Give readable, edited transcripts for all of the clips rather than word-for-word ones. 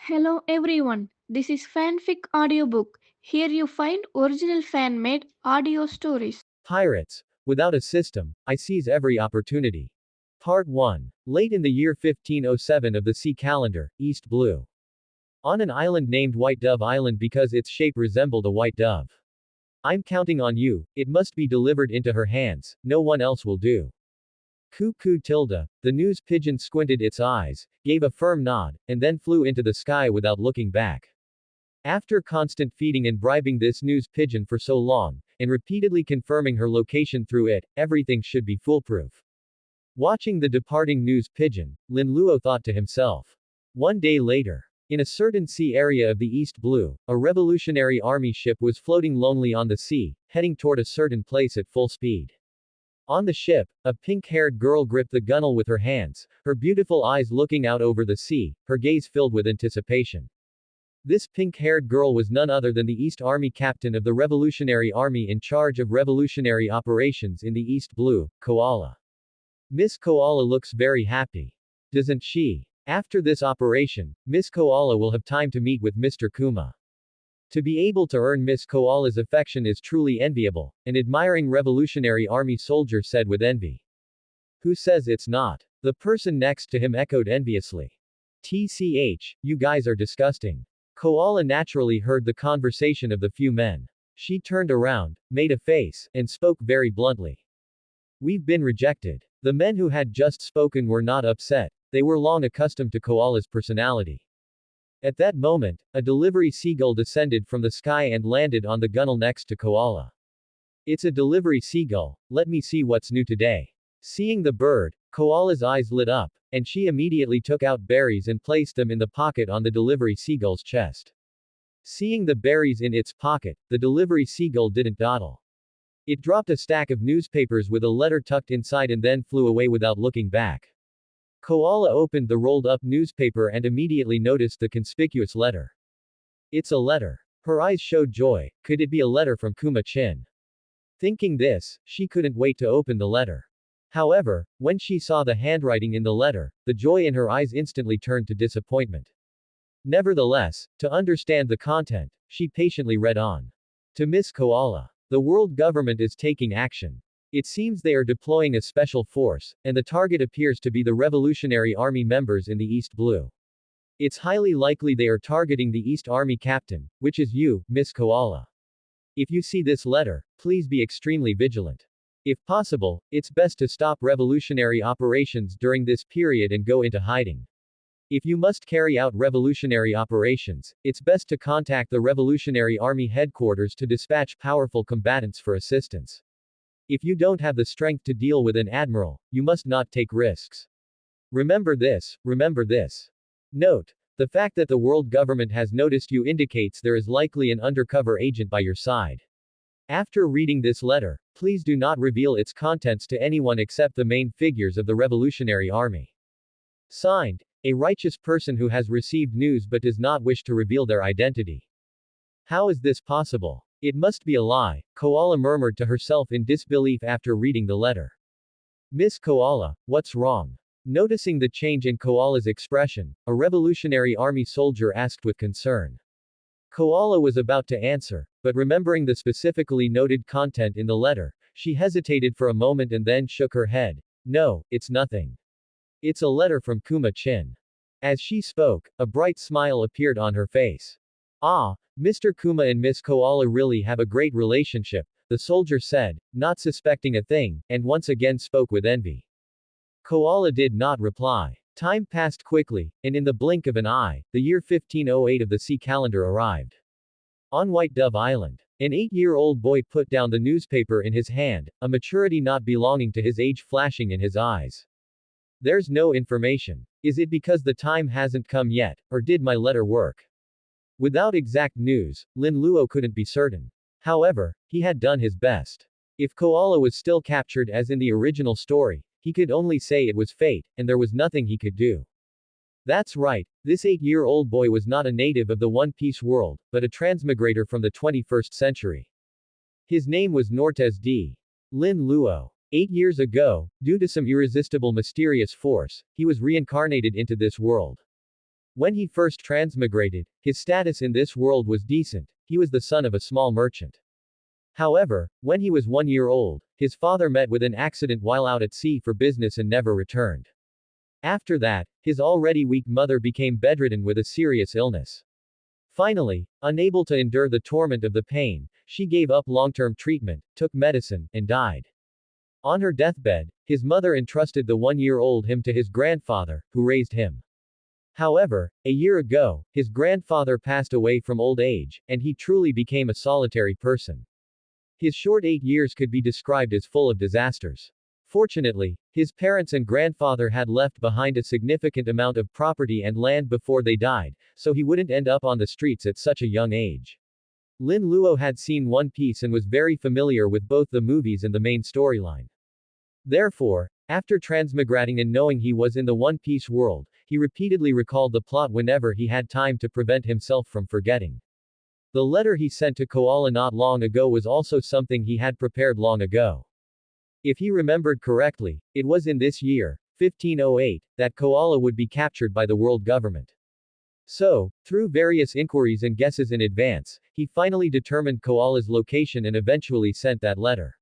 Hello everyone, this is Fanfic Audiobook. Here you find original fan made audio stories. Pirates. Without a system, I seize every opportunity. Part 1. Late in the year 1507 of the sea calendar, East Blue. On an island named White Dove Island because its shape resembled a white dove. I'm counting on you, it must be delivered into her hands, no one else will do. Coo tilde, the news pigeon squinted its eyes, gave a firm nod, and then flew into the sky without looking back. After constant feeding and bribing this news pigeon for so long, and repeatedly confirming her location through it, everything should be foolproof. Watching the departing news pigeon, Lin Luo thought to himself. One day later, in a certain sea area of the East Blue, a revolutionary army ship was floating lonely on the sea, heading toward a certain place at full speed. On the ship, a pink-haired girl gripped the gunwale with her hands, her beautiful eyes looking out over the sea, her gaze filled with anticipation. This pink-haired girl was none other than the East Army captain of the Revolutionary Army in charge of revolutionary operations in the East Blue, Koala. Miss Koala looks very happy. Doesn't she? After this operation, Miss Koala will have time to meet with Mr. Kuma. To be able to earn Miss Koala's affection is truly enviable, an admiring Revolutionary Army soldier said with envy. Who says it's not? The person next to him echoed enviously. TCH, you guys are disgusting. Koala naturally heard the conversation of the few men. She turned around, made a face, and spoke very bluntly. We've been rejected. The men who had just spoken were not upset, they were long accustomed to Koala's personality. At that moment, a delivery seagull descended from the sky and landed on the gunwale next to Koala. It's a delivery seagull, let me see what's new today. Seeing the bird, Koala's eyes lit up, and she immediately took out berries and placed them in the pocket on the delivery seagull's chest. Seeing the berries in its pocket, the delivery seagull didn't dawdle. It dropped a stack of newspapers with a letter tucked inside and then flew away without looking back. Koala opened the rolled-up newspaper and immediately noticed the conspicuous letter. It's a letter. Her eyes showed joy, could it be a letter from Kuma-chin? Thinking this, she couldn't wait to open the letter. However, when she saw the handwriting in the letter, the joy in her eyes instantly turned to disappointment. Nevertheless, to understand the content, she patiently read on. To Miss Koala. The world government is taking action. It seems they are deploying a special force, and the target appears to be the Revolutionary Army members in the East Blue. It's highly likely they are targeting the East Army captain, which is you, Miss Koala. If you see this letter, please be extremely vigilant. If possible, it's best to stop revolutionary operations during this period and go into hiding. If you must carry out revolutionary operations, it's best to contact the Revolutionary Army headquarters to dispatch powerful combatants for assistance. If you don't have the strength to deal with an admiral, you must not take risks. Remember this, remember this. Note, the fact that the world government has noticed you indicates there is likely an undercover agent by your side. After reading this letter, please do not reveal its contents to anyone except the main figures of the Revolutionary Army. Signed, a righteous person who has received news but does not wish to reveal their identity. How is this possible? It must be a lie, Koala murmured to herself in disbelief after reading the letter. Miss Koala, what's wrong? Noticing the change in Koala's expression, a Revolutionary Army soldier asked with concern. Koala was about to answer, but remembering the specifically noted content in the letter, she hesitated for a moment and then shook her head. No, it's nothing. It's a letter from Kuma-chin. As she spoke, a bright smile appeared on her face. Ah, Mr. Kuma and Miss Koala really have a great relationship, the soldier said, not suspecting a thing, and once again spoke with envy. Koala did not reply. Time passed quickly, and in the blink of an eye, the year 1508 of the sea calendar arrived. On White Dove Island, an 8-year-old boy put down the newspaper in his hand, a maturity not belonging to his age flashing in his eyes. There's no information. Is it because the time hasn't come yet, or did my letter work? Without exact news, Lin Luo couldn't be certain. However, he had done his best. If Koala was still captured as in the original story, he could only say it was fate, and there was nothing he could do. That's right, this 8-year-old boy was not a native of the One Piece world, but a transmigrator from the 21st century. His name was Nortes D. Lin Luo. 8 years ago, due to some irresistible mysterious force, he was reincarnated into this world. When he first transmigrated, his status in this world was decent, he was the son of a small merchant. However, when he was 1 year old, his father met with an accident while out at sea for business and never returned. After that, his already weak mother became bedridden with a serious illness. Finally, unable to endure the torment of the pain, she gave up long-term treatment, took medicine, and died. On her deathbed, his mother entrusted the 1 year old him to his grandfather, who raised him. However, a year ago, his grandfather passed away from old age, and he truly became a solitary person. His short 8 years could be described as full of disasters. Fortunately, his parents and grandfather had left behind a significant amount of property and land before they died, so he wouldn't end up on the streets at such a young age. Lin Luo had seen One Piece and was very familiar with both the movies and the main storyline. Therefore, after transmigrating and knowing he was in the One Piece world, he repeatedly recalled the plot whenever he had time to prevent himself from forgetting. The letter he sent to Koala not long ago was also something he had prepared long ago. If he remembered correctly, it was in this year, 1508, that Koala would be captured by the world government. So, through various inquiries and guesses in advance, he finally determined Koala's location and eventually sent that letter.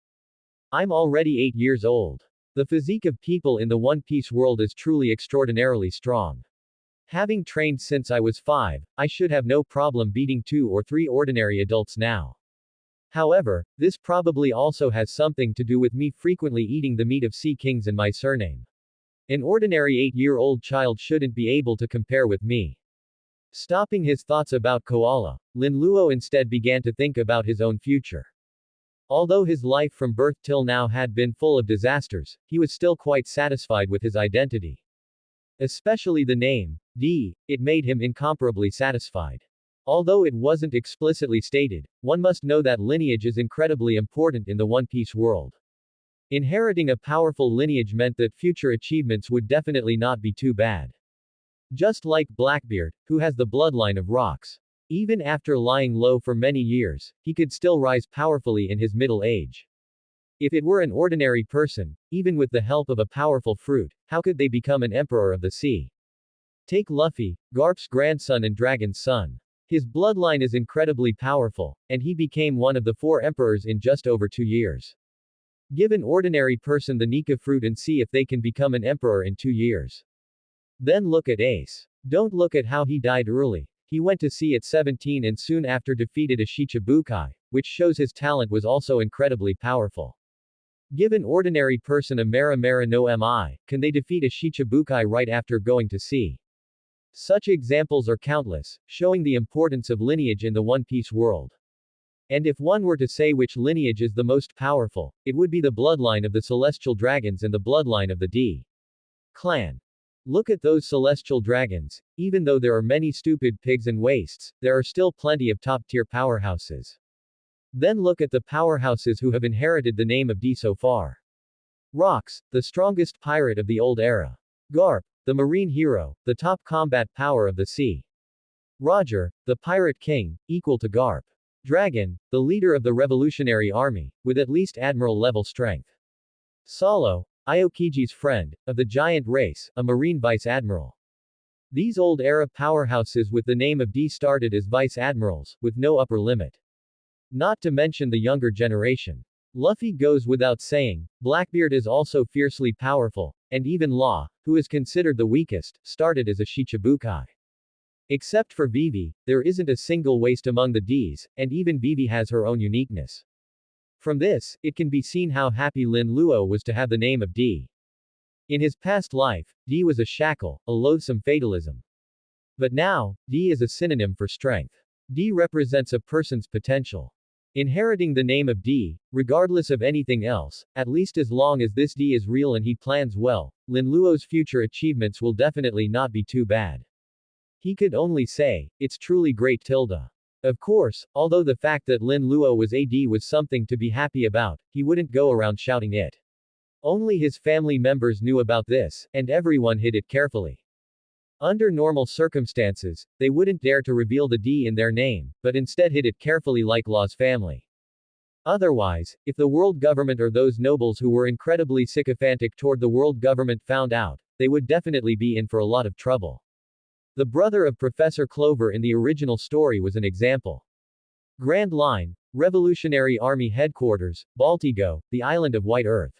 I'm already 8 years old. The physique of people in the One Piece world is truly extraordinarily strong. Having trained since I was 5, I should have no problem beating 2 or 3 ordinary adults now. However, this probably also has something to do with me frequently eating the meat of sea kings and my surname. An ordinary 8-year-old child shouldn't be able to compare with me. Stopping his thoughts about Koala, Lin Luo instead began to think about his own future. Although his life from birth till now had been full of disasters, he was still quite satisfied with his identity. Especially the name, D, it made him incomparably satisfied. Although it wasn't explicitly stated, one must know that lineage is incredibly important in the One Piece world. Inheriting a powerful lineage meant that future achievements would definitely not be too bad. Just like Blackbeard, who has the bloodline of rocks. Even after lying low for many years, he could still rise powerfully in his middle age. If it were an ordinary person, even with the help of a powerful fruit, how could they become an emperor of the sea? Take Luffy, Garp's grandson and Dragon's son. His bloodline is incredibly powerful, and he became one of the 4 emperors in just over 2 years. Give an ordinary person the Nika fruit and see if they can become an emperor in 2 years. Then look at Ace. Don't look at how he died early. He went to sea at 17 and soon after defeated a Shichibukai, which shows his talent was also incredibly powerful. Give an ordinary person a Mera Mera no Mi, can they defeat a Shichibukai right after going to sea? Such examples are countless, showing the importance of lineage in the One Piece world. And if one were to say which lineage is the most powerful, it would be the bloodline of the celestial dragons and the bloodline of the D clan. Look at those celestial dragons, even though there are many stupid pigs and wastes, there are still plenty of top-tier powerhouses. Then look at the powerhouses who have inherited the name of D so far. Rocks, the strongest pirate of the old era. Garp, the marine hero, the top combat power of the sea. Roger, the pirate king, equal to Garp. Dragon, the leader of the revolutionary army, with at least admiral-level strength. Salo, Aokiji's friend, of the giant race, a marine vice-admiral. These old-era powerhouses with the name of D started as vice-admirals, with no upper limit. Not to mention the younger generation. Luffy goes without saying, Blackbeard is also fiercely powerful, and even Law, who is considered the weakest, started as a Shichibukai. Except for Vivi, there isn't a single waste among the Ds, and even Vivi has her own uniqueness. From this, it can be seen how happy Lin Luo was to have the name of D. In his past life, D was a shackle, a loathsome fatalism. But now, D is a synonym for strength. D represents a person's potential. Inheriting the name of D, regardless of anything else, at least as long as this D is real and he plans well, Lin Luo's future achievements will definitely not be too bad. He could only say, it's truly great tilde. Of course, although the fact that Lin Luo was AD was something to be happy about, he wouldn't go around shouting it. Only his family members knew about this, and everyone hid it carefully. Under normal circumstances, they wouldn't dare to reveal the D in their name, but instead hid it carefully like Law's family. Otherwise, if the world government or those nobles who were incredibly sycophantic toward the world government found out, they would definitely be in for a lot of trouble. The brother of Professor Clover in the original story was an example. Grand Line, Revolutionary Army Headquarters, Baltigo, the island of White Earth.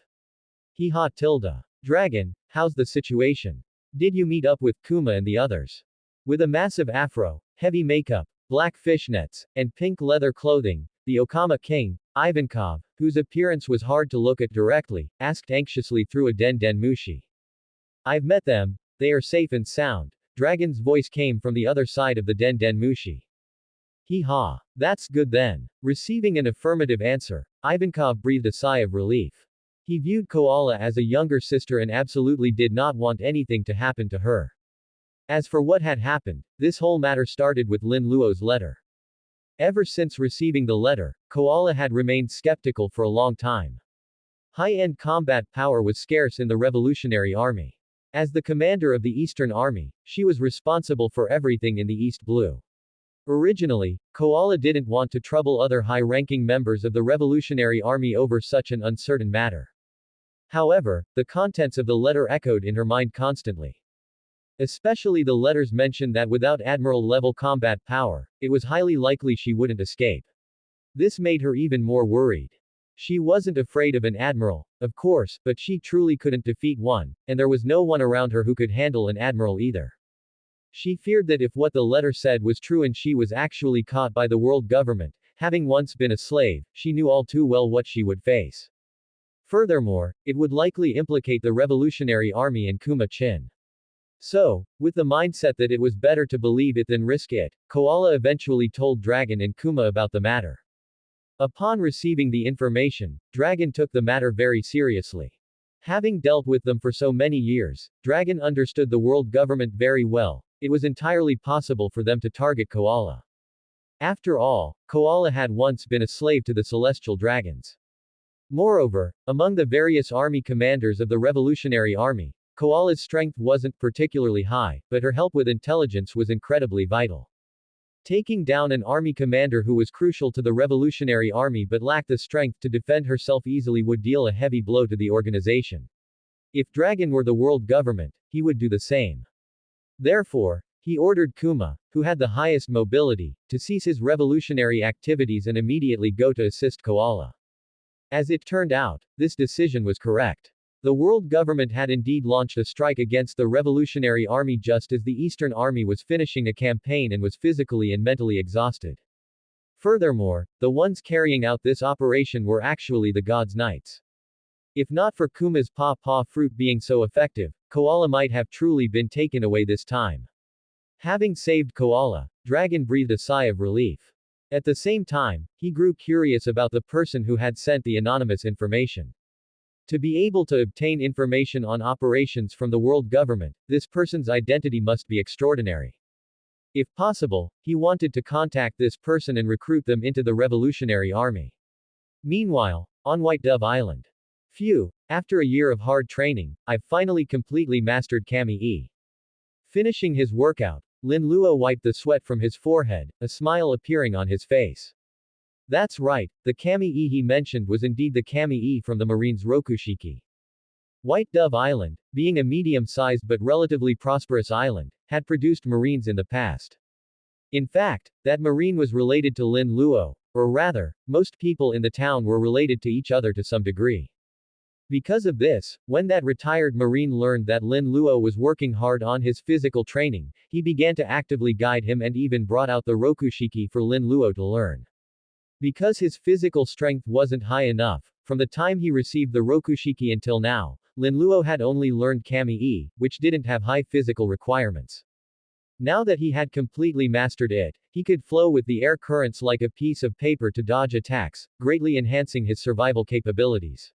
Hee ha tilde. Dragon, how's the situation? Did you meet up with Kuma and the others? With a massive afro, heavy makeup, black fishnets, and pink leather clothing, the Okama king, Ivankov, whose appearance was hard to look at directly, asked anxiously through a den mushi. I've met them, they are safe and sound. Dragon's voice came from the other side of the den mushi. Hee ha. That's good then. Receiving an affirmative answer, Ivankov breathed a sigh of relief. He viewed Koala as a younger sister and absolutely did not want anything to happen to her. As for what had happened, this whole matter started with Lin Luo's letter. Ever since receiving the letter, Koala had remained skeptical for a long time. High-end combat power was scarce in the Revolutionary Army. As the commander of the Eastern Army, she was responsible for everything in the East Blue. Originally, Koala didn't want to trouble other high-ranking members of the Revolutionary Army over such an uncertain matter. However, the contents of the letter echoed in her mind constantly. Especially the letters mentioned that without admiral-level combat power, it was highly likely she wouldn't escape. This made her even more worried. She wasn't afraid of an admiral, of course, but she truly couldn't defeat one, and there was no one around her who could handle an admiral either. She feared that if what the letter said was true and she was actually caught by the world government, having once been a slave, she knew all too well what she would face. Furthermore, it would likely implicate the Revolutionary Army and Kuma Chin. So, with the mindset that it was better to believe it than risk it, Koala eventually told Dragon and Kuma about the matter. Upon receiving the information, Dragon took the matter very seriously. Having dealt with them for so many years, Dragon understood the world government very well. It was entirely possible for them to target Koala. After all, Koala had once been a slave to the celestial dragons. Moreover, among the various army commanders of the Revolutionary Army, Koala's strength wasn't particularly high, but her help with intelligence was incredibly vital. Taking down an army commander who was crucial to the Revolutionary Army but lacked the strength to defend herself easily would deal a heavy blow to the organization. If Dragon were the world government, he would do the same. Therefore, he ordered Kuma, who had the highest mobility, to cease his revolutionary activities and immediately go to assist Koala. As it turned out, this decision was correct. The world government had indeed launched a strike against the Revolutionary Army just as the Eastern Army was finishing a campaign and was physically and mentally exhausted. Furthermore, the ones carrying out this operation were actually the God's Knights. If not for Kuma's paw fruit being so effective, Koala might have truly been taken away this time. Having saved Koala, Dragon breathed a sigh of relief. At the same time, he grew curious about the person who had sent the anonymous information. To be able to obtain information on operations from the world government, this person's identity must be extraordinary. If possible, he wanted to contact this person and recruit them into the Revolutionary Army. Meanwhile, on White Dove Island. Phew, after a year of hard training, I've finally completely mastered Kami-e. Finishing his workout, Lin Luo wiped the sweat from his forehead, a smile appearing on his face. That's right, the Kami-e he mentioned was indeed the Kami-e from the Marine's Rokushiki. White Dove Island, being a medium-sized but relatively prosperous island, had produced Marines in the past. In fact, that Marine was related to Lin Luo, or rather, most people in the town were related to each other to some degree. Because of this, when that retired Marine learned that Lin Luo was working hard on his physical training, he began to actively guide him and even brought out the Rokushiki for Lin Luo to learn. Because his physical strength wasn't high enough, from the time he received the Rokushiki until now, Lin Luo had only learned Kami-e, which didn't have high physical requirements. Now that he had completely mastered it, he could flow with the air currents like a piece of paper to dodge attacks, greatly enhancing his survival capabilities.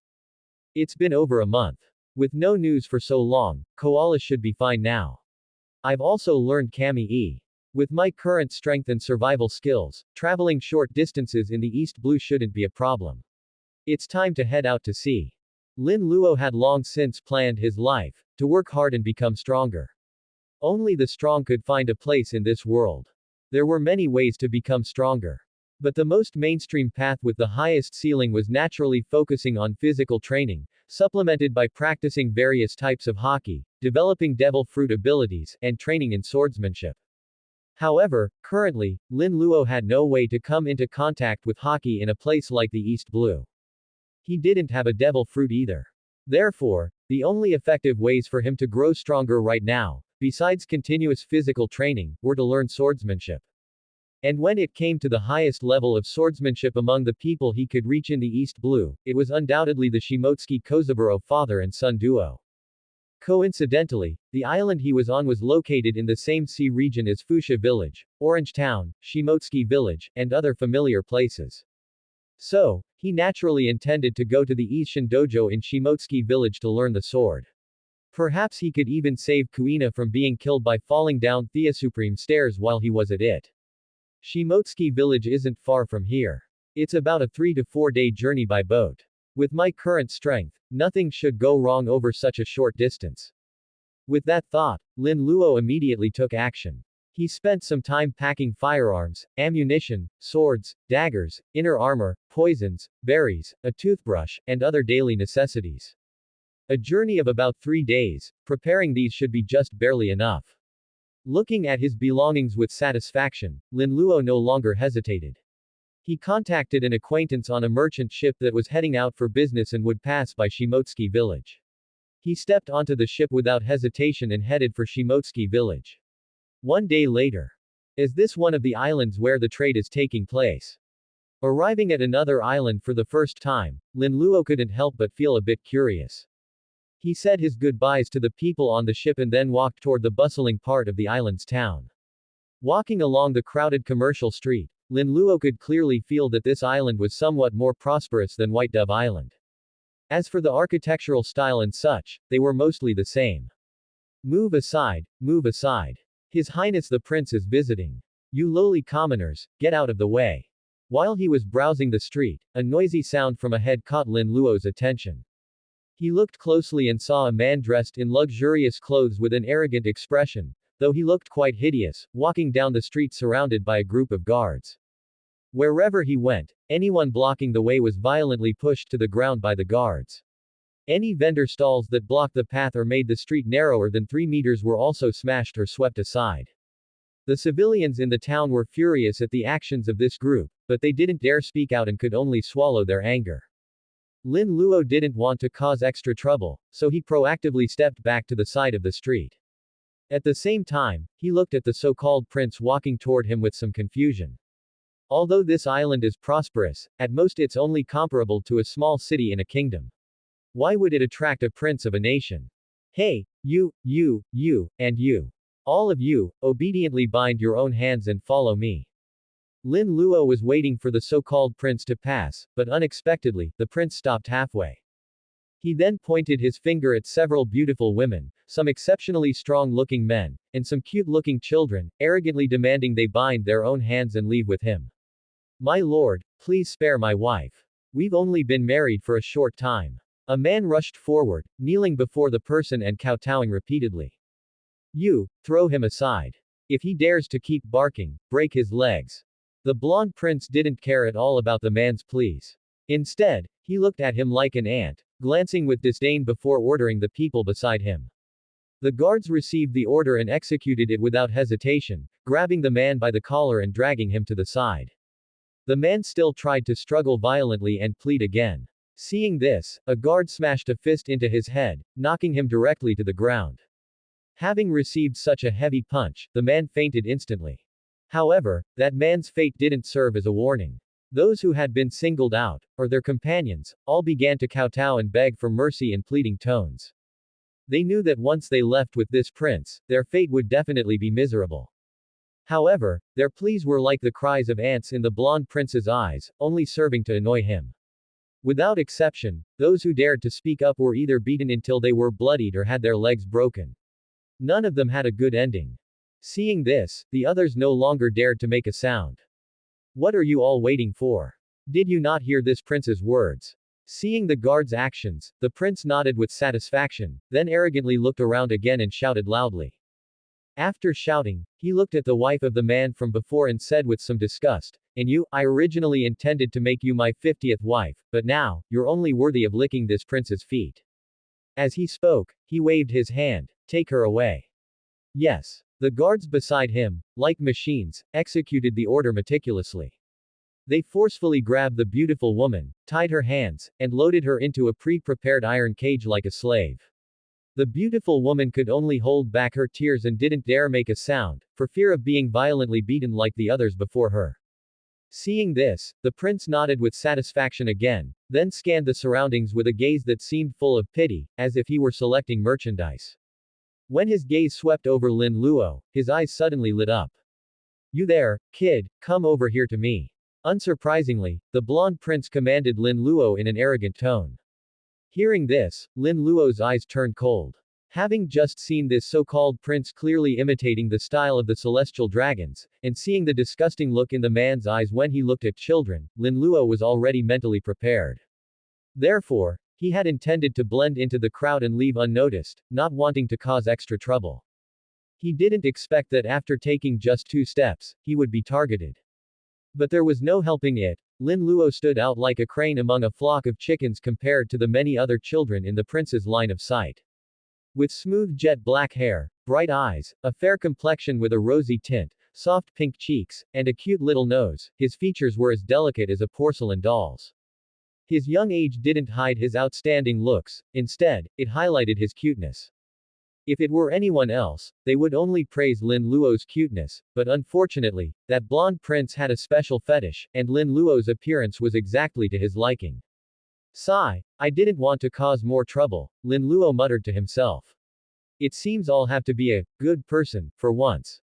It's been over a month. With no news for so long, Koala should be fine now. I've also learned Kami-e. With my current strength and survival skills, traveling short distances in the East Blue shouldn't be a problem. It's time to head out to sea. Lin Luo had long since planned his life, to work hard and become stronger. Only the strong could find a place in this world. There were many ways to become stronger. But the most mainstream path with the highest ceiling was naturally focusing on physical training, supplemented by practicing various types of hockey, developing devil fruit abilities, and training in swordsmanship. However, currently, Lin Luo had no way to come into contact with hockey in a place like the East Blue. He didn't have a devil fruit either. Therefore, the only effective ways for him to grow stronger right now, besides continuous physical training, were to learn swordsmanship. And when it came to the highest level of swordsmanship among the people he could reach in the East Blue, it was undoubtedly the Shimotsuki Kozaburo father and son duo. Coincidentally, the island he was on was located in the same sea region as Fuxia Village, Orange Town, Shimotsuki Village, and other familiar places. So, he naturally intended to go to the Ishin Dojo in Shimotsuki Village to learn the sword. Perhaps he could even save Kuina from being killed by falling down Theosupreme stairs while he was at it. Shimotsuki Village isn't far from here. It's about a 3 to 4 day journey by boat. With my current strength, nothing should go wrong over such a short distance. With that thought, Lin Luo immediately took action. He spent some time packing firearms, ammunition, swords, daggers, inner armor, poisons, berries, a toothbrush, and other daily necessities. A journey of about 3 days, preparing these should be just barely enough. Looking at his belongings with satisfaction, Lin Luo no longer hesitated. He contacted an acquaintance on a merchant ship that was heading out for business and would pass by Shimotsuki Village. He stepped onto the ship without hesitation and headed for Shimotsuki Village. 1 day later. Is this one of the islands where the trade is taking place? Arriving at another island for the first time, Lin Luo couldn't help but feel a bit curious. He said his goodbyes to the people on the ship and then walked toward the bustling part of the island's town. Walking along the crowded commercial street, Lin Luo could clearly feel that this island was somewhat more prosperous than White Dove Island. As for the architectural style and such, they were mostly the same. Move aside, move aside. His Highness the Prince is visiting. You lowly commoners, get out of the way. While he was browsing the street, a noisy sound from ahead caught Lin Luo's attention. He looked closely and saw a man dressed in luxurious clothes with an arrogant expression, though he looked quite hideous, walking down the street surrounded by a group of guards. Wherever he went, anyone blocking the way was violently pushed to the ground by the guards. Any vendor stalls that blocked the path or made the street narrower than 3 meters were also smashed or swept aside. The civilians in the town were furious at the actions of this group, but they didn't dare speak out and could only swallow their anger. Lin Luo didn't want to cause extra trouble, so he proactively stepped back to the side of the street. At the same time, he looked at the so-called prince walking toward him with some confusion. Although this island is prosperous, at most it's only comparable to a small city in a kingdom. Why would it attract a prince of a nation? Hey, you, and you. All of you, obediently bind your own hands and follow me. Lin Luo was waiting for the so-called prince to pass, but unexpectedly, the prince stopped halfway. He then pointed his finger at several beautiful women, some exceptionally strong-looking men, and some cute-looking children, arrogantly demanding they bind their own hands and leave with him. My lord, please spare my wife. We've only been married for a short time. A man rushed forward, kneeling before the person and kowtowing repeatedly. You, throw him aside. If he dares to keep barking, break his legs. The blonde prince didn't care at all about the man's pleas. Instead, he looked at him like an ant, glancing with disdain before ordering the people beside him. The guards received the order and executed it without hesitation, grabbing the man by the collar and dragging him to the side. The man still tried to struggle violently and plead again. Seeing this, a guard smashed a fist into his head, knocking him directly to the ground. Having received such a heavy punch, the man fainted instantly. However, that man's fate didn't serve as a warning. Those who had been singled out, or their companions, all began to kowtow and beg for mercy in pleading tones. They knew that once they left with this prince, their fate would definitely be miserable. However, their pleas were like the cries of ants in the blonde prince's eyes, only serving to annoy him. Without exception, those who dared to speak up were either beaten until they were bloodied or had their legs broken. None of them had a good ending. Seeing this, the others no longer dared to make a sound. What are you all waiting for? Did you not hear this prince's words? Seeing the guard's actions, the prince nodded with satisfaction, then arrogantly looked around again and shouted loudly. After shouting, he looked at the wife of the man from before and said with some disgust, "And you, I originally intended to make you my 50th wife, but now, you're only worthy of licking this prince's feet." As he spoke, he waved his hand. "Take her away." Yes. The guards beside him, like machines, executed the order meticulously. They forcefully grabbed the beautiful woman, tied her hands, and loaded her into a pre-prepared iron cage like a slave. The beautiful woman could only hold back her tears and didn't dare make a sound, for fear of being violently beaten like the others before her. Seeing this, the prince nodded with satisfaction again, then scanned the surroundings with a gaze that seemed full of pity, as if he were selecting merchandise. When his gaze swept over Lin Luo, his eyes suddenly lit up. "You there, kid, come over here to me." Unsurprisingly, the blonde prince commanded Lin Luo in an arrogant tone. Hearing this, Lin Luo's eyes turned cold. Having just seen this so-called prince clearly imitating the style of the celestial dragons, and seeing the disgusting look in the man's eyes when he looked at children, Lin Luo was already mentally prepared. Therefore, he had intended to blend into the crowd and leave unnoticed, not wanting to cause extra trouble. He didn't expect that after taking just 2 steps, he would be targeted. But there was no helping it. Lin Luo stood out like a crane among a flock of chickens compared to the many other children in the prince's line of sight. With smooth jet black hair, bright eyes, a fair complexion with a rosy tint, soft pink cheeks, and a cute little nose, his features were as delicate as a porcelain doll's. His young age didn't hide his outstanding looks, instead, it highlighted his cuteness. If it were anyone else, they would only praise Lin Luo's cuteness, but unfortunately, that blonde prince had a special fetish, and Lin Luo's appearance was exactly to his liking. Sigh, I didn't want to cause more trouble, Lin Luo muttered to himself. It seems I'll have to be a good person, for once.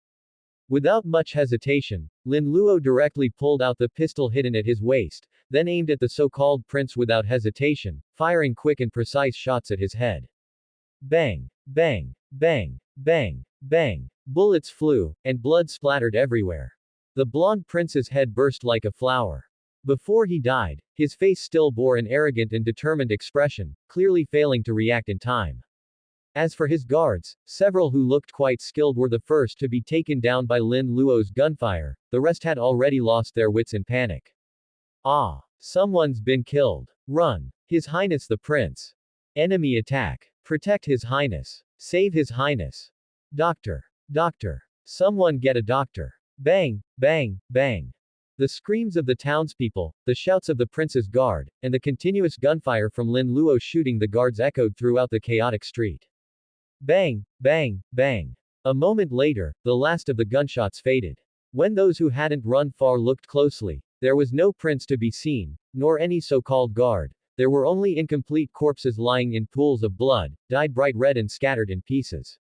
Without much hesitation, Lin Luo directly pulled out the pistol hidden at his waist, then aimed at the so-called prince without hesitation, firing quick and precise shots at his head. Bang! Bang! Bang! Bang! Bang! Bullets flew, and blood splattered everywhere. The blonde prince's head burst like a flower. Before he died, his face still bore an arrogant and determined expression, clearly failing to react in time. As for his guards, several who looked quite skilled were the first to be taken down by Lin Luo's gunfire, the rest had already lost their wits in panic. Ah! Someone's been killed. Run! His Highness the Prince. Enemy attack. Protect His Highness. Save His Highness. Doctor. Doctor. Someone get a doctor. Bang! Bang! Bang! The screams of the townspeople, the shouts of the prince's guard, and the continuous gunfire from Lin Luo shooting the guards echoed throughout the chaotic street. Bang! Bang! Bang! A moment later, the last of the gunshots faded. When those who hadn't run far looked closely, there was no prince to be seen, nor any so-called guard. There were only incomplete corpses lying in pools of blood, dyed bright red and scattered in pieces.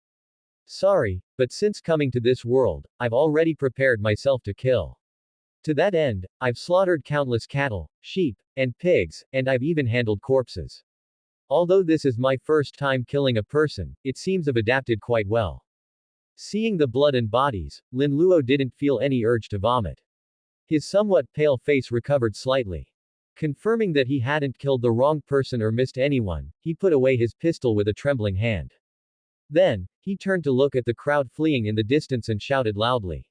Sorry, but since coming to this world, I've already prepared myself to kill. To that end, I've slaughtered countless cattle, sheep, and pigs, and I've even handled corpses. Although this is my first time killing a person, it seems I've adapted quite well. Seeing the blood and bodies, Lin Luo didn't feel any urge to vomit. His somewhat pale face recovered slightly. Confirming that he hadn't killed the wrong person or missed anyone, he put away his pistol with a trembling hand. Then, he turned to look at the crowd fleeing in the distance and shouted loudly.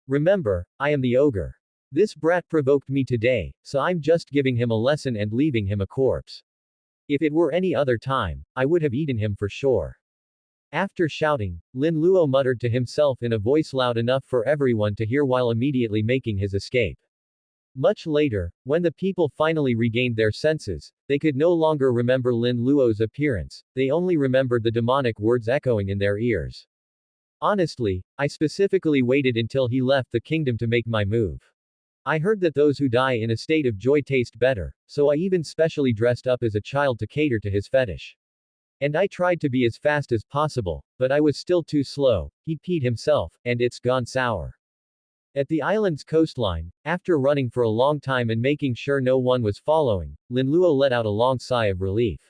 Remember, I am the ogre. This brat provoked me today, so I'm just giving him a lesson and leaving him a corpse. If it were any other time, I would have eaten him for sure. After shouting, Lin Luo muttered to himself in a voice loud enough for everyone to hear while immediately making his escape. Much later, when the people finally regained their senses, they could no longer remember Lin Luo's appearance, they only remembered the demonic words echoing in their ears. Honestly, I specifically waited until he left the kingdom to make my move. I heard that those who die in a state of joy taste better, so I even specially dressed up as a child to cater to his fetish. And I tried to be as fast as possible, but I was still too slow, he peed himself, and it's gone sour. At the island's coastline, after running for a long time and making sure no one was following, Lin Luo let out a long sigh of relief.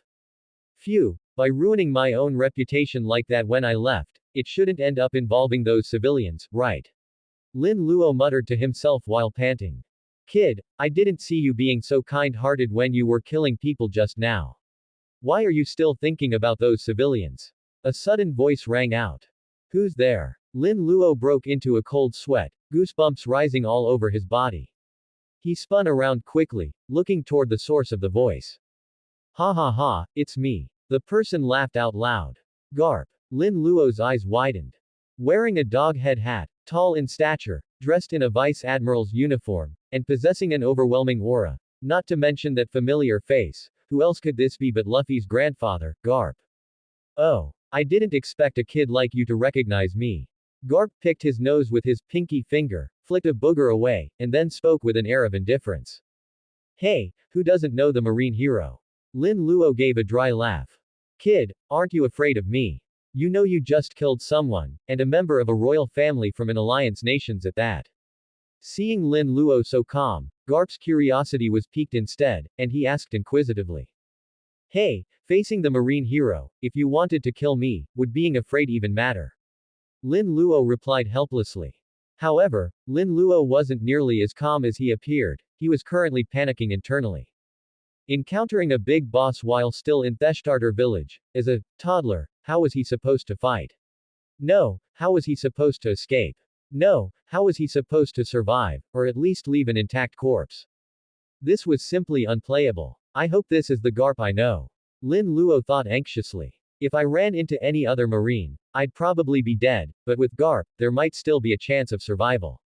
Phew, by ruining my own reputation like that when I left, it shouldn't end up involving those civilians, right? Lin Luo muttered to himself while panting. Kid, I didn't see you being so kind-hearted when you were killing people just now. Why are you still thinking about those civilians? A sudden voice rang out. Who's there? Lin Luo broke into a cold sweat, goosebumps rising all over his body. He spun around quickly, looking toward the source of the voice. Ha ha ha, it's me. The person laughed out loud. Garp. Lin Luo's eyes widened. Wearing a dog head hat, tall in stature, dressed in a vice admiral's uniform, and possessing an overwhelming aura, not to mention that familiar face, who else could this be but Luffy's grandfather, Garp? Oh, I didn't expect a kid like you to recognize me. Garp picked his nose with his pinky finger, flicked a booger away, and then spoke with an air of indifference. Hey, who doesn't know the marine hero? Lin Luo gave a dry laugh. Kid, aren't you afraid of me? You know you just killed someone, and a member of a royal family from an alliance nations at that. Seeing Lin Luo so calm, Garp's curiosity was piqued instead, and he asked inquisitively. Hey, facing the marine hero, if you wanted to kill me, would being afraid even matter? Lin Luo replied helplessly. However, Lin Luo wasn't nearly as calm as he appeared, he was currently panicking internally. Encountering a big boss while still in Theshtarter village, as a toddler, how was he supposed to fight? No, how was he supposed to escape? No, how was he supposed to survive, or at least leave an intact corpse? This was simply unplayable. I hope this is the Garp I know. Lin Luo thought anxiously. If I ran into any other marine, I'd probably be dead, but with Garp, there might still be a chance of survival.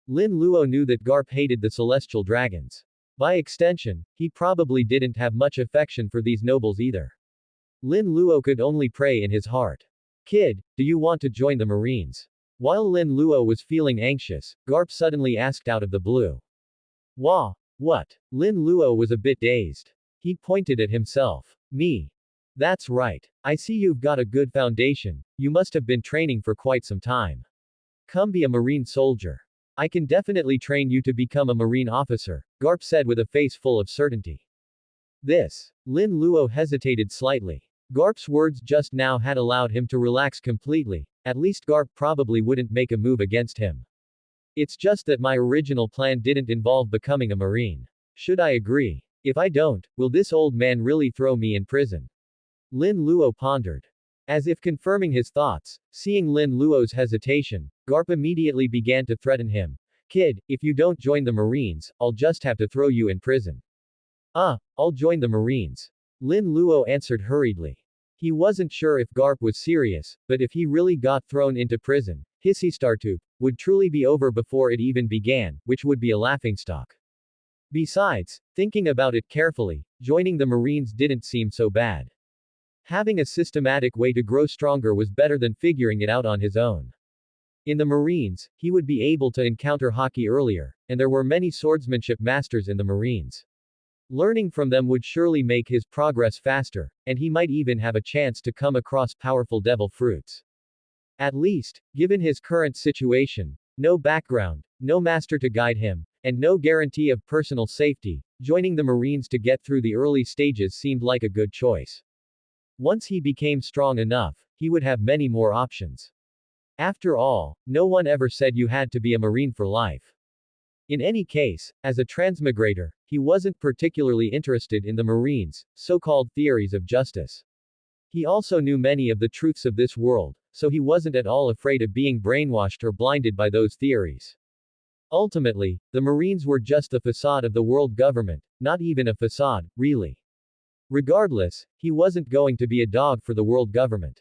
Lin Luo knew that Garp hated the celestial dragons. By extension, he probably didn't have much affection for these nobles either. Lin Luo could only pray in his heart. Kid, do you want to join the Marines? While Lin Luo was feeling anxious, Garp suddenly asked out of the blue. Wah! What? Lin Luo was a bit dazed. He pointed at himself. Me. That's right. I see you've got a good foundation, you must have been training for quite some time. Come be a Marine soldier. I can definitely train you to become a Marine officer, Garp said with a face full of certainty. Lin Luo hesitated slightly. Garp's words just now had allowed him to relax completely, at least Garp probably wouldn't make a move against him. It's just that my original plan didn't involve becoming a Marine. Should I agree? If I don't, will this old man really throw me in prison? Lin Luo pondered. As if confirming his thoughts, seeing Lin Luo's hesitation, Garp immediately began to threaten him. Kid, if you don't join the Marines, I'll just have to throw you in prison. I'll join the Marines. Lin Luo answered hurriedly. He wasn't sure if Garp was serious, but if he really got thrown into prison, his Histartu would truly be over before it even began, which would be a laughingstock. Besides, thinking about it carefully, joining the Marines didn't seem so bad. Having a systematic way to grow stronger was better than figuring it out on his own. In the Marines, he would be able to encounter Haki earlier, and there were many swordsmanship masters in the Marines. Learning from them would surely make his progress faster, and he might even have a chance to come across powerful devil fruits. At least, given his current situation, no background, no master to guide him, and no guarantee of personal safety, joining the Marines to get through the early stages seemed like a good choice. Once he became strong enough, he would have many more options. After all, no one ever said you had to be a Marine for life. In any case, as a transmigrator, he wasn't particularly interested in the Marines' so-called theories of justice. He also knew many of the truths of this world, so he wasn't at all afraid of being brainwashed or blinded by those theories. Ultimately, the Marines were just the facade of the world government, not even a facade, really. Regardless, he wasn't going to be a dog for the world government.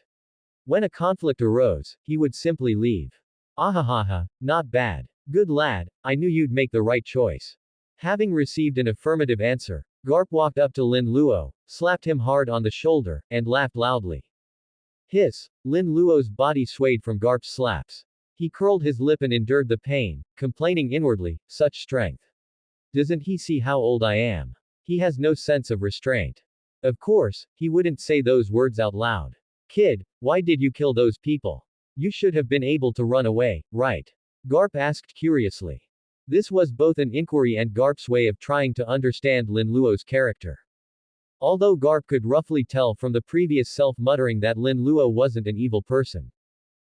When a conflict arose, he would simply leave. Ahahaha, not bad. Good lad, I knew you'd make the right choice. Having received an affirmative answer, Garp walked up to Lin Luo, slapped him hard on the shoulder, and laughed loudly. Lin Luo's body swayed from Garp's slaps. He curled his lip and endured the pain, complaining inwardly, such strength. Doesn't he see how old I am? He has no sense of restraint. Of course, he wouldn't say those words out loud. Kid, why did you kill those people? You should have been able to run away, right? Garp asked curiously. This was both an inquiry and Garp's way of trying to understand Lin Luo's character. Although Garp could roughly tell from the previous self-muttering that Lin Luo wasn't an evil person.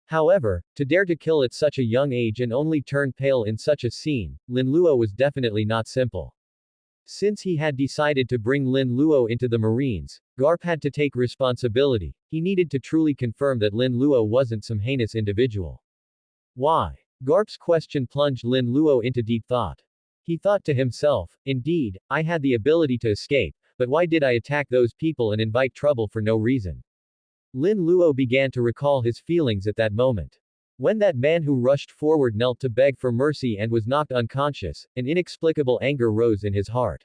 However, to dare to kill at such a young age and only turn pale in such a scene, Lin Luo was definitely not simple. Since he had decided to bring Lin Luo into the Marines, Garp had to take responsibility. He needed to truly confirm that Lin Luo wasn't some heinous individual. Why? Garp's question plunged Lin Luo into deep thought. He thought to himself, indeed, I had the ability to escape, but why did I attack those people and invite trouble for no reason? Lin Luo began to recall his feelings at that moment. When that man who rushed forward knelt to beg for mercy and was knocked unconscious, an inexplicable anger rose in his heart.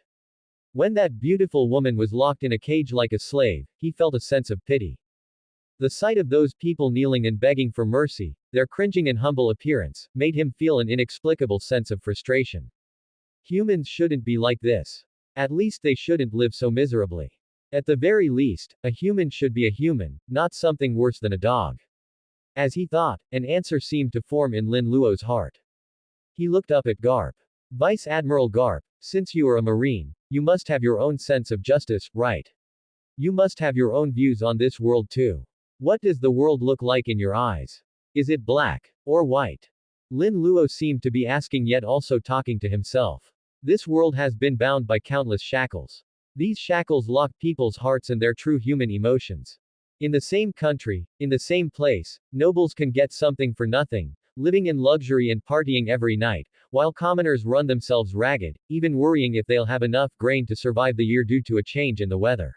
When that beautiful woman was locked in a cage like a slave, he felt a sense of pity. The sight of those people kneeling and begging for mercy, their cringing and humble appearance, made him feel an inexplicable sense of frustration. Humans shouldn't be like this. At least they shouldn't live so miserably. At the very least, a human should be a human, not something worse than a dog. As he thought, an answer seemed to form in Lin Luo's heart. He looked up at Garp. Vice Admiral Garp, since you are a Marine, you must have your own sense of justice, right? You must have your own views on this world too. What does the world look like in your eyes? Is it black or white? Lin Luo seemed to be asking yet also talking to himself. This world has been bound by countless shackles. These shackles lock people's hearts and their true human emotions. In the same country, in the same place, nobles can get something for nothing, living in luxury and partying every night, while commoners run themselves ragged, even worrying if they'll have enough grain to survive the year due to a change in the weather.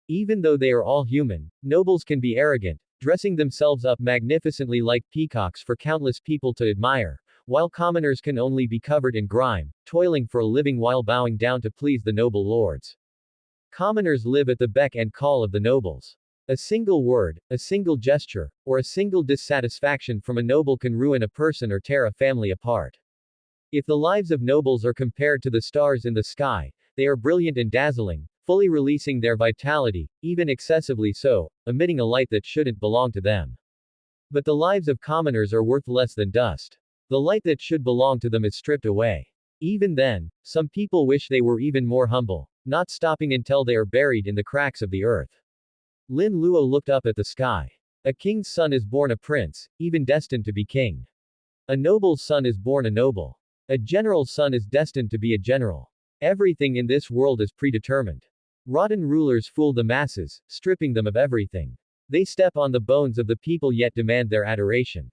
Even though they are all human, nobles can be arrogant, dressing themselves up magnificently like peacocks for countless people to admire, while commoners can only be covered in grime, toiling for a living while bowing down to please the noble lords. Commoners live at the beck and call of the nobles. A single word, a single gesture, or a single dissatisfaction from a noble can ruin a person or tear a family apart. If the lives of nobles are compared to the stars in the sky, they are brilliant and dazzling, fully releasing their vitality, even excessively so, emitting a light that shouldn't belong to them. But the lives of commoners are worth less than dust. The light that should belong to them is stripped away. Even then, some people wish they were even more humble, not stopping until they are buried in the cracks of the earth. Lin Luo looked up at the sky. A king's son is born a prince, even destined to be king. A noble's son is born a noble. A general's son is destined to be a general. Everything in this world is predetermined. Rotten rulers fool the masses, stripping them of everything. They step on the bones of the people yet demand their adoration.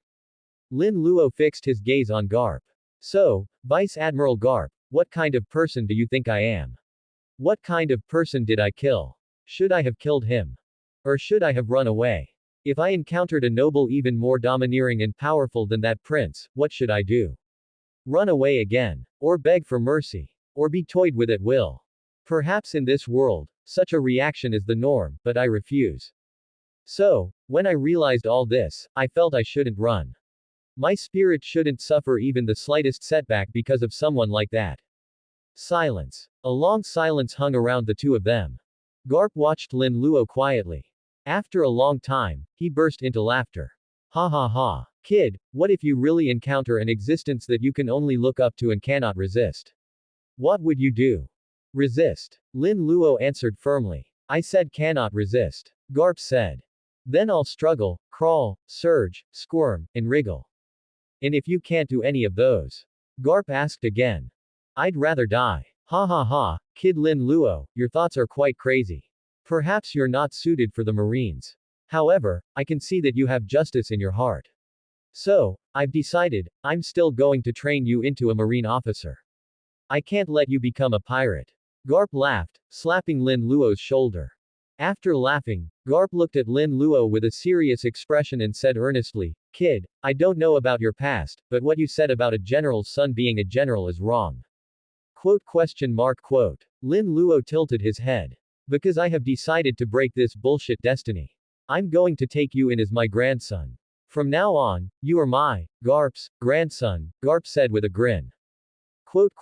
Lin Luo fixed his gaze on Garp. So, Vice Admiral Garp, what kind of person do you think I am? What kind of person did I kill? Should I have killed him? Or should I have run away? If I encountered a noble even more domineering and powerful than that prince, what should I do? Run away again? Or beg for mercy? Or be toyed with at will? Perhaps in this world, such a reaction is the norm, but I refuse. So, when I realized all this, I felt I shouldn't run. My spirit shouldn't suffer even the slightest setback because of someone like that. Silence. A long silence hung around the two of them. Garp watched Lin Luo quietly. After a long time, he burst into laughter. Ha ha ha. Kid, what if you really encounter an existence that you can only look up to and cannot resist? What would you do? Resist. Lin Luo answered firmly. I said cannot resist. Garp said. Then I'll struggle, crawl, surge, squirm, and wriggle. And if you can't do any of those? Garp asked again. I'd rather die. Ha ha ha, Kid Lin Luo, your thoughts are quite crazy. Perhaps you're not suited for the Marines. However, I can see that you have justice in your heart. So, I've decided, I'm still going to train you into a Marine officer. I can't let you become a pirate. Garp laughed, slapping Lin Luo's shoulder. After laughing, Garp looked at Lin Luo with a serious expression and said earnestly, Kid, I don't know about your past, but what you said about a general's son being a general is wrong. Quote. Lin Luo tilted his head. Because I have decided to break this bullshit destiny. I'm going to take you in as my grandson. From now on, you are Garp's, grandson, Garp said with a grin. Quote.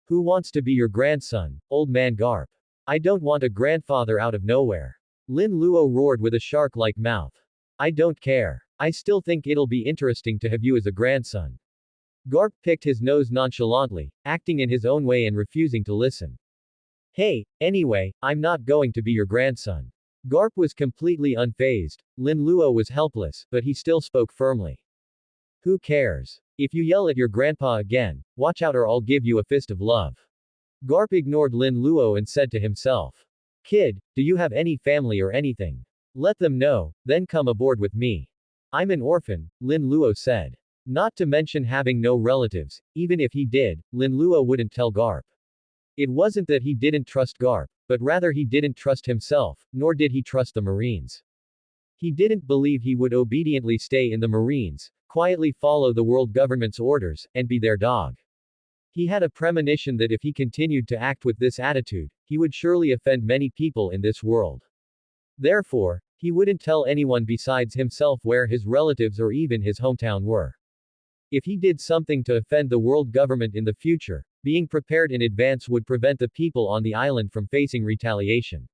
Who wants to be your grandson, old man Garp? I don't want a grandfather out of nowhere. Lin Luo roared with a shark-like mouth. I don't care. I still think it'll be interesting to have you as a grandson. Garp picked his nose nonchalantly, acting in his own way and refusing to listen. Hey, anyway, I'm not going to be your grandson. Garp was completely unfazed. Lin Luo was helpless, but he still spoke firmly. Who cares? If you yell at your grandpa again, watch out or I'll give you a fist of love. Garp ignored Lin Luo and said to himself. Kid, do you have any family or anything? Let them know, then come aboard with me. I'm an orphan, Lin Luo said. Not to mention having no relatives, even if he did, Lin Luo wouldn't tell Garp. It wasn't that he didn't trust Garp, but rather he didn't trust himself, nor did he trust the Marines. He didn't believe he would obediently stay in the Marines, quietly follow the world government's orders, and be their dog. He had a premonition that if he continued to act with this attitude, he would surely offend many people in this world. Therefore, he wouldn't tell anyone besides himself where his relatives or even his hometown were. If he did something to offend the world government in the future, being prepared in advance would prevent the people on the island from facing retaliation.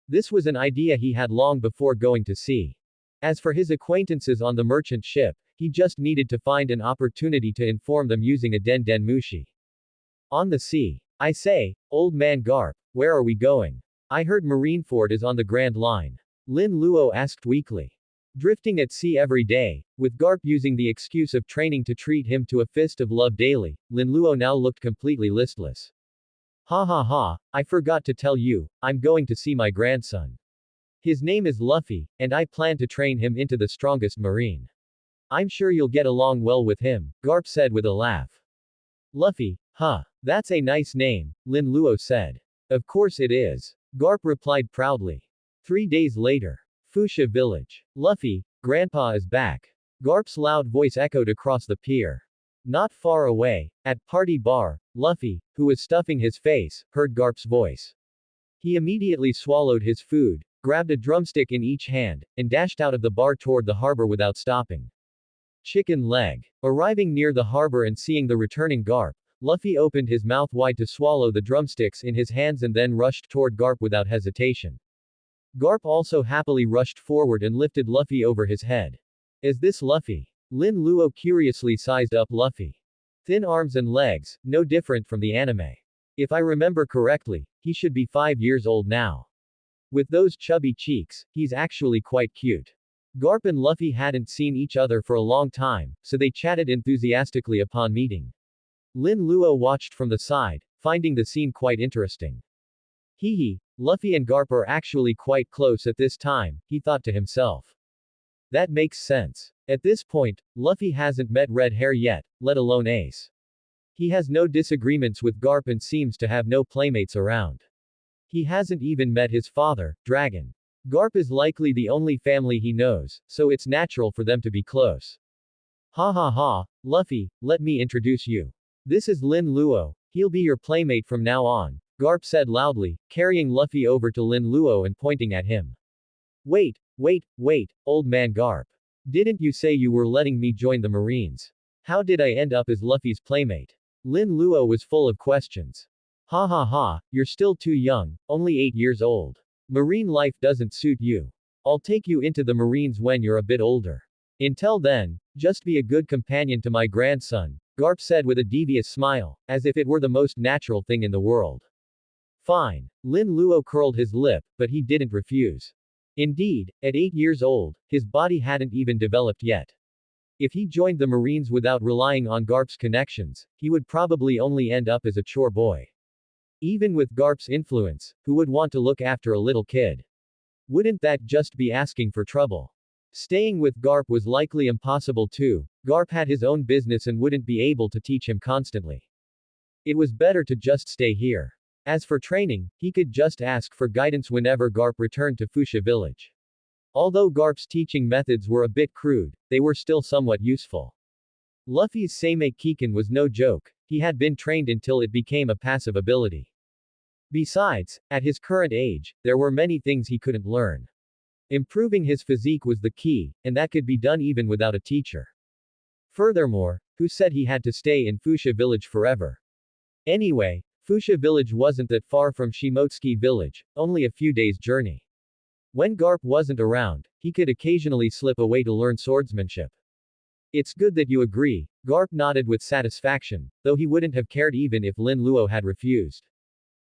This was an idea he had long before going to sea. As for his acquaintances on the merchant ship, he just needed to find an opportunity to inform them using a den den mushi. On the sea. I say, old man Garp, where are we going? I heard Marineford is on the Grand Line. Lin Luo asked weakly. Drifting at sea every day, with Garp using the excuse of training to treat him to a fist of love daily, Lin Luo now looked completely listless. Ha ha ha, I forgot to tell you, I'm going to see my grandson. His name is Luffy, and I plan to train him into the strongest marine. I'm sure you'll get along well with him, Garp said with a laugh. Luffy, huh, that's a nice name, Lin Luo said. Of course it is. Garp replied proudly. 3 days later. Fuchsia Village. Luffy, Grandpa is back. Garp's loud voice echoed across the pier. Not far away, at Party Bar, Luffy, who was stuffing his face, heard Garp's voice. He immediately swallowed his food, grabbed a drumstick in each hand, and dashed out of the bar toward the harbor without stopping. Chicken leg. Arriving near the harbor and seeing the returning Garp, Luffy opened his mouth wide to swallow the drumsticks in his hands and then rushed toward Garp without hesitation. Garp also happily rushed forward and lifted Luffy over his head. Is this Luffy? Lin Luo curiously sized up Luffy. Thin arms and legs, no different from the anime. If I remember correctly, he should be 5 years old now. With those chubby cheeks, he's actually quite cute. Garp and Luffy hadn't seen each other for a long time, so they chatted enthusiastically upon meeting. Lin Luo watched from the side, finding the scene quite interesting. Hee hee, Luffy and Garp are actually quite close at this time, he thought to himself. That makes sense. At this point, Luffy hasn't met Red Hair yet, let alone Ace. He has no disagreements with Garp and seems to have no playmates around. He hasn't even met his father, Dragon. Garp is likely the only family he knows, so it's natural for them to be close. Ha ha ha, Luffy, let me introduce you. This is Lin Luo, he'll be your playmate from now on, Garp said loudly, carrying Luffy over to Lin Luo and pointing at him. Wait, old man Garp. Didn't you say you were letting me join the Marines? How did I end up as Luffy's playmate? Lin Luo was full of questions. Ha ha ha, you're still too young, only 8 years old. Marine life doesn't suit you. I'll take you into the Marines when you're a bit older. Until then, just be a good companion to my grandson, Garp said with a devious smile, as if it were the most natural thing in the world. Fine. Lin Luo curled his lip, but he didn't refuse. Indeed, at 8 years old, his body hadn't even developed yet. If he joined the Marines without relying on Garp's connections, he would probably only end up as a chore boy. Even with Garp's influence, who would want to look after a little kid? Wouldn't that just be asking for trouble? Staying with Garp was likely impossible too. Garp had his own business and wouldn't be able to teach him constantly. It was better to just stay here. As for training, he could just ask for guidance whenever Garp returned to Fuchsia Village. Although Garp's teaching methods were a bit crude, they were still somewhat useful. Luffy's Seimei Kiken was no joke, he had been trained until it became a passive ability. Besides, at his current age, there were many things he couldn't learn. Improving his physique was the key, and that could be done even without a teacher. Furthermore, who said he had to stay in Fuchsia Village forever? Anyway, Fuchsia Village wasn't that far from Shimotsuki Village, only a few days' journey. When Garp wasn't around, he could occasionally slip away to learn swordsmanship. It's good that you agree, Garp nodded with satisfaction, though he wouldn't have cared even if Lin Luo had refused.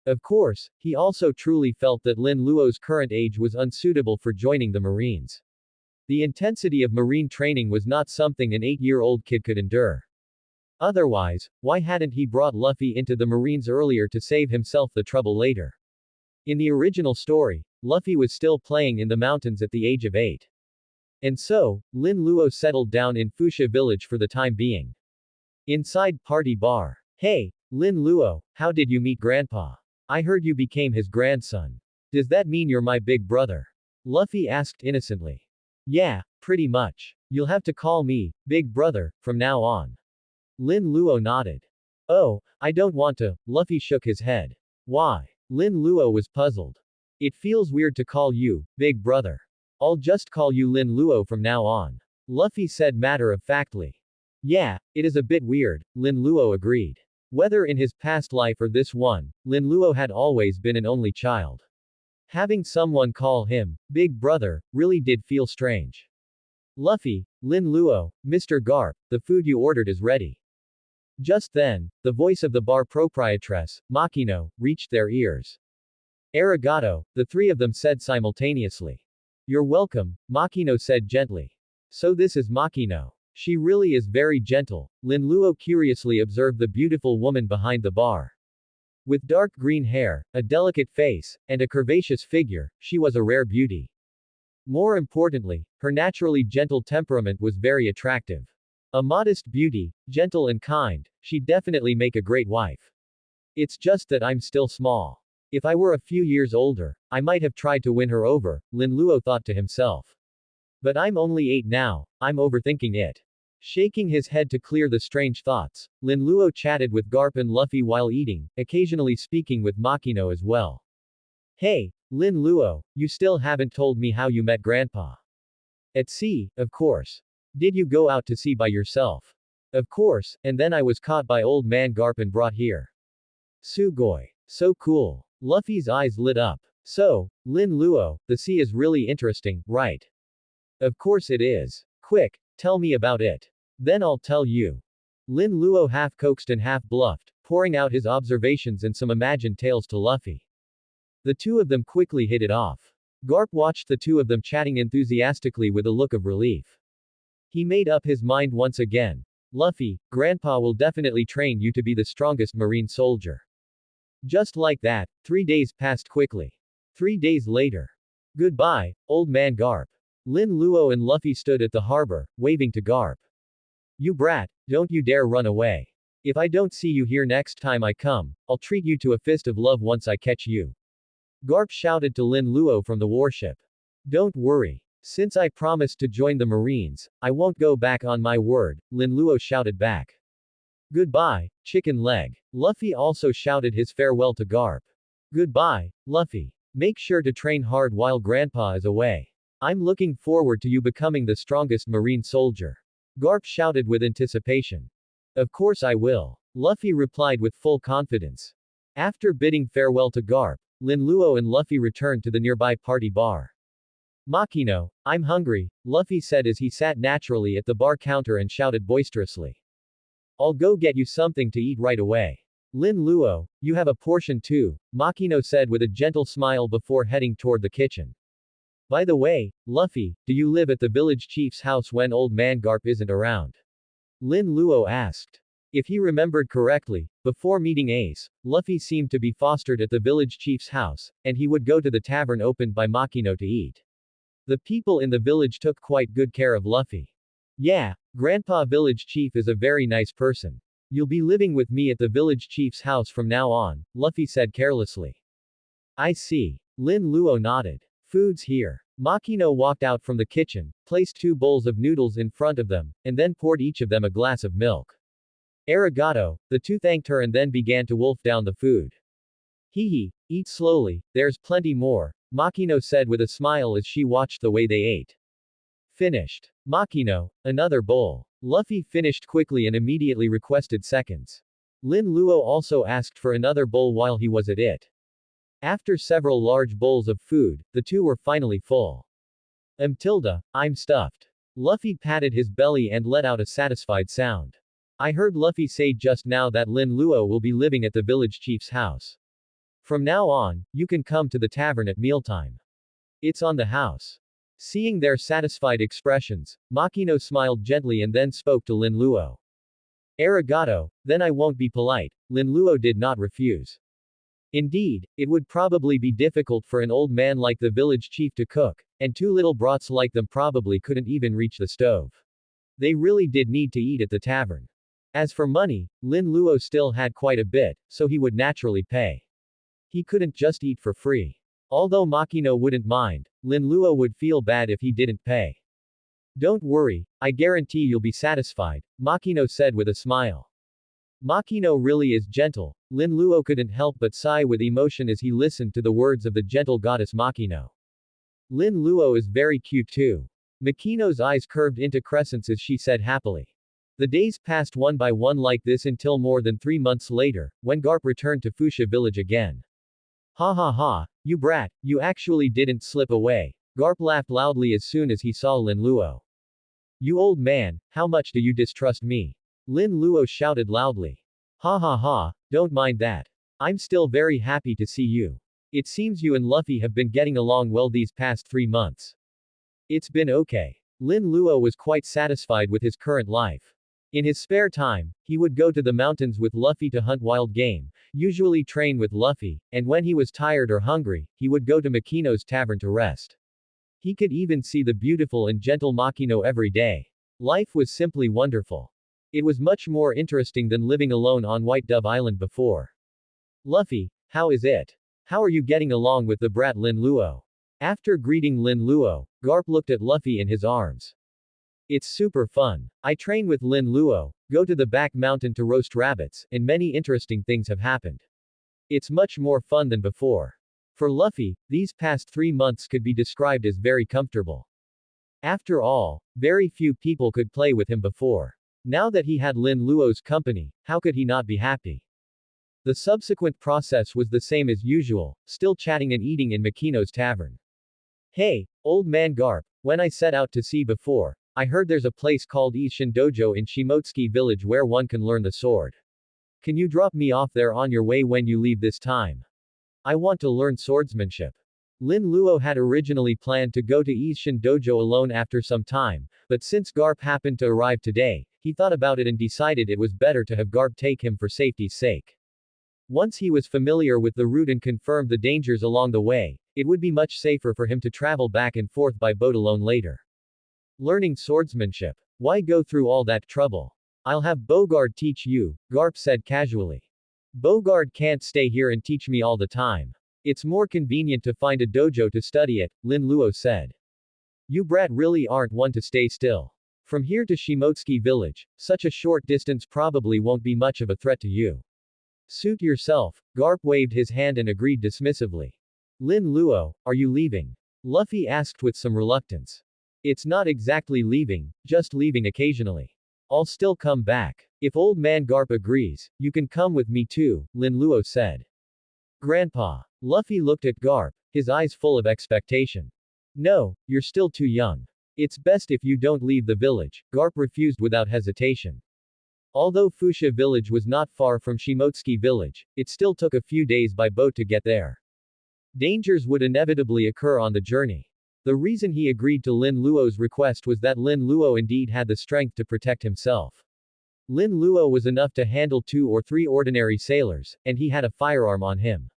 Of course, he also truly felt that Lin Luo's current age was unsuitable for joining the Marines. The intensity of Marine training was not something an 8-year-old kid could endure. Otherwise, why hadn't he brought Luffy into the Marines earlier to save himself the trouble later? In the original story, Luffy was still playing in the mountains at the age of 8. And so, Lin Luo settled down in Fuxia village for the time being. Inside party bar. Hey, Lin Luo, how did you meet Grandpa? I heard you became his grandson. Does that mean you're my big brother? Luffy asked innocently. Yeah, pretty much. You'll have to call me, big brother, from now on. Lin Luo nodded. Oh, I don't want to, Luffy shook his head. Why? Lin Luo was puzzled. It feels weird to call you, big brother. I'll just call you Lin Luo from now on. Luffy said matter-of-factly. Yeah, it is a bit weird, Lin Luo agreed. Whether in his past life or this one, Lin Luo had always been an only child. Having someone call him, big brother, really did feel strange. Luffy, Lin Luo, Mr. Garp, the food you ordered is ready. Just then, the voice of the bar proprietress, Makino, reached their ears. Arigato, the three of them said simultaneously. You're welcome, Makino said gently. So this is Makino. She really is very gentle, Lin Luo curiously observed the beautiful woman behind the bar. With dark green hair, a delicate face, and a curvaceous figure, she was a rare beauty. More importantly, her naturally gentle temperament was very attractive. A modest beauty, gentle and kind, she'd definitely make a great wife. It's just that I'm still small. If I were a few years older, I might have tried to win her over, Lin Luo thought to himself. But I'm only 8 now, I'm overthinking it. Shaking his head to clear the strange thoughts, Lin Luo chatted with Garp and Luffy while eating, occasionally speaking with Makino as well. Hey, Lin Luo, you still haven't told me how you met Grandpa. At sea, of course. Did you go out to sea by yourself? Of course, and then I was caught by old man Garp and brought here. Sugoi. So cool. Luffy's eyes lit up. So, Lin Luo, the sea is really interesting, right? Of course it is. Quick, tell me about it. Then I'll tell you. Lin Luo half coaxed and half bluffed, pouring out his observations and some imagined tales to Luffy. The two of them quickly hit it off. Garp watched the two of them chatting enthusiastically with a look of relief. He made up his mind once again. Luffy, Grandpa will definitely train you to be the strongest marine soldier. Just like that, 3 days passed quickly. 3 days later. Goodbye, old man Garp. Lin Luo and Luffy stood at the harbor, waving to Garp. You brat, don't you dare run away. If I don't see you here next time I come, I'll treat you to a fist of love once I catch you. Garp shouted to Lin Luo from the warship. Don't worry. Since I promised to join the Marines, I won't go back on my word, Lin Luo shouted back. Goodbye, chicken leg. Luffy also shouted his farewell to Garp. Goodbye, Luffy. Make sure to train hard while Grandpa is away. I'm looking forward to you becoming the strongest marine soldier. Garp shouted with anticipation. Of course I will. Luffy replied with full confidence. After bidding farewell to Garp, Lin Luo and Luffy returned to the nearby party bar. Makino, I'm hungry, Luffy said as he sat naturally at the bar counter and shouted boisterously. I'll go get you something to eat right away. Lin Luo, you have a portion too, Makino said with a gentle smile before heading toward the kitchen. By the way, Luffy, do you live at the village chief's house when old man Garp isn't around? Lin Luo asked. If he remembered correctly, before meeting Ace, Luffy seemed to be fostered at the village chief's house, and he would go to the tavern opened by Makino to eat. The people in the village took quite good care of Luffy. Yeah, Grandpa village chief is a very nice person. You'll be living with me at the village chief's house from now on, Luffy said carelessly. I see. Lin Luo nodded. Food's here. Makino walked out from the kitchen, placed 2 bowls of noodles in front of them, and then poured each of them a glass of milk. Arigato, the two thanked her and then began to wolf down the food. Hee, eat slowly, there's plenty more, Makino said with a smile as she watched the way they ate. Finished. Makino, another bowl. Luffy finished quickly and immediately requested seconds. Lin Luo also asked for another bowl while he was at it. After several large bowls of food, the two were finally full. I'm stuffed. Luffy patted his belly and let out a satisfied sound. I heard Luffy say just now that Lin Luo will be living at the village chief's house. From now on, you can come to the tavern at mealtime. It's on the house. Seeing their satisfied expressions, Makino smiled gently and then spoke to Lin Luo. Arigato, then I won't be polite, Lin Luo did not refuse. Indeed, it would probably be difficult for an old man like the village chief to cook, and two little brats like them probably couldn't even reach the stove. They really did need to eat at the tavern. As for money, Lin Luo still had quite a bit, so he would naturally pay. He couldn't just eat for free. Although Makino wouldn't mind, Lin Luo would feel bad if he didn't pay. Don't worry, I guarantee you'll be satisfied, Makino said with a smile. Makino really is gentle. Lin Luo couldn't help but sigh with emotion as he listened to the words of the gentle goddess Makino. Lin Luo is very cute too. Makino's eyes curved into crescents as she said happily. The days passed one by one like this until more than 3 months later, when Garp returned to Fuchsia village again. Ha ha ha, you brat, you actually didn't slip away. Garp laughed loudly as soon as he saw Lin Luo. You old man, how much do you distrust me? Lin Luo shouted loudly. Ha ha ha, don't mind that. I'm still very happy to see you. It seems you and Luffy have been getting along well these past 3 months. It's been okay. Lin Luo was quite satisfied with his current life. In his spare time, he would go to the mountains with Luffy to hunt wild game, usually train with Luffy, and when he was tired or hungry, he would go to Makino's tavern to rest. He could even see the beautiful and gentle Makino every day. Life was simply wonderful. It was much more interesting than living alone on White Dove Island before. Luffy, how is it? How are you getting along with the brat Lin Luo? After greeting Lin Luo, Garp looked at Luffy in his arms. It's super fun. I train with Lin Luo, go to the back mountain to roast rabbits, and many interesting things have happened. It's much more fun than before. For Luffy, these past 3 months could be described as very comfortable. After all, very few people could play with him before. Now that he had Lin Luo's company, how could he not be happy? The subsequent process was the same as usual, still chatting and eating in Makino's tavern. Hey, old man Garp, when I set out to sea before, I heard there's a place called Ishin Dojo in Shimotsuki village where one can learn the sword. Can you drop me off there on your way when you leave this time? I want to learn swordsmanship. Lin Luo had originally planned to go to Ishin Dojo alone after some time, but since Garp happened to arrive today, he thought about it and decided it was better to have Garp take him for safety's sake. Once he was familiar with the route and confirmed the dangers along the way, it would be much safer for him to travel back and forth by boat alone later. Learning swordsmanship. Why go through all that trouble? I'll have Bogard teach you, Garp said casually. Bogard can't stay here and teach me all the time. It's more convenient to find a dojo to study at, Lin Luo said. You brat really aren't one to stay still. From here to Shimotsuki village, such a short distance probably won't be much of a threat to you. Suit yourself, Garp waved his hand and agreed dismissively. Lin Luo, are you leaving? Luffy asked with some reluctance. It's not exactly leaving, just leaving occasionally. I'll still come back. If old man Garp agrees, you can come with me too, Lin Luo said. Grandpa. Luffy looked at Garp, his eyes full of expectation. No, you're still too young. It's best if you don't leave the village, Garp refused without hesitation. Although Fuchsia village was not far from Shimotsuki village, it still took a few days by boat to get there. Dangers would inevitably occur on the journey. The reason he agreed to Lin Luo's request was that Lin Luo indeed had the strength to protect himself. Lin Luo was enough to handle 2 or 3 ordinary sailors, and he had a firearm on him.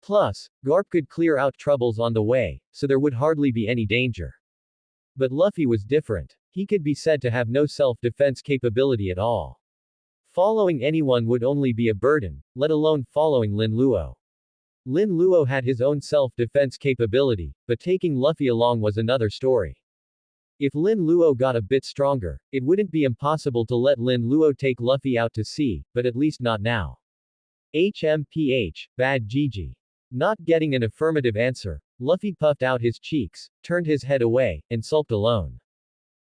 Plus, Garp could clear out troubles on the way, so there would hardly be any danger. But Luffy was different. He could be said to have no self-defense capability at all. Following anyone would only be a burden, let alone following Lin Luo. Lin Luo had his own self-defense capability, but taking Luffy along was another story. If Lin Luo got a bit stronger, it wouldn't be impossible to let Lin Luo take Luffy out to sea, but at least not now. HMPH, bad Gigi. Not getting an affirmative answer, Luffy puffed out his cheeks, turned his head away, and sulked alone.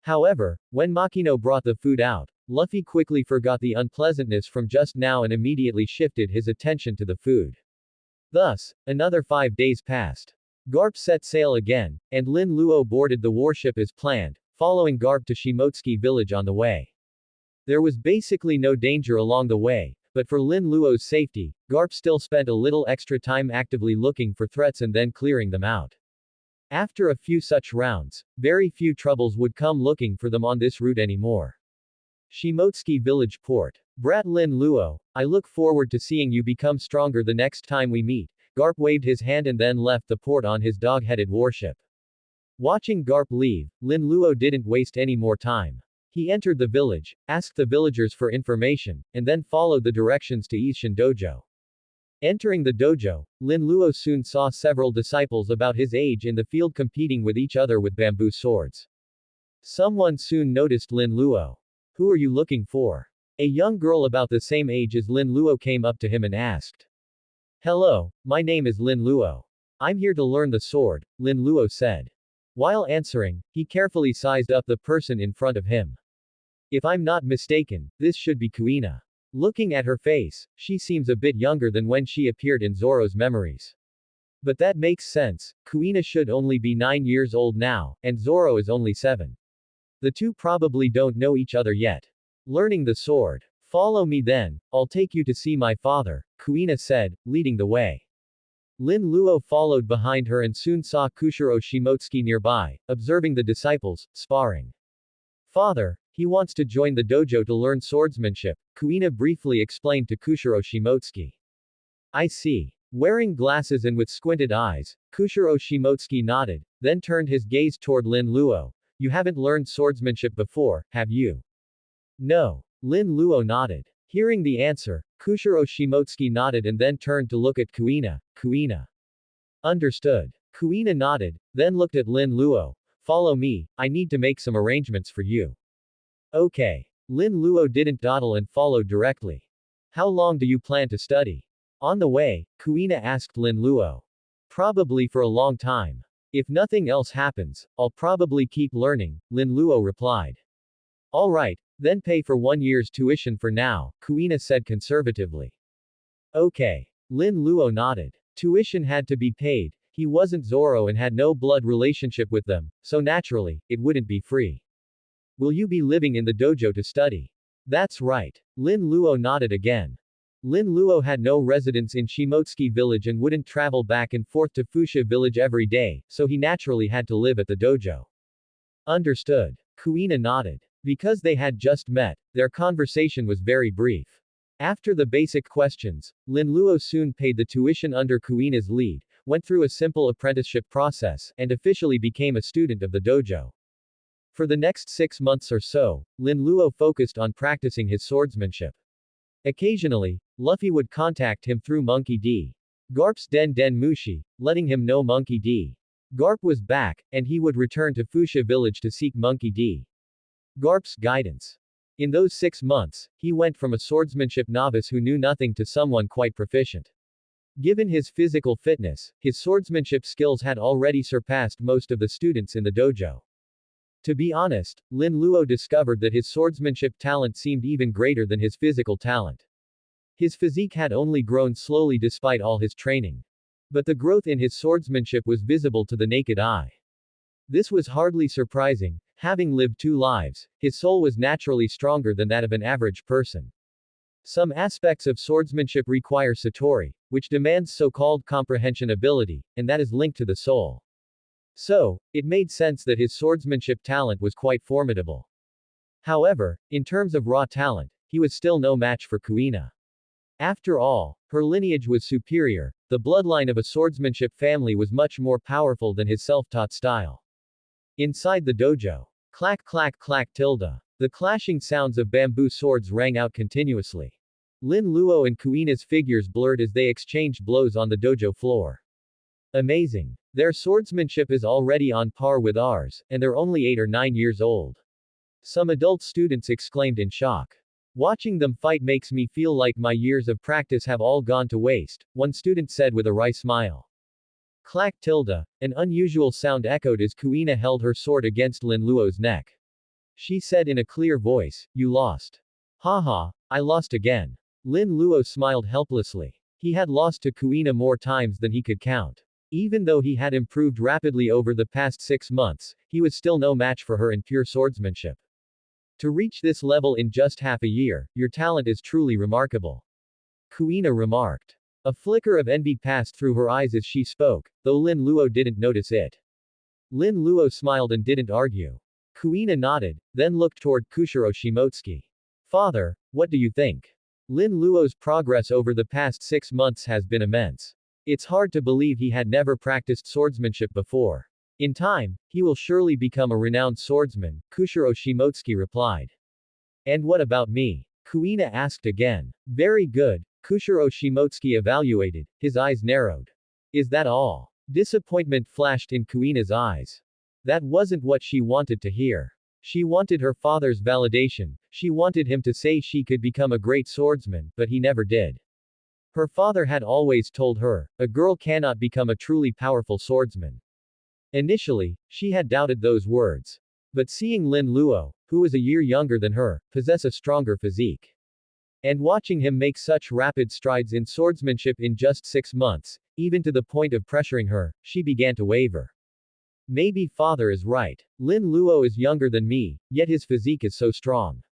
However, when Makino brought the food out, Luffy quickly forgot the unpleasantness from just now and immediately shifted his attention to the food. Thus, another 5 days passed. Garp set sail again, and Lin Luo boarded the warship as planned, following Garp to Shimotsuki village on the way. There was basically no danger along the way, but for Lin Luo's safety, Garp still spent a little extra time actively looking for threats and then clearing them out. After a few such rounds, very few troubles would come looking for them on this route anymore. Shimotsuki village port. Brat Lin Luo, I look forward to seeing you become stronger the next time we meet. Garp waved his hand and then left the port on his dog-headed warship. Watching Garp leave, Lin Luo didn't waste any more time. He entered the village, asked the villagers for information, and then followed the directions to Ishin Dojo. Entering the dojo, Lin Luo soon saw several disciples about his age in the field competing with each other with bamboo swords. Someone soon noticed Lin Luo. Who are you looking for? A young girl about the same age as Lin Luo came up to him and asked. Hello, my name is Lin Luo. I'm here to learn the sword, Lin Luo said. While answering, he carefully sized up the person in front of him. If I'm not mistaken, this should be Kuina. Looking at her face, she seems a bit younger than when she appeared in Zoro's memories. But that makes sense, Kuina should only be 9 years old now, and Zoro is only 7. The two probably don't know each other yet. Learning the sword. Follow me then, I'll take you to see my father, Kuina said, leading the way. Lin Luo followed behind her and soon saw Kushiro Shimotsuki nearby, observing the disciples, sparring. Father, he wants to join the dojo to learn swordsmanship, Kuina briefly explained to Kushiro Shimotsuki. I see. Wearing glasses and with squinted eyes, Kushiro Shimotsuki nodded, then turned his gaze toward Lin Luo. You haven't learned swordsmanship before, have you? No. Lin Luo nodded. Hearing the answer, Kushiro Shimotsuki nodded and then turned to look at Kuina. Kuina. Understood. Kuina nodded, then looked at Lin Luo. Follow me, I need to make some arrangements for you. Okay. Lin Luo didn't dawdle and followed directly. How long do you plan to study? On the way, Kuina asked Lin Luo. Probably for a long time. If nothing else happens, I'll probably keep learning, Lin Luo replied. Alright, then pay for 1 year's tuition for now, Kuina said conservatively. Okay. Lin Luo nodded. Tuition had to be paid, he wasn't Zoro and had no blood relationship with them, so naturally, it wouldn't be free. Will you be living in the dojo to study? That's right. Lin Luo nodded again. Lin Luo had no residence in Shimotsuki village and wouldn't travel back and forth to Fuchsia village every day, so he naturally had to live at the dojo. Understood. Kuina nodded. Because they had just met, their conversation was very brief. After the basic questions, Lin Luo soon paid the tuition under Kuina's lead, went through a simple apprenticeship process, and officially became a student of the dojo. For the next 6 months or so, Lin Luo focused on practicing his swordsmanship. Occasionally, Luffy would contact him through Monkey D. Garp's Den Den Mushi, letting him know Monkey D. Garp was back, and he would return to Fuchsia village to seek Monkey D. Garp's guidance. In those 6 months, he went from a swordsmanship novice who knew nothing to someone quite proficient. Given his physical fitness, his swordsmanship skills had already surpassed most of the students in the dojo. To be honest, Lin Luo discovered that his swordsmanship talent seemed even greater than his physical talent. His physique had only grown slowly despite all his training. But the growth in his swordsmanship was visible to the naked eye. This was hardly surprising. Having lived 2 lives, his soul was naturally stronger than that of an average person. Some aspects of swordsmanship require satori, which demands so-called comprehension ability, and that is linked to the soul. So, it made sense that his swordsmanship talent was quite formidable. However, in terms of raw talent, he was still no match for Kuina. After all, her lineage was superior, the bloodline of a swordsmanship family was much more powerful than his self-taught style. Inside the dojo. Clack clack clack tilde. The clashing sounds of bamboo swords rang out continuously. Lin Luo and Kuina's figures blurred as they exchanged blows on the dojo floor. Amazing. Their swordsmanship is already on par with ours, and they're only 8 or 9 years old. Some adult students exclaimed in shock. Watching them fight makes me feel like my years of practice have all gone to waste, one student said with a wry smile. Clack tilde, an unusual sound echoed as Kuina held her sword against Lin Luo's neck. She said in a clear voice, you lost. Haha, I lost again. Lin Luo smiled helplessly. He had lost to Kuina more times than he could count. Even though he had improved rapidly over the past 6 months, he was still no match for her in pure swordsmanship. To reach this level in just half a year, your talent is truly remarkable. Kuina remarked. A flicker of envy passed through her eyes as she spoke, though Lin Luo didn't notice it. Lin Luo smiled and didn't argue. Kuina nodded, then looked toward Kushiro Shimotsuki. Father, what do you think? Lin Luo's progress over the past 6 months has been immense. It's hard to believe he had never practiced swordsmanship before. In time, he will surely become a renowned swordsman, Kushiro Shimotsuki replied. And what about me? Kuina asked again. Very good, Kushiro Shimotsuki evaluated, his eyes narrowed. Is that all? Disappointment flashed in Kuina's eyes. That wasn't what she wanted to hear. She wanted her father's validation, she wanted him to say she could become a great swordsman, but he never did. Her father had always told her, a girl cannot become a truly powerful swordsman. Initially, she had doubted those words. But seeing Lin Luo, who was a year younger than her, possess a stronger physique, and watching him make such rapid strides in swordsmanship in just 6 months, even to the point of pressuring her, she began to waver. Maybe father is right. Lin Luo is younger than me, yet his physique is so strong.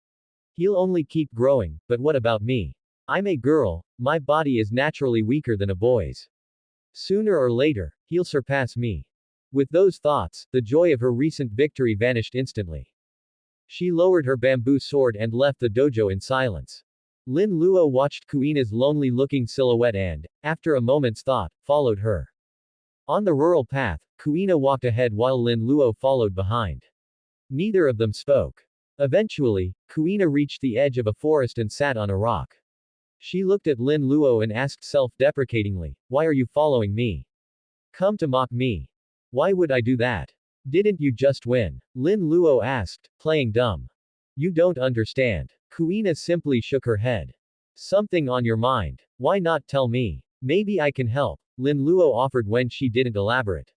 He'll only keep growing, but what about me? I'm a girl, my body is naturally weaker than a boy's. Sooner or later, he'll surpass me. With those thoughts, the joy of her recent victory vanished instantly. She lowered her bamboo sword and left the dojo in silence. Lin Luo watched Kuina's lonely-looking silhouette and, after a moment's thought, followed her. On the rural path, Kuina walked ahead while Lin Luo followed behind. Neither of them spoke. Eventually, Kuina reached the edge of a forest and sat on a rock. She looked at Lin Luo and asked self-deprecatingly, why are you following me? Come to mock me. Why would I do that? Didn't you just win? Lin Luo asked, playing dumb. You don't understand. Kuina simply shook her head. Something on your mind. Why not tell me? Maybe I can help, Lin Luo offered when she didn't elaborate.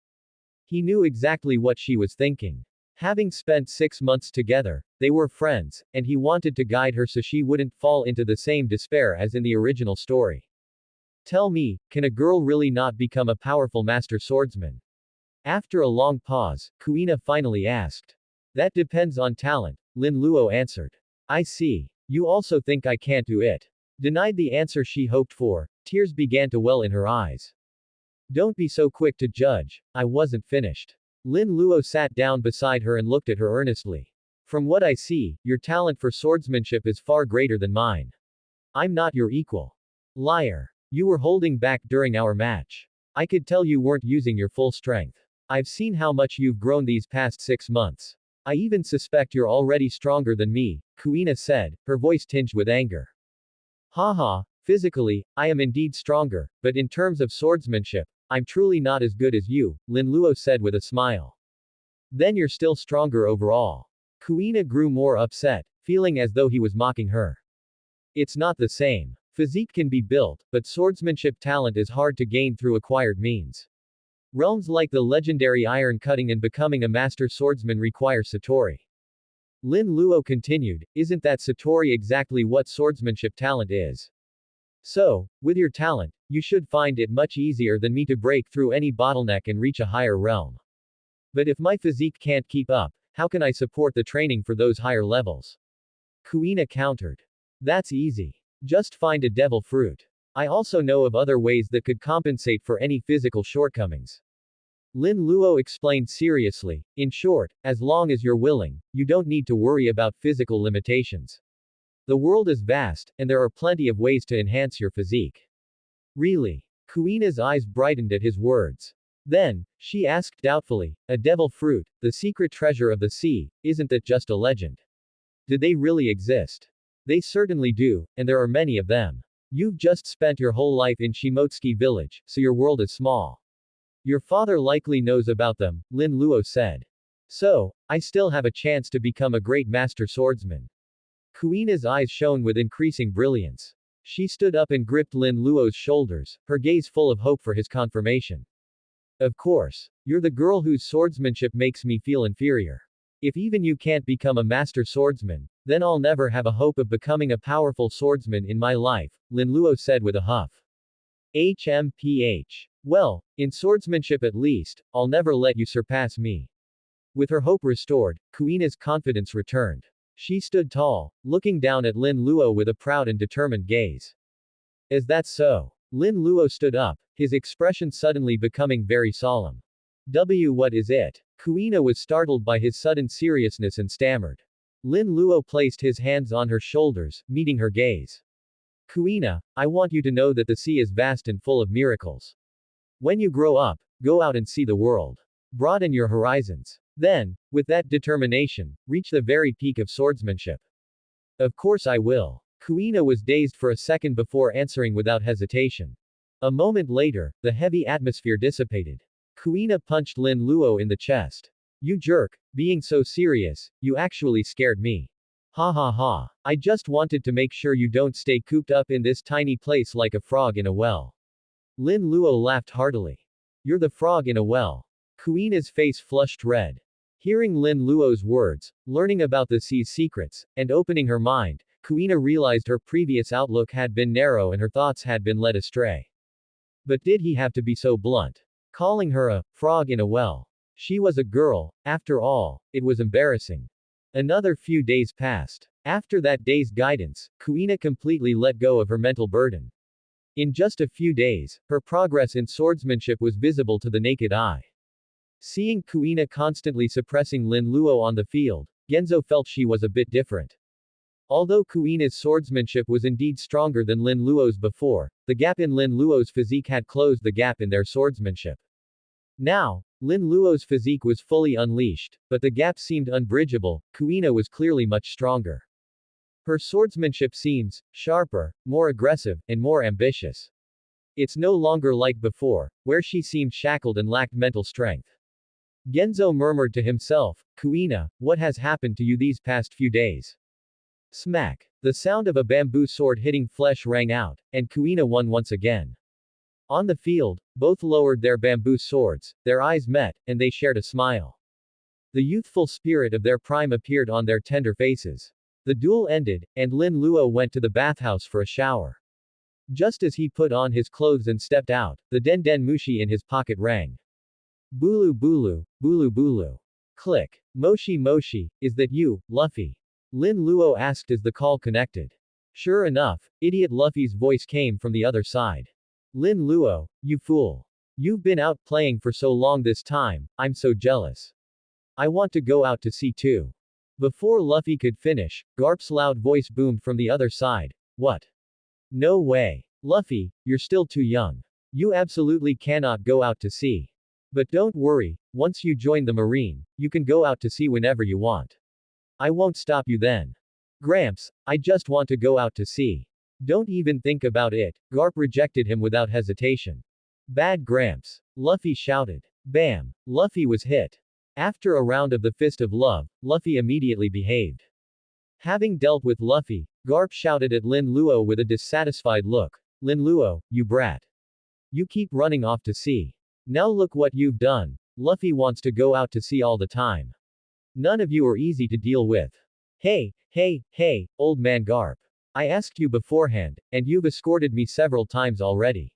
He knew exactly what she was thinking. Having spent 6 months together, they were friends, and he wanted to guide her so she wouldn't fall into the same despair as in the original story. Tell me, can a girl really not become a powerful master swordsman? After a long pause, Kuina finally asked. That depends on talent, Lin Luo answered. I see. You also think I can't do it. Denied the answer she hoped for, tears began to well in her eyes. Don't be so quick to judge, I wasn't finished. Lin Luo sat down beside her and looked at her earnestly. From what I see, your talent for swordsmanship is far greater than mine. I'm not your equal. Liar. You were holding back during our match. I could tell you weren't using your full strength. I've seen how much you've grown these past 6 months. I even suspect you're already stronger than me, Kuina said, her voice tinged with anger. Haha, physically, I am indeed stronger, but in terms of swordsmanship, I'm truly not as good as you, Lin Luo said with a smile. Then you're still stronger overall. Kuina grew more upset, feeling as though he was mocking her. It's not the same. Physique can be built, but swordsmanship talent is hard to gain through acquired means. Realms like the legendary iron cutting and becoming a master swordsman require satori. Lin Luo continued, isn't that satori exactly what swordsmanship talent is? So, with your talent, you should find it much easier than me to break through any bottleneck and reach a higher realm. But if my physique can't keep up, how can I support the training for those higher levels? Kuina countered. That's easy. Just find a devil fruit. I also know of other ways that could compensate for any physical shortcomings. Lin Luo explained seriously, in short, as long as you're willing, you don't need to worry about physical limitations. The world is vast, and there are plenty of ways to enhance your physique. Really? Kuina's eyes brightened at his words. Then, she asked doubtfully, a devil fruit, the secret treasure of the sea, isn't that just a legend? Do they really exist? They certainly do, and there are many of them. You've just spent your whole life in Shimotsuki village, so your world is small. Your father likely knows about them, Lin Luo said. So, I still have a chance to become a great master swordsman. Kuina's eyes shone with increasing brilliance. She stood up and gripped Lin Luo's shoulders, her gaze full of hope for his confirmation. Of course. You're the girl whose swordsmanship makes me feel inferior. If even you can't become a master swordsman, then I'll never have a hope of becoming a powerful swordsman in my life, Lin Luo said with a huff. HMPH. Well, in swordsmanship at least, I'll never let you surpass me. With her hope restored, Kuina's confidence returned. She stood tall, looking down at Lin Luo with a proud and determined gaze. Is that so? Lin Luo stood up, his expression suddenly becoming very solemn. What is it? Kuina was startled by his sudden seriousness and stammered. Lin Luo placed his hands on her shoulders, meeting her gaze. Kuina, I want you to know that the sea is vast and full of miracles. When you grow up, go out and see the world. Broaden your horizons. Then, with that determination, reach the very peak of swordsmanship. Of course I will. Kuina was dazed for a second before answering without hesitation. A moment later, the heavy atmosphere dissipated. Kuina punched Lin Luo in the chest. You jerk, being so serious, you actually scared me. Ha ha ha. I just wanted to make sure you don't stay cooped up in this tiny place like a frog in a well. Lin Luo laughed heartily. You're the frog in a well. Kuina's face flushed red. Hearing Lin Luo's words, learning about the sea's secrets, and opening her mind, Kuina realized her previous outlook had been narrow and her thoughts had been led astray. But did he have to be so blunt? Calling her a frog in a well. She was a girl, after all, it was embarrassing. Another few days passed. After that day's guidance, Kuina completely let go of her mental burden. In just a few days, her progress in swordsmanship was visible to the naked eye. Seeing Kuina constantly suppressing Lin Luo on the field, Genzo felt she was a bit different. Although Kuina's swordsmanship was indeed stronger than Lin Luo's before, the gap in Lin Luo's physique had closed the gap in their swordsmanship. Now, Lin Luo's physique was fully unleashed, but the gap seemed unbridgeable. Kuina was clearly much stronger. Her swordsmanship seems sharper, more aggressive, and more ambitious. It's no longer like before, where she seemed shackled and lacked mental strength. Genzo murmured to himself, Kuina, what has happened to you these past few days? Smack. The sound of a bamboo sword hitting flesh rang out, and Kuina won once again. On the field, both lowered their bamboo swords, their eyes met, and they shared a smile. The youthful spirit of their prime appeared on their tender faces. The duel ended, and Lin Luo went to the bathhouse for a shower. Just as he put on his clothes and stepped out, the Den Den Mushi in his pocket rang. Bulu bulu, bulu bulu. Click. Moshi Moshi, is that you, Luffy? Lin Luo asked as the call connected. Sure enough, idiot Luffy's voice came from the other side. Lin Luo, you fool. You've been out playing for so long this time, I'm so jealous. I want to go out to sea too. Before Luffy could finish, Garp's loud voice boomed from the other side. What? No way. Luffy, you're still too young. You absolutely cannot go out to sea. But don't worry, once you join the Marine, you can go out to sea whenever you want. I won't stop you then. Gramps, I just want to go out to sea. Don't even think about it. Garp rejected him without hesitation. Bad Gramps. Luffy shouted. Bam. Luffy was hit. After a round of the Fist of Love, Luffy immediately behaved. Having dealt with Luffy, Garp shouted at Lin Luo with a dissatisfied look. Lin Luo, you brat. You keep running off to sea. Now look what you've done. Luffy wants to go out to sea all the time. None of you are easy to deal with. Hey, old man Garp. I asked you beforehand, and you've escorted me several times already.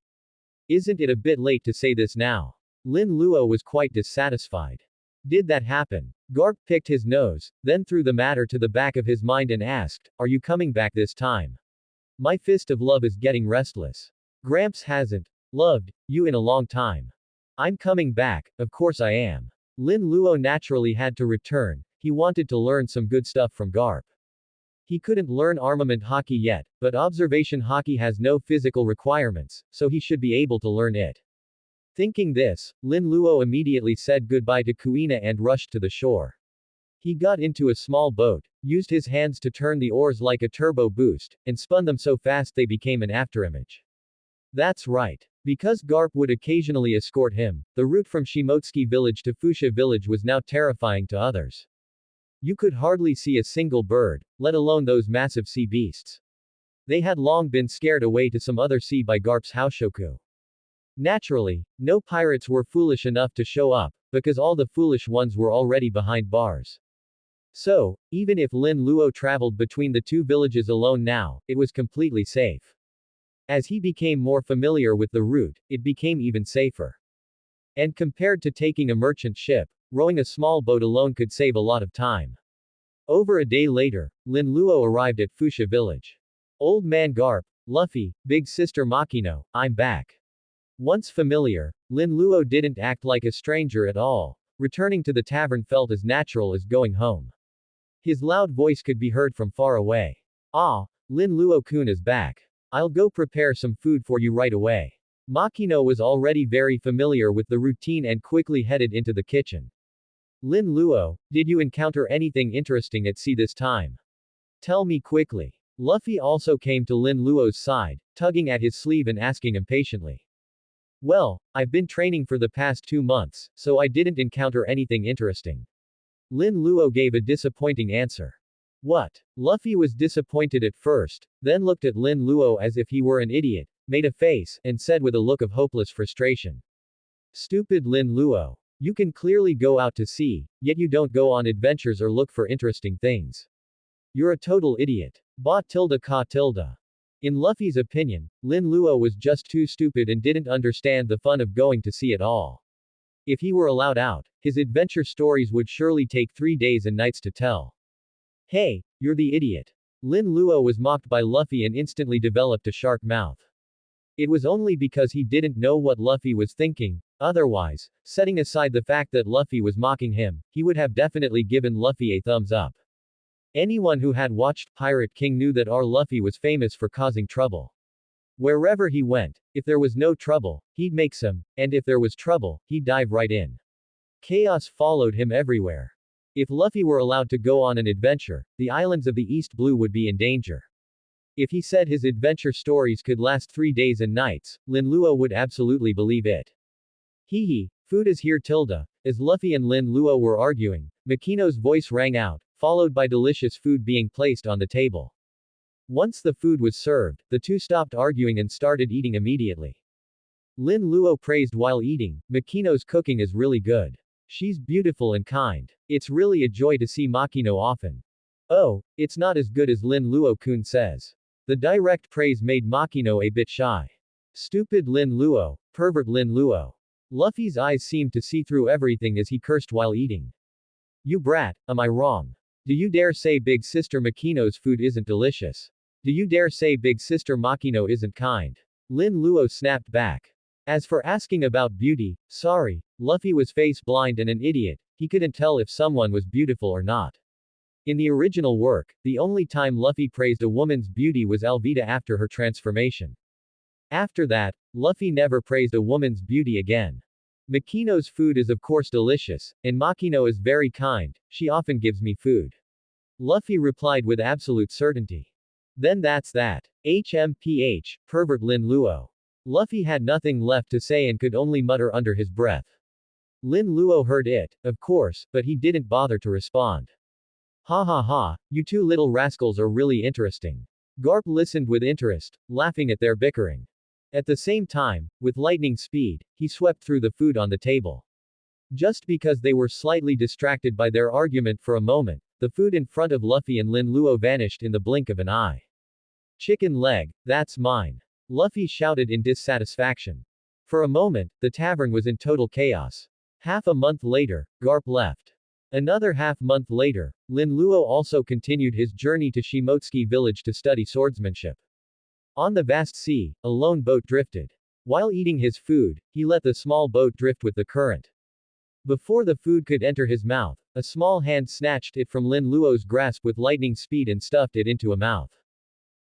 Isn't it a bit late to say this now? Lin Luo was quite dissatisfied. Did that happen? Garp picked his nose, then threw the matter to the back of his mind and asked, are you coming back this time? My Fist of Love is getting restless. Gramps hasn't loved you in a long time. I'm coming back, of course I am. Lin Luo naturally had to return, he wanted to learn some good stuff from Garp. He couldn't learn armament hockey yet, but observation hockey has no physical requirements, so he should be able to learn it. Thinking this, Lin Luo immediately said goodbye to Kuina and rushed to the shore. He got into a small boat, used his hands to turn the oars like a turbo boost, and spun them so fast they became an afterimage. That's right. Because Garp would occasionally escort him, the route from Shimotsuki village to Fuchsia village was now terrifying to others. You could hardly see a single bird, let alone those massive sea beasts. They had long been scared away to some other sea by Garp's Haoshoku. Naturally, no pirates were foolish enough to show up, because all the foolish ones were already behind bars. So, even if Lin Luo traveled between the two villages alone now, it was completely safe. As he became more familiar with the route, it became even safer. And compared to taking a merchant ship, rowing a small boat alone could save a lot of time. Over a day later, Lin Luo arrived at Fuchsia village. Old man Garp, Luffy, big sister Makino, I'm back. Once familiar, Lin Luo didn't act like a stranger at all. Returning to the tavern felt as natural as going home. His loud voice could be heard from far away. Ah, Lin Luo-kun is back. I'll go prepare some food for you right away. Makino was already very familiar with the routine and quickly headed into the kitchen. Lin Luo, did you encounter anything interesting at sea this time? Tell me quickly. Luffy also came to Lin Luo's side, tugging at his sleeve and asking impatiently. Well, I've been training for the past 2 months, so I didn't encounter anything interesting. Lin Luo gave a disappointing answer. What? Luffy was disappointed at first, then looked at Lin Luo as if he were an idiot, made a face, and said with a look of hopeless frustration. Stupid Lin Luo. You can clearly go out to sea, yet you don't go on adventures or look for interesting things. You're a total idiot. Ba tilde ka tilde. In Luffy's opinion, Lin Luo was just too stupid and didn't understand the fun of going to sea at all. If he were allowed out, his adventure stories would surely take 3 days and nights to tell. Hey, you're the idiot. Lin Luo was mocked by Luffy and instantly developed a shark mouth. It was only because he didn't know what Luffy was thinking, otherwise, setting aside the fact that Luffy was mocking him, he would have definitely given Luffy a thumbs up. Anyone who had watched Pirate King knew that our Luffy was famous for causing trouble. Wherever he went, if there was no trouble, he'd make some, and if there was trouble, he'd dive right in. Chaos followed him everywhere. If Luffy were allowed to go on an adventure, the islands of the East Blue would be in danger. If he said his adventure stories could last 3 days and nights, Lin Luo would absolutely believe it. Hee hee, food is here tilde. As Luffy and Lin Luo were arguing, Makino's voice rang out, followed by delicious food being placed on the table. Once the food was served, the two stopped arguing and started eating immediately. Lin Luo praised while eating, Makino's cooking is really good. She's beautiful and kind. It's really a joy to see Makino often. Oh, it's not as good as Lin Luo-kun says. The direct praise made Makino a bit shy. Stupid Lin Luo, pervert Lin Luo. Luffy's eyes seemed to see through everything as he cursed while eating. You brat, am I wrong? Do you dare say Big Sister Makino's food isn't delicious? Do you dare say Big Sister Makino isn't kind? Lin Luo snapped back. As for asking about beauty, sorry, Luffy was face blind and an idiot, he couldn't tell if someone was beautiful or not. In the original work, the only time Luffy praised a woman's beauty was Alvida after her transformation. After that, Luffy never praised a woman's beauty again. Makino's food is of course delicious, and Makino is very kind, she often gives me food. Luffy replied with absolute certainty. Then that's that. HMPH, pervert Lin Luo. Luffy had nothing left to say and could only mutter under his breath. Lin Luo heard it, of course, but he didn't bother to respond. Ha ha ha, you two little rascals are really interesting. Garp listened with interest, laughing at their bickering. At the same time, with lightning speed, he swept through the food on the table. Just because they were slightly distracted by their argument for a moment, the food in front of Luffy and Lin Luo vanished in the blink of an eye. Chicken leg, that's mine. Luffy shouted in dissatisfaction. For a moment, the tavern was in total chaos. Half a month later, Garp left. Another half-month later, Lin Luo also continued his journey to Shimotsuki village to study swordsmanship. On the vast sea, a lone boat drifted. While eating his food, he let the small boat drift with the current. Before the food could enter his mouth, a small hand snatched it from Lin Luo's grasp with lightning speed and stuffed it into a mouth.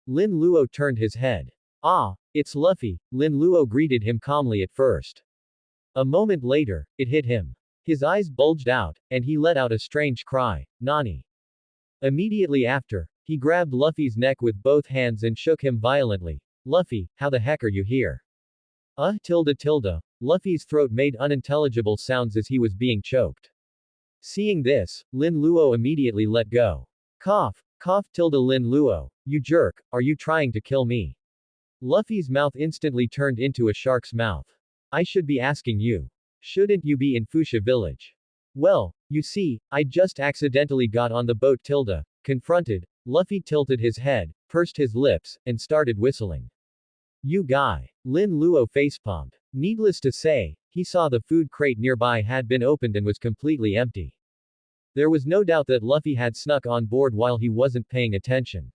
Lin Luo turned his head. Ah, it's Luffy, Lin Luo greeted him calmly at first. A moment later, it hit him. His eyes bulged out, and he let out a strange cry, Nani. Immediately after, he grabbed Luffy's neck with both hands and shook him violently. Luffy, how the heck are you here? Tilde tilde. Luffy's throat made unintelligible sounds as he was being choked. Seeing this, Lin Luo immediately let go. Cough, cough tilde Lin Luo, you jerk, are you trying to kill me? Luffy's mouth instantly turned into a shark's mouth. I should be asking you. Shouldn't you be in Fuchsia village? Well, you see, I just accidentally got on the boat tilde. Confronted, Luffy tilted his head, pursed his lips, and started whistling. You guy. Lin Luo facepalmed. Needless to say, he saw the food crate nearby had been opened and was completely empty. There was no doubt that Luffy had snuck on board while he wasn't paying attention.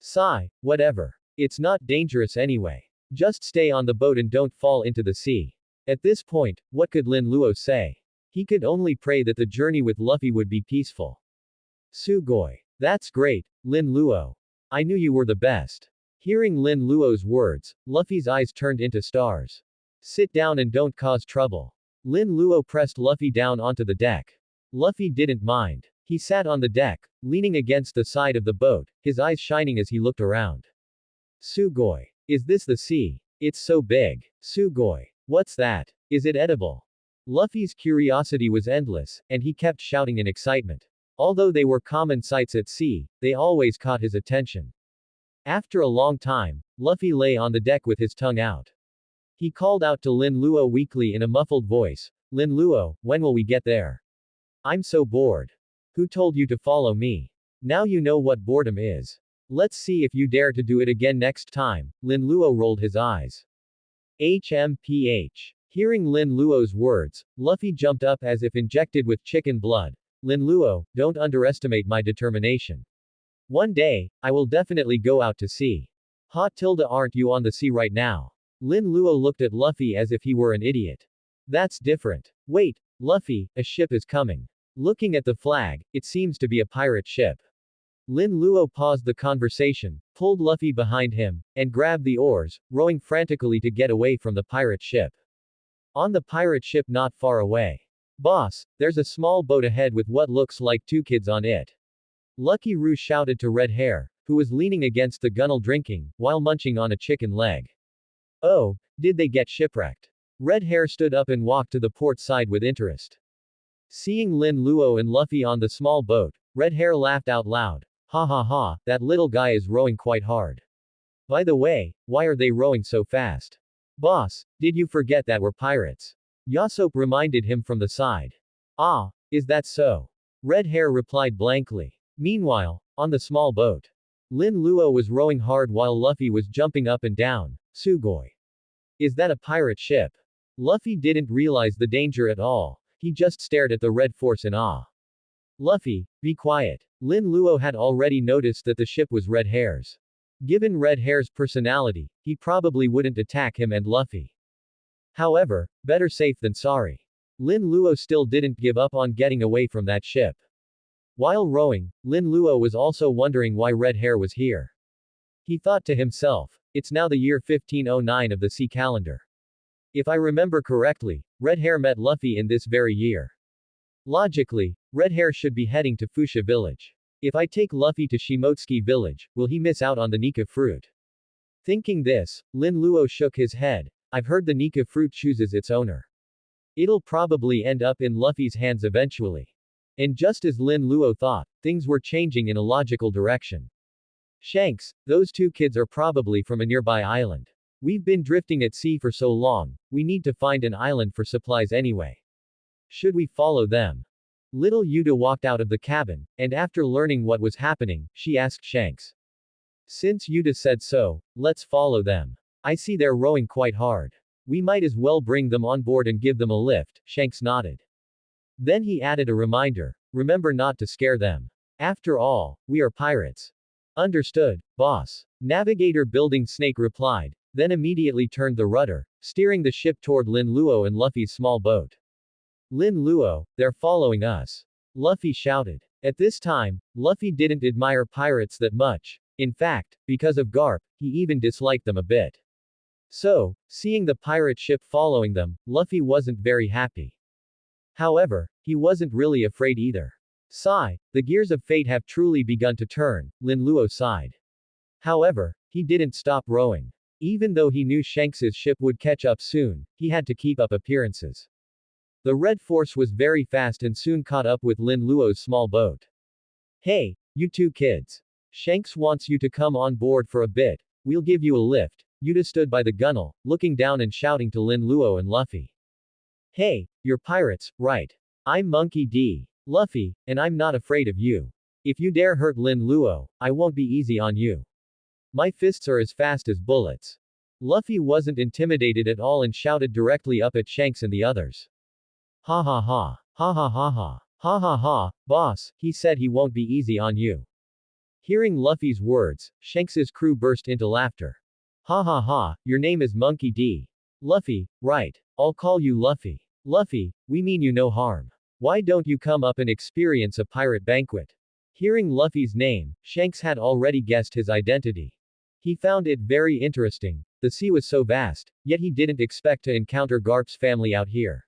Sigh, whatever. It's not dangerous anyway. Just stay on the boat and don't fall into the sea. At this point, what could Lin Luo say? He could only pray that the journey with Luffy would be peaceful. Sugoi. That's great, Lin Luo. I knew you were the best. Hearing Lin Luo's words, Luffy's eyes turned into stars. Sit down and don't cause trouble. Lin Luo pressed Luffy down onto the deck. Luffy didn't mind. He sat on the deck, leaning against the side of the boat, his eyes shining as he looked around. Sugoi. Is this the sea? It's so big. Sugoi. What's that? Is it edible? Luffy's curiosity was endless, and he kept shouting in excitement. Although they were common sights at sea, they always caught his attention. After a long time, Luffy lay on the deck with his tongue out. He called out to Lin Luo weakly in a muffled voice, Lin Luo, when will we get there? I'm so bored. Who told you to follow me? Now you know what boredom is. Let's see if you dare to do it again next time. Lin Luo rolled his eyes. HMPH. Hearing Lin Luo's words, Luffy jumped up as if injected with chicken blood. Lin Luo, don't underestimate my determination. One day, I will definitely go out to sea. Hot tilde aren't you on the sea right now? Lin Luo looked at Luffy as if he were an idiot. That's different. Wait, Luffy, a ship is coming. Looking at the flag, it seems to be a pirate ship. Lin Luo paused the conversation, pulled Luffy behind him, and grabbed the oars, rowing frantically to get away from the pirate ship. On the pirate ship not far away. Boss, there's a small boat ahead with what looks like 2 kids on it. Lucky Roo shouted to Red Hair, who was leaning against the gunwale drinking, while munching on a chicken leg. Oh, did they get shipwrecked? Red Hair stood up and walked to the port side with interest. Seeing Lin Luo and Luffy on the small boat, Red Hair laughed out loud. Ha ha ha, that little guy is rowing quite hard. By the way, why are they rowing so fast? Boss, did you forget that we're pirates? Yasop reminded him from the side. Ah, is that so? Red Hair replied blankly. Meanwhile, on the small boat, Lin Luo was rowing hard while Luffy was jumping up and down. Sugoi. Is that a pirate ship? Luffy didn't realize the danger at all. He just stared at the red force in awe. Luffy, be quiet. Lin Luo had already noticed that the ship was Red Hair's. Given Red Hair's personality, he probably wouldn't attack him and Luffy. However, better safe than sorry. Lin Luo still didn't give up on getting away from that ship. While rowing, Lin Luo was also wondering why Red Hair was here. He thought to himself, it's now the year 1509 of the sea calendar. If I remember correctly, Red Hair met Luffy in this very year. Logically, Red Hair should be heading to Fuchsia village. If I take Luffy to Shimotsuki village, will he miss out on the Nika fruit? Thinking this, Lin Luo shook his head. I've heard the Nika fruit chooses its owner. It'll probably end up in Luffy's hands eventually. And just as Lin Luo thought, things were changing in a logical direction. Shanks, those 2 kids are probably from a nearby island. We've been drifting at sea for so long, we need to find an island for supplies anyway. Should we follow them? Little Yuta walked out of the cabin, and after learning what was happening, she asked Shanks. Since Yuta said so, let's follow them. I see they're rowing quite hard. We might as well bring them on board and give them a lift, Shanks nodded. Then he added a reminder, remember not to scare them. After all, we are pirates. Understood, boss. Navigator Building Snake replied, then immediately turned the rudder, steering the ship toward Lin Luo and Luffy's small boat. Lin Luo, they're following us. Luffy shouted. At this time, Luffy didn't admire pirates that much. In fact, because of Garp, he even disliked them a bit. So, seeing the pirate ship following them, Luffy wasn't very happy. However, he wasn't really afraid either. Sigh, the gears of fate have truly begun to turn, Lin Luo sighed. However, he didn't stop rowing. Even though he knew Shanks's ship would catch up soon, he had to keep up appearances. The red force was very fast and soon caught up with Lin Luo's small boat. Hey, you 2 kids. Shanks wants you to come on board for a bit, we'll give you a lift. Yuta stood by the gunwale, looking down and shouting to Lin Luo and Luffy. Hey, you're pirates, right? I'm Monkey D. Luffy, and I'm not afraid of you. If you dare hurt Lin Luo, I won't be easy on you. My fists are as fast as bullets. Luffy wasn't intimidated at all and shouted directly up at Shanks and the others. Ha ha ha. Ha ha ha ha. Ha ha ha, boss, he said he won't be easy on you. Hearing Luffy's words, Shanks's crew burst into laughter. Ha ha ha, your name is Monkey D. Luffy, right. I'll call you Luffy. Luffy, we mean you no harm. Why don't you come up and experience a pirate banquet? Hearing Luffy's name, Shanks had already guessed his identity. He found it very interesting. The sea was so vast, yet he didn't expect to encounter Garp's family out here.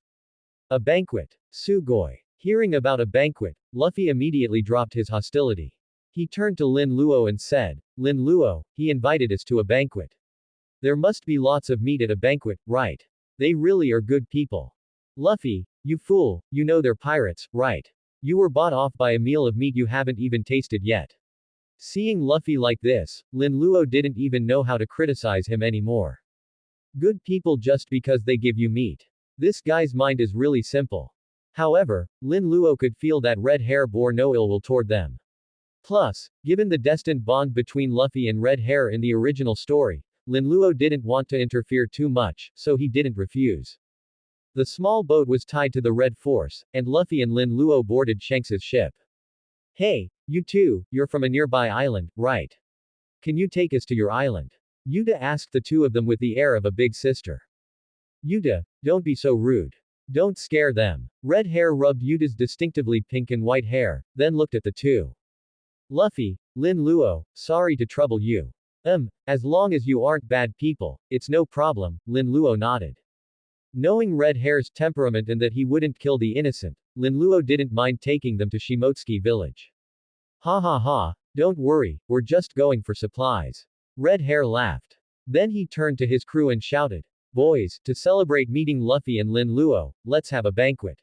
A banquet. Sugoi. Hearing about a banquet, Luffy immediately dropped his hostility. He turned to Lin Luo and said, Lin Luo, he invited us to a banquet. There must be lots of meat at a banquet, right? They really are good people. Luffy, you fool, you know they're pirates, right? You were bought off by a meal of meat you haven't even tasted yet. Seeing Luffy like this, Lin Luo didn't even know how to criticize him anymore. Good people just because they give you meat. This guy's mind is really simple. However, Lin Luo could feel that Red Hair bore no ill will toward them. Plus, given the destined bond between Luffy and Red Hair in the original story, Lin Luo didn't want to interfere too much, so he didn't refuse. The small boat was tied to the Red Force, and Luffy and Lin Luo boarded Shanks's ship. Hey, you two, you're from a nearby island, right? Can you take us to your island? Yuta asked the two of them with the air of a big sister. Yuta, don't be so rude. Don't scare them. Red Hair rubbed Yuta's distinctively pink and white hair, then looked at the two. Luffy, Lin Luo, sorry to trouble you. As long as you aren't bad people, it's no problem, Lin Luo nodded. Knowing Red Hair's temperament and that he wouldn't kill the innocent, Lin Luo didn't mind taking them to Shimotsuki village. Ha ha ha, don't worry, we're just going for supplies. Red Hair laughed. Then he turned to his crew and shouted, boys, to celebrate meeting Luffy and Lin Luo, let's have a banquet.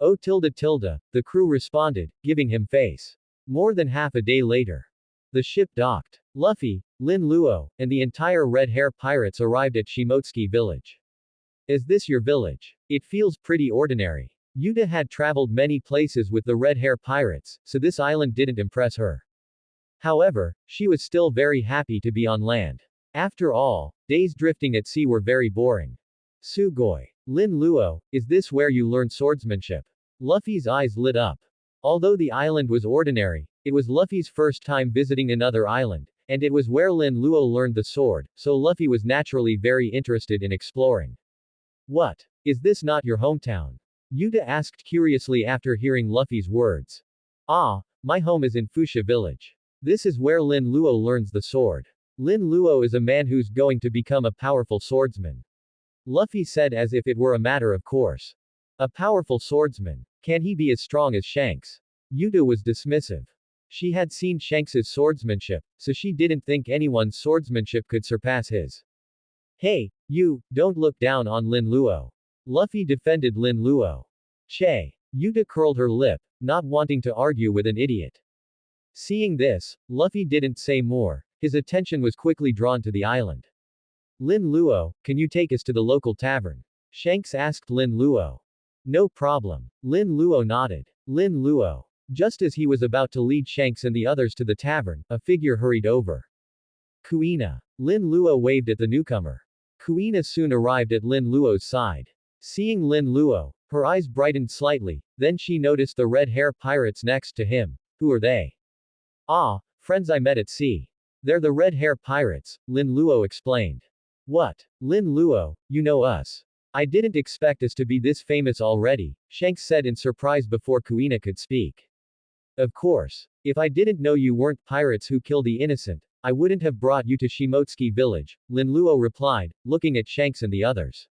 Oh tilde tilde, the crew responded, giving him face. More than half a day later. The ship docked. Luffy, Lin Luo, and the entire Red Hair pirates arrived at Shimotsuki village. Is this your village? It feels pretty ordinary. Yuta had traveled many places with the Red Hair pirates, so this island didn't impress her. However, she was still very happy to be on land. After all, days drifting at sea were very boring. Sugoi. Lin Luo, is this where you learn swordsmanship? Luffy's eyes lit up. Although the island was ordinary, it was Luffy's first time visiting another island, and it was where Lin Luo learned the sword, so Luffy was naturally very interested in exploring. What? Is this not your hometown? Yuta asked curiously after hearing Luffy's words. Ah, my home is in Fuchsia village. This is where Lin Luo learns the sword. Lin Luo is a man who's going to become a powerful swordsman. Luffy said as if it were a matter of course. A powerful swordsman. Can he be as strong as Shanks? Yuta was dismissive. She had seen Shanks's swordsmanship, so she didn't think anyone's swordsmanship could surpass his. Hey, you, don't look down on Lin Luo. Luffy defended Lin Luo. Che. Yuta curled her lip, not wanting to argue with an idiot. Seeing this, Luffy didn't say more, his attention was quickly drawn to the island. Lin Luo, can you take us to the local tavern? Shanks asked Lin Luo. No problem. Lin Luo nodded. Lin Luo. Just as he was about to lead Shanks and the others to the tavern, a figure hurried over. Kuina. Lin Luo waved at the newcomer. Kuina soon arrived at Lin Luo's side. Seeing Lin Luo, her eyes brightened slightly, then she noticed the red hair pirates next to him. Who are they? Ah, friends I met at sea. They're the red hair pirates, Lin Luo explained. What? Lin Luo, you know us. I didn't expect us to be this famous already, Shanks said in surprise before Kuina could speak. Of course. If I didn't know you weren't pirates who kill the innocent, I wouldn't have brought you to Shimotsuki village, Lin Luo replied, looking at Shanks and the others.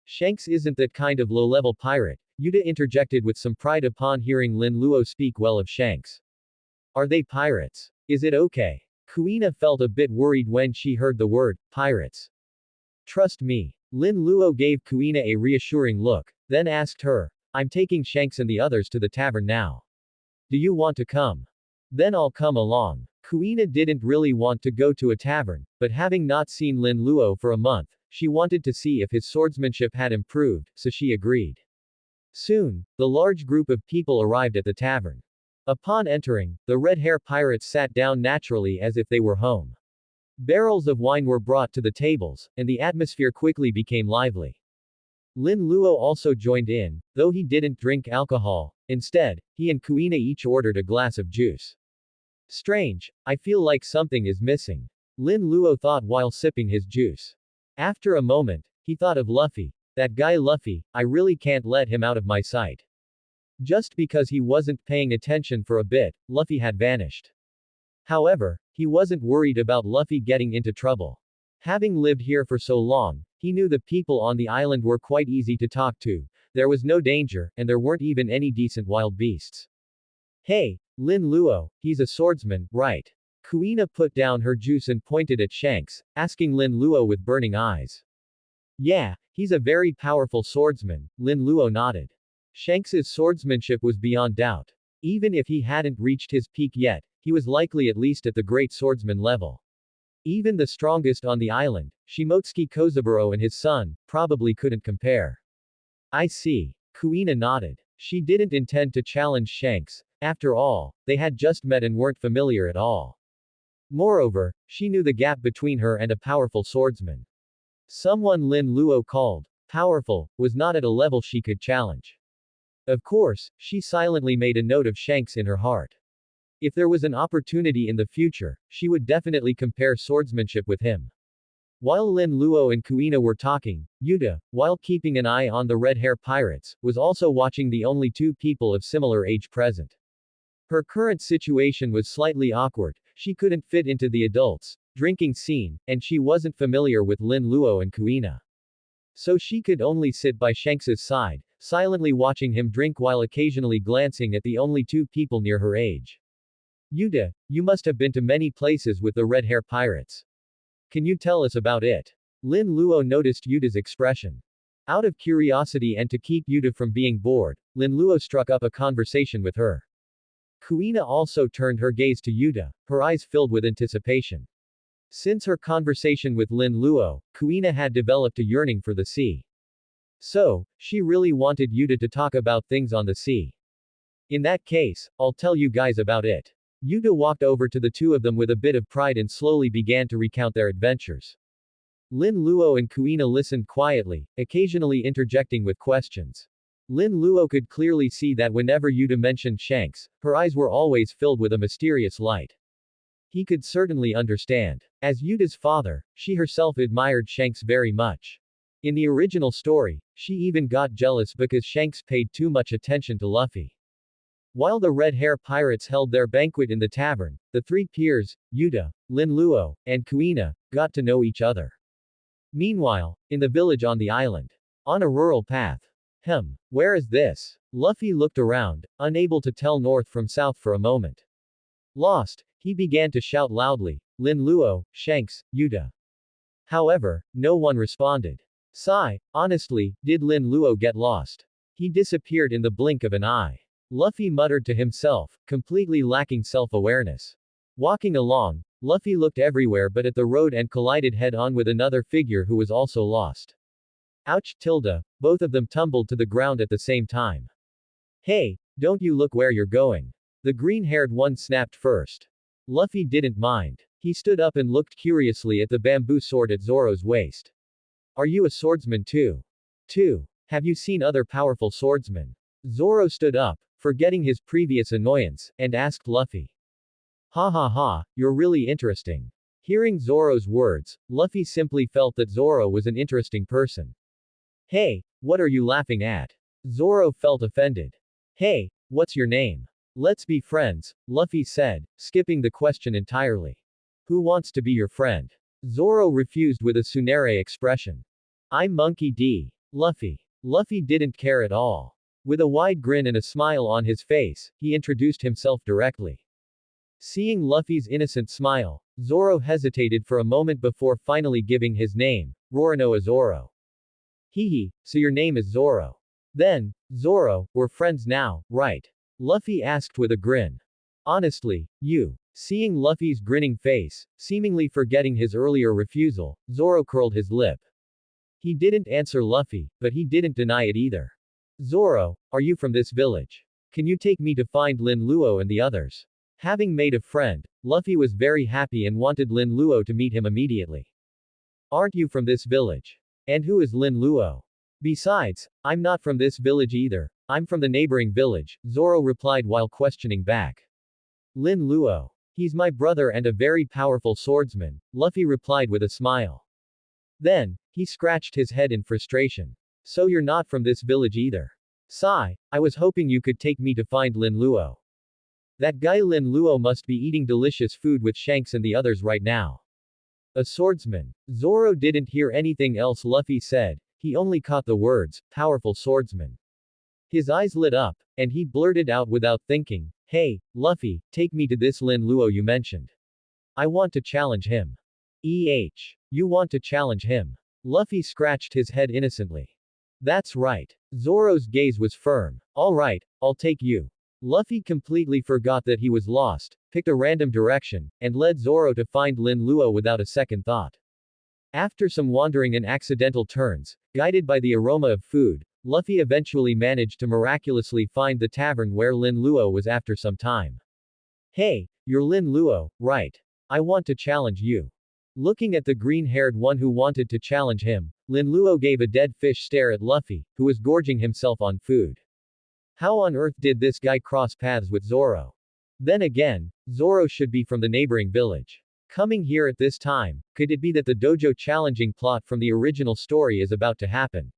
Shanks isn't that kind of low-level pirate, Yuta interjected with some pride upon hearing Lin Luo speak well of Shanks. Are they pirates? Is it okay? Kuina felt a bit worried when she heard the word, pirates. Trust me. Lin Luo gave Kuina a reassuring look, then asked her, I'm taking Shanks and the others to the tavern now. Do you want to come? Then I'll come along. Kuina didn't really want to go to a tavern, but having not seen Lin Luo for a month, she wanted to see if his swordsmanship had improved, so she agreed. Soon, the large group of people arrived at the tavern. Upon entering, the red hair pirates sat down naturally as if they were home. Barrels of wine were brought to the tables, and the atmosphere quickly became lively. Lin Luo also joined in, though he didn't drink alcohol. Instead, he and Kuina each ordered a glass of juice. Strange, I feel like something is missing. Lin Luo thought while sipping his juice. After a moment, he thought of Luffy. That guy Luffy, I really can't let him out of my sight. Just because he wasn't paying attention for a bit, Luffy had vanished. However, he wasn't worried about Luffy getting into trouble. Having lived here for so long, he knew the people on the island were quite easy to talk to, there was no danger, and there weren't even any decent wild beasts. Hey, Lin Luo, he's a swordsman, right? Kuina put down her juice and pointed at Shanks, asking Lin Luo with burning eyes. Yeah, he's a very powerful swordsman, Lin Luo nodded. Shanks's swordsmanship was beyond doubt. Even if he hadn't reached his peak yet, he was likely at least at the great swordsman level. Even the strongest on the island, Shimotsuki Kozaburo and his son, probably couldn't compare. I see. Kuina nodded. She didn't intend to challenge Shanks, after all, they had just met and weren't familiar at all. Moreover, she knew the gap between her and a powerful swordsman. Someone Lin Luo called powerful was not at a level she could challenge. Of course, she silently made a note of Shanks in her heart. If there was an opportunity in the future, she would definitely compare swordsmanship with him. While Lin Luo and Kuina were talking, Yuta, while keeping an eye on the red hair pirates, was also watching the only two people of similar age present. Her current situation was slightly awkward, she couldn't fit into the adults, drinking scene, and she wasn't familiar with Lin Luo and Kuina. So she could only sit by Shanks's side, silently watching him drink while occasionally glancing at the only two people near her age. Yuta, you must have been to many places with the red hair pirates. Can you tell us about it? Lin Luo noticed Yuta's expression. Out of curiosity and to keep Yuta from being bored, Lin Luo struck up a conversation with her. Kuina also turned her gaze to Yuta, her eyes filled with anticipation. Since her conversation with Lin Luo, Kuina had developed a yearning for the sea. So, she really wanted Yuta to talk about things on the sea. In that case, I'll tell you guys about it. Yuta walked over to the two of them with a bit of pride and slowly began to recount their adventures. Lin Luo and Kuina listened quietly, occasionally interjecting with questions. Lin Luo could clearly see that whenever Yuta mentioned Shanks, her eyes were always filled with a mysterious light. He could certainly understand. As Yuta's father, she herself admired Shanks very much. In the original story, she even got jealous because Shanks paid too much attention to Luffy. While the red hair pirates held their banquet in the tavern, the three peers, Yuta, Lin Luo, and Kuina, got to know each other. Meanwhile, in the village on the island. On a rural path. Where is this? Luffy looked around, unable to tell north from south for a moment. Lost, he began to shout loudly, Lin Luo, Shanks, Yuta. However, no one responded. Sigh, honestly, did Lin Luo get lost? He disappeared in the blink of an eye. Luffy muttered to himself, completely lacking self-awareness. Walking along, Luffy looked everywhere but at the road and collided head-on with another figure who was also lost. Ouch, tilde, both of them tumbled to the ground at the same time. Hey, don't you look where you're going. The green-haired one snapped first. Luffy didn't mind. He stood up and looked curiously at the bamboo sword at Zoro's waist. Are you a swordsman too? 2. Have you seen other powerful swordsmen? Zoro stood up, forgetting his previous annoyance, and asked Luffy. Ha ha ha, you're really interesting. Hearing Zoro's words, Luffy simply felt that Zoro was an interesting person. Hey, what are you laughing at? Zoro felt offended. Hey, what's your name? Let's be friends, Luffy said, skipping the question entirely. Who wants to be your friend? Zoro refused with a Tsunere expression. I'm Monkey D. Luffy. Luffy didn't care at all. With a wide grin and a smile on his face, he introduced himself directly. Seeing Luffy's innocent smile, Zoro hesitated for a moment before finally giving his name, Roronoa Zoro. Hee, so your name is Zoro. Then, Zoro, we're friends now, right? Luffy asked with a grin. Honestly, you. Seeing Luffy's grinning face, seemingly forgetting his earlier refusal, Zoro curled his lip. He didn't answer Luffy, but he didn't deny it either. Zoro, are you from this village? Can you take me to find Lin Luo and the others? Having made a friend, Luffy was very happy and wanted Lin Luo to meet him immediately. Aren't you from this village? And who is Lin Luo? Besides, I'm not from this village either, I'm from the neighboring village, Zoro replied while questioning back. Lin Luo. He's my brother and a very powerful swordsman, Luffy replied with a smile. Then, he scratched his head in frustration. So you're not from this village either. Sigh, I was hoping you could take me to find Lin Luo. That guy Lin Luo must be eating delicious food with Shanks and the others right now. A swordsman. Zoro didn't hear anything else Luffy said, he only caught the words, powerful swordsman. His eyes lit up, and he blurted out without thinking, hey, Luffy, take me to this Lin Luo you mentioned. I want to challenge him. You want to challenge him? Luffy scratched his head innocently. That's right. Zoro's gaze was firm. Alright, I'll take you. Luffy completely forgot that he was lost, picked a random direction, and led Zoro to find Lin Luo without a second thought. After some wandering and accidental turns, guided by the aroma of food, Luffy eventually managed to miraculously find the tavern where Lin Luo was after some time. Hey, you're Lin Luo, right? I want to challenge you. Looking at the green-haired one who wanted to challenge him, Lin Luo gave a dead fish stare at Luffy, who was gorging himself on food. How on earth did this guy cross paths with Zoro? Then again, Zoro should be from the neighboring village. Coming here at this time, could it be that the dojo challenging plot from the original story is about to happen?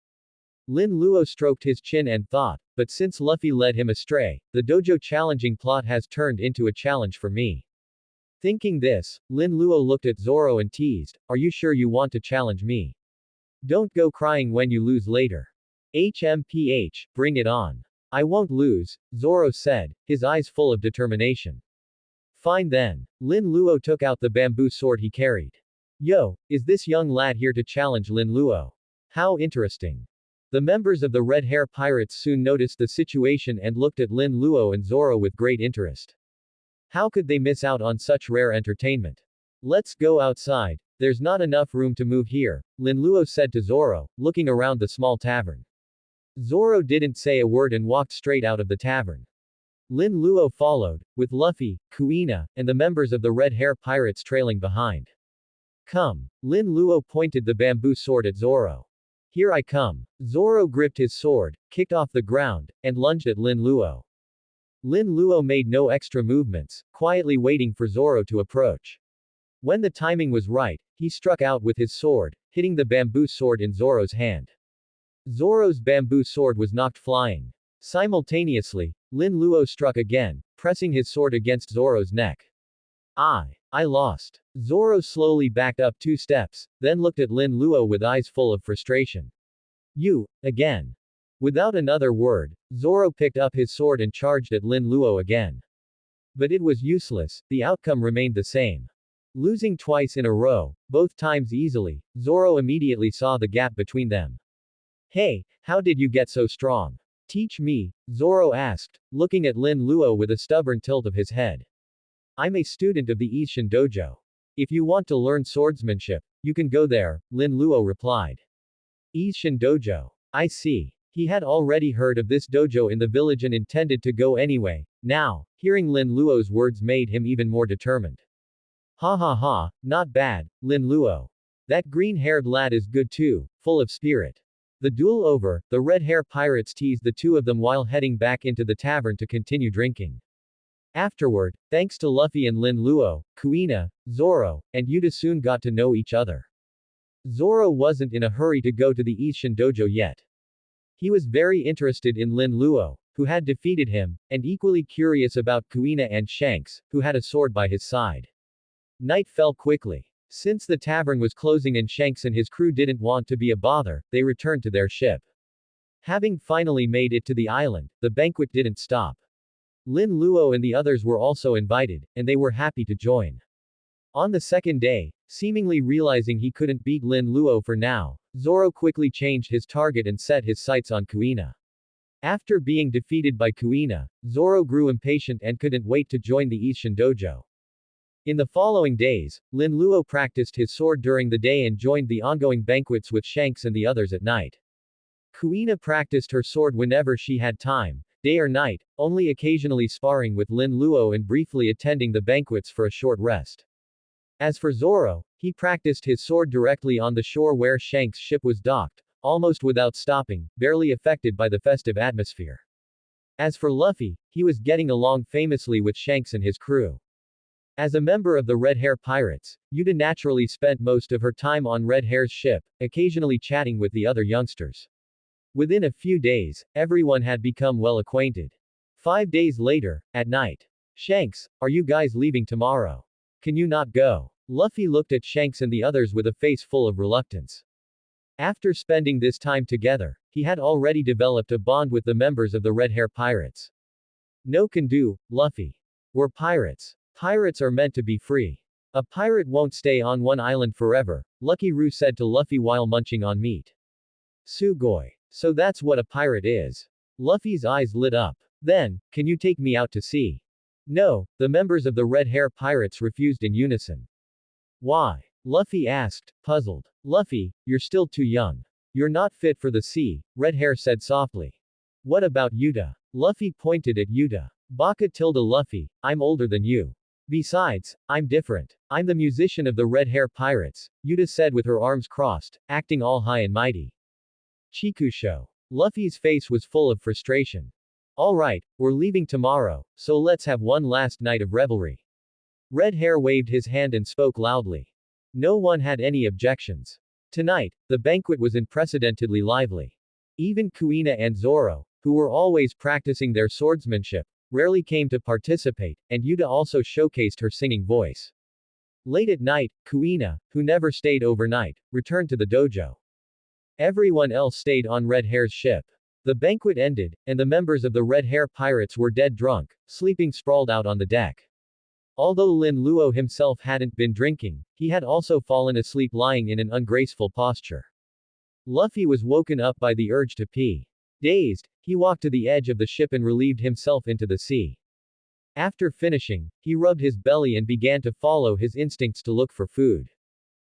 Lin Luo stroked his chin and thought, but since Luffy led him astray, the dojo challenging plot has turned into a challenge for me. Thinking this, Lin Luo looked at Zoro and teased, are you sure you want to challenge me? Don't go crying when you lose later. HMPH, bring it on. I won't lose, Zoro said, his eyes full of determination. Fine then. Lin Luo took out the bamboo sword he carried. Yo, is this young lad here to challenge Lin Luo? How interesting. The members of the Red Hair Pirates soon noticed the situation and looked at Lin Luo and Zoro with great interest. How could they miss out on such rare entertainment? Let's go outside. There's not enough room to move here, Lin Luo said to Zoro, looking around the small tavern. Zoro didn't say a word and walked straight out of the tavern. Lin Luo followed, with Luffy, Kuina, and the members of the Red Hair Pirates trailing behind. Come. Lin Luo pointed the bamboo sword at Zoro. Here I come. Zoro gripped his sword, kicked off the ground, and lunged at Lin Luo. Lin Luo made no extra movements, quietly waiting for Zoro to approach. When the timing was right, he struck out with his sword, hitting the bamboo sword in Zoro's hand. Zoro's bamboo sword was knocked flying. Simultaneously, Lin Luo struck again, pressing his sword against Zoro's neck. I lost. Zoro slowly backed up 2 steps, then looked at Lin Luo with eyes full of frustration. You, again. Without another word, Zoro picked up his sword and charged at Lin Luo again. But it was useless, the outcome remained the same. Losing twice in a row, both times easily, Zoro immediately saw the gap between them. Hey, how did you get so strong? Teach me, Zoro asked, looking at Lin Luo with a stubborn tilt of his head. I'm a student of the Ishin Dojo. If you want to learn swordsmanship, you can go there, Lin Luo replied. Ishin Dojo. I see. He had already heard of this dojo in the village and intended to go anyway. Now, hearing Lin Luo's words made him even more determined. Ha ha ha, not bad, Lin Luo. That green-haired lad is good too, full of spirit. The duel over, the Red Hair Pirates teased the two of them while heading back into the tavern to continue drinking. Afterward, thanks to Luffy and Lin Luo, Kuina, Zoro, and Yuta soon got to know each other. Zoro wasn't in a hurry to go to the Ishin Dojo yet. He was very interested in Lin Luo, who had defeated him, and equally curious about Kuina and Shanks, who had a sword by his side. Night fell quickly. Since the tavern was closing and Shanks and his crew didn't want to be a bother, they returned to their ship. Having finally made it to the island, the banquet didn't stop. Lin Luo and the others were also invited, and they were happy to join. On the second day, seemingly realizing he couldn't beat Lin Luo for now, Zoro quickly changed his target and set his sights on Kuina. After being defeated by Kuina, Zoro grew impatient and couldn't wait to join the Ishin Dojo. In the following days, Lin Luo practiced his sword during the day and joined the ongoing banquets with Shanks and the others at night. Kuina practiced her sword whenever she had time, day or night, only occasionally sparring with Lin Luo and briefly attending the banquets for a short rest. As for Zoro, he practiced his sword directly on the shore where Shanks' ship was docked, almost without stopping, barely affected by the festive atmosphere. As for Luffy, he was getting along famously with Shanks and his crew. As a member of the Red Hair Pirates, Yuta naturally spent most of her time on Red Hair's ship, occasionally chatting with the other youngsters. Within a few days, everyone had become well acquainted. 5 days later, at night, Shanks, are you guys leaving tomorrow? Can you not go? Luffy looked at Shanks and the others with a face full of reluctance. After spending this time together, he had already developed a bond with the members of the Red Hair Pirates. No can do, Luffy. We're pirates. Pirates are meant to be free. A pirate won't stay on one island forever, Lucky Roo said to Luffy while munching on meat. Sugoi. So that's what a pirate is. Luffy's eyes lit up. Then, can you take me out to sea? No, the members of the Red Hair Pirates refused in unison. Why? Luffy asked, puzzled. Luffy, you're still too young. You're not fit for the sea, Red Hair said softly. What about Yuta? Luffy pointed at Yuta. Baka tilde Luffy, I'm older than you. Besides, I'm different. I'm the musician of the Red Hair Pirates, Yuta said with her arms crossed, acting all high and mighty. Chikusho. Luffy's face was full of frustration. Alright, we're leaving tomorrow, so let's have one last night of revelry. Red Hair waved his hand and spoke loudly. No one had any objections. Tonight, the banquet was unprecedentedly lively. Even Kuina and Zoro, who were always practicing their swordsmanship, rarely came to participate, and Yuta also showcased her singing voice. Late at night, Kuina, who never stayed overnight, returned to the dojo. Everyone else stayed on Red Hair's ship. The banquet ended, and the members of the Red Hair Pirates were dead drunk, sleeping sprawled out on the deck. Although Lin Luo himself hadn't been drinking, he had also fallen asleep lying in an ungraceful posture. Luffy was woken up by the urge to pee. Dazed, he walked to the edge of the ship and relieved himself into the sea. After finishing, he rubbed his belly and began to follow his instincts to look for food.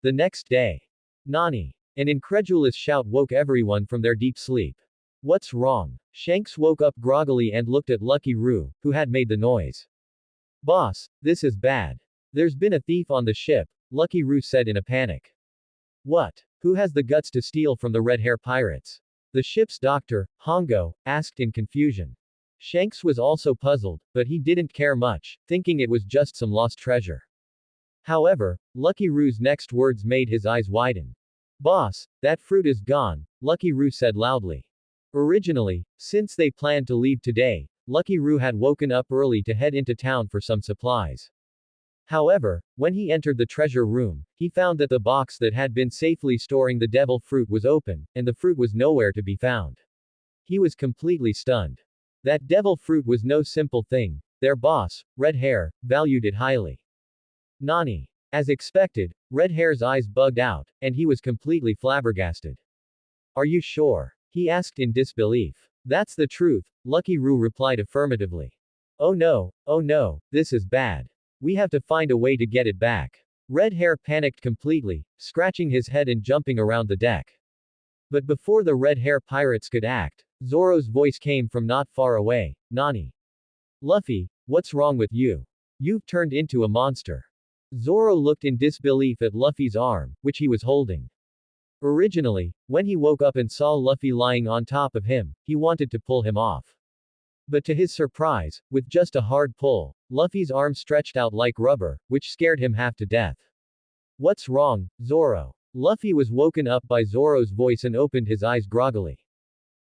The next day. Nani? An incredulous shout woke everyone from their deep sleep. What's wrong? Shanks woke up groggily and looked at Lucky Roo, who had made the noise. Boss, this is bad. There's been a thief on the ship, Lucky Roo said in a panic. What? Who has the guts to steal from the Red Hair Pirates? The ship's doctor, Hongo, asked in confusion. Shanks was also puzzled, but he didn't care much, thinking it was just some lost treasure. However, Lucky Roo's next words made his eyes widen. Boss, that fruit is gone, Lucky Roo said loudly. Originally, since they planned to leave today, Lucky Roo had woken up early to head into town for some supplies. However, when he entered the treasure room, he found that the box that had been safely storing the devil fruit was open, and the fruit was nowhere to be found. He was completely stunned. That devil fruit was no simple thing. Their boss, Red Hair, valued it highly. Nani? As expected, Red Hair's eyes bugged out, and he was completely flabbergasted. Are you sure? He asked in disbelief. That's the truth, Lucky Roo replied affirmatively. Oh no, this is bad. We have to find a way to get it back. Red Hair panicked completely, scratching his head and jumping around the deck. But before the Red Hair Pirates could act, Zoro's voice came from not far away. Nani? Luffy, what's wrong with you? You've turned into a monster. Zoro looked in disbelief at Luffy's arm, which he was holding. Originally, when he woke up and saw Luffy lying on top of him, he wanted to pull him off. But to his surprise, with just a hard pull, Luffy's arm stretched out like rubber, which scared him half to death. What's wrong, Zoro? Luffy was woken up by Zoro's voice and opened his eyes groggily.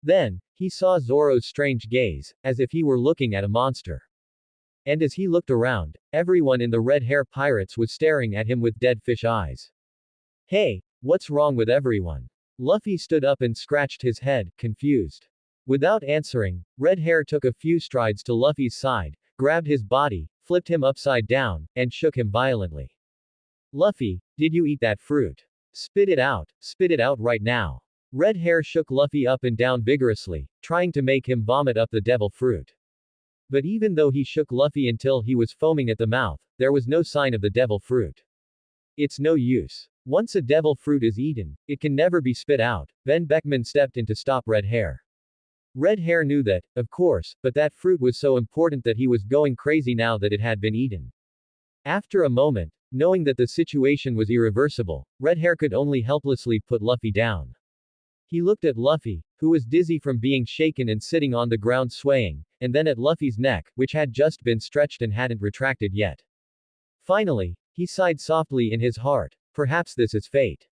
Then, he saw Zoro's strange gaze, as if he were looking at a monster. And as he looked around, everyone in the Red Hair Pirates was staring at him with dead fish eyes. Hey, what's wrong with everyone? Luffy stood up and scratched his head, confused. Without answering, Red Hair took a few strides to Luffy's side, grabbed his body, flipped him upside down, and shook him violently. Luffy, did you eat that fruit? Spit it out right now. Red Hair shook Luffy up and down vigorously, trying to make him vomit up the devil fruit. But even though he shook Luffy until he was foaming at the mouth, there was no sign of the devil fruit. It's no use. Once a devil fruit is eaten, it can never be spit out. Ben Beckman stepped in to stop Red Hair. Red Hair knew that, of course, but that fruit was so important that he was going crazy now that it had been eaten. After a moment, knowing that the situation was irreversible, Red Hair could only helplessly put Luffy down. He looked at Luffy, who was dizzy from being shaken and sitting on the ground swaying, and then at Luffy's neck, which had just been stretched and hadn't retracted yet. Finally, he sighed softly in his heart, perhaps this is fate.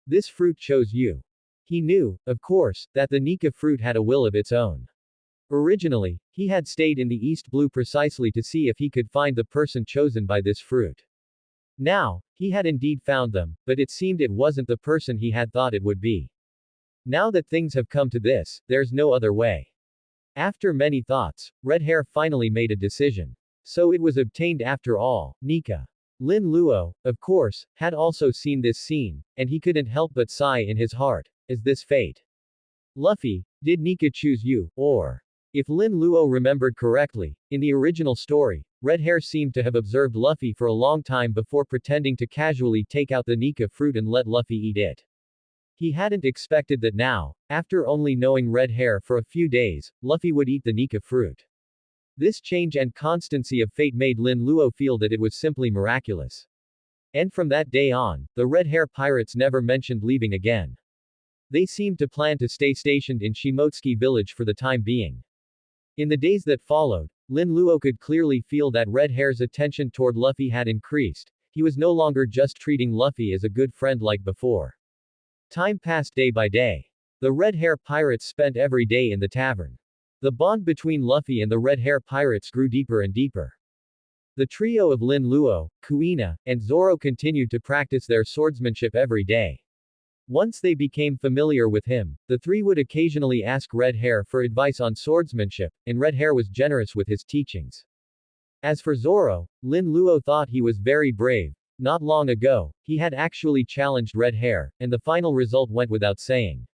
This fruit chose you. He knew, of course, that the Nika fruit had a will of its own. Originally, he had stayed in the East Blue precisely to see if he could find the person chosen by this fruit. Now, he had indeed found them, but it seemed it wasn't the person he had thought it would be. Now that things have come to this, there's no other way. After many thoughts, Red Hair finally made a decision. So it was obtained after all. Nika. Lin Luo, of course, had also seen this scene, and he couldn't help but sigh in his heart. Is this fate? Luffy, did Nika choose you, or? If Lin Luo remembered correctly, in the original story, Red Hair seemed to have observed Luffy for a long time before pretending to casually take out the Nika fruit and let Luffy eat it. He hadn't expected that now, after only knowing Red Hair for a few days, Luffy would eat the Nika fruit. This change and constancy of fate made Lin Luo feel that it was simply miraculous. And from that day on, the Red Hair pirates never mentioned leaving again. They seemed to plan to stay stationed in Shimotsuki village for the time being. In the days that followed, Lin Luo could clearly feel that Red Hair's attention toward Luffy had increased. He was no longer just treating Luffy as a good friend like before. Time passed day by day. The Red Hair pirates spent every day in the tavern. The bond between Luffy and the Red Hair pirates grew deeper and deeper. The trio of Lin Luo, Kuina, and Zoro continued to practice their swordsmanship every day. Once they became familiar with him, the three would occasionally ask Red Hair for advice on swordsmanship, and Red Hair was generous with his teachings. As for Zoro, Lin Luo thought he was very brave. Not long ago, he had actually challenged Red Hair, and the final result went without saying.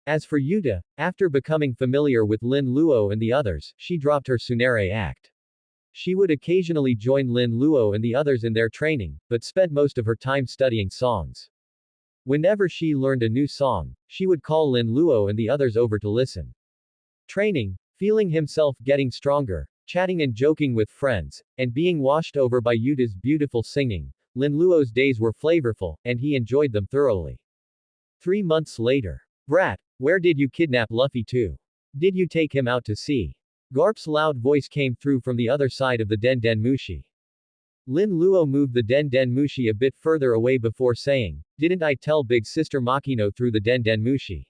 As for Yuta, after becoming familiar with Lin Luo and the others, she dropped her Tsunere act. She would occasionally join Lin Luo and the others in their training, but spent most of her time studying songs. Whenever she learned a new song, she would call Lin Luo and the others over to listen. Training, feeling himself getting stronger, chatting and joking with friends, and being washed over by Yuta's beautiful singing, Lin Luo's days were flavorful, and he enjoyed them thoroughly. 3 months later. Brat, where did you kidnap Luffy to? Did you take him out to sea? Garp's loud voice came through from the other side of the Den Den Mushi. Lin Luo moved the Den Den Mushi a bit further away before saying, didn't I tell Big Sister Makino through the Den Den Mushi?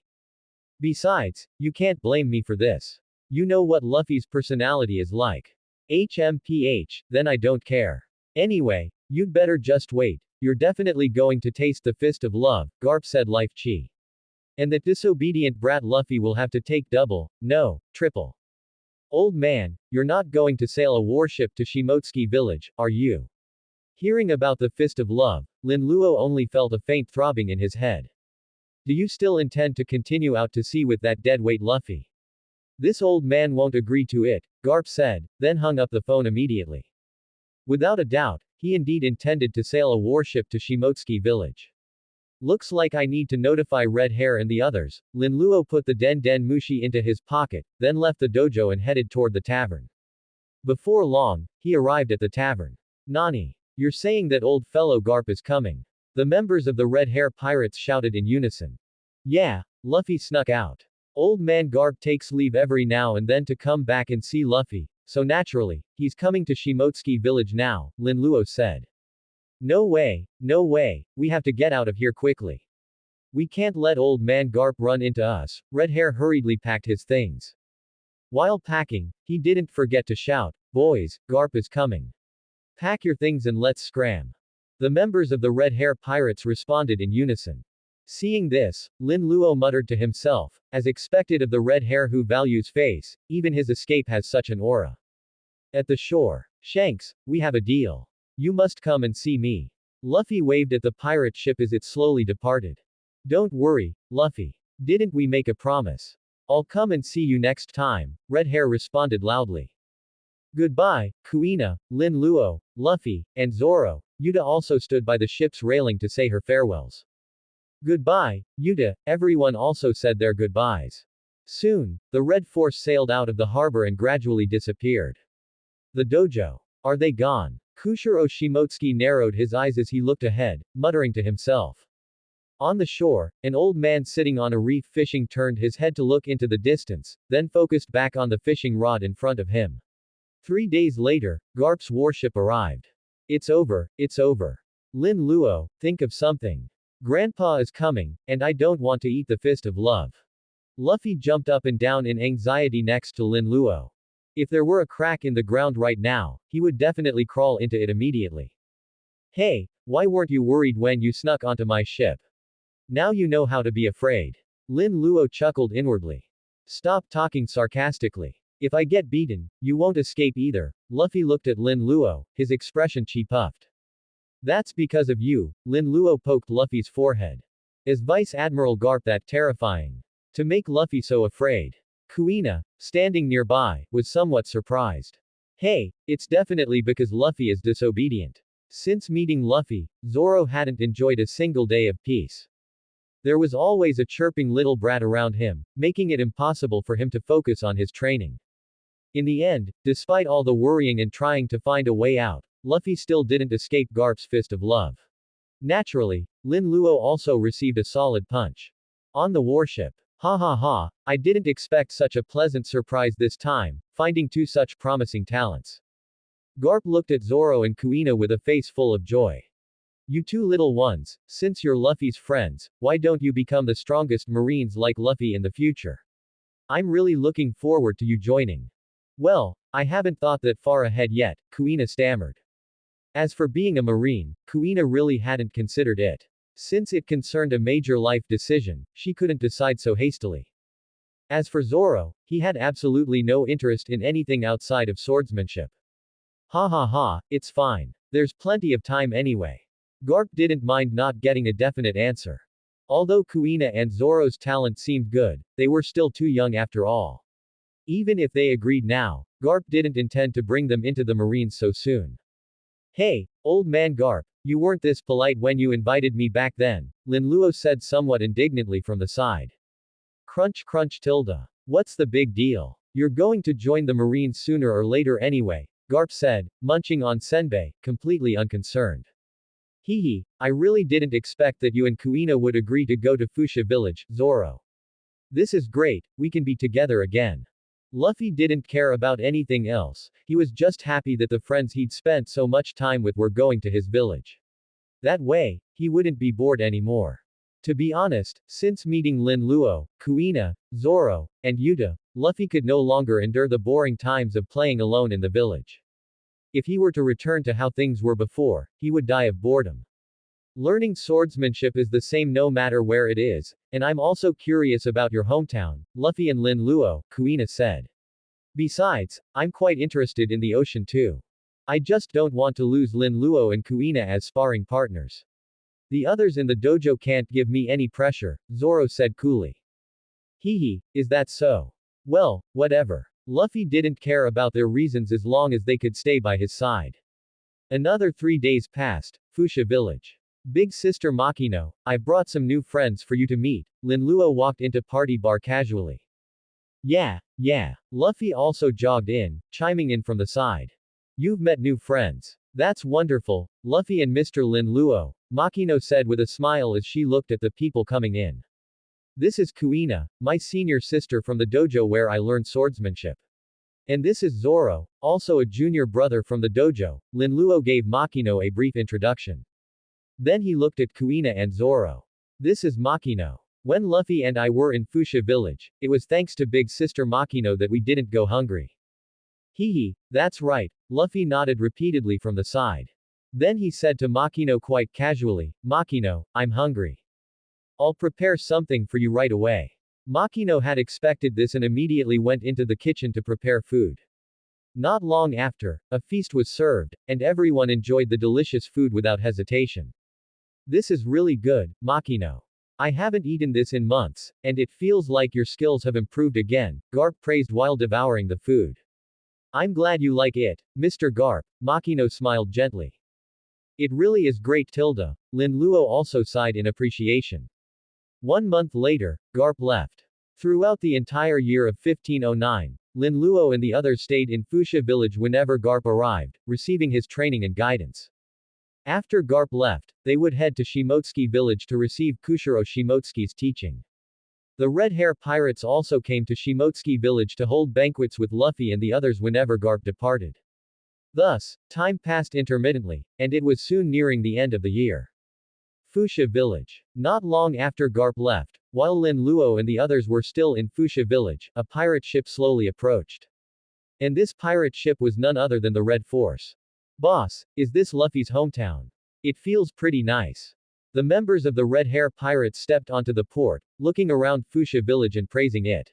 Besides, you can't blame me for this. You know what Luffy's personality is like. HMPH, then I don't care. Anyway, you'd better just wait. You're definitely going to taste the fist of love, Garp said Life Chi. And that disobedient brat Luffy will have to take double, no, triple. Old man, you're not going to sail a warship to Shimotsuki village, are you? Hearing about the fist of love, Lin Luo only felt a faint throbbing in his head. Do you still intend to continue out to sea with that deadweight Luffy? This old man won't agree to it, Garp said, then hung up the phone immediately. Without a doubt, he indeed intended to sail a warship to Shimotsuki village. Looks like I need to notify Red Hair and the others. Lin Luo put the Den Den Mushi into his pocket, then left the dojo and headed toward the tavern. Before long, he arrived at the tavern. Nani? You're saying that old fellow Garp is coming? The members of the Red Hair pirates shouted in unison. Yeah, Luffy snuck out. Old man Garp takes leave every now and then to come back and see Luffy, so naturally, he's coming to Shimotsuki village now, Lin Luo said. No way, we have to get out of here quickly. We can't let old man Garp run into us. Red Hair hurriedly packed his things. While packing, he didn't forget to shout, boys, Garp is coming. Pack your things and let's scram. The members of the Red Hair pirates responded in unison. Seeing this, Lin Luo muttered to himself, as expected of the Red Hair who values face, even his escape has such an aura. At the shore. Shanks, we have a deal. You must come and see me. Luffy waved at the pirate ship as it slowly departed. Don't worry, Luffy. Didn't we make a promise? I'll come and see you next time, Red Hair responded loudly. Goodbye, Kuina, Lin Luo, Luffy, and Zoro. Yuta also stood by the ship's railing to say her farewells. Goodbye, Yuta, everyone also said their goodbyes. Soon, the Red Force sailed out of the harbor and gradually disappeared. The dojo. Are they gone? Kushiro Shimotsuki narrowed his eyes as he looked ahead, muttering to himself. On the shore, an old man sitting on a reef fishing turned his head to look into the distance, then focused back on the fishing rod in front of him. 3 days later, Garp's warship arrived. It's over. Lin Luo, think of something. Grandpa is coming, and I don't want to eat the fist of love. Luffy jumped up and down in anxiety next to Lin Luo. If there were a crack in the ground right now, he would definitely crawl into it immediately. Hey, why weren't you worried when you snuck onto my ship? Now you know how to be afraid. Lin Luo chuckled inwardly. Stop talking sarcastically. If I get beaten, you won't escape either. Luffy looked at Lin Luo, his expression puffed. That's because of you, Lin Luo poked Luffy's forehead. Is Vice Admiral Garp that terrifying? To make Luffy so afraid? Kuina, standing nearby, was somewhat surprised. Hey, it's definitely because Luffy is disobedient. Since meeting Luffy, Zoro hadn't enjoyed a single day of peace. There was always a chirping little brat around him, making it impossible for him to focus on his training. In the end, despite all the worrying and trying to find a way out, Luffy still didn't escape Garp's fist of love. Naturally, Lin Luo also received a solid punch. On the warship. Ha ha ha, I didn't expect such a pleasant surprise this time, finding two such promising talents. Garp looked at Zoro and Kuina with a face full of joy. You two little ones, since you're Luffy's friends, why don't you become the strongest Marines like Luffy in the future? I'm really looking forward to you joining. Well, I haven't thought that far ahead yet, Kuina stammered. As for being a Marine, Kuina really hadn't considered it. Since it concerned a major life decision, she couldn't decide so hastily. As for Zoro, he had absolutely no interest in anything outside of swordsmanship. Ha ha ha, it's fine. There's plenty of time anyway. Garp didn't mind not getting a definite answer. Although Kuina and Zoro's talent seemed good, they were still too young after all. Even if they agreed now, Garp didn't intend to bring them into the Marines so soon. Hey, old man Garp, you weren't this polite when you invited me back then, Lin Luo said somewhat indignantly from the side. Crunch crunch tilde. What's the big deal? You're going to join the Marines sooner or later anyway, Garp said, munching on senbei, completely unconcerned. Hee, I really didn't expect that you and Kuina would agree to go to Fuchsia Village, Zoro. This is great, we can be together again. Luffy didn't care about anything else, he was just happy that the friends he'd spent so much time with were going to his village. That way, he wouldn't be bored anymore. To be honest, since meeting Lin Luo, Kuina, Zoro, and Yuta, Luffy could no longer endure the boring times of playing alone in the village. If he were to return to how things were before, he would die of boredom. Learning swordsmanship is the same no matter where it is, and I'm also curious about your hometown, Luffy and Lin Luo, Kuina said. Besides, I'm quite interested in the ocean too. I just don't want to lose Lin Luo and Kuina as sparring partners. The others in the dojo can't give me any pressure, Zoro said coolly. Hee, is that so? Well, whatever. Luffy didn't care about their reasons as long as they could stay by his side. Another 3 days passed, Fuchsia Village. Big sister Makino, I've brought some new friends for you to meet, Lin Luo walked into party bar casually. Yeah. Luffy also jogged in, chiming in from the side. You've met new friends. That's wonderful, Luffy and Mr. Lin Luo, Makino said with a smile as she looked at the people coming in. This is Kuina, my senior sister from the dojo where I learned swordsmanship. And this is Zoro, also a junior brother from the dojo, Lin Luo gave Makino a brief introduction. Then he looked at Kuina and Zoro. This is Makino. When Luffy and I were in Fuchsia Village, it was thanks to big sister Makino that we didn't go hungry. Hee, that's right, Luffy nodded repeatedly from the side. Then he said to Makino quite casually, Makino, I'm hungry. I'll prepare something for you right away. Makino had expected this and immediately went into the kitchen to prepare food. Not long after, a feast was served, and everyone enjoyed the delicious food without hesitation. This is really good, Makino. I haven't eaten this in months, and it feels like your skills have improved again, Garp praised while devouring the food. I'm glad you like it, Mr. Garp, Makino smiled gently. It really is great tilde, Lin Luo also sighed in appreciation. 1 month later, Garp left. Throughout the entire year of 1509, Lin Luo and the others stayed in Fuchsia Village whenever Garp arrived, receiving his training and guidance. After Garp left, they would head to Shimotsuki Village to receive Kushiro Shimotsuki's teaching. The Red Hair Pirates also came to Shimotsuki Village to hold banquets with Luffy and the others whenever Garp departed. Thus, time passed intermittently, and it was soon nearing the end of the year. Fuchsia Village. Not long after Garp left, While Lin Luo and the others were still in Fuxia village, a pirate ship slowly approached. And this pirate ship was none other than the Red Force. Boss, is this Luffy's hometown? It feels pretty nice. The members of the Red Hair Pirates stepped onto the port, looking around Fuxia village and praising it.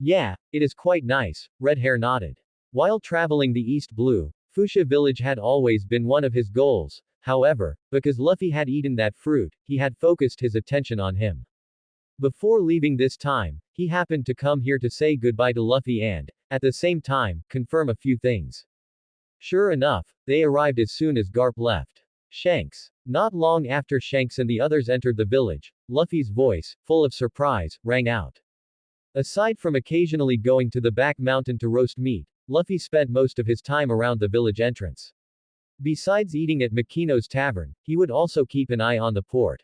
Yeah, it is quite nice, Red Hair nodded. While traveling the East Blue, Fuxia village had always been one of his goals. However, because Luffy had eaten that fruit, he had focused his attention on him. Before leaving this time, he happened to come here to say goodbye to Luffy and, at the same time, confirm a few things. Sure enough, they arrived as soon as Garp left. Shanks. Not long after Shanks and the others entered the village, Luffy's voice, full of surprise, rang out. Aside from occasionally going to the back mountain to roast meat, Luffy spent most of his time around the village entrance. Besides eating at Makino's tavern, he would also keep an eye on the port.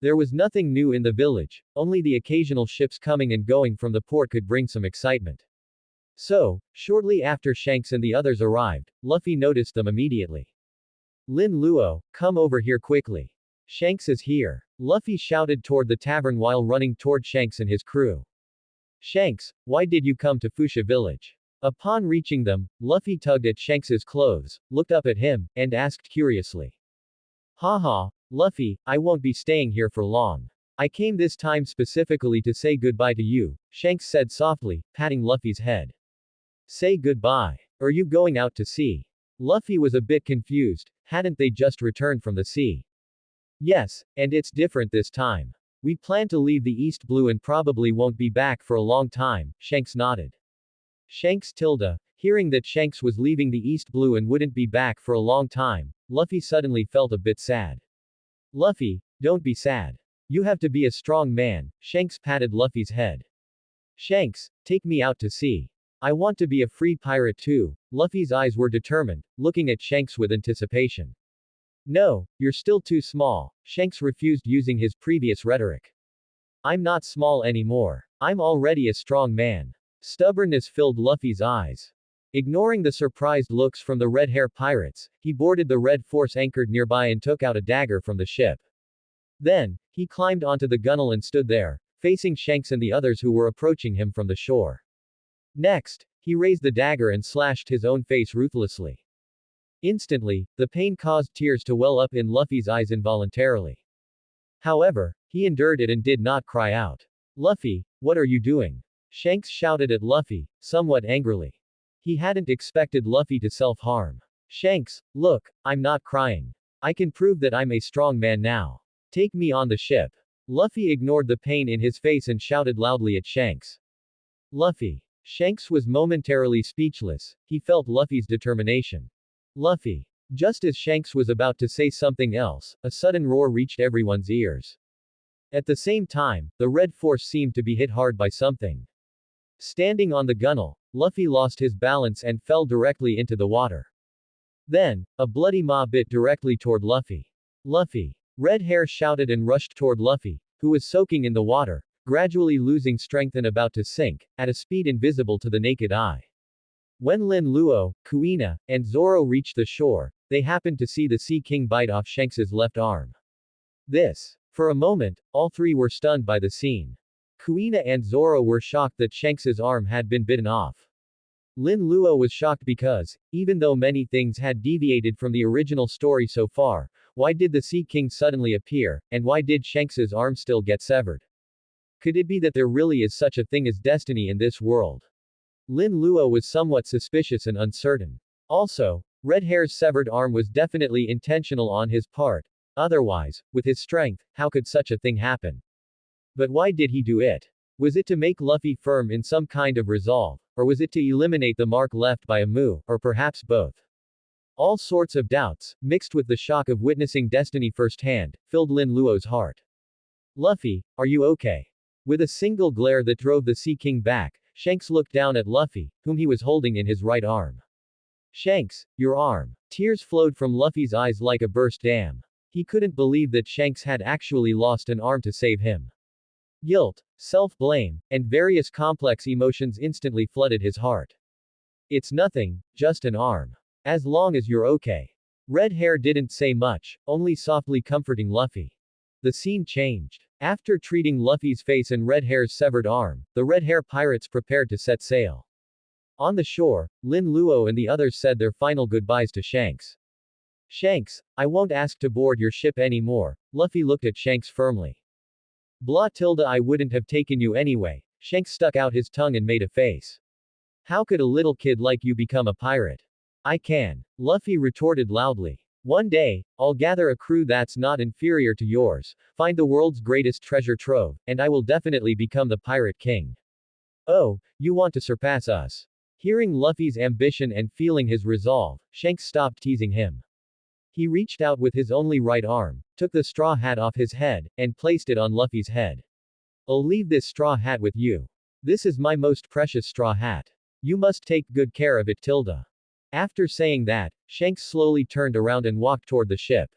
There was nothing new in the village, only the occasional ships coming and going from the port could bring some excitement. So, shortly after Shanks and the others arrived, Luffy noticed them immediately. Lin Luo, come over here quickly. Shanks is here. Luffy shouted toward the tavern while running toward Shanks and his crew. Shanks, why did you come to Fuxia village? Upon reaching them, Luffy tugged at Shanks's clothes, looked up at him, and asked curiously. Haha, Luffy, I won't be staying here for long. I came this time specifically to say goodbye to you, Shanks said softly, patting Luffy's head. Say goodbye. Are you going out to sea? Luffy was a bit confused, hadn't they just returned from the sea? Yes, and it's different this time. We plan to leave the East Blue and probably won't be back for a long time, Shanks nodded. Shanks tilde, hearing that Shanks was leaving the East Blue and wouldn't be back for a long time, Luffy suddenly felt a bit sad. Luffy, don't be sad. You have to be a strong man, Shanks patted Luffy's head. Shanks, take me out to sea. I want to be a free pirate too. Luffy's eyes were determined, looking at Shanks with anticipation. No, you're still too small, Shanks refused using his previous rhetoric. I'm not small anymore. I'm already a strong man. Stubbornness filled Luffy's eyes. Ignoring the surprised looks from the Red Hair Pirates, he boarded the Red Force anchored nearby and took out a dagger from the ship. Then, he climbed onto the gunwale and stood there, facing Shanks and the others who were approaching him from the shore. Next, he raised the dagger and slashed his own face ruthlessly. Instantly, the pain caused tears to well up in Luffy's eyes involuntarily. However, he endured it and did not cry out. Luffy, what are you doing? Shanks shouted at Luffy, somewhat angrily. He hadn't expected Luffy to self-harm. Shanks, look, I'm not crying. I can prove that I'm a strong man now. Take me on the ship. Luffy ignored the pain in his face and shouted loudly at Shanks. Luffy. Shanks was momentarily speechless, he felt Luffy's determination. Luffy. Just as Shanks was about to say something else, a sudden roar reached everyone's ears. At the same time, the Red Force seemed to be hit hard by something. Standing on the gunwale, Luffy lost his balance and fell directly into the water. Then, a bloody maw bit directly toward Luffy. Luffy. Red Hair shouted and rushed toward Luffy, who was soaking in the water, gradually losing strength and about to sink, at a speed invisible to the naked eye. When Lin Luo, Kuina, and Zoro reached the shore, they happened to see the Sea King bite off Shanks's left arm. For a moment, all three were stunned by the scene. Kuina and Zoro were shocked that Shanks's arm had been bitten off. Lin Luo was shocked because, even though many things had deviated from the original story so far, why did the Sea King suddenly appear, and why did Shanks's arm still get severed? Could it be that there really is such a thing as destiny in this world? Lin Luo was somewhat suspicious and uncertain. Also, Red Hair's severed arm was definitely intentional on his part. Otherwise, with his strength, how could such a thing happen? But why did he do it? Was it to make Luffy firm in some kind of resolve, or was it to eliminate the mark left by a Mu, or perhaps both? All sorts of doubts, mixed with the shock of witnessing destiny firsthand, filled Lin Luo's heart. Luffy, are you okay? With a single glare that drove the Sea King back, Shanks looked down at Luffy, whom he was holding in his right arm. Shanks, your arm. Tears flowed from Luffy's eyes like a burst dam. He couldn't believe that Shanks had actually lost an arm to save him. Guilt, self-blame, and various complex emotions instantly flooded his heart. It's nothing, just an arm. As long as you're okay. Red Hair didn't say much, only softly comforting Luffy. The scene changed. After treating Luffy's face and Red Hair's severed arm, the Red Hair pirates prepared to set sail. On the shore, Lin Luo and the others said their final goodbyes to Shanks. Shanks, I won't ask to board your ship anymore. Luffy looked at Shanks firmly. Blah tilde I wouldn't have taken you anyway. Shanks stuck out his tongue and made a face. How could a little kid like you become a pirate? I can. Luffy retorted loudly. One day, I'll gather a crew that's not inferior to yours, find the world's greatest treasure trove, and I will definitely become the Pirate King. Oh, you want to surpass us? Hearing Luffy's ambition and feeling his resolve, Shanks stopped teasing him. He reached out with his only right arm, took the straw hat off his head, and placed it on Luffy's head. I'll leave this straw hat with you. This is my most precious straw hat. You must take good care of it tilde. After saying that, Shanks slowly turned around and walked toward the ship.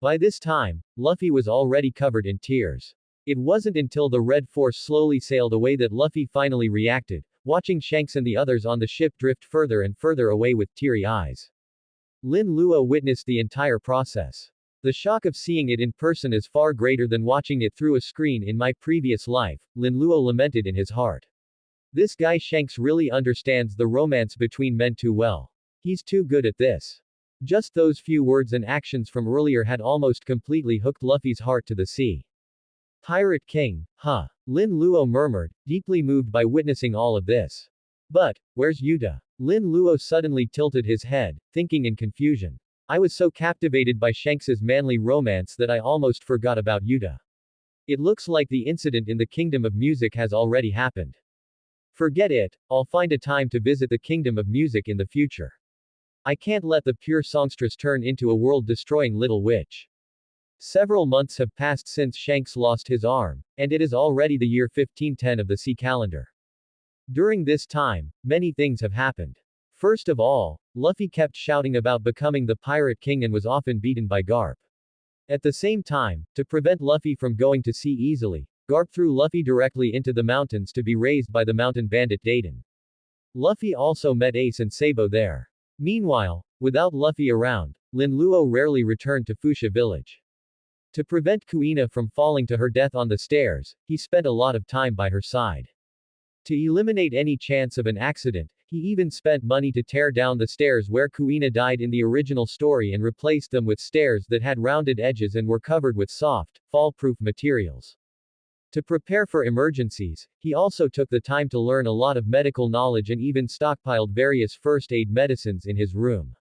By this time, Luffy was already covered in tears. It wasn't until the Red Force slowly sailed away that Luffy finally reacted, watching Shanks and the others on the ship drift further and further away with teary eyes. Lin Luo witnessed the entire process. The shock of seeing it in person is far greater than watching it through a screen in my previous life, Lin Luo lamented in his heart. This guy Shanks really understands the romance between men too well. He's too good at this. Just those few words and actions from earlier had almost completely hooked Luffy's heart to the sea. Pirate King, huh? Lin Luo murmured, deeply moved by witnessing all of this. But, where's Yuta? Lin Luo suddenly tilted his head, thinking in confusion. I was so captivated by Shanks's manly romance that I almost forgot about Yuta. It looks like the incident in the Kingdom of Music has already happened. Forget it, I'll find a time to visit the Kingdom of Music in the future. I can't let the pure songstress turn into a world-destroying little witch. Several months have passed since Shanks lost his arm, and it is already the year 1510 of the sea calendar. During this time, many things have happened. First of all, Luffy kept shouting about becoming the Pirate King and was often beaten by Garp. At the same time, to prevent Luffy from going to sea easily, Garp threw Luffy directly into the mountains to be raised by the mountain bandit Dayton. Luffy also met Ace and Sabo there. Meanwhile, without Luffy around, Lin Luo rarely returned to Fuchsia village. To prevent Kuina from falling to her death on the stairs, he spent a lot of time by her side. To eliminate any chance of an accident, he even spent money to tear down the stairs where Kuina died in the original story and replaced them with stairs that had rounded edges and were covered with soft, fall-proof materials. To prepare for emergencies, he also took the time to learn a lot of medical knowledge and even stockpiled various first aid medicines in his room.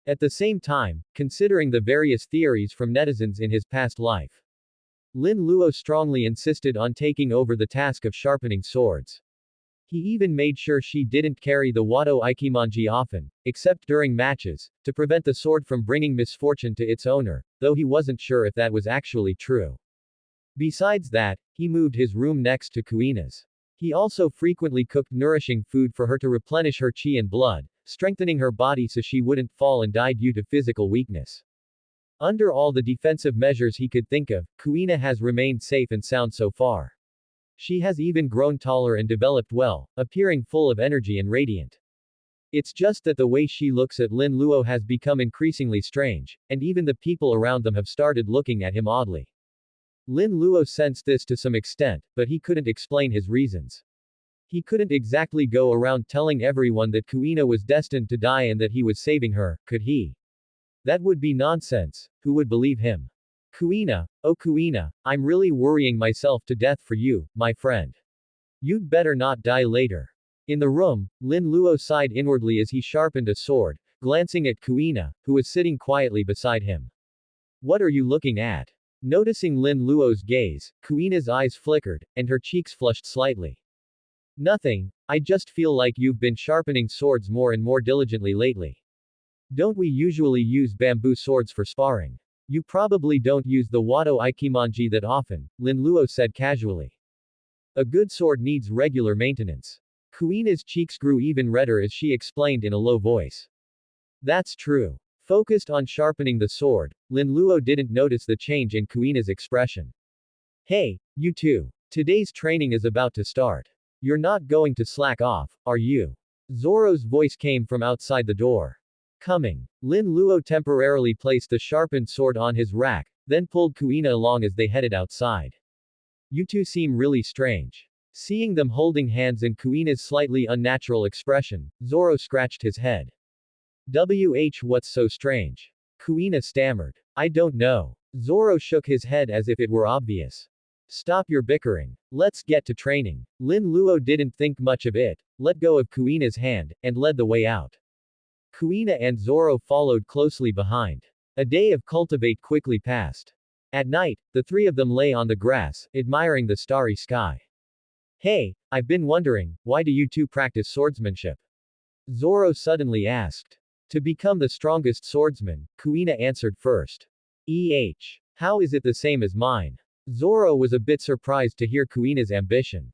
At the same time, considering the various theories from netizens in his past life, Lin Luo strongly insisted on taking over the task of sharpening swords. He even made sure she didn't carry the Wado Ikimonji often, except during matches, to prevent the sword from bringing misfortune to its owner, though he wasn't sure if that was actually true. Besides that, he moved his room next to Kuina's. He also frequently cooked nourishing food for her to replenish her chi and blood, strengthening her body so she wouldn't fall and die due to physical weakness. Under all the defensive measures he could think of, Kuina has remained safe and sound so far. She has even grown taller and developed well, appearing full of energy and radiant. It's just that the way she looks at Lin Luo has become increasingly strange, and even the people around them have started looking at him oddly. Lin Luo sensed this to some extent, but he couldn't explain his reasons. He couldn't exactly go around telling everyone that Kuina was destined to die and that he was saving her, could he? That would be nonsense. Who would believe him? Kuina, oh Kuina, I'm really worrying myself to death for you, my friend. You'd better not die later. In the room, Lin Luo sighed inwardly as he sharpened a sword, glancing at Kuina, who was sitting quietly beside him. What are you looking at? Noticing Lin Luo's gaze, Kuina's eyes flickered, and her cheeks flushed slightly. Nothing, I just feel like you've been sharpening swords more and more diligently lately. Don't we usually use bamboo swords for sparring? You probably don't use the Wado Ikimonji that often, Lin Luo said casually. A good sword needs regular maintenance. Kuina's cheeks grew even redder as she explained in a low voice. That's true. Focused on sharpening the sword, Lin Luo didn't notice the change in Kuina's expression. Hey, you two. Today's training is about to start. You're not going to slack off, are you? Zoro's voice came from outside the door. Coming. Lin Luo temporarily placed the sharpened sword on his rack, then pulled Kuina along as they headed outside. You two seem really strange. Seeing them holding hands and Kuina's slightly unnatural expression, Zoro scratched his head. What's so strange? Kuina stammered. I don't know. Zoro shook his head as if it were obvious. Stop your bickering. Let's get to training. Lin Luo didn't think much of it, let go of Kuina's hand, and led the way out. Kuina and Zoro followed closely behind. A day of cultivate quickly passed. At night, the three of them lay on the grass, admiring the starry sky. Hey, I've been wondering, why do you two practice swordsmanship? Zoro suddenly asked. To become the strongest swordsman, Kuina answered first. How is it the same as mine? Zoro was a bit surprised to hear Kuina's ambition.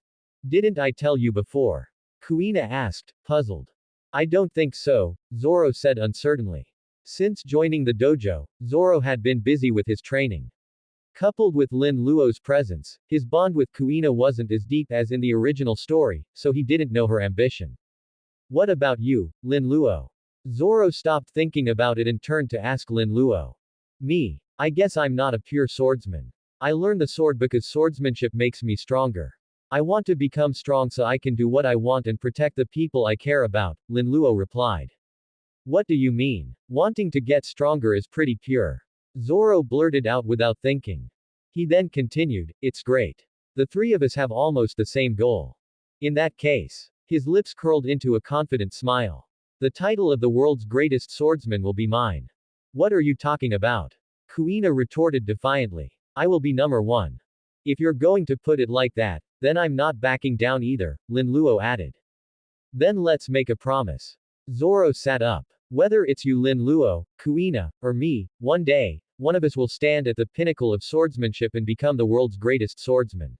Didn't I tell you before? Kuina asked, puzzled. I don't think so, Zoro said uncertainly. Since joining the dojo, Zoro had been busy with his training. Coupled with Lin Luo's presence, his bond with Kuina wasn't as deep as in the original story, so he didn't know her ambition. What about you, Lin Luo? Zoro stopped thinking about it and turned to ask Lin Luo. Me. I guess I'm not a pure swordsman. I learn the sword because swordsmanship makes me stronger. I want to become strong so I can do what I want and protect the people I care about, Lin Luo replied. What do you mean? Wanting to get stronger is pretty pure. Zoro blurted out without thinking. He then continued, it's great. The three of us have almost the same goal. In that case. His lips curled into a confident smile. The title of the world's greatest swordsman will be mine. What are you talking about? Kuina retorted defiantly. I will be number one. If you're going to put it like that, then I'm not backing down either, Lin Luo added. Then let's make a promise. Zoro sat up. Whether it's you Lin Luo, Kuina, or me, one day, one of us will stand at the pinnacle of swordsmanship and become the world's greatest swordsman.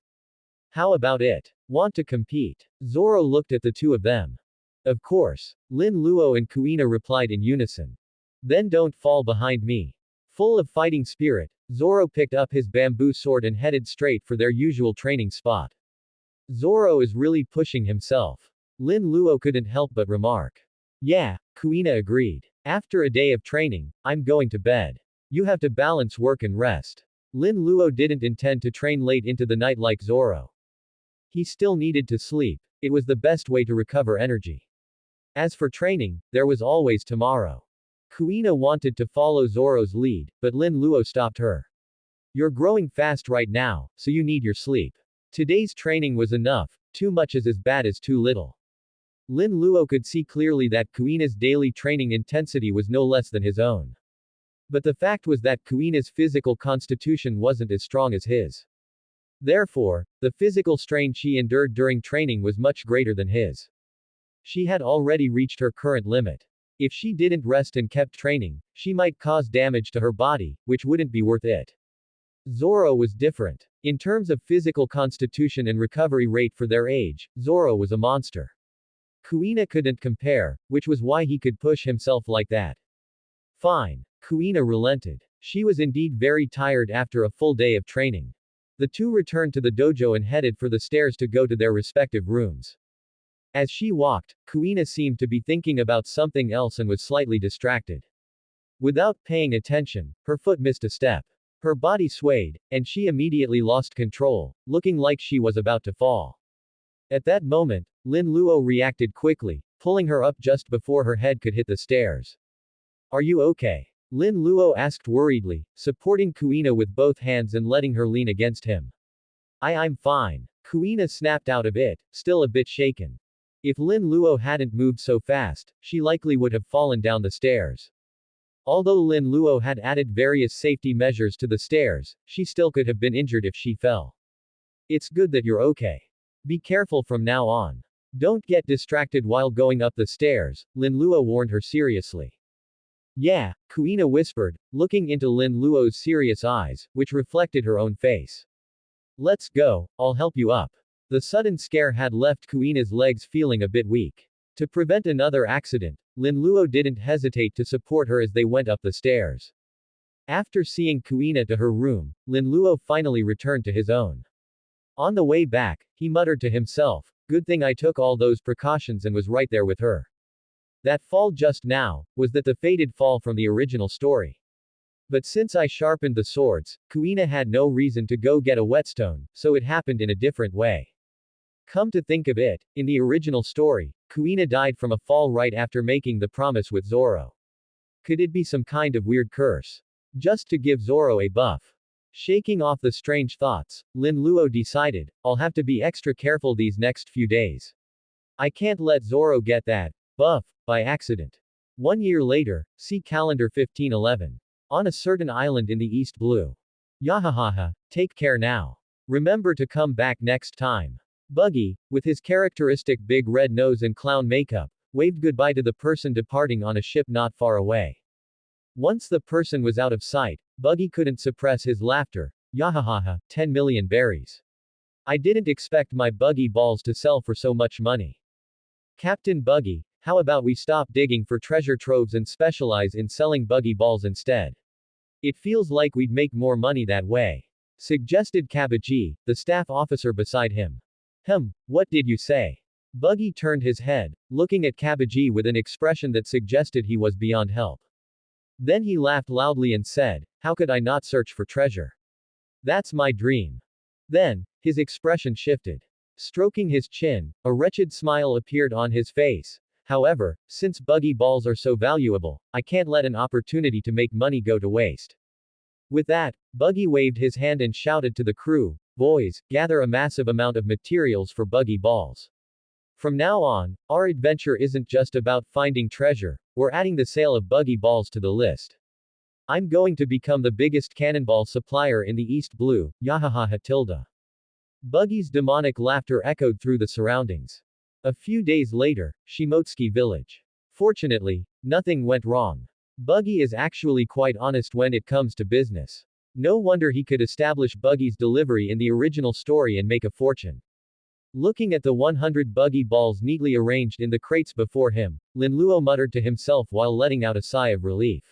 How about it? Want to compete? Zoro looked at the two of them. Of course. Lin Luo and Kuina replied in unison. Then don't fall behind me. Full of fighting spirit, Zoro picked up his bamboo sword and headed straight for their usual training spot. Zoro is really pushing himself. Lin Luo couldn't help but remark. Yeah, Kuina agreed. After a day of training, I'm going to bed. You have to balance work and rest. Lin Luo didn't intend to train late into the night like Zoro. He still needed to sleep. It was the best way to recover energy. As for training, there was always tomorrow. Kuina wanted to follow Zoro's lead, but Lin Luo stopped her. You're growing fast right now, so you need your sleep. Today's training was enough, too much is as bad as too little. Lin Luo could see clearly that Kuina's daily training intensity was no less than his own. But the fact was that Kuina's physical constitution wasn't as strong as his. Therefore, the physical strain she endured during training was much greater than his. She had already reached her current limit. If she didn't rest and kept training, she might cause damage to her body, which wouldn't be worth it. Zoro was different. In terms of physical constitution and recovery rate for their age, Zoro was a monster. Kuina couldn't compare, which was why he could push himself like that. Fine. Kuina relented. She was indeed very tired after a full day of training. The two returned to the dojo and headed for the stairs to go to their respective rooms. As she walked, Kuina seemed to be thinking about something else and was slightly distracted. Without paying attention, her foot missed a step. Her body swayed, and she immediately lost control, looking like she was about to fall. At that moment, Lin Luo reacted quickly, pulling her up just before her head could hit the stairs. Are you okay? Lin Luo asked worriedly, supporting Kuina with both hands and letting her lean against him. I'm fine. Kuina snapped out of it, still a bit shaken. If Lin Luo hadn't moved so fast, she likely would have fallen down the stairs. Although Lin Luo had added various safety measures to the stairs, she still could have been injured if she fell. It's good that you're okay. Be careful from now on. Don't get distracted while going up the stairs, Lin Luo warned her seriously. Yeah, Kuina whispered, looking into Lin Luo's serious eyes, which reflected her own face. Let's go, I'll help you up. The sudden scare had left Kuina's legs feeling a bit weak. To prevent another accident, Lin Luo didn't hesitate to support her as they went up the stairs. After seeing Kuina to her room, Lin Luo finally returned to his own. On the way back, he muttered to himself, good thing I took all those precautions and was right there with her. That fall just now, was that the fated fall from the original story. But since I sharpened the swords, Kuina had no reason to go get a whetstone, so it happened in a different way. Come to think of it, in the original story, Kuina died from a fall right after making the promise with Zoro. Could it be some kind of weird curse? Just to give Zoro a buff. Shaking off the strange thoughts, Lin Luo decided, I'll have to be extra careful these next few days. I can't let Zoro get that buff by accident. 1 year later, see calendar 1511. On a certain island in the East Blue. Yahahaha, take care now. Remember to come back next time. Buggy, with his characteristic big red nose and clown makeup, waved goodbye to the person departing on a ship not far away. Once the person was out of sight, Buggy couldn't suppress his laughter. Yahahaha, 10 million berries. I didn't expect my buggy balls to sell for so much money. Captain Buggy, how about we stop digging for treasure troves and specialize in selling buggy balls instead? It feels like we'd make more money that way. Suggested Kabaji, the staff officer beside him. What did you say? Buggy turned his head, looking at Kabaji with an expression that suggested he was beyond help. Then he laughed loudly and said, how could I not search for treasure? That's my dream. Then, his expression shifted. Stroking his chin, a wretched smile appeared on his face. However, since buggy balls are so valuable, I can't let an opportunity to make money go to waste. With that, Buggy waved his hand and shouted to the crew, boys, gather a massive amount of materials for buggy balls. From now on, our adventure isn't just about finding treasure, we're adding the sale of buggy balls to the list. I'm going to become the biggest cannonball supplier in the East Blue, yahahaha tilde. Buggy's demonic laughter echoed through the surroundings. A few days later, Shimotsuki village. Fortunately, nothing went wrong. Buggy is actually quite honest when it comes to business. No wonder he could establish Buggy's delivery in the original story and make a fortune. Looking at the 100 buggy balls neatly arranged in the crates before him, Lin Luo muttered to himself while letting out a sigh of relief.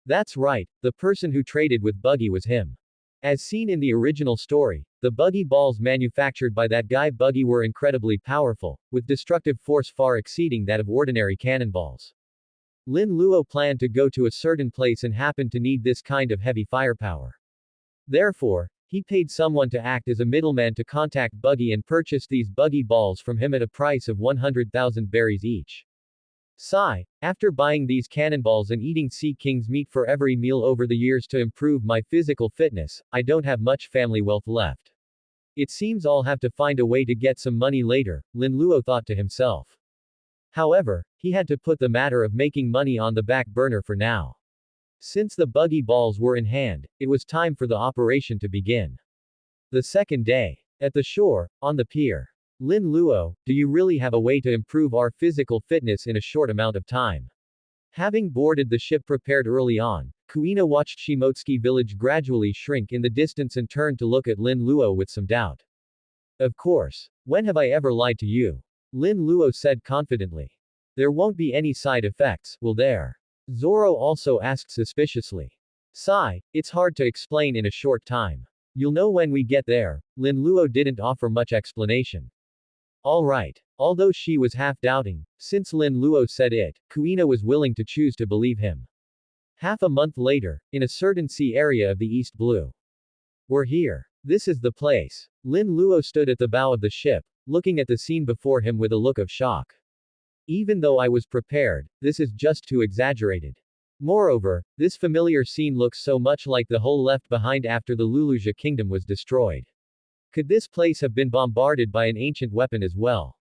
That's right, the person who traded with Buggy was him. As seen in the original story, the buggy balls manufactured by that guy Buggy were incredibly powerful, with destructive force far exceeding that of ordinary cannonballs. Lin Luo planned to go to a certain place and happened to need this kind of heavy firepower. Therefore, he paid someone to act as a middleman to contact Buggy and purchase these buggy balls from him at a price of 100,000 berries each. Sigh, after buying these cannonballs and eating Sea King's meat for every meal over the years to improve my physical fitness, I don't have much family wealth left. It seems I'll have to find a way to get some money later, Lin Luo thought to himself. However, he had to put the matter of making money on the back burner for now. Since the buggy balls were in hand, it was time for the operation to begin. The second day. At the shore, on the pier. Lin Luo, do you really have a way to improve our physical fitness in a short amount of time? Having boarded the ship prepared early on, Kuina watched Shimotsuki village gradually shrink in the distance and turned to look at Lin Luo with some doubt. Of course. When have I ever lied to you? Lin Luo said confidently. There won't be any side effects, will there? Zoro also asked suspiciously. Sigh, it's hard to explain in a short time. You'll know when we get there. Lin Luo didn't offer much explanation. Alright. Although she was half doubting, since Lin Luo said it, Kuina was willing to choose to believe him. Half a month later, in a certain sea area of the East Blue. We're here. This is the place. Lin Luo stood at the bow of the ship, looking at the scene before him with a look of shock. Even though I was prepared, this is just too exaggerated. Moreover, this familiar scene looks so much like the hole left behind after the Luluja kingdom was destroyed. Could this place have been bombarded by an ancient weapon as well?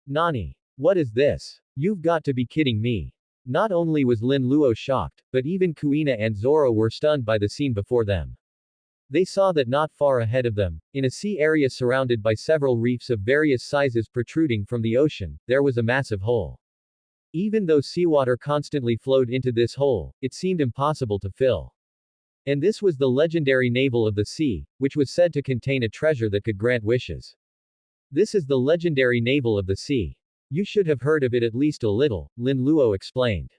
Nani? What is this? You've got to be kidding me. Not only was Lin Luo shocked, but even Kuina and Zoro were stunned by the scene before them. They saw that not far ahead of them, in a sea area surrounded by several reefs of various sizes protruding from the ocean, there was a massive hole. Even though seawater constantly flowed into this hole, it seemed impossible to fill. And this was the legendary navel of the sea, which was said to contain a treasure that could grant wishes. This is the legendary navel of the sea. You should have heard of it at least a little, Lin Luo explained.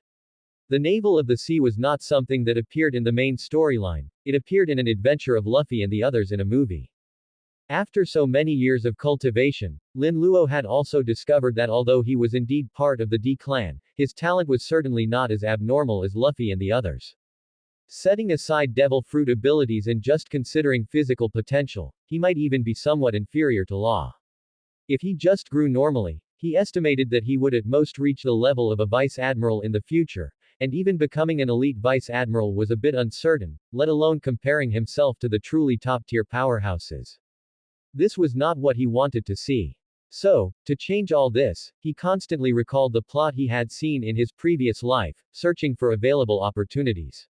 The navel of the sea was not something that appeared in the main storyline, it appeared in an adventure of Luffy and the others in a movie. After so many years of cultivation, Lin Luo had also discovered that although he was indeed part of the D clan, his talent was certainly not as abnormal as Luffy and the others. Setting aside devil fruit abilities and just considering physical potential, he might even be somewhat inferior to Law. If he just grew normally, he estimated that he would at most reach the level of a vice admiral in the future, and even becoming an elite vice admiral was a bit uncertain, let alone comparing himself to the truly top-tier powerhouses. This was not what he wanted to see. So, to change all this, he constantly recalled the plot he had seen in his previous life, searching for available opportunities.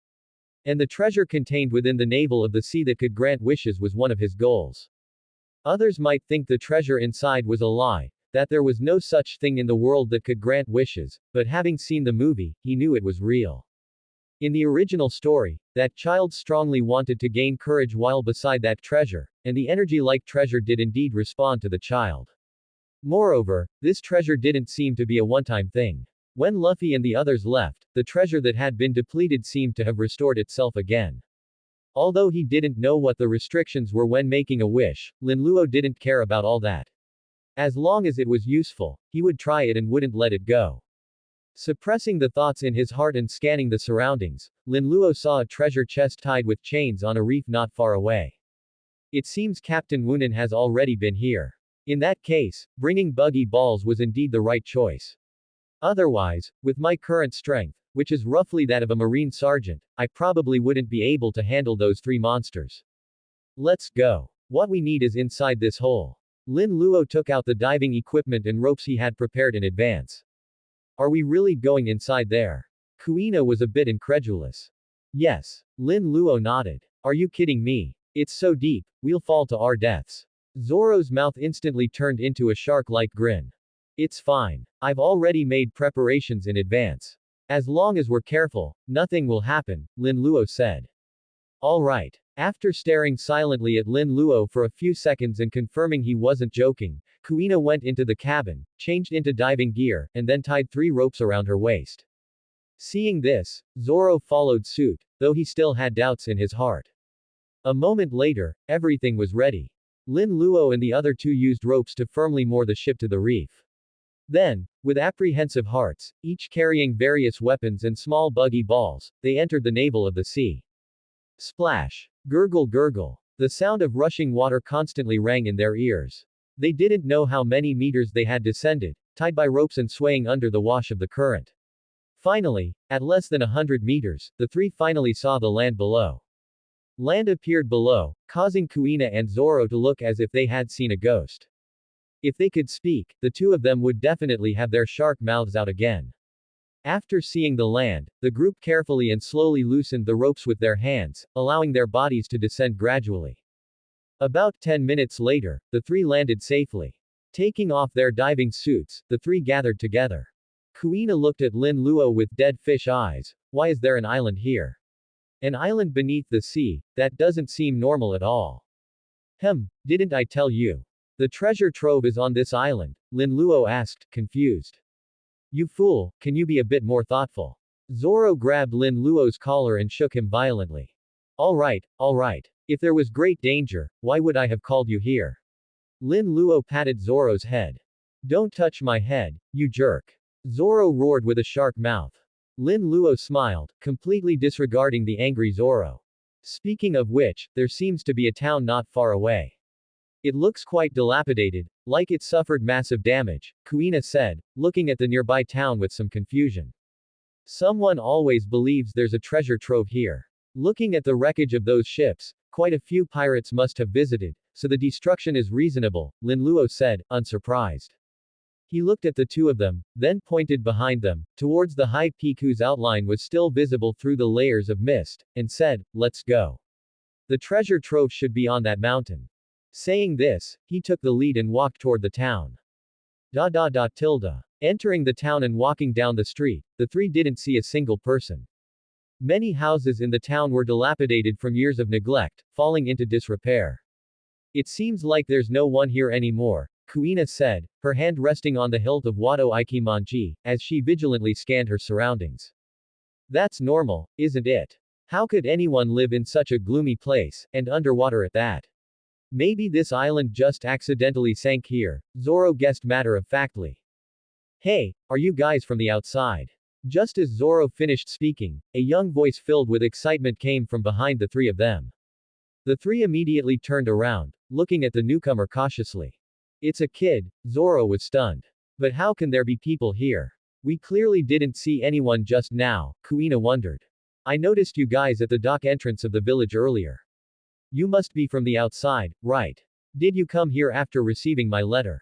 And the treasure contained within the navel of the sea that could grant wishes was one of his goals. Others might think the treasure inside was a lie, that there was no such thing in the world that could grant wishes, but having seen the movie, he knew it was real. In the original story, that child strongly wanted to gain courage while beside that treasure, and the energy-like treasure did indeed respond to the child. Moreover, this treasure didn't seem to be a one-time thing. When Luffy and the others left, the treasure that had been depleted seemed to have restored itself again. Although he didn't know what the restrictions were when making a wish, Linluo didn't care about all that. As long as it was useful, he would try it and wouldn't let it go. Suppressing the thoughts in his heart and scanning the surroundings, Linluo saw a treasure chest tied with chains on a reef not far away. It seems Captain Wunan has already been here. In that case, bringing buggy balls was indeed the right choice. Otherwise, with my current strength, which is roughly that of a marine sergeant, I probably wouldn't be able to handle those three monsters. Let's go. What we need is inside this hole. Lin Luo took out the diving equipment and ropes he had prepared in advance. Are we really going inside there? Kuina was a bit incredulous. Yes. Lin Luo nodded. Are you kidding me? It's so deep, we'll fall to our deaths. Zoro's mouth instantly turned into a shark-like grin. It's fine. I've already made preparations in advance. As long as we're careful, nothing will happen, Lin Luo said. Alright. After staring silently at Lin Luo for a few seconds and confirming he wasn't joking, Kuina went into the cabin, changed into diving gear, and then tied 3 ropes around her waist. Seeing this, Zoro followed suit, though he still had doubts in his heart. A moment later, everything was ready. Lin Luo and the other 2 used ropes to firmly moor the ship to the reef. Then, with apprehensive hearts, each carrying various weapons and small buggy balls, they entered the navel of the sea. Splash! Gurgle gurgle! The sound of rushing water constantly rang in their ears. They didn't know how many meters they had descended, tied by ropes and swaying under the wash of the current. Finally, at less than 100 meters, the 3 finally saw the land below. Land appeared below, causing Kuina and Zoro to look as if they had seen a ghost. If they could speak, the 2 of them would definitely have their shark mouths out again. After seeing the land, the group carefully and slowly loosened the ropes with their hands, allowing their bodies to descend gradually. About 10 minutes later, the 3 landed safely. Taking off their diving suits, the 3 gathered together. Kuina looked at Lin Luo with dead fish eyes. Why is there an island here? An island beneath the sea? That doesn't seem normal at all. Didn't I tell you? The treasure trove is on this island, Lin Luo asked, confused. You fool, can you be a bit more thoughtful? Zoro grabbed Lin Luo's collar and shook him violently. Alright. If there was great danger, why would I have called you here? Lin Luo patted Zoro's head. Don't touch my head, you jerk. Zoro roared with a shark mouth. Lin Luo smiled, completely disregarding the angry Zoro. Speaking of which, there seems to be a town not far away. It looks quite dilapidated, like it suffered massive damage, Kuina said, looking at the nearby town with some confusion. Someone always believes there's a treasure trove here. Looking at the wreckage of those ships, quite a few pirates must have visited, so the destruction is reasonable, Lin Luo said, unsurprised. He looked at the 2 of them, then pointed behind them, towards the high peak whose outline was still visible through the layers of mist, and said, let's go. The treasure trove should be on that mountain. Saying this, he took the lead and walked toward the town. Entering the town and walking down the street, the 3 didn't see a single person. Many houses in the town were dilapidated from years of neglect, falling into disrepair. It seems like there's no one here anymore, Kuina said, her hand resting on the hilt of Wado Ikimonji, as she vigilantly scanned her surroundings. That's normal, isn't it? How could anyone live in such a gloomy place, and underwater at that? Maybe this island just accidentally sank here, Zoro guessed matter-of-factly. Hey, are you guys from the outside? Just as Zoro finished speaking, a young voice filled with excitement came from behind the three of them. The three immediately turned around, looking at the newcomer cautiously. It's a kid, Zoro was stunned. But how can there be people here? We clearly didn't see anyone just now, Kuina wondered. I noticed you guys at the dock entrance of the village earlier. You must be from the outside, right? Did you come here after receiving my letter?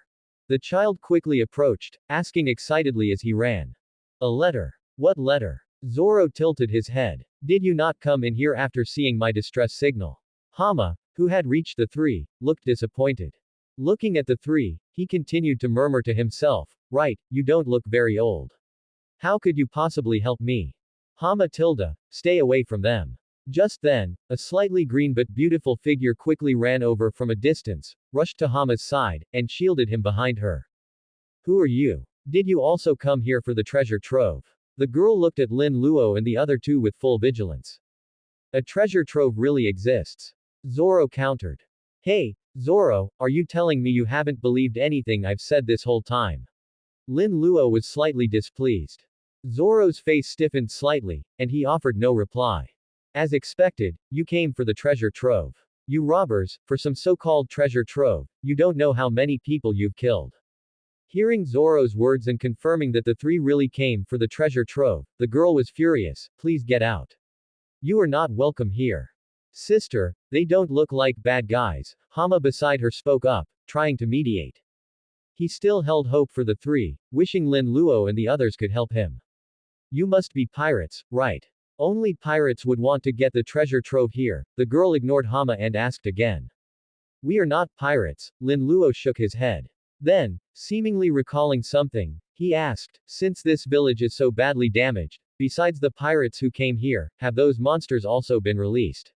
The child quickly approached, asking excitedly as he ran. A letter? What letter? Zoro tilted his head. Did you not come in here after seeing my distress signal? Hama, who had reached the three, looked disappointed. Looking at the three, he continued to murmur to himself, right, you don't look very old. How could you possibly help me? Hama tilde, stay away from them. Just then, a slightly green but beautiful figure quickly ran over from a distance, rushed to Hama's side, and shielded him behind her. Who are you? Did you also come here for the treasure trove? The girl looked at Lin Luo and the other two with full vigilance. A treasure trove really exists. Zoro countered. Hey, Zoro, are you telling me you haven't believed anything I've said this whole time? Lin Luo was slightly displeased. Zoro's face stiffened slightly, and he offered no reply. As expected, you came for the treasure trove. You robbers, for some so-called treasure trove, you don't know how many people you've killed. Hearing Zoro's words and confirming that the three really came for the treasure trove, the girl was furious. Please get out. You are not welcome here. Sister, they don't look like bad guys, Hama beside her spoke up, trying to mediate. He still held hope for the three, wishing Lin Luo and the others could help him. You must be pirates, right? Only pirates would want to get the treasure trove here. The girl ignored Hama and asked again. We are not pirates, Lin Luo shook his head. Then, seemingly recalling something, he asked, since this village is so badly damaged, besides the pirates who came here, have those monsters also been released?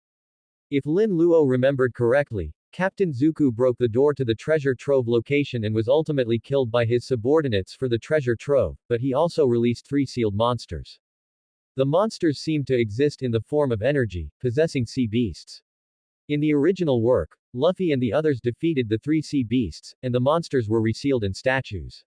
If Lin Luo remembered correctly, Captain Zuko broke the door to the treasure trove location and was ultimately killed by his subordinates for the treasure trove, but he also released three sealed monsters. The monsters seemed to exist in the form of energy, possessing sea beasts. In the original work, Luffy and the others defeated the three sea beasts, and the monsters were resealed in statues.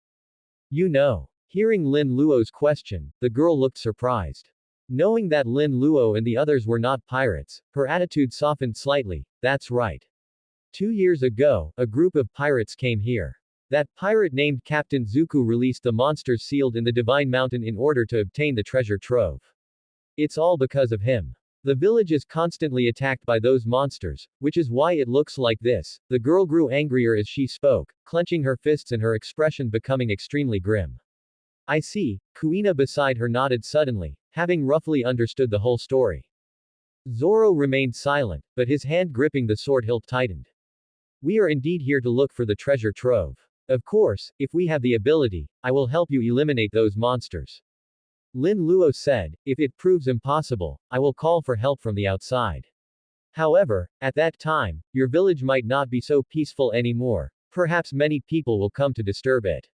You know. Hearing Lin Luo's question, the girl looked surprised. Knowing that Lin Luo and the others were not pirates, her attitude softened slightly. That's right. 2 years ago, a group of pirates came here. That pirate named Captain Zuko released the monsters sealed in the Divine Mountain in order to obtain the treasure trove. It's all because of him. The village is constantly attacked by those monsters, which is why it looks like this. The girl grew angrier as she spoke, clenching her fists and her expression becoming extremely grim. I see, Kuina beside her nodded suddenly, having roughly understood the whole story. Zoro remained silent, but his hand gripping the sword hilt tightened. We are indeed here to look for the treasure trove. Of course, if we have the ability, I will help you eliminate those monsters. Lin Luo said, if it proves impossible, I will call for help from the outside. However, at that time, your village might not be so peaceful anymore, perhaps many people will come to disturb it.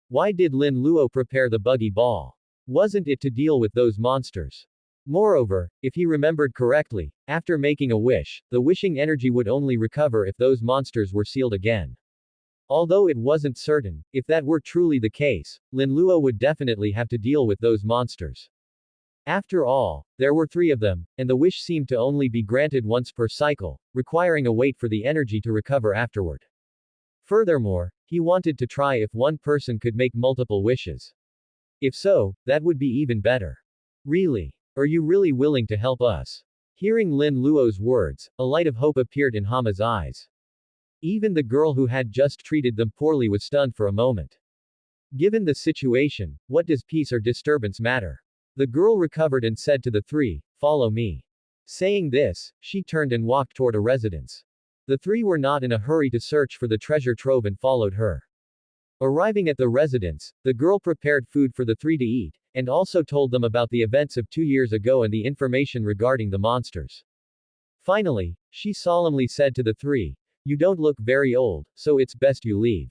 Why did Lin Luo prepare the buggy ball? Wasn't it to deal with those monsters? Moreover, if he remembered correctly, after making a wish, the wishing energy would only recover if those monsters were sealed again. Although it wasn't certain, if that were truly the case, Lin Luo would definitely have to deal with those monsters. After all, there were 3 of them, and the wish seemed to only be granted once per cycle, requiring a wait for the energy to recover afterward. Furthermore, he wanted to try if one person could make multiple wishes. If so, that would be even better. Really? Are you really willing to help us? Hearing Lin Luo's words, a light of hope appeared in Hama's eyes. Even the girl who had just treated them poorly was stunned for a moment. Given the situation, what does peace or disturbance matter? The girl recovered and said to the 3, follow me. Saying this, she turned and walked toward a residence. The 3 were not in a hurry to search for the treasure trove and followed her. Arriving at the residence, the girl prepared food for the 3 to eat, and also told them about the events of 2 years ago and the information regarding the monsters. Finally, she solemnly said to the 3, you don't look very old, so it's best you leave.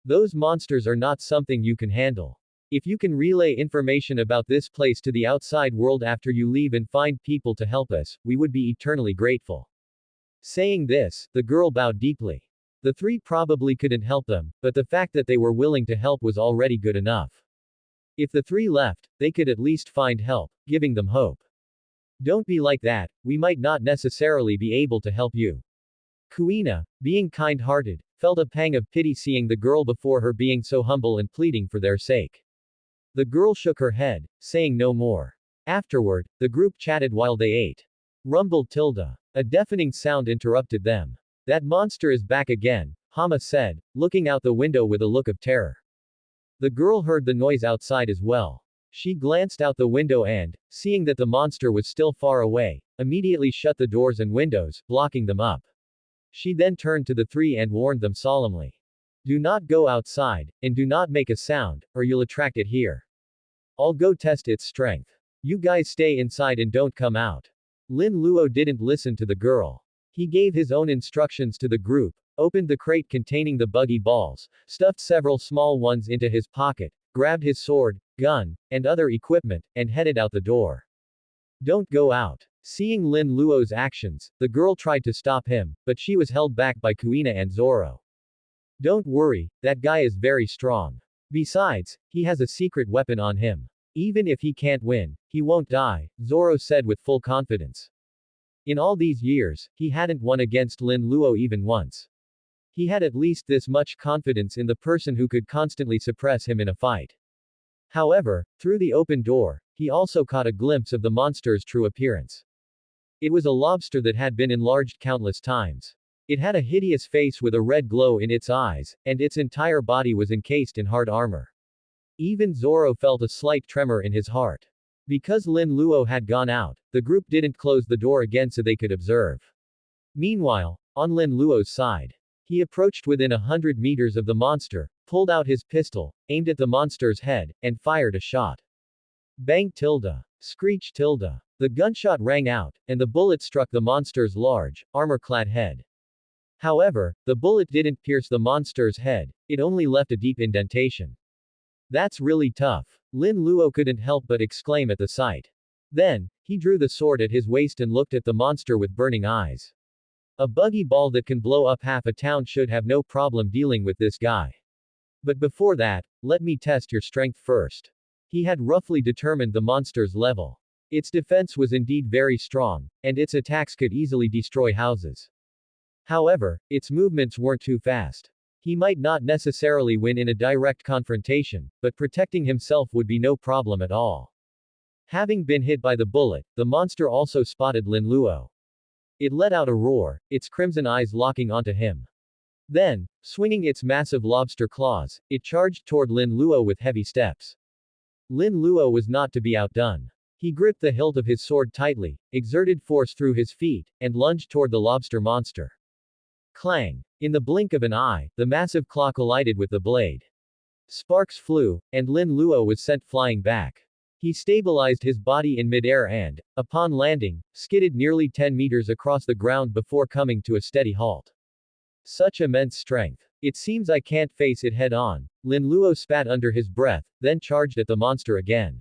Those monsters are not something you can handle. If you can relay information about this place to the outside world after you leave and find people to help us, we would be eternally grateful. Saying this, the girl bowed deeply. The 3 probably couldn't help them, but the fact that they were willing to help was already good enough. If the three left, they could at least find help, giving them hope. Don't be like that, we might not necessarily be able to help you. Kuina, being kind-hearted, felt a pang of pity seeing the girl before her being so humble and pleading for their sake. The girl shook her head, saying no more. Afterward, the group chatted while they ate. Rumbled Tilda. A deafening sound interrupted them. That monster is back again, Hama said, looking out the window with a look of terror. The girl heard the noise outside as well. She glanced out the window and, seeing that the monster was still far away, immediately shut the doors and windows, blocking them up. She then turned to the three and warned them solemnly. Do not go outside, and do not make a sound, or you'll attract it here. I'll go test its strength. You guys stay inside and don't come out. Lin Luo didn't listen to the girl. He gave his own instructions to the group, opened the crate containing the buggy balls, stuffed several small ones into his pocket, grabbed his sword, gun, and other equipment, and headed out the door. Don't go out. Seeing Lin Luo's actions, the girl tried to stop him, but she was held back by Kuina and Zoro. Don't worry, that guy is very strong. Besides, he has a secret weapon on him. Even if he can't win, he won't die, Zoro said with full confidence. In all these years, he hadn't won against Lin Luo even once. He had at least this much confidence in the person who could constantly suppress him in a fight. However, through the open door, he also caught a glimpse of the monster's true appearance. It was a lobster that had been enlarged countless times. It had a hideous face with a red glow in its eyes, and its entire body was encased in hard armor. Even Zoro felt a slight tremor in his heart. Because Lin Luo had gone out, the group didn't close the door again so they could observe. Meanwhile, on Lin Luo's side, he approached within 100 meters of the monster, pulled out his pistol, aimed at the monster's head, and fired a shot. Bang tilde. Screech tilde. The gunshot rang out, and the bullet struck the monster's large, armor-clad head. However, the bullet didn't pierce the monster's head, it only left a deep indentation. That's really tough. Lin Luo couldn't help but exclaim at the sight. Then, he drew the sword at his waist and looked at the monster with burning eyes. A buggy ball that can blow up half a town should have no problem dealing with this guy. But before that, let me test your strength first. He had roughly determined the monster's level. Its defense was indeed very strong, and its attacks could easily destroy houses. However, its movements weren't too fast. He might not necessarily win in a direct confrontation, but protecting himself would be no problem at all. Having been hit by the bullet, the monster also spotted Lin Luo. It let out a roar, its crimson eyes locking onto him. Then, swinging its massive lobster claws, it charged toward Lin Luo with heavy steps. Lin Luo was not to be outdone. He gripped the hilt of his sword tightly, exerted force through his feet, and lunged toward the lobster monster. Clang! In the blink of an eye, the massive claw collided with the blade. Sparks flew, and Lin Luo was sent flying back. He stabilized his body in midair and, upon landing, skidded nearly 10 meters across the ground before coming to a steady halt. Such immense strength. It seems I can't face it head on, Lin Luo spat under his breath, then charged at the monster again.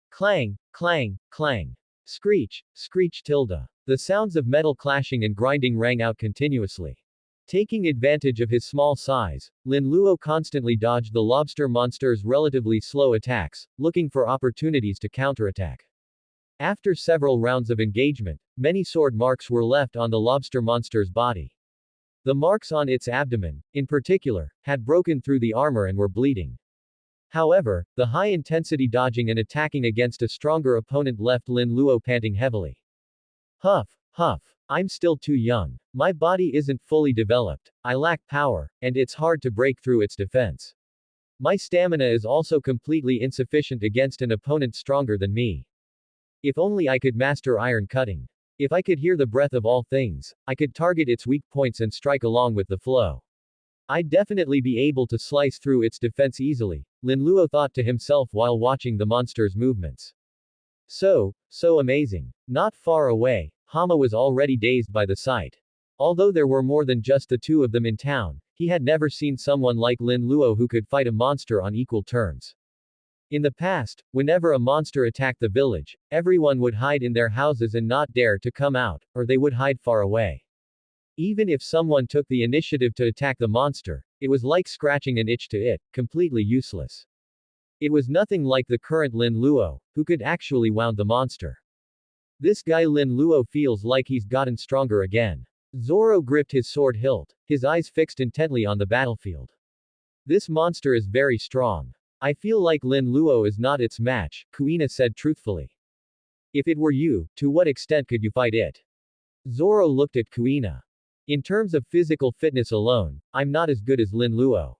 Clang, clang, clang. Screech, screech tilde. The sounds of metal clashing and grinding rang out continuously. Taking advantage of his small size, Lin Luo constantly dodged the lobster monster's relatively slow attacks, looking for opportunities to counterattack. After several rounds of engagement, many sword marks were left on the lobster monster's body. The marks on its abdomen, in particular, had broken through the armor and were bleeding. However, the high-intensity dodging and attacking against a stronger opponent left Lin Luo panting heavily. Huff, huff. I'm still too young. My body isn't fully developed, I lack power, and it's hard to break through its defense. My stamina is also completely insufficient against an opponent stronger than me. If only I could master iron cutting. If I could hear the breath of all things, I could target its weak points and strike along with the flow. I'd definitely be able to slice through its defense easily, Lin Luo thought to himself while watching the monster's movements. So amazing. Not far away, Hama was already dazed by the sight. Although there were more than just the two of them in town, he had never seen someone like Lin Luo who could fight a monster on equal terms. In the past, whenever a monster attacked the village, everyone would hide in their houses and not dare to come out, or they would hide far away. Even if someone took the initiative to attack the monster, it was like scratching an itch to it, completely useless. It was nothing like the current Lin Luo, who could actually wound the monster. This guy Lin Luo feels like he's gotten stronger again. Zoro gripped his sword hilt, his eyes fixed intently on the battlefield. This monster is very strong. I feel like Lin Luo is not its match, Kuina said truthfully. If it were you, to what extent could you fight it? Zoro looked at Kuina. In terms of physical fitness alone, I'm not as good as Lin Luo.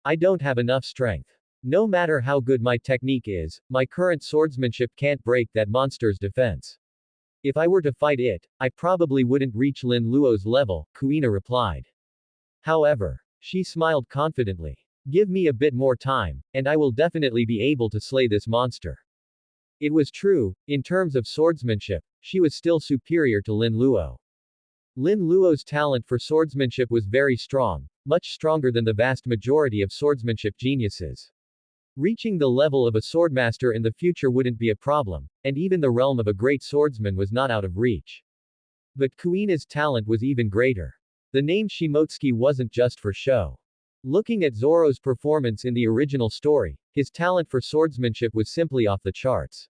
I don't have enough strength. No matter how good my technique is, my current swordsmanship can't break that monster's defense. If I were to fight it, I probably wouldn't reach Lin Luo's level, Kuina replied. However, she smiled confidently. Give me a bit more time, and I will definitely be able to slay this monster. It was true, in terms of swordsmanship, she was still superior to Lin Luo. Lin Luo's talent for swordsmanship was very strong, much stronger than the vast majority of swordsmanship geniuses. Reaching the level of a swordmaster in the future wouldn't be a problem, and even the realm of a great swordsman was not out of reach. But Kuina's talent was even greater. The name Shimotsuki wasn't just for show. Looking at Zoro's performance in the original story, his talent for swordsmanship was simply off the charts.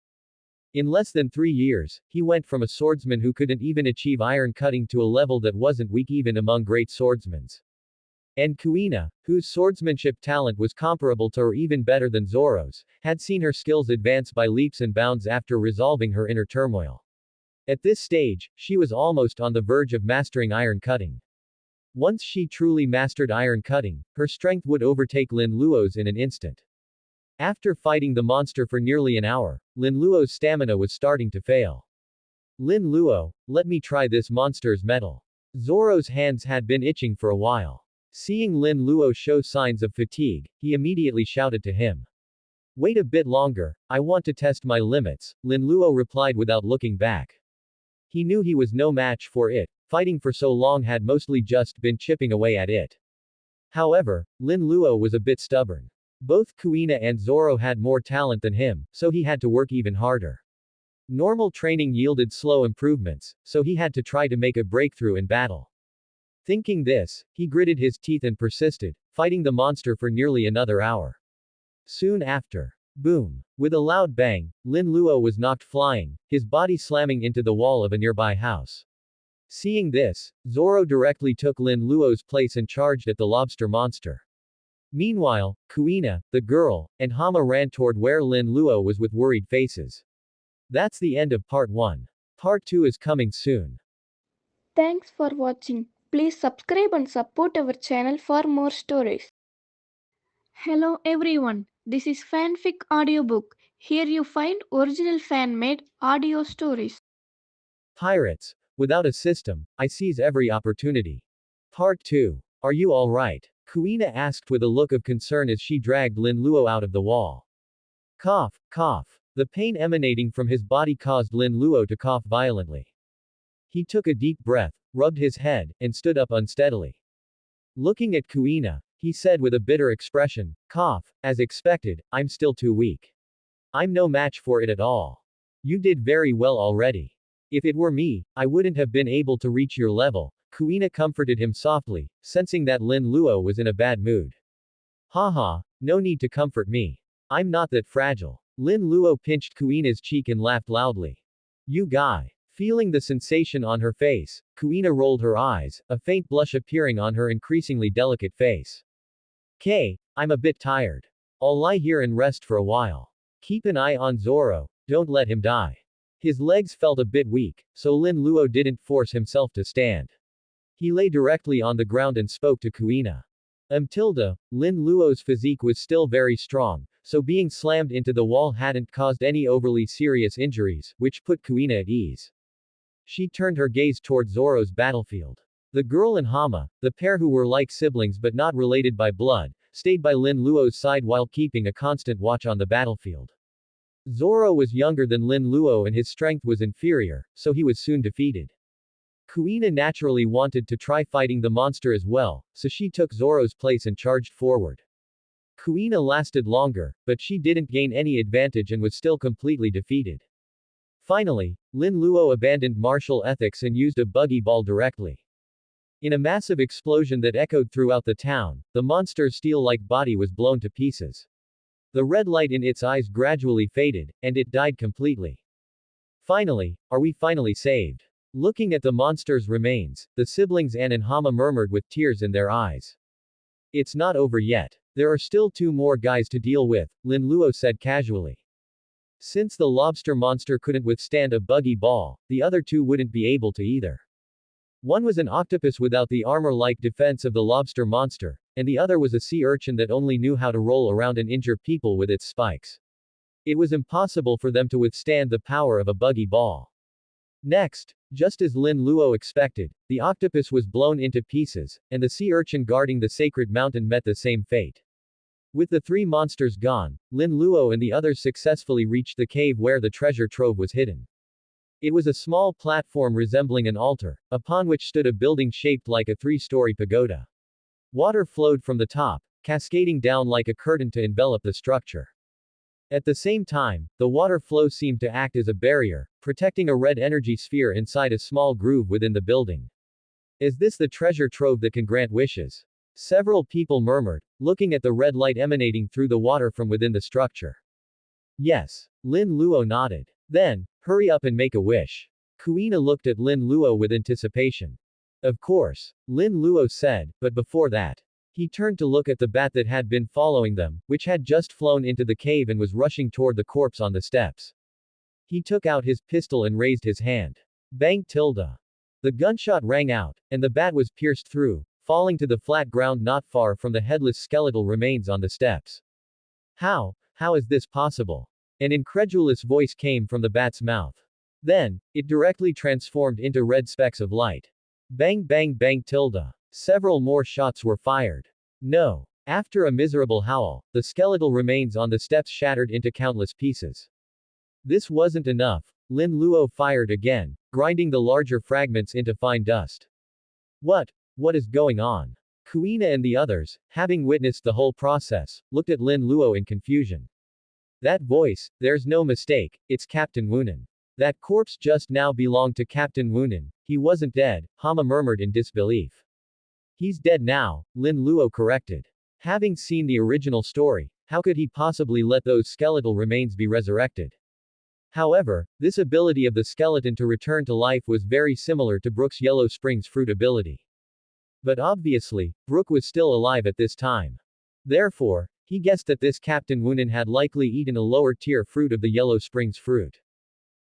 In less than 3 years, he went from a swordsman who couldn't even achieve iron cutting to a level that wasn't weak even among great swordsmen. And Kuina, whose swordsmanship talent was comparable to or even better than Zoro's, had seen her skills advance by leaps and bounds after resolving her inner turmoil. At this stage, she was almost on the verge of mastering iron cutting. Once she truly mastered iron cutting, her strength would overtake Lin Luo's in an instant. After fighting the monster for nearly an hour, Lin Luo's stamina was starting to fail. Lin Luo, let me try this monster's mettle. Zoro's hands had been itching for a while. Seeing Lin Luo show signs of fatigue, he immediately shouted to him. Wait a bit longer, I want to test my limits, Lin Luo replied without looking back. He knew he was no match for it, fighting for so long had mostly just been chipping away at it. However, Lin Luo was a bit stubborn. Both Kuina and Zoro had more talent than him, so he had to work even harder. Normal training yielded slow improvements, so he had to try to make a breakthrough in battle. Thinking this, he gritted his teeth and persisted, fighting the monster for nearly another hour. Soon after, boom! With a loud bang, Lin Luo was knocked flying, his body slamming into the wall of a nearby house. Seeing this, Zoro directly took Lin Luo's place and charged at the lobster monster. Meanwhile, Kuina, the girl, and Hama ran toward where Lin Luo was with worried faces. That's the end of part 1. Part 2 is coming soon. Thanks for watching. Please subscribe and support our channel for more stories. Hello everyone, this is Fanfic Audiobook. Here you find original fan-made audio stories. Pirates. Without a system, I seize every opportunity. Part 2. Are you alright? Kuina asked with a look of concern as she dragged Lin Luo out of the wall. Cough, cough. The pain emanating from his body caused Lin Luo to cough violently. He took a deep breath, rubbed his head, and stood up unsteadily. Looking at Kuina, he said with a bitter expression, cough, as expected, I'm still too weak. I'm no match for it at all. You did very well already. If it were me, I wouldn't have been able to reach your level, Kuina comforted him softly, sensing that Lin Luo was in a bad mood. Haha, no need to comfort me. I'm not that fragile. Lin Luo pinched Kuina's cheek and laughed loudly. You guy. Feeling the sensation on her face, Kuina rolled her eyes, a faint blush appearing on her increasingly delicate face. I'm a bit tired. I'll lie here and rest for a while. Keep an eye on Zoro, don't let him die. His legs felt a bit weak, so Lin Luo didn't force himself to stand. He lay directly on the ground and spoke to Kuina. Lin Luo's physique was still very strong, so being slammed into the wall hadn't caused any overly serious injuries, which put Kuina at ease. She turned her gaze toward Zoro's battlefield. The girl and Hama, the pair who were like siblings but not related by blood, stayed by Lin Luo's side while keeping a constant watch on the battlefield. Zoro was younger than Lin Luo and his strength was inferior, so he was soon defeated. Kuina naturally wanted to try fighting the monster as well, so she took Zoro's place and charged forward. Kuina lasted longer, but she didn't gain any advantage and was still completely defeated. Finally, Lin Luo abandoned martial ethics and used a buggy ball directly. In a massive explosion that echoed throughout the town, the monster's steel-like body was blown to pieces. The red light in its eyes gradually faded, and it died completely. Finally, are we finally saved? Looking at the monster's remains, the siblings Anne and Hama murmured with tears in their eyes. It's not over yet. There are still 2 more guys to deal with, Lin Luo said casually. Since the lobster monster couldn't withstand a buggy ball, the other 2 wouldn't be able to either. One was an octopus without the armor-like defense of the lobster monster, and the other was a sea urchin that only knew how to roll around and injure people with its spikes. It was impossible for them to withstand the power of a buggy ball. Next, just as Lin Luo expected, the octopus was blown into pieces, and the sea urchin guarding the sacred mountain met the same fate. With the 3 monsters gone, Lin Luo and the others successfully reached the cave where the treasure trove was hidden. It was a small platform resembling an altar, upon which stood a building shaped like a 3-story pagoda. Water flowed from the top, cascading down like a curtain to envelop the structure. At the same time, the water flow seemed to act as a barrier, protecting a red energy sphere inside a small groove within the building. Is this the treasure trove that can grant wishes? Several people murmured, looking at the red light emanating through the water from within the structure. Yes. Lin Luo nodded. Then, hurry up and make a wish. Kuina looked at Lin Luo with anticipation. Of course. Lin Luo said, but before that. He turned to look at the bat that had been following them, which had just flown into the cave and was rushing toward the corpse on the steps. He took out his pistol and raised his hand. Bang tilde. The gunshot rang out, and the bat was pierced through, falling to the flat ground not far from the headless skeletal remains on the steps. How is this possible? An incredulous voice came from the bat's mouth. Then, it directly transformed into red specks of light. Bang bang bang tilde. Several more shots were fired. No. After a miserable howl, the skeletal remains on the steps shattered into countless pieces. This wasn't enough. Lin Luo fired again, grinding the larger fragments into fine dust. What is going on? Kuina and the others, having witnessed the whole process, looked at Lin Luo in confusion. That voice, there's no mistake, it's Captain Wunan. That corpse just now belonged to Captain Wunan. He wasn't dead, Hama murmured in disbelief. He's dead now, Lin Luo corrected. Having seen the original story, how could he possibly let those skeletal remains be resurrected? However, this ability of the skeleton to return to life was very similar to Brook's Yellow Springs fruit ability. But obviously, Brook was still alive at this time. Therefore, he guessed that this Captain Wunan had likely eaten a lower tier fruit of the Yellow Springs fruit.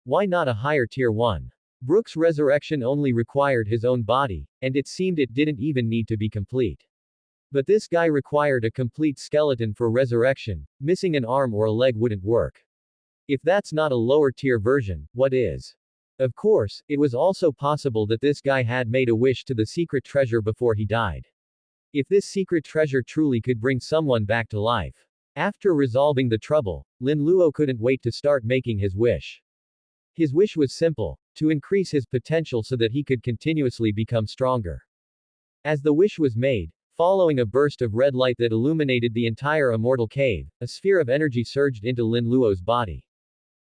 Why not a higher tier one? Brook's resurrection only required his own body, and it seemed it didn't even need to be complete. But this guy required a complete skeleton for resurrection, missing an arm or a leg wouldn't work. If that's not a lower tier version, what is? Of course, it was also possible that this guy had made a wish to the secret treasure before he died. If this secret treasure truly could bring someone back to life. After resolving the trouble, Lin Luo couldn't wait to start making his wish. His wish was simple, to increase his potential so that he could continuously become stronger. As the wish was made, following a burst of red light that illuminated the entire immortal cave, a sphere of energy surged into Lin Luo's body.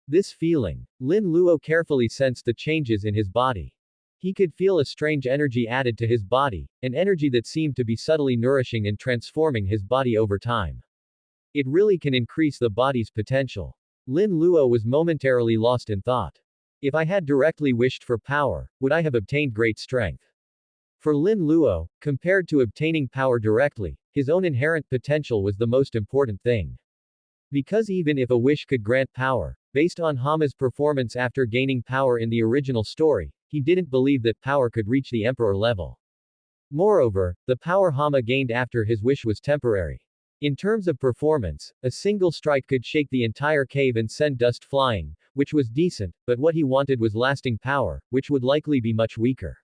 This feeling, Lin Luo carefully sensed the changes in his body. He could feel a strange energy added to his body, an energy that seemed to be subtly nourishing and transforming his body over time. It really can increase the body's potential. Lin Luo was momentarily lost in thought. If I had directly wished for power, would I have obtained great strength? For Lin Luo, compared to obtaining power directly, his own inherent potential was the most important thing. Because even if a wish could grant power, based on Hama's performance after gaining power in the original story, he didn't believe that power could reach the emperor level. Moreover, the power Hama gained after his wish was temporary. In terms of performance, a single strike could shake the entire cave and send dust flying, which was decent, but what he wanted was lasting power, which would likely be much weaker.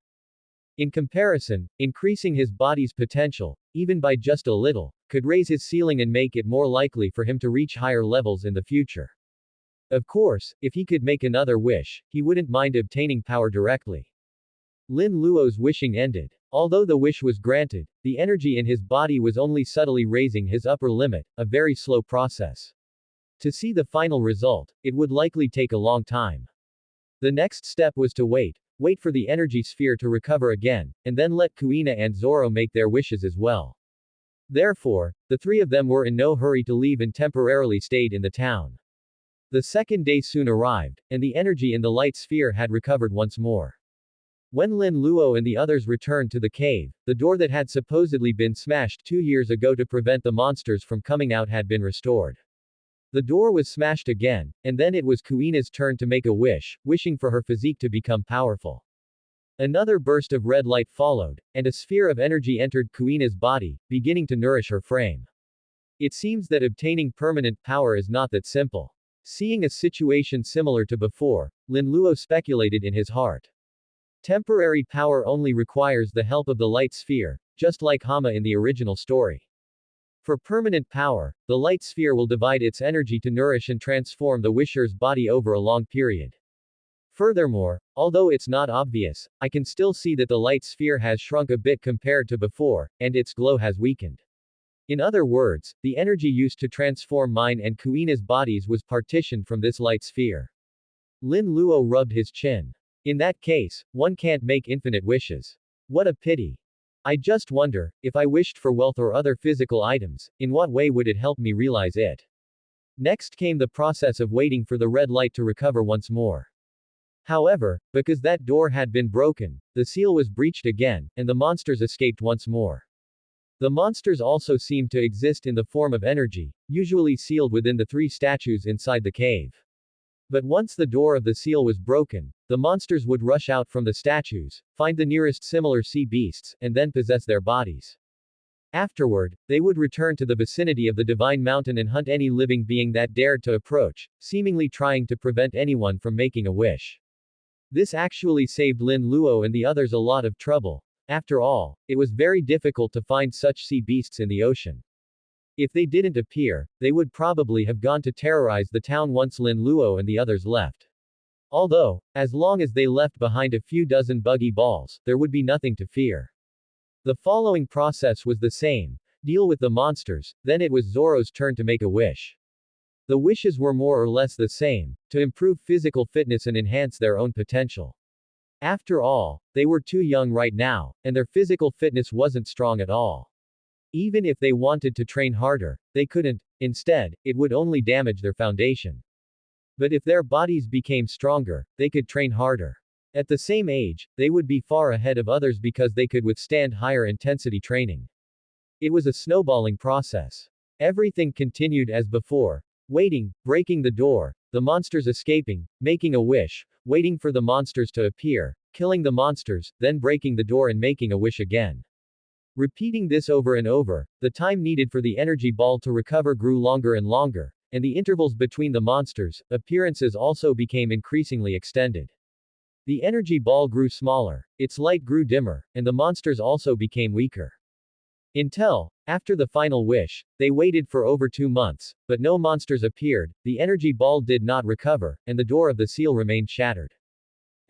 In comparison, increasing his body's potential, even by just a little, could raise his ceiling and make it more likely for him to reach higher levels in the future. Of course, if he could make another wish, he wouldn't mind obtaining power directly. Lin Luo's wishing ended. Although the wish was granted, the energy in his body was only subtly raising his upper limit, a very slow process. To see the final result, it would likely take a long time. The next step was to wait for the energy sphere to recover again, and then let Kuina and Zoro make their wishes as well. Therefore, the three of them were in no hurry to leave and temporarily stayed in the town. The second day soon arrived, and the energy in the light sphere had recovered once more. When Lin Luo and the others returned to the cave, the door that had supposedly been smashed 2 years ago to prevent the monsters from coming out had been restored. The door was smashed again, and then it was Kuina's turn to make a wish, wishing for her physique to become powerful. Another burst of red light followed, and a sphere of energy entered Kuina's body, beginning to nourish her frame. It seems that obtaining permanent power is not that simple. Seeing a situation similar to before, Lin Luo speculated in his heart. Temporary power only requires the help of the light sphere, just like Hama in the original story. For permanent power, the light sphere will divide its energy to nourish and transform the wisher's body over a long period. Furthermore, although it's not obvious, I can still see that the light sphere has shrunk a bit compared to before, and its glow has weakened. In other words, the energy used to transform mine and Kuina's bodies was partitioned from this light sphere. Lin Luo rubbed his chin. In that case, one can't make infinite wishes. What a pity. I just wonder, if I wished for wealth or other physical items, in what way would it help me realize it? Next came the process of waiting for the red light to recover once more. However, because that door had been broken, the seal was breached again, and the monsters escaped once more. The monsters also seemed to exist in the form of energy, usually sealed within the three statues inside the cave. But once the door of the seal was broken, the monsters would rush out from the statues, find the nearest similar sea beasts, and then possess their bodies. Afterward, they would return to the vicinity of the Divine Mountain and hunt any living being that dared to approach, seemingly trying to prevent anyone from making a wish. This actually saved Lin Luo and the others a lot of trouble. After all, it was very difficult to find such sea beasts in the ocean. If they didn't appear, they would probably have gone to terrorize the town once Lin Luo and the others left. Although, as long as they left behind a few dozen buggy balls, there would be nothing to fear. The following process was the same. Deal with the monsters, then it was Zoro's turn to make a wish. The wishes were more or less the same, to improve physical fitness and enhance their own potential. After all, they were too young right now, and their physical fitness wasn't strong at all. Even if they wanted to train harder, they couldn't. Instead, it would only damage their foundation. But if their bodies became stronger, they could train harder. At the same age, they would be far ahead of others because they could withstand higher intensity training. It was a snowballing process. Everything continued as before. Waiting, breaking the door, the monsters escaping, making a wish, waiting for the monsters to appear, killing the monsters, then breaking the door and making a wish again. Repeating this over and over, the time needed for the energy ball to recover grew longer and longer, and the intervals between the monsters' appearances also became increasingly extended. The energy ball grew smaller, its light grew dimmer, and the monsters also became weaker. Until, after the final wish, they waited for over 2 months, but no monsters appeared, the energy ball did not recover, and the door of the seal remained shattered.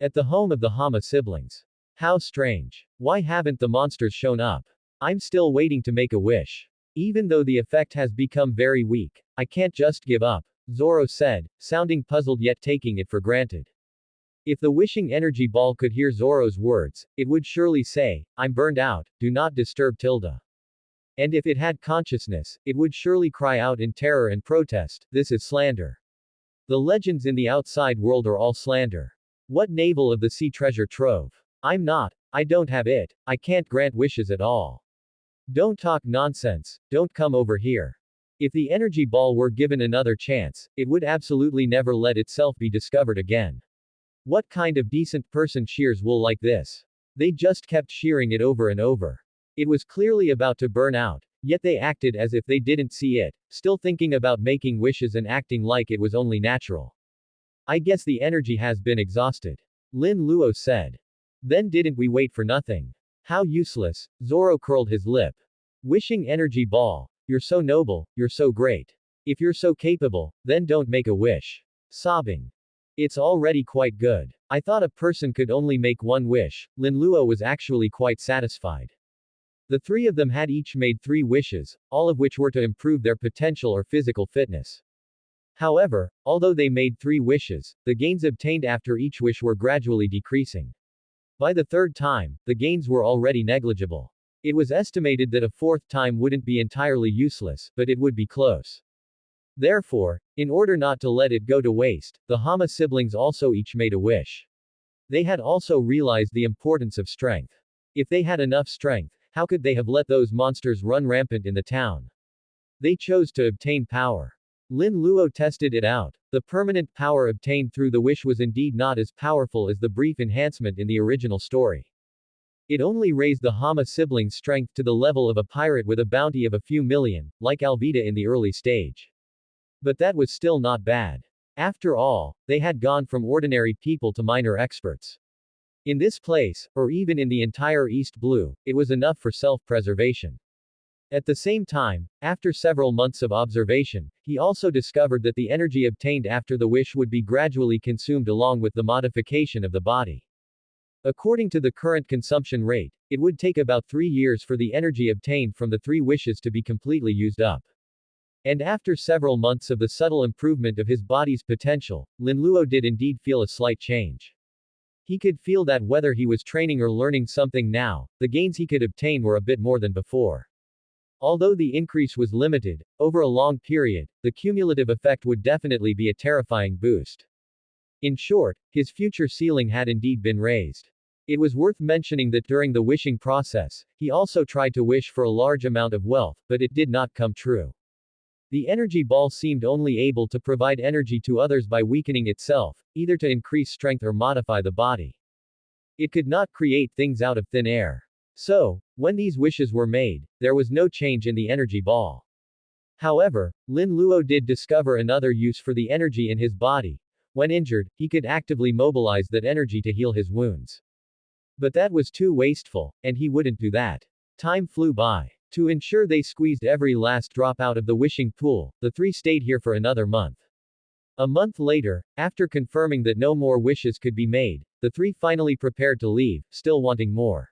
At the home of the Hama siblings. How strange. Why haven't the monsters shown up? I'm still waiting to make a wish. Even though the effect has become very weak, I can't just give up, Zoro said, sounding puzzled yet taking it for granted. If the wishing energy ball could hear Zoro's words, it would surely say, I'm burned out, do not disturb Tilda. And if it had consciousness, it would surely cry out in terror and protest, this is slander. The legends in the outside world are all slander. What navel of the sea treasure trove? I don't have it, I can't grant wishes at all. Don't talk nonsense, don't come over here. If the energy ball were given another chance, it would absolutely never let itself be discovered again. What kind of decent person shears wool like this? They just kept shearing it over and over. It was clearly about to burn out, yet they acted as if they didn't see it, still thinking about making wishes and acting like it was only natural. I guess the energy has been exhausted. Lin Luo said. Then didn't we wait for nothing? How useless, Zoro curled his lip. Wishing energy ball. You're so noble, you're so great. If you're so capable, then don't make a wish. Sobbing. It's already quite good. I thought a person could only make one wish. Lin Luo was actually quite satisfied. The three of them had each made 3 wishes, all of which were to improve their potential or physical fitness. However, although they made 3 wishes, the gains obtained after each wish were gradually decreasing. By the 3rd time, the gains were already negligible. It was estimated that a fourth time wouldn't be entirely useless, but it would be close. Therefore, in order not to let it go to waste, the Hama siblings also each made a wish. They had also realized the importance of strength. If they had enough strength, how could they have let those monsters run rampant in the town? They chose to obtain power. Lin Luo tested it out. The permanent power obtained through the wish was indeed not as powerful as the brief enhancement in the original story. It only raised the Hama siblings' strength to the level of a pirate with a bounty of a few million, like Alvita in the early stage. But that was still not bad. After all, they had gone from ordinary people to minor experts. In this place, or even in the entire East Blue, it was enough for self-preservation. At the same time, after several months of observation, he also discovered that the energy obtained after the wish would be gradually consumed along with the modification of the body. According to the current consumption rate, it would take about 3 years for the energy obtained from the 3 wishes to be completely used up. And after several months of the subtle improvement of his body's potential, Lin Luo did indeed feel a slight change. He could feel that whether he was training or learning something now, the gains he could obtain were a bit more than before. Although the increase was limited, over a long period, the cumulative effect would definitely be a terrifying boost. In short, his future ceiling had indeed been raised. It was worth mentioning that during the wishing process, he also tried to wish for a large amount of wealth, but it did not come true. The energy ball seemed only able to provide energy to others by weakening itself, either to increase strength or modify the body. It could not create things out of thin air. So, when these wishes were made, there was no change in the energy ball. However, Lin Luo did discover another use for the energy in his body. When injured, he could actively mobilize that energy to heal his wounds. But that was too wasteful, and he wouldn't do that. Time flew by. To ensure they squeezed every last drop out of the wishing pool, the 3 stayed here for another month. A month later, after confirming that no more wishes could be made, the 3 finally prepared to leave, still wanting more.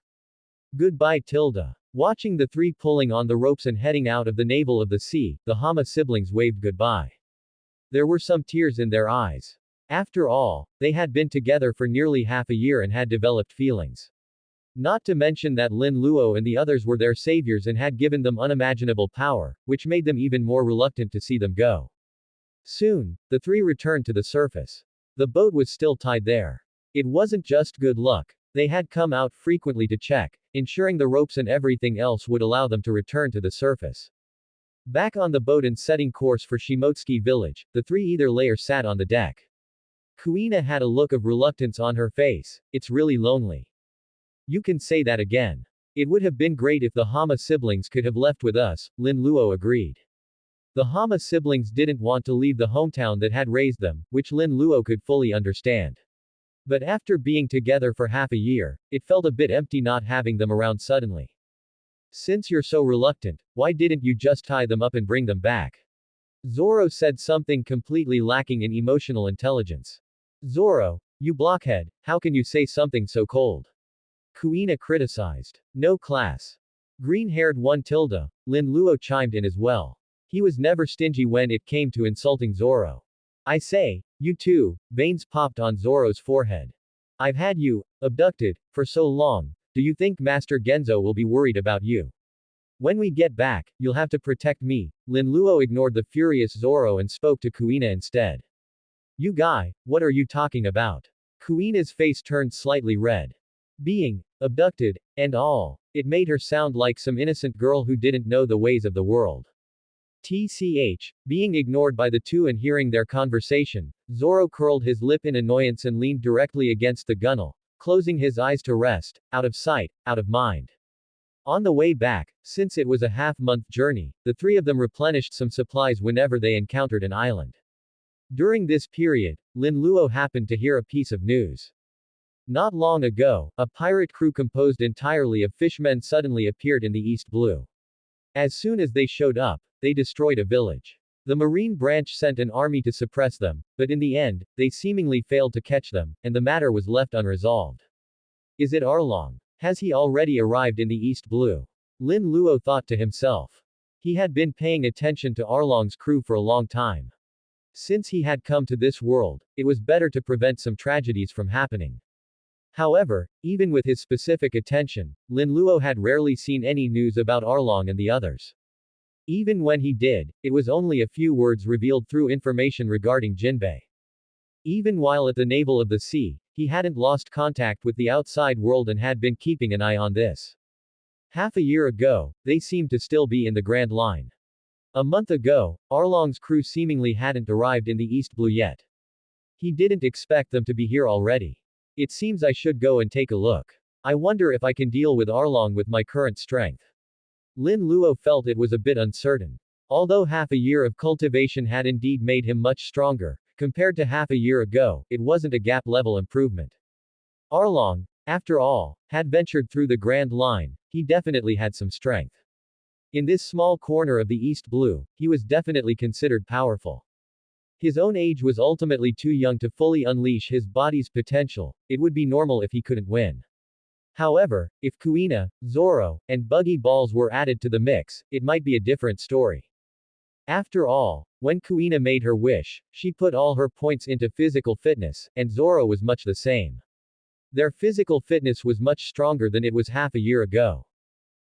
Goodbye Tilda. Watching the 3 pulling on the ropes and heading out of the navel of the sea, the Hama siblings waved goodbye. There were some tears in their eyes. After all, they had been together for nearly half a year and had developed feelings. Not to mention that Lin Luo and the others were their saviors and had given them unimaginable power, which made them even more reluctant to see them go. Soon, the 3 returned to the surface. The boat was still tied there. It wasn't just good luck. They had come out frequently to check, ensuring the ropes and everything else would allow them to return to the surface. Back on the boat and setting course for Shimotsuki village, the 3 either lay or sat on the deck. Kuina had a look of reluctance on her face. It's really lonely. You can say that again. It would have been great if the Hama siblings could have left with us, Lin Luo agreed. The Hama siblings didn't want to leave the hometown that had raised them, which Lin Luo could fully understand. But after being together for half a year, it felt a bit empty not having them around suddenly. Since you're so reluctant, why didn't you just tie them up and bring them back? Zoro said something completely lacking in emotional intelligence. Zoro, you blockhead, how can you say something so cold? Kuina criticized. No class. Green-haired one Tilda, Lin Luo chimed in as well. He was never stingy when it came to insulting Zoro. I say, you too, veins popped on Zoro's forehead. I've had you abducted for so long, do you think Master Genzo will be worried about you? When we get back, you'll have to protect me. Lin Luo ignored the furious Zoro and spoke to Kuina instead. You guy, what are you talking about? Kuina's face turned slightly red. Being abducted, and all. It made her sound like some innocent girl who didn't know the ways of the world. TCH, being ignored by the 2 and hearing their conversation, Zoro curled his lip in annoyance and leaned directly against the gunwale, closing his eyes to rest, out of sight, out of mind. On the way back, since it was a half-month journey, the 3 of them replenished some supplies whenever they encountered an island. During this period, Lin Luo happened to hear a piece of news. Not long ago, a pirate crew composed entirely of fishmen suddenly appeared in the East Blue. As soon as they showed up, they destroyed a village. The Marine branch sent an army to suppress them, but in the end, they seemingly failed to catch them, and the matter was left unresolved. Is it Arlong? Has he already arrived in the East Blue? Lin Luo thought to himself. He had been paying attention to Arlong's crew for a long time. Since he had come to this world, it was better to prevent some tragedies from happening. However, even with his specific attention, Lin Luo had rarely seen any news about Arlong and the others. Even when he did, it was only a few words revealed through information regarding Jinbei. Even while at the navel of the sea, he hadn't lost contact with the outside world and had been keeping an eye on this. Half a year ago, they seemed to still be in the Grand Line. A month ago, Arlong's crew seemingly hadn't arrived in the East Blue yet. He didn't expect them to be here already. It seems I should go and take a look. I wonder if I can deal with Arlong with my current strength. Lin Luo felt it was a bit uncertain. Although half a year of cultivation had indeed made him much stronger, compared to half a year ago, it wasn't a gap-level improvement. Arlong, after all, had ventured through the Grand Line, he definitely had some strength. In this small corner of the East Blue, he was definitely considered powerful. His own age was ultimately too young to fully unleash his body's potential, it would be normal if he couldn't win. However, if Kuina, Zoro, and Buggy Balls were added to the mix, it might be a different story. After all, when Kuina made her wish, she put all her points into physical fitness, and Zoro was much the same. Their physical fitness was much stronger than it was half a year ago.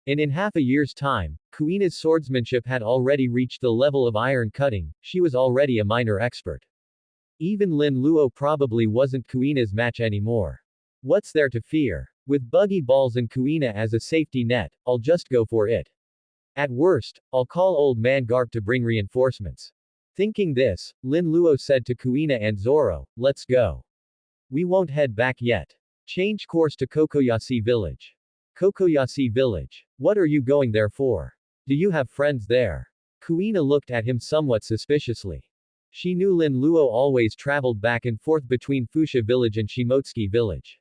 And in half a year's time, Kuina's swordsmanship had already reached the level of iron cutting, she was already a minor expert. Even Lin Luo probably wasn't Kuina's match anymore. What's there to fear? With Buggy Balls and Kuina as a safety net, I'll just go for it. At worst, I'll call Old Man Garp to bring reinforcements. Thinking this, Lin Luo said to Kuina and Zoro, let's go. We won't head back yet. Change course to Kokoyasi village. Kokoyasi village. What are you going there for? Do you have friends there? Kuina looked at him somewhat suspiciously. She knew Lin Luo always traveled back and forth between Fusha village and Shimotsuki village.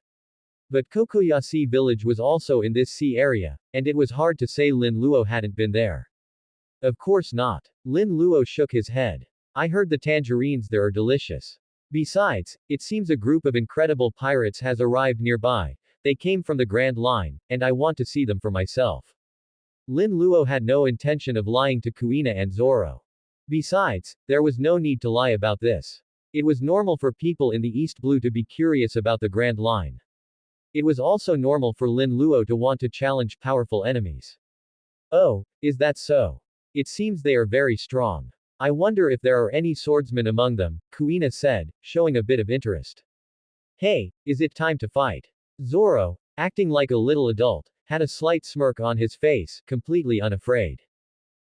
But Kokoyasi village was also in this sea area, and it was hard to say Lin Luo hadn't been there. Of course not. Lin Luo shook his head. I heard the tangerines there are delicious. Besides, it seems a group of incredible pirates has arrived nearby. They came from the Grand Line, and I want to see them for myself. Lin Luo had no intention of lying to Kuina and Zoro. Besides, there was no need to lie about this. It was normal for people in the East Blue to be curious about the Grand Line. It was also normal for Lin Luo to want to challenge powerful enemies. Oh, is that so? It seems they are very strong. I wonder if there are any swordsmen among them, Kuina said, showing a bit of interest. Hey, is it time to fight? Zoro, acting like a little adult, had a slight smirk on his face, completely unafraid.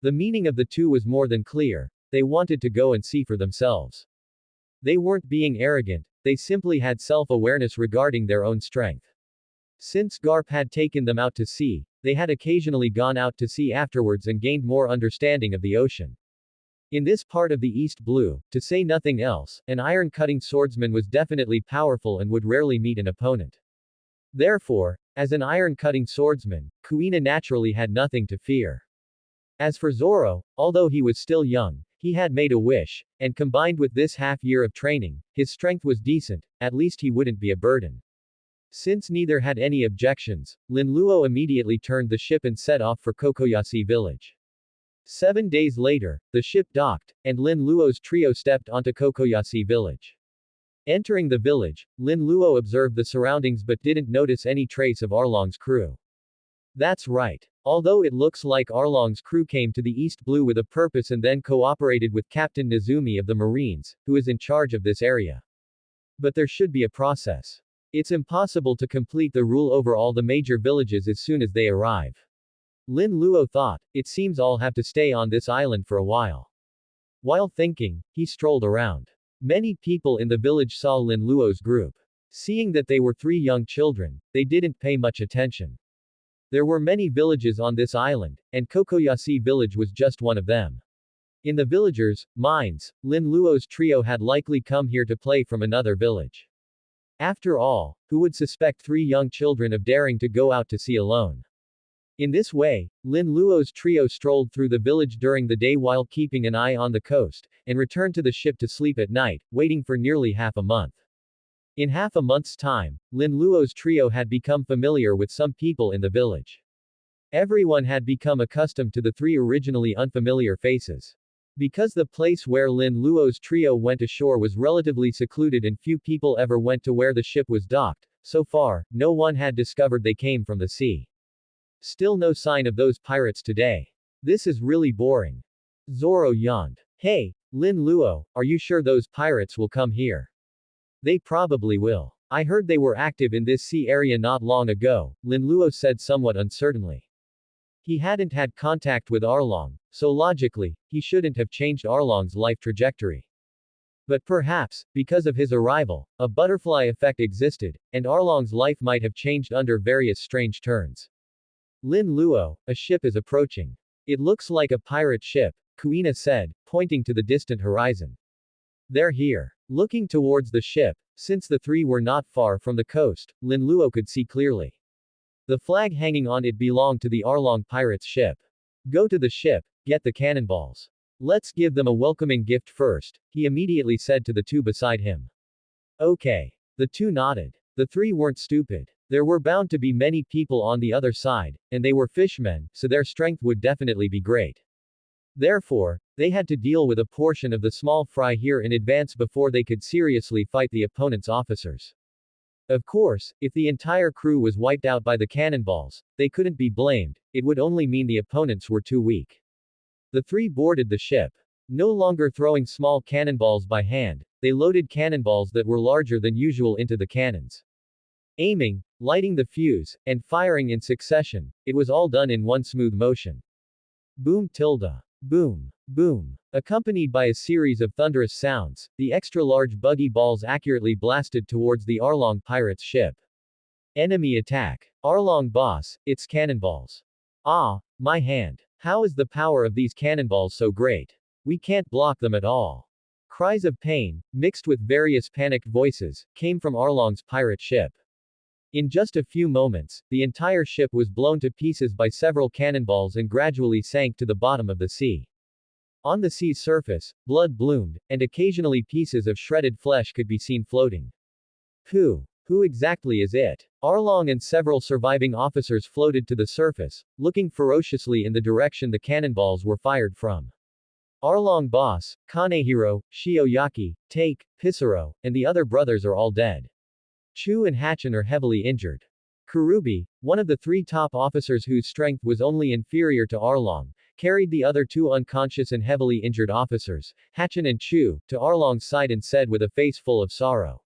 The meaning of the two was more than clear, they wanted to go and see for themselves. They weren't being arrogant, they simply had self-awareness regarding their own strength. Since Garp had taken them out to sea, they had occasionally gone out to sea afterwards and gained more understanding of the ocean. In this part of the East Blue, to say nothing else, an iron-cutting swordsman was definitely powerful and would rarely meet an opponent. Therefore, as an iron-cutting swordsman, Kuina naturally had nothing to fear. As for Zoro, although he was still young, he had made a wish, and combined with this half-year of training, his strength was decent, at least he wouldn't be a burden. Since neither had any objections, Lin Luo immediately turned the ship and set off for Kokoyasi village. 7 days later, the ship docked, and Lin Luo's trio stepped onto Kokoyasi village. Entering the village, Lin Luo observed the surroundings but didn't notice any trace of Arlong's crew. That's right. Although it looks like Arlong's crew came to the East Blue with a purpose and then cooperated with Captain Nizumi of the Marines, who is in charge of this area. But there should be a process. It's impossible to complete the rule over all the major villages as soon as they arrive. Lin Luo thought, it seems I'll have to stay on this island for a while. While thinking, he strolled around. Many people in the village saw Lin Luo's group. Seeing that they were 3 young children, they didn't pay much attention. There were many villages on this island, and Kokoyasi village was just one of them. In the villagers' minds, Lin Luo's trio had likely come here to play from another village. After all, who would suspect 3 young children of daring to go out to sea alone? In this way, Lin Luo's trio strolled through the village during the day while keeping an eye on the coast, and returned to the ship to sleep at night, waiting for nearly half a month. In half a month's time, Lin Luo's trio had become familiar with some people in the village. Everyone had become accustomed to the 3 originally unfamiliar faces. Because the place where Lin Luo's trio went ashore was relatively secluded and few people ever went to where the ship was docked, So far, no one had discovered they came from the sea. Still no sign of those pirates today. This is really boring. Zoro yawned. Hey, Lin Luo, are you sure those pirates will come here? They probably will. I heard they were active in this sea area not long ago, Lin Luo said somewhat uncertainly. He hadn't had contact with Arlong, so logically, he shouldn't have changed Arlong's life trajectory. But perhaps, because of his arrival, a butterfly effect existed, and Arlong's life might have changed under various strange turns. Lin Luo, a ship is approaching. It looks like a pirate ship, Kuina said, pointing to the distant horizon. They're here. Looking towards the ship, since the three were not far from the coast, Lin Luo could see clearly. The flag hanging on it belonged to the Arlong pirate's ship. Go to the ship, get the cannonballs. Let's give them a welcoming gift first, he immediately said to the two beside him. Okay. The two nodded. The three weren't stupid. There were bound to be many people on the other side, and they were fishmen, so their strength would definitely be great. Therefore, they had to deal with a portion of the small fry here in advance before they could seriously fight the opponent's officers. Of course, if the entire crew was wiped out by the cannonballs, they couldn't be blamed, it would only mean the opponents were too weak. The three boarded the ship. No longer throwing small cannonballs by hand, they loaded cannonballs that were larger than usual into the cannons. Aiming, lighting the fuse, and firing in succession, it was all done in one smooth motion. Boom tilde. Boom. Boom. Accompanied by a series of thunderous sounds, the extra-large buggy balls accurately blasted towards the Arlong pirate's ship. Enemy attack. Arlong boss, it's cannonballs. Ah, my hand. How is the power of these cannonballs so great? We can't block them at all. Cries of pain, mixed with various panicked voices, came from Arlong's pirate ship. In just a few moments, the entire ship was blown to pieces by several cannonballs and gradually sank to the bottom of the sea. On the sea's surface, blood bloomed, and occasionally pieces of shredded flesh could be seen floating. Who exactly is it? Arlong and several surviving officers floated to the surface, looking ferociously in the direction the cannonballs were fired from. Arlong boss, Kanehiro, Shioyaki, Take, Pissaro, and the other brothers are all dead. Chu and Hachin are heavily injured. Kurubi, one of the three top officers whose strength was only inferior to Arlong, carried the other two unconscious and heavily injured officers, Hachin and Chu, to Arlong's side and said with a face full of sorrow.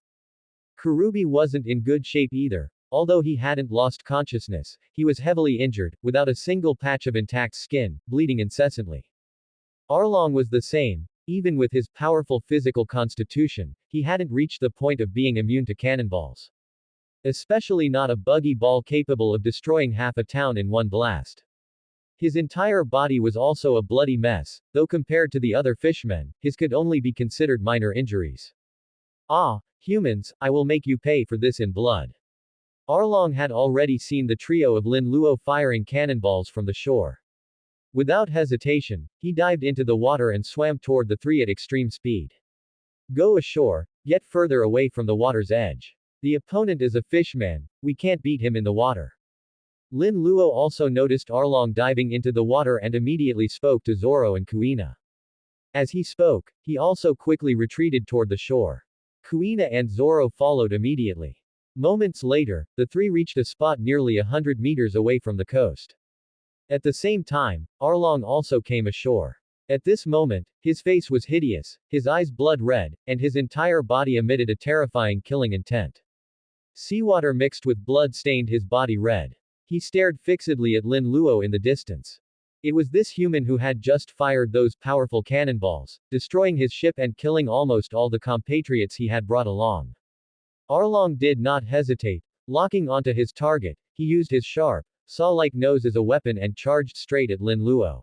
Kurubi wasn't in good shape either. Although he hadn't lost consciousness, he was heavily injured, without a single patch of intact skin, bleeding incessantly. Arlong was the same. Even with his powerful physical constitution, he hadn't reached the point of being immune to cannonballs. Especially not a buggy ball capable of destroying half a town in one blast. His entire body was also a bloody mess, though compared to the other fishmen, his could only be considered minor injuries. Ah, humans, I will make you pay for this in blood. Arlong had already seen the trio of Lin Luo firing cannonballs from the shore. Without hesitation, he dived into the water and swam toward the three at extreme speed. Go ashore, get further away from the water's edge. The opponent is a fishman, we can't beat him in the water. Lin Luo also noticed Arlong diving into the water and immediately spoke to Zoro and Kuina. As he spoke, he also quickly retreated toward the shore. Kuina and Zoro followed immediately. Moments later, the three reached a spot nearly 100 meters away from the coast. At the same time, Arlong also came ashore. At this moment, his face was hideous, his eyes blood red, and his entire body emitted a terrifying killing intent. Seawater mixed with blood stained his body red. He stared fixedly at Lin Luo in the distance. It was this human who had just fired those powerful cannonballs, destroying his ship and killing almost all the compatriots he had brought along. Arlong did not hesitate. Locking onto his target, he used his sharp, saw-like nose as a weapon and charged straight at Lin Luo.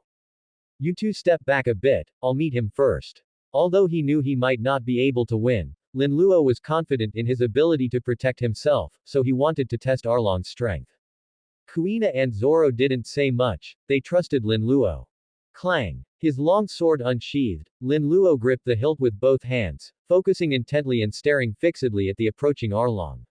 You two step back a bit, I'll meet him first. Although he knew he might not be able to win, Lin Luo was confident in his ability to protect himself, so he wanted to test Arlong's strength. Kuina and Zoro didn't say much, they trusted Lin Luo. Clang! His long sword unsheathed, Lin Luo gripped the hilt with both hands, focusing intently and staring fixedly at the approaching Arlong.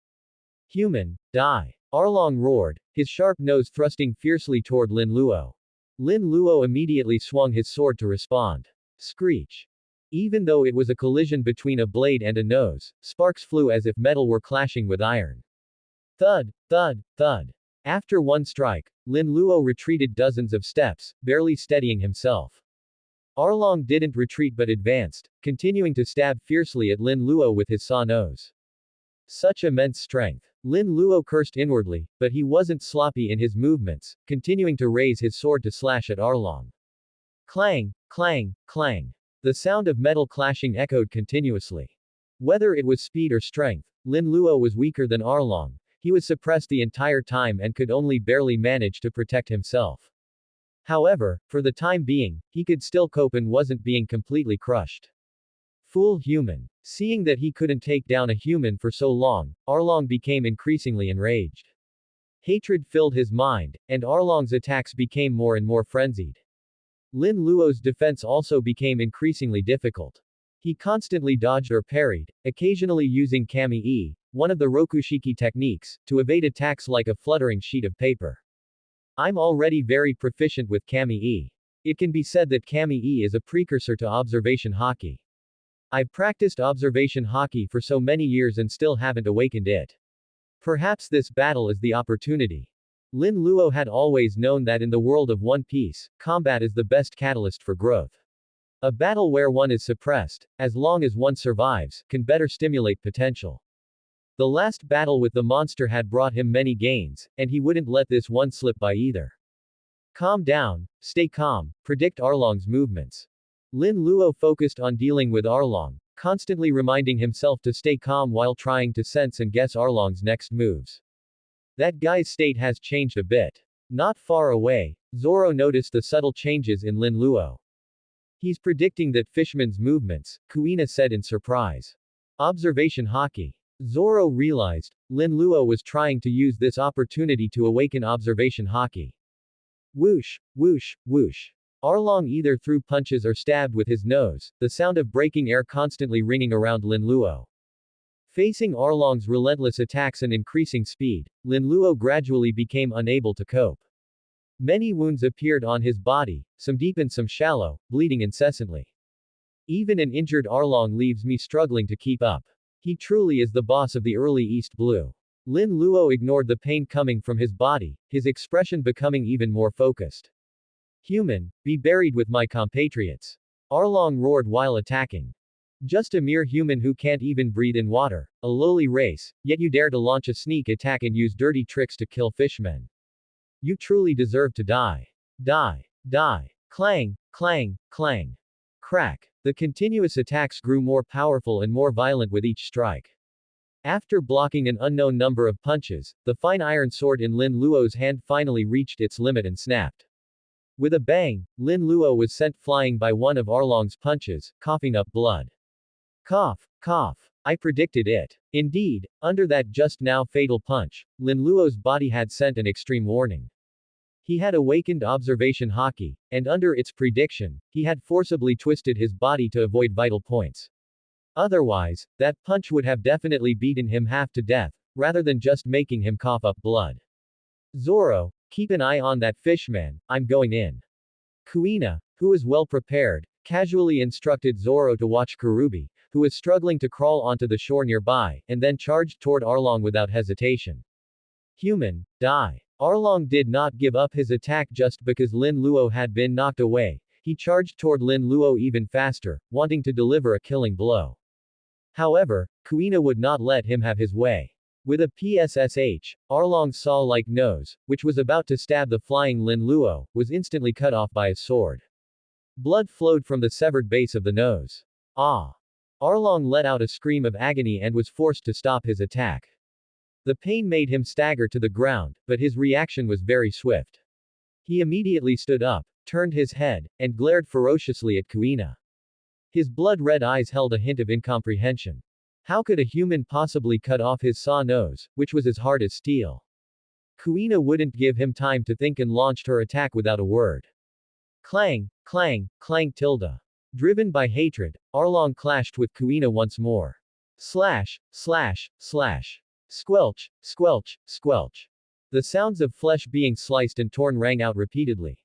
Human, die! Arlong roared, his sharp nose thrusting fiercely toward Lin Luo. Lin Luo immediately swung his sword to respond. Screech! Even though it was a collision between a blade and a nose, sparks flew as if metal were clashing with iron. Thud, thud, thud. After one strike, Lin Luo retreated dozens of steps, barely steadying himself. Arlong didn't retreat but advanced, continuing to stab fiercely at Lin Luo with his saw nose. Such immense strength. Lin Luo cursed inwardly, but he wasn't sloppy in his movements, continuing to raise his sword to slash at Arlong. Clang, clang, clang. The sound of metal clashing echoed continuously. Whether it was speed or strength, Lin Luo was weaker than Arlong. He was suppressed the entire time and could only barely manage to protect himself. However, for the time being, he could still cope and wasn't being completely crushed. Fool human. Seeing that he couldn't take down a human for so long, Arlong became increasingly enraged. Hatred filled his mind, and Arlong's attacks became more and more frenzied. Lin Luo's defense also became increasingly difficult. He constantly dodged or parried, occasionally using Kami-e, one of the Rokushiki techniques, to evade attacks like a fluttering sheet of paper. I'm already very proficient with Kami-e. It can be said that Kami-e is a precursor to observation haki. I've practiced observation haki for so many years and still haven't awakened it. Perhaps this battle is the opportunity. Lin Luo had always known that in the world of One Piece, combat is the best catalyst for growth. A battle where one is suppressed, as long as one survives, can better stimulate potential. The last battle with the monster had brought him many gains, and he wouldn't let this one slip by either. Calm down, stay calm, predict Arlong's movements. Lin Luo focused on dealing with Arlong, constantly reminding himself to stay calm while trying to sense and guess Arlong's next moves. That guy's state has changed a bit. Not far away, Zoro noticed the subtle changes in Lin Luo. He's predicting that Fishman's movements, Kuina said in surprise. Observation haki. Zoro realized, Lin Luo was trying to use this opportunity to awaken observation haki. Whoosh, whoosh, whoosh. Arlong either threw punches or stabbed with his nose, the sound of breaking air constantly ringing around Lin Luo. Facing Arlong's relentless attacks and increasing speed, Lin Luo gradually became unable to cope. Many wounds appeared on his body, some deep and some shallow, bleeding incessantly. Even an injured Arlong leaves me struggling to keep up. He truly is the boss of the early East Blue. Lin Luo ignored the pain coming from his body, his expression becoming even more focused. Human, be buried with my compatriots. Arlong roared while attacking. Just a mere human who can't even breathe in water, a lowly race, yet you dare to launch a sneak attack and use dirty tricks to kill fishmen. You truly deserve to die. Die. Die. Clang, clang, clang. Crack. The continuous attacks grew more powerful and more violent with each strike. After blocking an unknown number of punches, the fine iron sword in Lin Luo's hand finally reached its limit and snapped. With a bang, Lin Luo was sent flying by one of Arlong's punches, coughing up blood. Cough, cough. I predicted it. Indeed, under that just now fatal punch, Lin Luo's body had sent an extreme warning. He had awakened observation haki, and under its prediction, he had forcibly twisted his body to avoid vital points. Otherwise, that punch would have definitely beaten him half to death, rather than just making him cough up blood. Zoro, keep an eye on that fishman, I'm going in. Kuina, who was well prepared, casually instructed Zoro to watch Karubi, who was struggling to crawl onto the shore nearby, and then charged toward Arlong without hesitation. Human, die. Arlong did not give up his attack just because Lin Luo had been knocked away. He charged toward Lin Luo even faster, wanting to deliver a killing blow. However, Kuina would not let him have his way. With a PSSH, Arlong's saw-like nose, which was about to stab the flying Lin Luo, was instantly cut off by his sword. Blood flowed from the severed base of the nose. Ah! Arlong let out a scream of agony and was forced to stop his attack. The pain made him stagger to the ground, but his reaction was very swift. He immediately stood up, turned his head, and glared ferociously at Kuina. His blood-red eyes held a hint of incomprehension. How could a human possibly cut off his saw nose, which was as hard as steel? Kuina wouldn't give him time to think and launched her attack without a word. Clang, clang, clang tilde. Driven by hatred, Arlong clashed with Kuina once more. Slash, slash, slash. Squelch, squelch, squelch. The sounds of flesh being sliced and torn rang out repeatedly.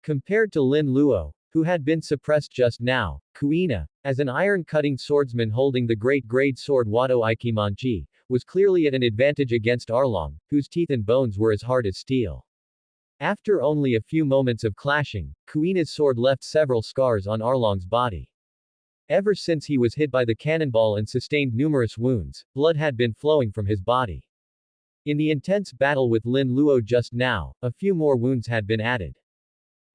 Compared to Lin Luo, who had been suppressed just now, Kuina, as an iron-cutting swordsman holding the great-grade sword Wado Ikimonji, was clearly at an advantage against Arlong, whose teeth and bones were as hard as steel. After only a few moments of clashing, Kuina's sword left several scars on Arlong's body. Ever since he was hit by the cannonball and sustained numerous wounds, blood had been flowing from his body. In the intense battle with Lin Luo just now, a few more wounds had been added.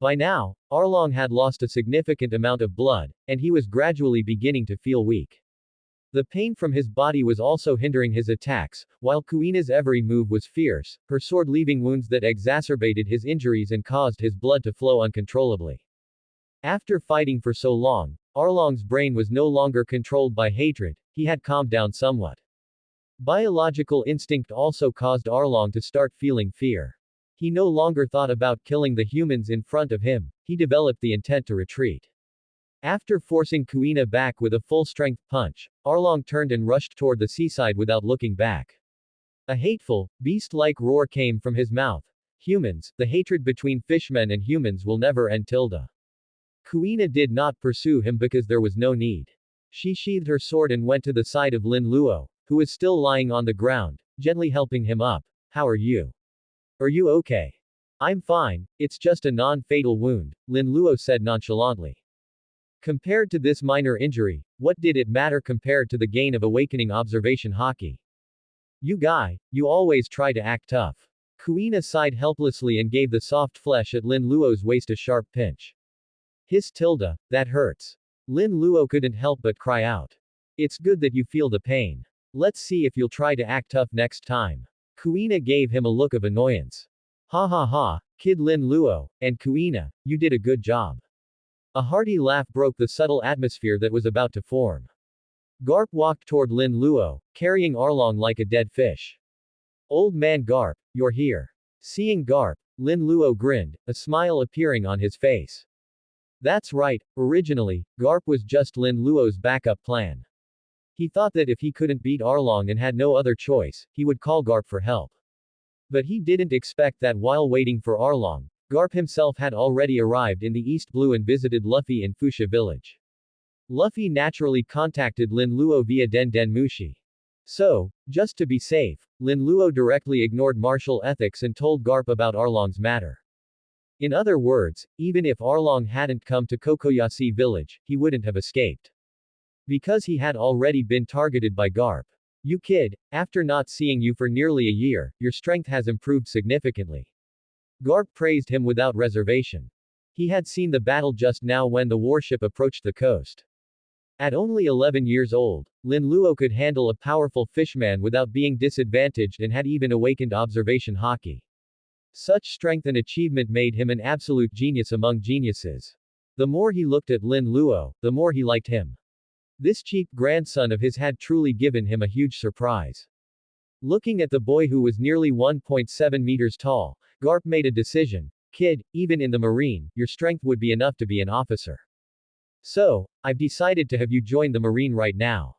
By now, Arlong had lost a significant amount of blood, and he was gradually beginning to feel weak. The pain from his body was also hindering his attacks, while Kuina's every move was fierce, her sword leaving wounds that exacerbated his injuries and caused his blood to flow uncontrollably. After fighting for so long, Arlong's brain was no longer controlled by hatred, he had calmed down somewhat. Biological instinct also caused Arlong to start feeling fear. He no longer thought about killing the humans in front of him, he developed the intent to retreat. After forcing Kuina back with a full-strength punch, Arlong turned and rushed toward the seaside without looking back. A hateful, beast-like roar came from his mouth. Humans, the hatred between fishmen and humans will never end. Kuina did not pursue him because there was no need. She sheathed her sword and went to the side of Lin Luo, who was still lying on the ground, gently helping him up. How are you? Are you okay? I'm fine, it's just a non-fatal wound, Lin Luo said nonchalantly. Compared to this minor injury, what did it matter compared to the gain of awakening observation haki? You guy, you always try to act tough. Kuina sighed helplessly and gave the soft flesh at Lin Luo's waist a sharp pinch. That hurts. Lin Luo couldn't help but cry out. It's good that you feel the pain. Let's see if you'll try to act tough next time. Kuina gave him a look of annoyance. Ha ha ha, kid Lin Luo, and Kuina, you did a good job. A hearty laugh broke the subtle atmosphere that was about to form. Garp walked toward Lin Luo, carrying Arlong like a dead fish. Old man Garp, you're here. Seeing Garp, Lin Luo grinned, a smile appearing on his face. That's right, originally, Garp was just Lin Luo's backup plan. He thought that if he couldn't beat Arlong and had no other choice, he would call Garp for help. But he didn't expect that while waiting for Arlong, Garp himself had already arrived in the East Blue and visited Luffy in Fuchsia village. Luffy naturally contacted Lin Luo via Den Den Mushi. So, just to be safe, Lin Luo directly ignored martial ethics and told Garp about Arlong's matter. In other words, even if Arlong hadn't come to Kokoyasi village, he wouldn't have escaped. Because he had already been targeted by Garp. You kid, after not seeing you for nearly a year, your strength has improved significantly. Garp praised him without reservation. He had seen the battle just now when the warship approached the coast. At only 11 years old, Lin Luo could handle a powerful fishman without being disadvantaged and had even awakened observation haki. Such strength and achievement made him an absolute genius among geniuses. The more he looked at Lin Luo, the more he liked him. This cheap grandson of his had truly given him a huge surprise. Looking at the boy who was nearly 1.7 meters tall, Garp made a decision. Kid, even in the Marine, your strength would be enough to be an officer. So, I've decided to have you join the Marine right now.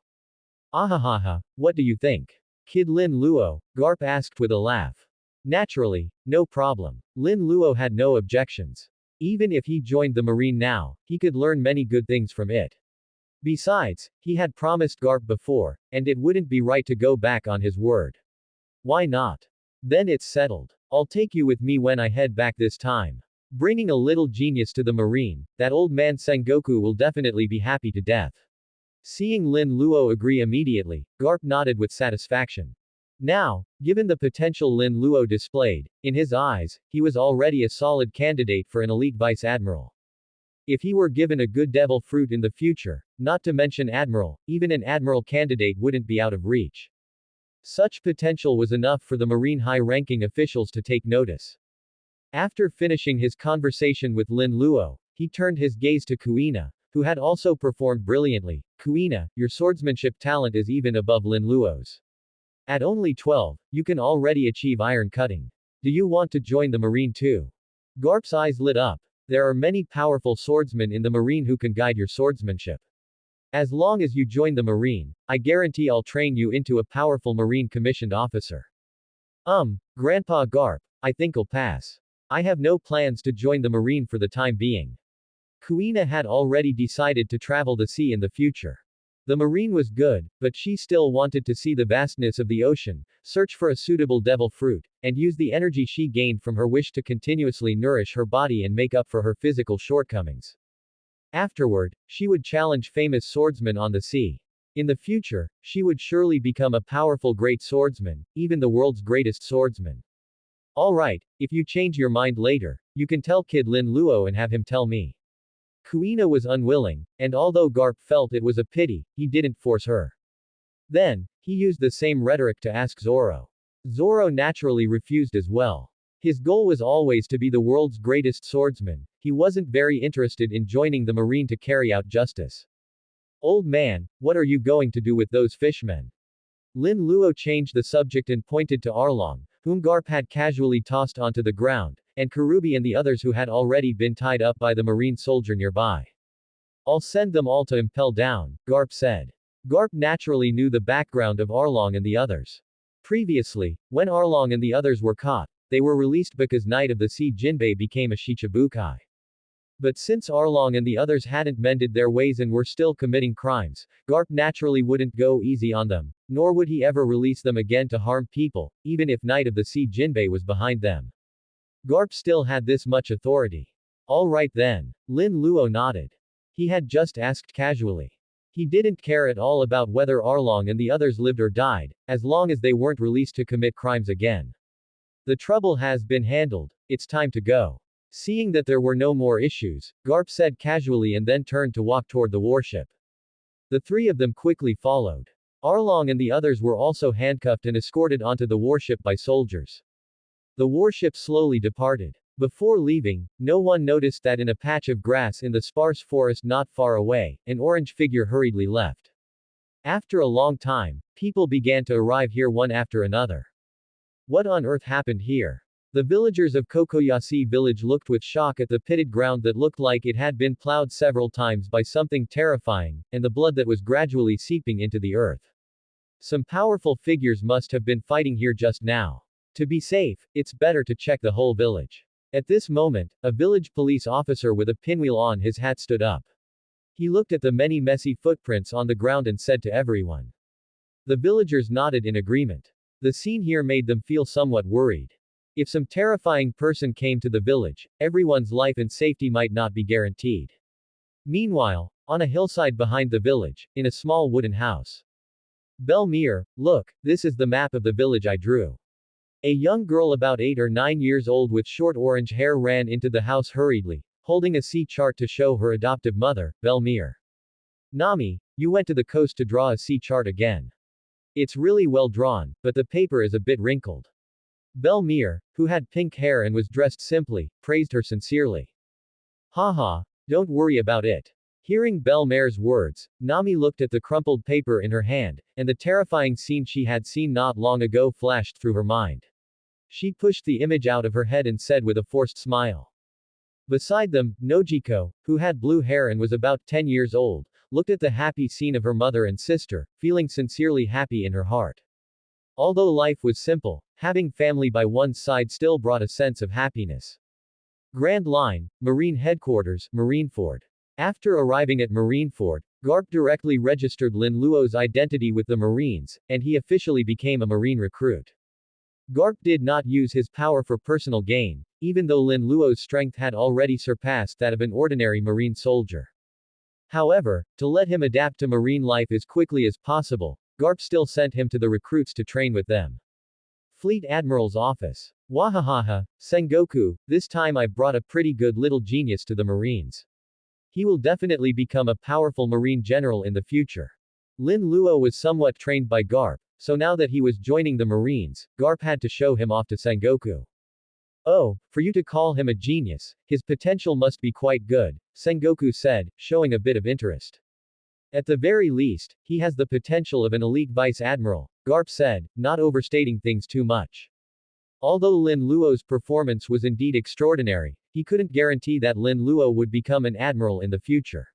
Ahahaha, what do you think? Kid Lin Luo, Garp asked with a laugh. Naturally, no problem. Lin Luo had no objections. Even if he joined the Marine now, he could learn many good things from it. Besides, he had promised Garp before, and it wouldn't be right to go back on his word. Why not? Then it's settled. I'll take you with me when I head back this time. Bringing a little genius to the Marine, that old man Sengoku will definitely be happy to death. Seeing Lin Luo agree immediately, Garp nodded with satisfaction. Now, given the potential Lin Luo displayed, in his eyes, he was already a solid candidate for an elite vice admiral. If he were given a good devil fruit in the future, not to mention admiral, even an admiral candidate wouldn't be out of reach. Such potential was enough for the Marine high-ranking officials to take notice. After finishing his conversation with Lin Luo, he turned his gaze to Kuina, who had also performed brilliantly. Kuina, your swordsmanship talent is even above Lin Luo's. At only 12, you can already achieve iron cutting. Do you want to join the Marine too? Garp's eyes lit up. There are many powerful swordsmen in the Marine who can guide your swordsmanship. As long as you join the Marine, I guarantee I'll train you into a powerful Marine commissioned officer. Grandpa Garp, I think I'll pass. I have no plans to join the Marine for the time being. Kuina had already decided to travel the sea in the future. The marine was good, but she still wanted to see the vastness of the ocean, search for a suitable devil fruit, and use the energy she gained from her wish to continuously nourish her body and make up for her physical shortcomings. Afterward, she would challenge famous swordsmen on the sea. In the future, she would surely become a powerful great swordsman, even the world's greatest swordsman. Alright, if you change your mind later, you can tell Kid Lin Luo and have him tell me. Kuina was unwilling, and although Garp felt it was a pity, he didn't force her. Then, he used the same rhetoric to ask Zoro. Zoro naturally refused as well. His goal was always to be the world's greatest swordsman, he wasn't very interested in joining the marine to carry out justice. Old man, what are you going to do with those fishmen? Lin Luo changed the subject and pointed to Arlong, whom Garp had casually tossed onto the ground, and Karubi and the others who had already been tied up by the marine soldier nearby. I'll send them all to impel down, Garp said. Garp naturally knew the background of Arlong and the others. Previously, when Arlong and the others were caught, they were released because Knight of the Sea Jinbei became a Shichibukai. But since Arlong and the others hadn't mended their ways and were still committing crimes, Garp naturally wouldn't go easy on them, nor would he ever release them again to harm people, even if Knight of the Sea Jinbei was behind them. Garp still had this much authority. Alright then. Lin Luo nodded. He had just asked casually. He didn't care at all about whether Arlong and the others lived or died, as long as they weren't released to commit crimes again. The trouble has been handled, it's time to go. Seeing that there were no more issues, Garp said casually and then turned to walk toward the warship. The three of them quickly followed. Arlong and the others were also handcuffed and escorted onto the warship by soldiers. The warship slowly departed. Before leaving, no one noticed that in a patch of grass in the sparse forest not far away, an orange figure hurriedly left. After a long time, people began to arrive here one after another. What on earth happened here? The villagers of Kokoyashi village looked with shock at the pitted ground that looked like it had been plowed several times by something terrifying, and the blood that was gradually seeping into the earth. Some powerful figures must have been fighting here just now. To be safe, it's better to check the whole village. At this moment, a village police officer with a pinwheel on his hat stood up. He looked at the many messy footprints on the ground and said to everyone. The villagers nodded in agreement. The scene here made them feel somewhat worried. If some terrifying person came to the village, everyone's life and safety might not be guaranteed. Meanwhile, on a hillside behind the village, in a small wooden house. Belmir, look, this is the map of the village I drew. A young girl about 8 or 9 years old with short orange hair ran into the house hurriedly, holding a sea chart to show her adoptive mother, Belmir. Nami, you went to the coast to draw a sea chart again. It's really well drawn, but the paper is a bit wrinkled. Belmir, who had pink hair and was dressed simply, praised her sincerely. Haha, don't worry about it. Hearing Belmir's words, Nami looked at the crumpled paper in her hand, and the terrifying scene she had seen not long ago flashed through her mind. She pushed the image out of her head and said with a forced smile. Beside them, Nojiko, who had blue hair and was about 10 years old, looked at the happy scene of her mother and sister, feeling sincerely happy in her heart. Although life was simple, having family by one's side still brought a sense of happiness. Grand Line, Marine Headquarters, Marineford. After arriving at Marineford, Garp directly registered Lin Luo's identity with the Marines, and he officially became a Marine recruit. Garp did not use his power for personal gain, even though Lin Luo's strength had already surpassed that of an ordinary Marine soldier. However, to let him adapt to Marine life as quickly as possible, Garp still sent him to the recruits to train with them. Fleet Admiral's Office. Wahahaha, Sengoku, this time I've brought a pretty good little genius to the Marines. He will definitely become a powerful Marine general in the future. Lin Luo was somewhat trained by Garp, so now that he was joining the Marines, Garp had to show him off to Sengoku. Oh, for you to call him a genius, his potential must be quite good, Sengoku said, showing a bit of interest. At the very least, he has the potential of an elite vice admiral, Garp said, not overstating things too much. Although Lin Luo's performance was indeed extraordinary, he couldn't guarantee that Lin Luo would become an admiral in the future.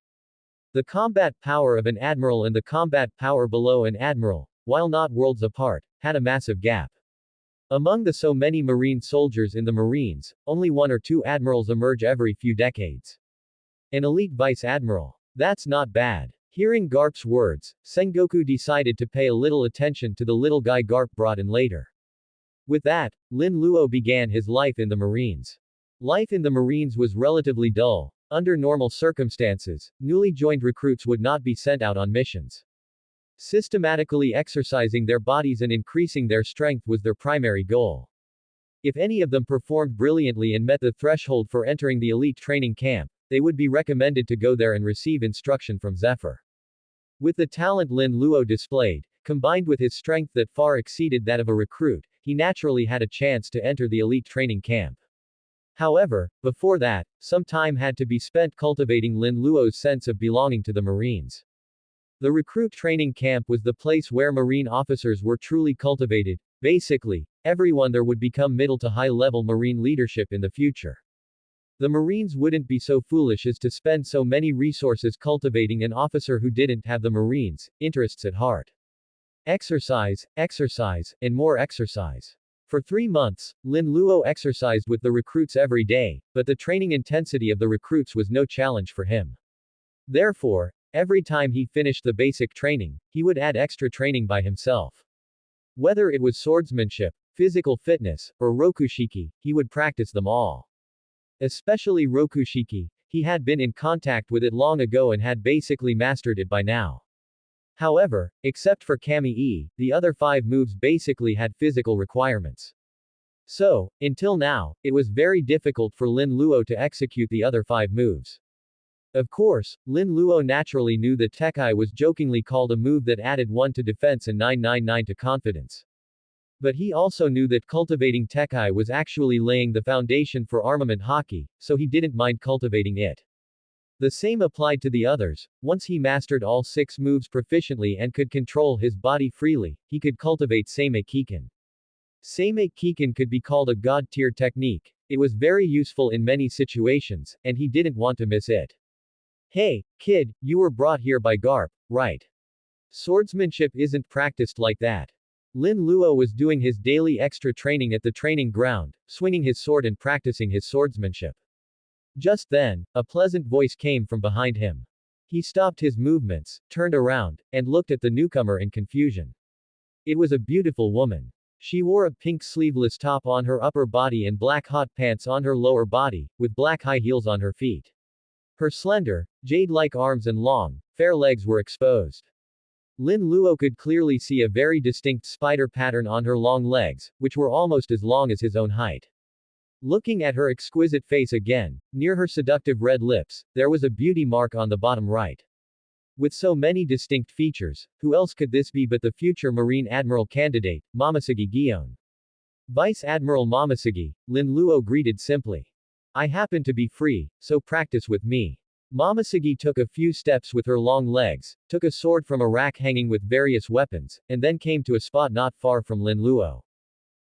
The combat power of an admiral and the combat power below an admiral, while not worlds apart, had a massive gap. Among the so many Marine soldiers in the Marines, only 1 or 2 admirals emerge every few decades. An elite vice admiral. That's not bad. Hearing Garp's words, Sengoku decided to pay a little attention to the little guy Garp brought in later. With that, Lin Luo began his life in the Marines. Life in the Marines was relatively dull. Under normal circumstances, newly joined recruits would not be sent out on missions. Systematically exercising their bodies and increasing their strength was their primary goal. If any of them performed brilliantly and met the threshold for entering the elite training camp, they would be recommended to go there and receive instruction from Zephyr. With the talent Lin Luo displayed, combined with his strength that far exceeded that of a recruit, he naturally had a chance to enter the elite training camp. However, before that, some time had to be spent cultivating Lin Luo's sense of belonging to the Marines. The recruit training camp was the place where Marine officers were truly cultivated. Basically, everyone there would become middle to high-level Marine leadership in the future. The Marines wouldn't be so foolish as to spend so many resources cultivating an officer who didn't have the Marines' interests at heart. Exercise, exercise, and more exercise. For 3 months, Lin Luo exercised with the recruits every day, but the training intensity of the recruits was no challenge for him. Therefore, every time he finished the basic training, he would add extra training by himself. Whether it was swordsmanship, physical fitness, or rokushiki, he would practice them all. Especially rokushiki, he had been in contact with it long ago and had basically mastered it by now. However, except for Kami-e, the other 5 moves basically had physical requirements. So, until now, it was very difficult for Lin Luo to execute the other 5 moves. Of course, Lin Luo naturally knew that Tekai was jokingly called a move that added 1 to defense and 999 to confidence. But he also knew that cultivating Tekai was actually laying the foundation for armament hockey, so he didn't mind cultivating it. The same applied to the others. Once he mastered all 6 moves proficiently and could control his body freely, he could cultivate Seimei Kiken. Seimei Kiken could be called a god-tier technique. It was very useful in many situations, and he didn't want to miss it. Hey, kid, you were brought here by Garp, right? Swordsmanship isn't practiced like that. Lin Luo was doing his daily extra training at the training ground, swinging his sword and practicing his swordsmanship. Just then, a pleasant voice came from behind him. He stopped his movements, turned around, and looked at the newcomer in confusion. It was a beautiful woman. She wore a pink sleeveless top on her upper body and black hot pants on her lower body, with black high heels on her feet. Her slender, jade-like arms and long, fair legs were exposed. Lin Luo could clearly see a very distinct spider pattern on her long legs, which were almost as long as his own height. Looking at her exquisite face again, near her seductive red lips, there was a beauty mark on the bottom right. With so many distinct features, who else could this be but the future Marine Admiral candidate, Momosugi Gion? Vice Admiral Momosugi, Lin Luo greeted simply. I happen to be free, so practice with me. Momosugi took a few steps with her long legs, took a sword from a rack hanging with various weapons, and then came to a spot not far from Lin Luo.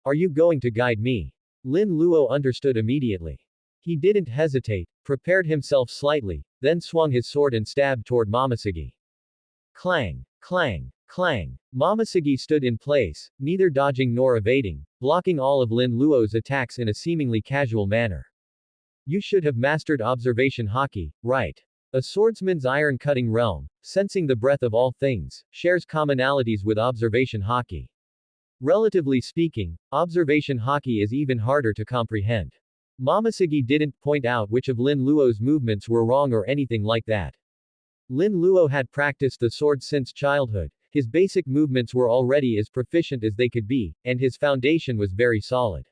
Are you going to guide me? Lin Luo understood immediately. He didn't hesitate, prepared himself slightly, then swung his sword and stabbed toward Momosugi. Clang, clang, clang. Momosugi stood in place, neither dodging nor evading, blocking all of Lin Luo's attacks in a seemingly casual manner. You should have mastered observation hockey, right? A swordsman's iron-cutting realm, sensing the breadth of all things, shares commonalities with observation hockey. Relatively speaking, observation hockey is even harder to comprehend. Momosugi didn't point out which of Lin Luo's movements were wrong or anything like that. Lin Luo had practiced the sword since childhood, his basic movements were already as proficient as they could be, and his foundation was very solid.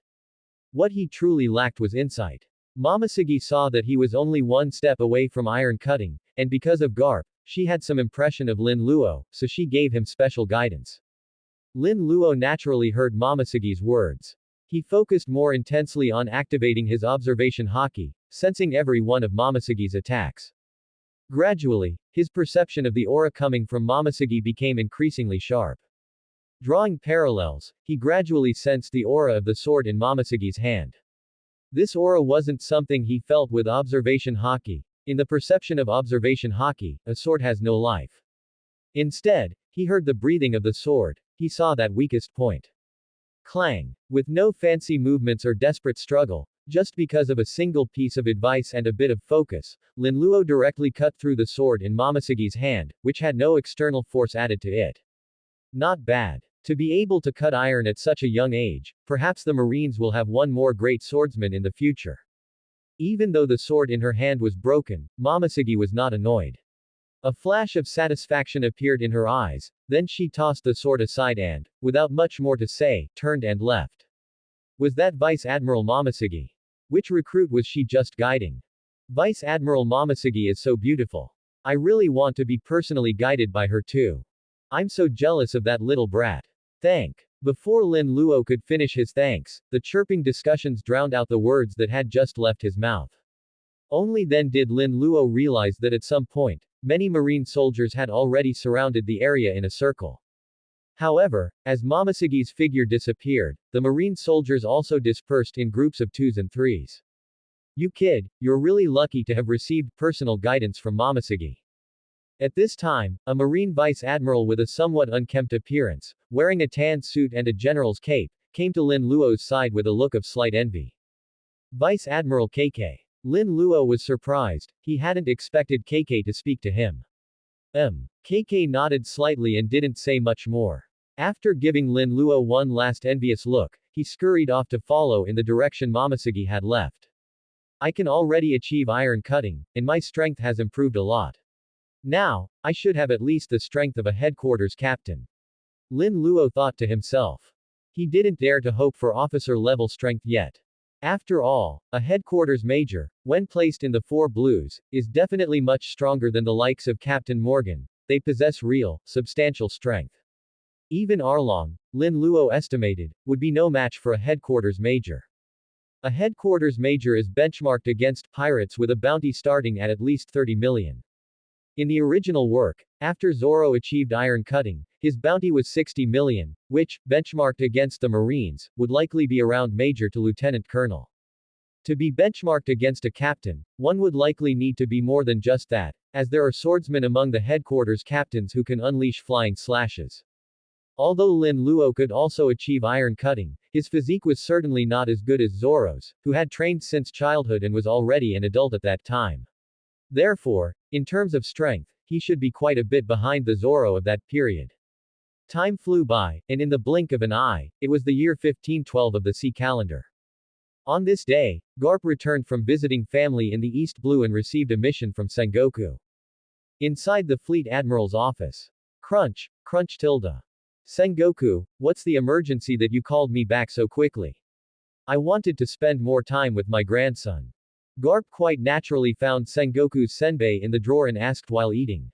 What he truly lacked was insight. Momosugi saw that he was only 1 step away from iron cutting, and because of Garp, she had some impression of Lin Luo, so she gave him special guidance. Lin Luo naturally heard Momosugi's words. He focused more intensely on activating his observation hockey, sensing every one of Momosugi's attacks. Gradually, his perception of the aura coming from Momosugi became increasingly sharp. Drawing parallels, he gradually sensed the aura of the sword in Momosugi's hand. This aura wasn't something he felt with observation hockey. In the perception of observation hockey, a sword has no life. Instead, he heard the breathing of the sword, he saw that weakest point. Clang. With no fancy movements or desperate struggle, Just because of a single piece of advice and a bit of focus, Lin Luo directly cut through the sword in Momosegi's hand, which had no external force added to it. Not bad. To be able to cut iron at such a young age, perhaps the Marines will have one more great swordsman in the future. Even though the sword in her hand was broken, Momosegi was not annoyed. A flash of satisfaction appeared in her eyes, then she tossed the sword aside and, without much more to say, turned and left. Was that Vice Admiral Momosegi? Which recruit was she just guiding? Vice Admiral Momosegi is so beautiful. I really want to be personally guided by her too. I'm so jealous of that little brat. Thank. Before Lin Luo could finish his thanks, the chirping discussions drowned out the words that had just left his mouth. Only then did Lin Luo realize that at some point, many Marine soldiers had already surrounded the area in a circle. However, as Momosegi's figure disappeared, the Marine soldiers also dispersed in groups of 2s and 3s. You kid, you're really lucky to have received personal guidance from Momosegi. At this time, a Marine Vice Admiral with a somewhat unkempt appearance, wearing a tan suit and a general's cape, came to Lin Luo's side with a look of slight envy. Vice Admiral KK. Lin Luo was surprised, he hadn't expected KK to speak to him. KK nodded slightly and didn't say much more. After giving Lin Luo one last envious look, he scurried off to follow in the direction Momosegi had left. I can already achieve iron cutting, and my strength has improved a lot. Now, I should have at least the strength of a headquarters captain. Lin Luo thought to himself. He didn't dare to hope for officer-level strength yet. After all, a headquarters major, when placed in the 4 Blues, is definitely much stronger than the likes of Captain Morgan. They possess real, substantial strength. Even Arlong, Lin Luo estimated, would be no match for a headquarters major. A headquarters major is benchmarked against pirates with a bounty starting at least 30 million. In the original work, after Zoro achieved iron cutting, his bounty was 60 million, which, benchmarked against the Marines, would likely be around major to lieutenant colonel. To be benchmarked against a captain, one would likely need to be more than just that, as there are swordsmen among the headquarters captains who can unleash flying slashes. Although Lin Luo could also achieve iron cutting, his physique was certainly not as good as Zoro's, who had trained since childhood and was already an adult at that time. Therefore, in terms of strength, he should be quite a bit behind the Zoro of that period. Time flew by, and in the blink of an eye, it was the year 1512 of the sea calendar. On this day, Garp returned from visiting family in the East Blue and received a mission from Sengoku. Inside the fleet admiral's office. Crunch, crunch tilde. Sengoku, what's the emergency that you called me back so quickly? I wanted to spend more time with my grandson. Garp quite naturally found Sengoku's senbei in the drawer and asked while eating.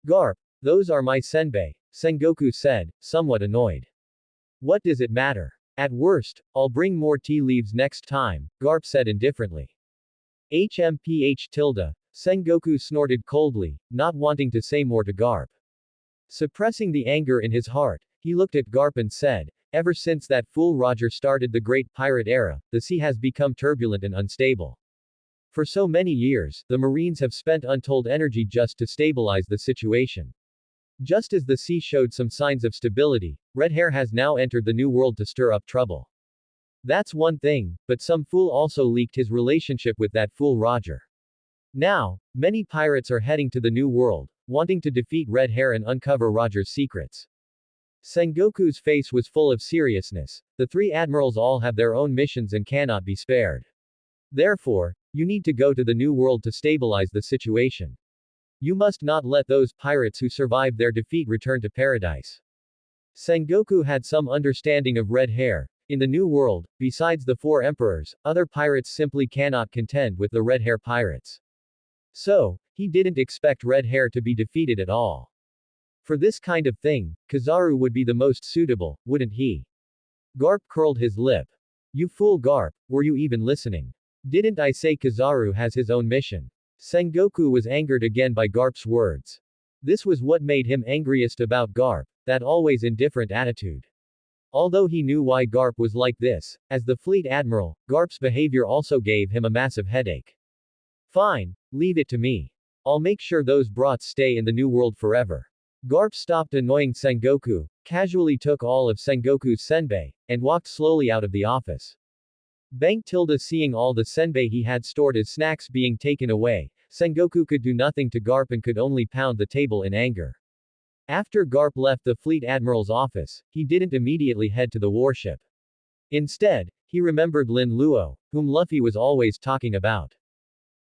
Garp, those are my senbei, Sengoku said, somewhat annoyed. What does it matter? At worst, I'll bring more tea leaves next time, Garp said indifferently. HMPH tilde, Sengoku snorted coldly, not wanting to say more to Garp. Suppressing the anger in his heart, he looked at Garp and said, ever since that fool Roger started the Great Pirate Era, the sea has become turbulent and unstable. For so many years, the Marines have spent untold energy just to stabilize the situation. Just as the sea showed some signs of stability, Red Hair has now entered the New World to stir up trouble. That's one thing, but some fool also leaked his relationship with that fool Roger. Now, many pirates are heading to the New World, wanting to defeat Red Hair and uncover Roger's secrets. Sengoku's face was full of seriousness. The 3 admirals all have their own missions and cannot be spared. Therefore, you need to go to the New World to stabilize the situation. You must not let those pirates who survived their defeat return to paradise. Sengoku had some understanding of Red Hair. In the New World, besides the 4 emperors, other pirates simply cannot contend with the Red Hair pirates. So, he didn't expect Red Hair to be defeated at all. For this kind of thing, Kizaru would be the most suitable, wouldn't he? Garp curled his lip. You fool Garp, were you even listening? Didn't I say Kizaru has his own mission? Sengoku was angered again by Garp's words. This was what made him angriest about Garp, that always indifferent attitude. Although he knew why Garp was like this, as the fleet admiral, Garp's behavior also gave him a massive headache. Fine, leave it to me. I'll make sure those brats stay in the New World forever. Garp stopped annoying Sengoku, casually took all of Sengoku's senbei, and walked slowly out of the office. Bang tilde seeing all the senbei he had stored as snacks being taken away, Sengoku could do nothing to Garp and could only pound the table in anger. After Garp left the fleet admiral's office, he didn't immediately head to the warship. Instead, he remembered Lin Luo, whom Luffy was always talking about.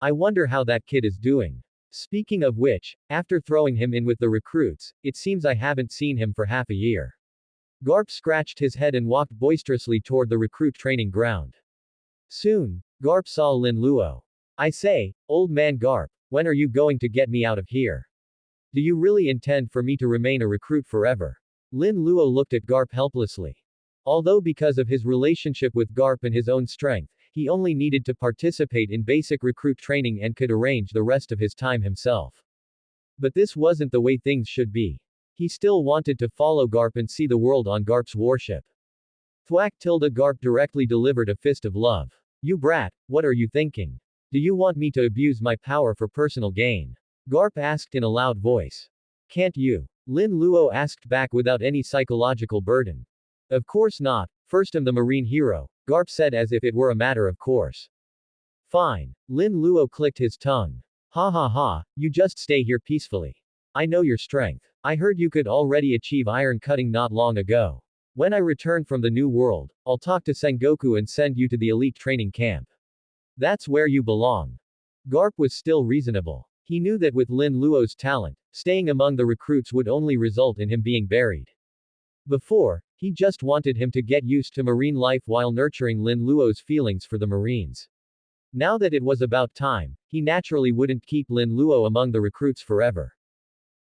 I wonder how that kid is doing. Speaking of which, after throwing him in with the recruits, it seems I haven't seen him for half a year. Garp scratched his head and walked boisterously toward the recruit training ground. Soon, Garp saw Lin Luo. I say, old man Garp, when are you going to get me out of here? Do you really intend for me to remain a recruit forever? Lin Luo looked at Garp helplessly. Although because of his relationship with Garp and his own strength, he only needed to participate in basic recruit training and could arrange the rest of his time himself. But this wasn't the way things should be. He still wanted to follow Garp and see the world on Garp's warship. Thwack tilde Garp directly delivered a fist of love. You brat, what are you thinking? Do you want me to abuse my power for personal gain? Garp asked in a loud voice. Can't you? Lin Luo asked back without any psychological burden. Of course not, first I'm the marine hero, Garp said as if it were a matter of course. Fine. Lin Luo clicked his tongue. Ha ha ha, you just stay here peacefully. I know your strength. I heard you could already achieve iron cutting not long ago. When I return from the New World, I'll talk to Sengoku and send you to the elite training camp. That's where you belong. Garp was still reasonable. He knew that with Lin Luo's talent, staying among the recruits would only result in him being buried. Before, he just wanted him to get used to marine life while nurturing Lin Luo's feelings for the Marines. Now that it was about time, he naturally wouldn't keep Lin Luo among the recruits forever.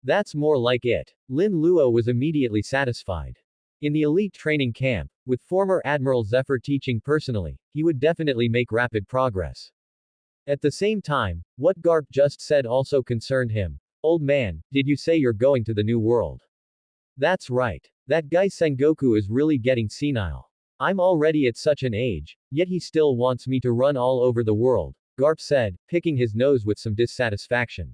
That's more like it. Lin Luo was immediately satisfied. In the elite training camp, with former Admiral Zephyr teaching personally, he would definitely make rapid progress. At the same time, what Garp just said also concerned him. Old man, did you say you're going to the New World? That's right. That guy Sengoku is really getting senile. I'm already at such an age, yet he still wants me to run all over the world, Garp said, picking his nose with some dissatisfaction.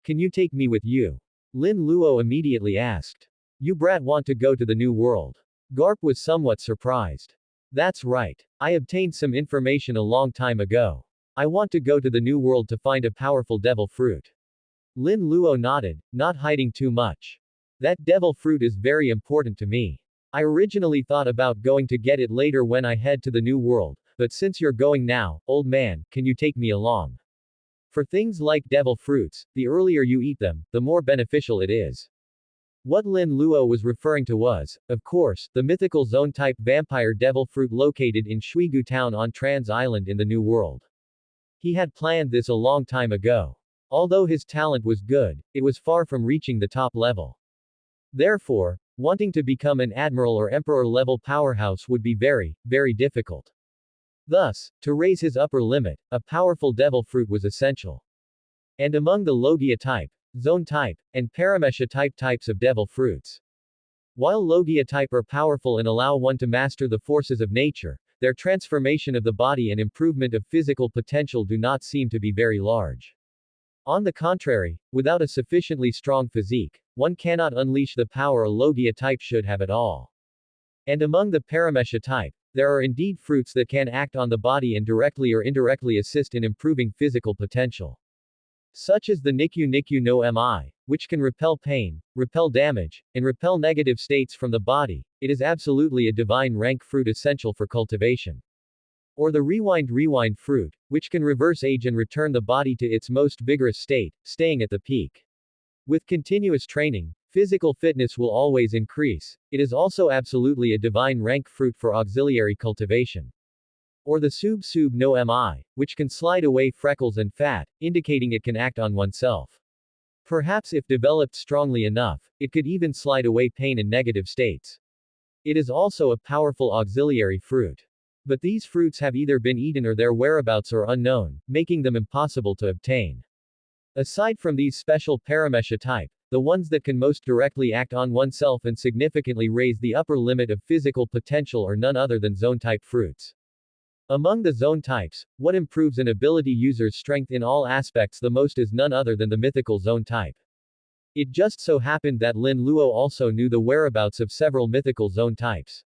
Can you take me with you? Lin Luo immediately asked. You brat want to go to the New World? Garp was somewhat surprised. That's right. I obtained some information a long time ago. I want to go to the New World to find a powerful devil fruit. Lin Luo nodded, not hiding too much. That devil fruit is very important to me. I originally thought about going to get it later when I head to the New World, but since you're going now, old man, can you take me along? For things like devil fruits, the earlier you eat them, the more beneficial it is. What Lin Luo was referring to was, of course, the mythical zone-type vampire devil fruit located in Shuigu Town on Trans Island in the New World. He had planned this a long time ago. Although his talent was good, it was far from reaching the top level. Therefore, wanting to become an admiral or emperor-level powerhouse would be very, very difficult. Thus, to raise his upper limit, a powerful devil fruit was essential. And among the Logia type, Zone type, and Paramesha type types of devil fruits. While Logia type are powerful and allow one to master the forces of nature, their transformation of the body and improvement of physical potential do not seem to be very large. On the contrary, without a sufficiently strong physique, one cannot unleash the power a Logia type should have at all. And among the Paramesha type, there are indeed fruits that can act on the body and directly or indirectly assist in improving physical potential. Such as the Nikyu no Mi, which can repel pain, repel damage, and repel negative states from the body. It is absolutely a divine rank fruit essential for cultivation. Or the Rewind fruit, which can reverse age and return the body to its most vigorous state, staying at the peak. With continuous training, physical fitness will always increase. It is also absolutely a divine rank fruit for auxiliary cultivation. Or the Sub no Mi, which can slide away freckles and fat, indicating it can act on oneself. Perhaps if developed strongly enough, it could even slide away pain and negative states. It is also a powerful auxiliary fruit. But these fruits have either been eaten or their whereabouts are unknown, making them impossible to obtain. Aside from these special Paramesha type, the ones that can most directly act on oneself and significantly raise the upper limit of physical potential are none other than zone-type fruits. Among the zone types, what improves an ability user's strength in all aspects the most is none other than the mythical zone type. It just so happened that Lin Luo also knew the whereabouts of several mythical zone types.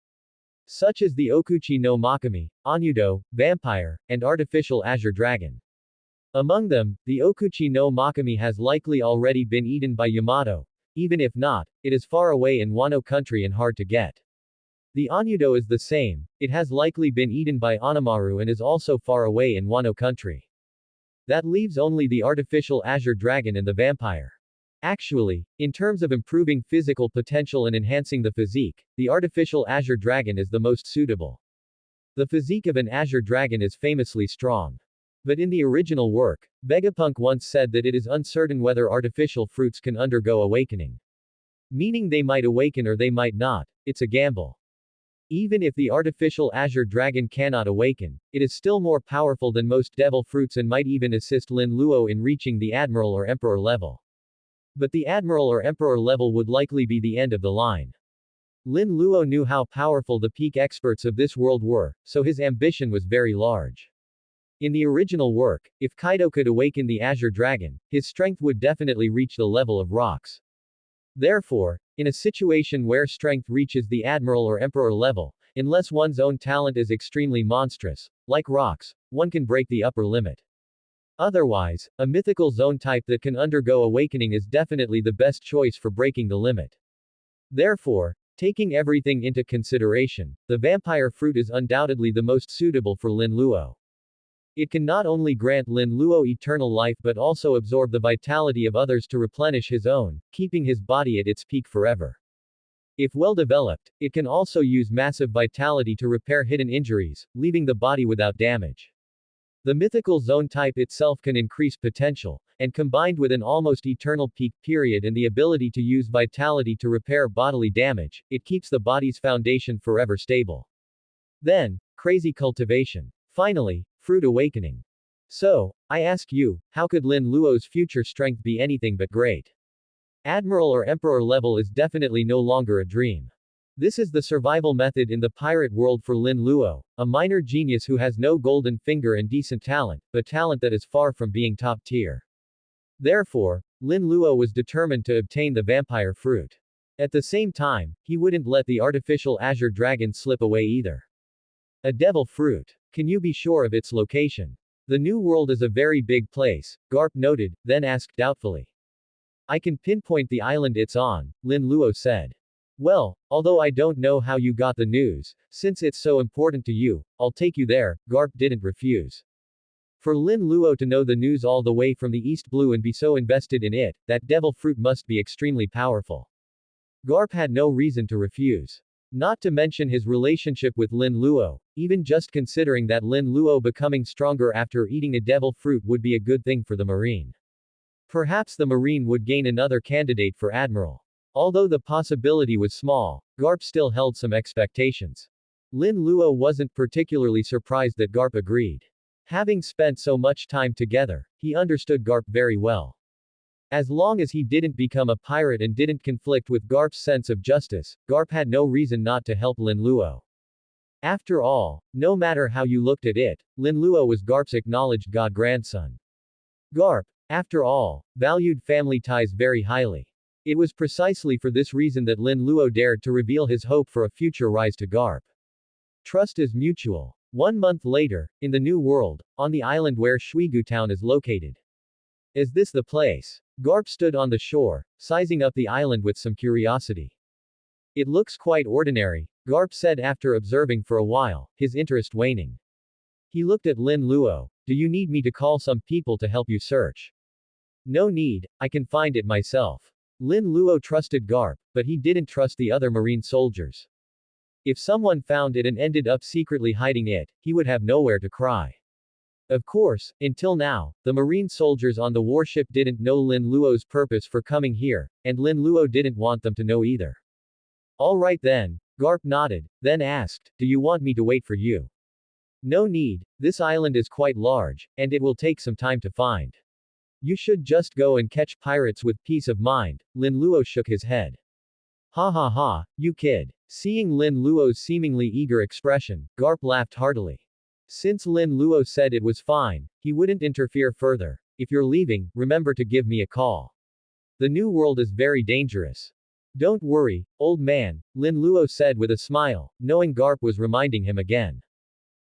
such as the Okuchi no Makami, Anyudo, vampire, and artificial azure dragon. Among them, the Okuchi no Makami has likely already been eaten by Yamato. Even if not, it is far away in Wano country and hard to get. The Anyudo is the same, it has likely been eaten by Onamaru and is also far away in Wano country. That leaves only the artificial azure dragon and the vampire. Actually, in terms of improving physical potential and enhancing the physique, the artificial azure dragon is the most suitable. The physique of an azure dragon is famously strong. But in the original work, Vegapunk once said that it is uncertain whether artificial fruits can undergo awakening. Meaning they might awaken or they might not, it's a gamble. Even if the artificial azure dragon cannot awaken, it is still more powerful than most devil fruits and might even assist Lin Luo in reaching the admiral or emperor level. But the admiral or emperor level would likely be the end of the line. Lin Luo knew how powerful the peak experts of this world were, so his ambition was very large. In the original work, if Kaido could awaken the azure dragon, his strength would definitely reach the level of rocks. Therefore, in a situation where strength reaches the admiral or emperor level, unless one's own talent is extremely monstrous, like rocks, one can break the upper limit. Otherwise, a mythical zone type that can undergo awakening is definitely the best choice for breaking the limit. Therefore, taking everything into consideration, the vampire fruit is undoubtedly the most suitable for Lin Luo. It can not only grant Lin Luo eternal life but also absorb the vitality of others to replenish his own, keeping his body at its peak forever. If well developed, it can also use massive vitality to repair hidden injuries, leaving the body without damage. The mythical zone type itself can increase potential, and combined with an almost eternal peak period and the ability to use vitality to repair bodily damage, it keeps the body's foundation forever stable. Then, crazy cultivation. Finally, fruit awakening. So, I ask you, how could Lin Luo's future strength be anything but great? Admiral or emperor level is definitely no longer a dream. This is the survival method in the pirate world for Lin Luo, a minor genius who has no golden finger and decent talent, but talent that is far from being top tier. Therefore, Lin Luo was determined to obtain the vampire fruit. At the same time, he wouldn't let the artificial azure dragon slip away either. A devil fruit. Can you be sure of its location? The New World is a very big place, Garp noted, then asked doubtfully. I can pinpoint the island it's on, Lin Luo said. Well, although I don't know how you got the news, since it's so important to you, I'll take you there, Garp didn't refuse. For Lin Luo to know the news all the way from the East Blue and be so invested in it, that devil fruit must be extremely powerful. Garp had no reason to refuse. Not to mention his relationship with Lin Luo, even just considering that Lin Luo becoming stronger after eating a devil fruit would be a good thing for the Marine. Perhaps the Marine would gain another candidate for Admiral. Although the possibility was small, Garp still held some expectations. Lin Luo wasn't particularly surprised that Garp agreed. Having spent so much time together, he understood Garp very well. As long as he didn't become a pirate and didn't conflict with Garp's sense of justice, Garp had no reason not to help Lin Luo. After all, no matter how you looked at it, Lin Luo was Garp's acknowledged god-grandson. Garp, after all, valued family ties very highly. It was precisely for this reason that Lin Luo dared to reveal his hope for a future rise to Garp. Trust is mutual. 1 month later, in the New World, on the island where Shuigu Town is located. Is this the place? Garp stood on the shore, sizing up the island with some curiosity. It looks quite ordinary, Garp said after observing for a while, his interest waning. He looked at Lin Luo. Do you need me to call some people to help you search? No need, I can find it myself. Lin Luo trusted Garp, but he didn't trust the other marine soldiers. If someone found it and ended up secretly hiding it, he would have nowhere to cry. Of course, until now, the marine soldiers on the warship didn't know Lin Luo's purpose for coming here, and Lin Luo didn't want them to know either. All right then, Garp nodded, then asked, do you want me to wait for you? No need, this island is quite large, and it will take some time to find. You should just go and catch pirates with peace of mind, Lin Luo shook his head. Ha ha ha, you kid. Seeing Lin Luo's seemingly eager expression, Garp laughed heartily. Since Lin Luo said it was fine, he wouldn't interfere further. If you're leaving, remember to give me a call. The New World is very dangerous. Don't worry, old man, Lin Luo said with a smile, knowing Garp was reminding him again.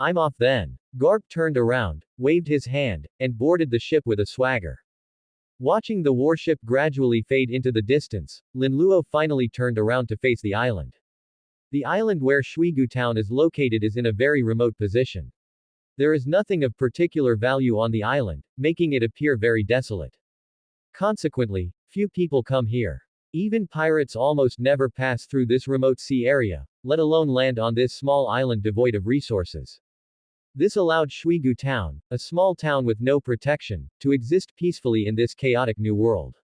I'm off then. Garp turned around, waved his hand, and boarded the ship with a swagger. Watching the warship gradually fade into the distance, Lin Luo finally turned around to face the island. The island where Shuigu town is located is in a very remote position. There is nothing of particular value on the island, making it appear very desolate. Consequently, few people come here. Even pirates almost never pass through this remote sea area, let alone land on this small island devoid of resources. This allowed Shuigu town, a small town with no protection, to exist peacefully in this chaotic new world.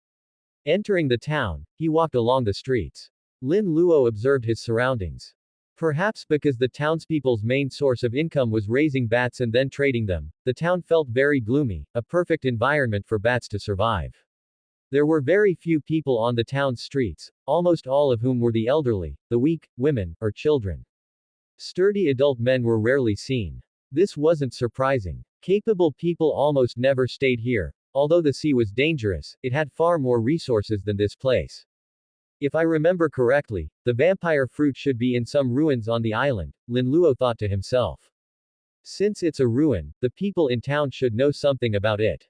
Entering the town, he walked along the streets. Lin Luo observed his surroundings. Perhaps because the townspeople's main source of income was raising bats and then trading them, the town felt very gloomy, a perfect environment for bats to survive. There were very few people on the town's streets, almost all of whom were the elderly, the weak, women, or children. Sturdy adult men were rarely seen. This wasn't surprising. Capable people almost never stayed here. Although the sea was dangerous, it had far more resources than this place. If I remember correctly, the vampire fruit should be in some ruins on the island, Lin Luo thought to himself. Since it's a ruin, the people in town should know something about it.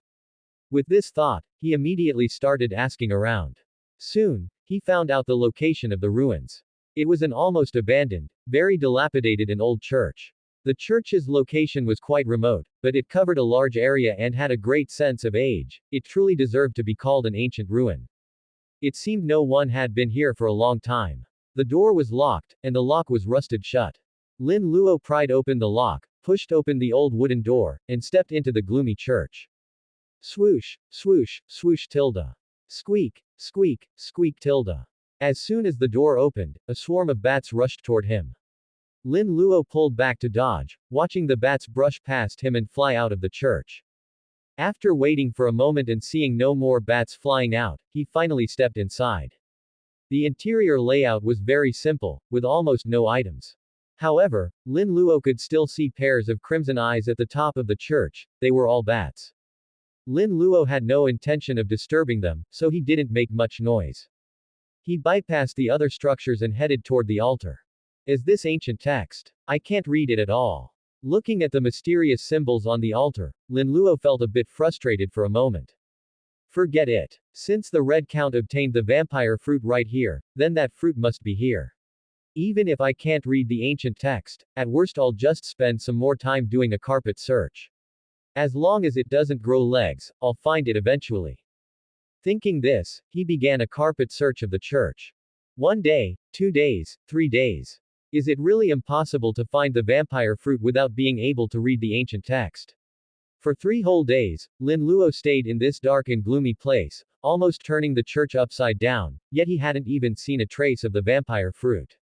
With this thought, he immediately started asking around. Soon, he found out the location of the ruins. It was an almost abandoned, very dilapidated and old church. The church's location was quite remote, but it covered a large area and had a great sense of age. It truly deserved to be called an ancient ruin. It seemed no one had been here for a long time. The door was locked, and the lock was rusted shut. Lin Luo pried open the lock, pushed open the old wooden door, and stepped into the gloomy church. Swoosh, swoosh, swoosh tilde. Squeak, squeak, squeak tilde. As soon as the door opened, a swarm of bats rushed toward him. Lin Luo pulled back to dodge, watching the bats brush past him and fly out of the church. After waiting for a moment and seeing no more bats flying out, he finally stepped inside. The interior layout was very simple, with almost no items. However, Lin Luo could still see pairs of crimson eyes at the top of the church. They were all bats. Lin Luo had no intention of disturbing them, so he didn't make much noise. He bypassed the other structures and headed toward the altar. Is this ancient text? I can't read it at all. Looking at the mysterious symbols on the altar, Lin Luo felt a bit frustrated for a moment. Forget it. Since the Red Count obtained the vampire fruit right here, then that fruit must be here. Even if I can't read the ancient text, at worst I'll just spend some more time doing a carpet search. As long as it doesn't grow legs, I'll find it eventually. Thinking this, he began a carpet search of the church. 1 day, 2 days, 3 days. Is it really impossible to find the vampire fruit without being able to read the ancient text? For 3 whole days, Lin Luo stayed in this dark and gloomy place, almost turning the church upside down, yet he hadn't even seen a trace of the vampire fruit.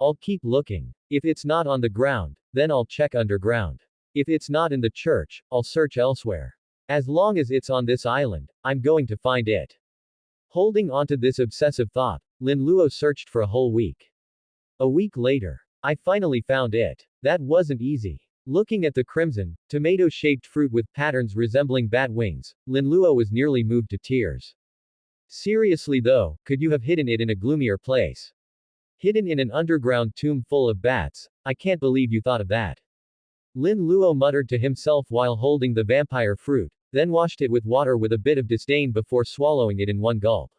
I'll keep looking. If it's not on the ground, then I'll check underground. If it's not in the church, I'll search elsewhere. As long as it's on this island, I'm going to find it. Holding onto this obsessive thought, Lin Luo searched for a whole week. A week later, I finally found it. That wasn't easy. Looking at the crimson, tomato-shaped fruit with patterns resembling bat wings, Lin Luo was nearly moved to tears. Seriously though, could you have hidden it in a gloomier place? Hidden in an underground tomb full of bats? I can't believe you thought of that. Lin Luo muttered to himself while holding the vampire fruit, then washed it with water with a bit of disdain before swallowing it in one gulp.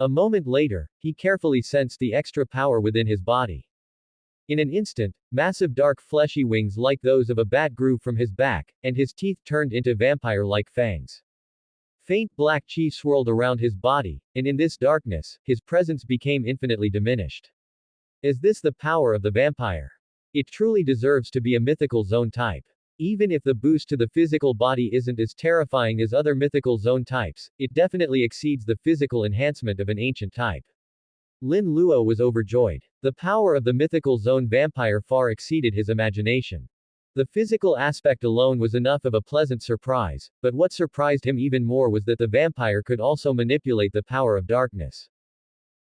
A moment later, he carefully sensed the extra power within his body. In an instant, massive dark fleshy wings like those of a bat grew from his back, and his teeth turned into vampire-like fangs. Faint black chi swirled around his body, and in this darkness, his presence became infinitely diminished. Is this the power of the vampire? It truly deserves to be a mythical zone type. Even if the boost to the physical body isn't as terrifying as other mythical zone types, it definitely exceeds the physical enhancement of an ancient type. Lin Luo was overjoyed. The power of the mythical zone vampire far exceeded his imagination. The physical aspect alone was enough of a pleasant surprise, but what surprised him even more was that the vampire could also manipulate the power of darkness.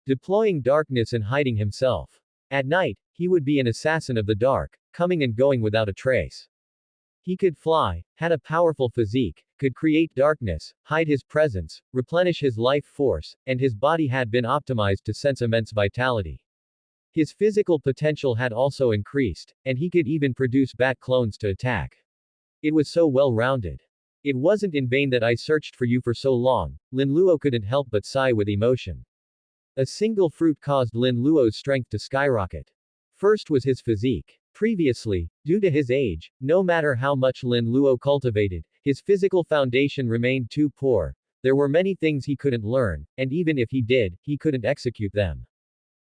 Deploying darkness and hiding himself. At night, he would be an assassin of the dark, coming and going without a trace. He could fly, had a powerful physique, could create darkness, hide his presence, replenish his life force, and his body had been optimized to sense immense vitality. His physical potential had also increased, and he could even produce bat clones to attack. It was so well-rounded. It wasn't in vain that I searched for you for so long, Lin Luo couldn't help but sigh with emotion. A single fruit caused Lin Luo's strength to skyrocket. First was his physique. Previously, due to his age, no matter how much Lin Luo cultivated, his physical foundation remained too poor. There were many things he couldn't learn, and even if he did, he couldn't execute them.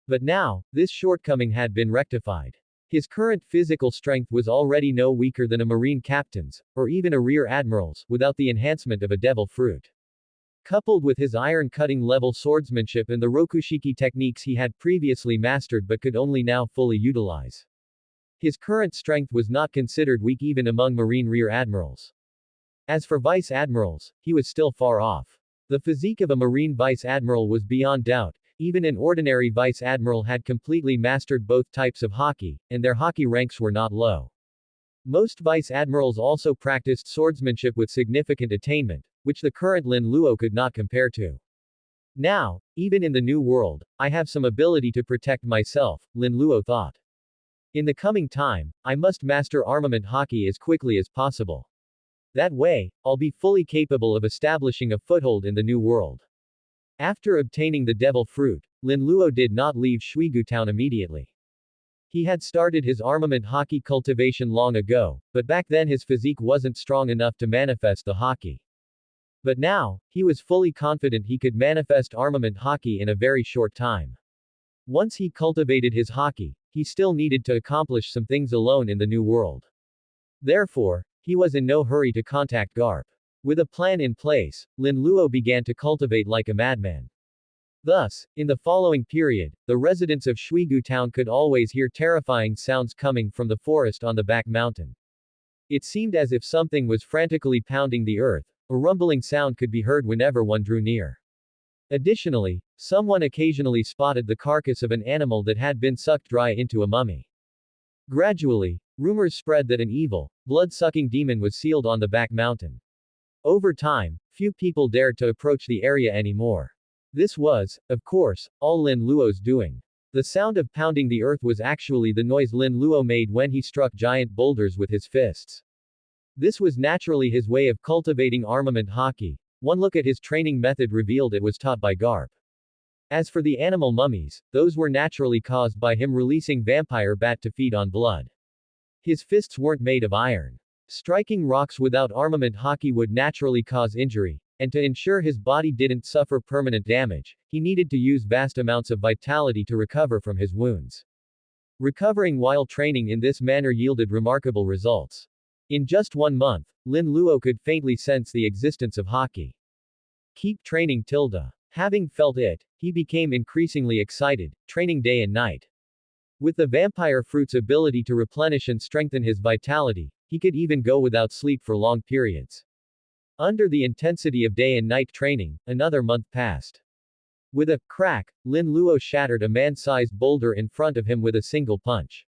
But now, this shortcoming had been rectified. His current physical strength was already no weaker than a marine captain's, or even a rear admiral's, without the enhancement of a devil fruit. Coupled with his iron-cutting level swordsmanship and the rokushiki techniques he had previously mastered but could only now fully utilize. His current strength was not considered weak even among marine rear admirals. As for vice admirals, he was still far off. The physique of a marine vice admiral was beyond doubt. Even an ordinary vice admiral had completely mastered both types of haki, and their haki ranks were not low. Most vice admirals also practiced swordsmanship with significant attainment, which the current Lin Luo could not compare to. Now, even in the new world, I have some ability to protect myself, Lin Luo thought. In the coming time, I must master armament haki as quickly as possible. That way, I'll be fully capable of establishing a foothold in the new world. After obtaining the devil fruit, Lin Luo did not leave Shuigu town immediately. He had started his armament haki cultivation long ago, but back then his physique wasn't strong enough to manifest the haki. But now, he was fully confident he could manifest armament haki in a very short time. Once he cultivated his haki, he still needed to accomplish some things alone in the new world. Therefore, he was in no hurry to contact Garp. With a plan in place, Lin Luo began to cultivate like a madman. Thus, in the following period, the residents of Shuigu town could always hear terrifying sounds coming from the forest on the back mountain. It seemed as if something was frantically pounding the earth. A rumbling sound could be heard whenever one drew near. Additionally, someone occasionally spotted the carcass of an animal that had been sucked dry into a mummy. Gradually, rumors spread that an evil, blood-sucking demon was sealed on the back mountain. Over time, few people dared to approach the area anymore. This was, of course, all Lin Luo's doing. The sound of pounding the earth was actually the noise Lin Luo made when he struck giant boulders with his fists. This was naturally his way of cultivating armament haki. One look at his training method revealed it was taught by Garp. As for the animal mummies, those were naturally caused by him releasing vampire bat to feed on blood. His fists weren't made of iron. Striking rocks without armament haki would naturally cause injury, and to ensure his body didn't suffer permanent damage, he needed to use vast amounts of vitality to recover from his wounds. Recovering while training in this manner yielded remarkable results. In just 1 month, Lin Luo could faintly sense the existence of haki. Keep training tilde. Having felt it, he became increasingly excited, training day and night. With the vampire fruit's ability to replenish and strengthen his vitality, he could even go without sleep for long periods. Under the intensity of day and night training, another month passed. With a crack, Lin Luo shattered a man-sized boulder in front of him with a single punch.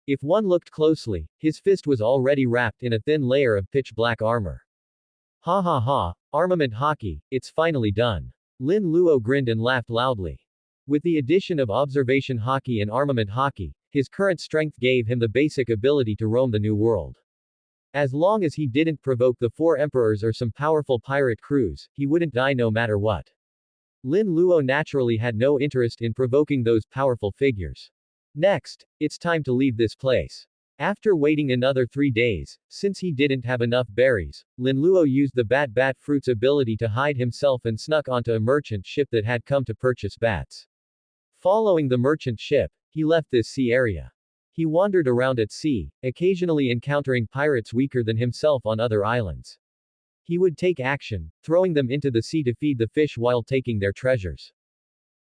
If one looked closely, his fist was already wrapped in a thin layer of pitch-black armor. Ha ha ha, armament haki, it's finally done. Lin Luo grinned and laughed loudly. With the addition of observation haki and armament haki, his current strength gave him the basic ability to roam the new world. As long as he didn't provoke the 4 emperors or some powerful pirate crews, he wouldn't die no matter what. Lin Luo naturally had no interest in provoking those powerful figures. Next, it's time to leave this place. After waiting another 3 days, since he didn't have enough berries, Lin Luo used the bat fruit's ability to hide himself and snuck onto a merchant ship that had come to purchase bats. Following the merchant ship, he left this sea area. He wandered around at sea, occasionally encountering pirates weaker than himself on other islands. He would take action, throwing them into the sea to feed the fish while taking their treasures.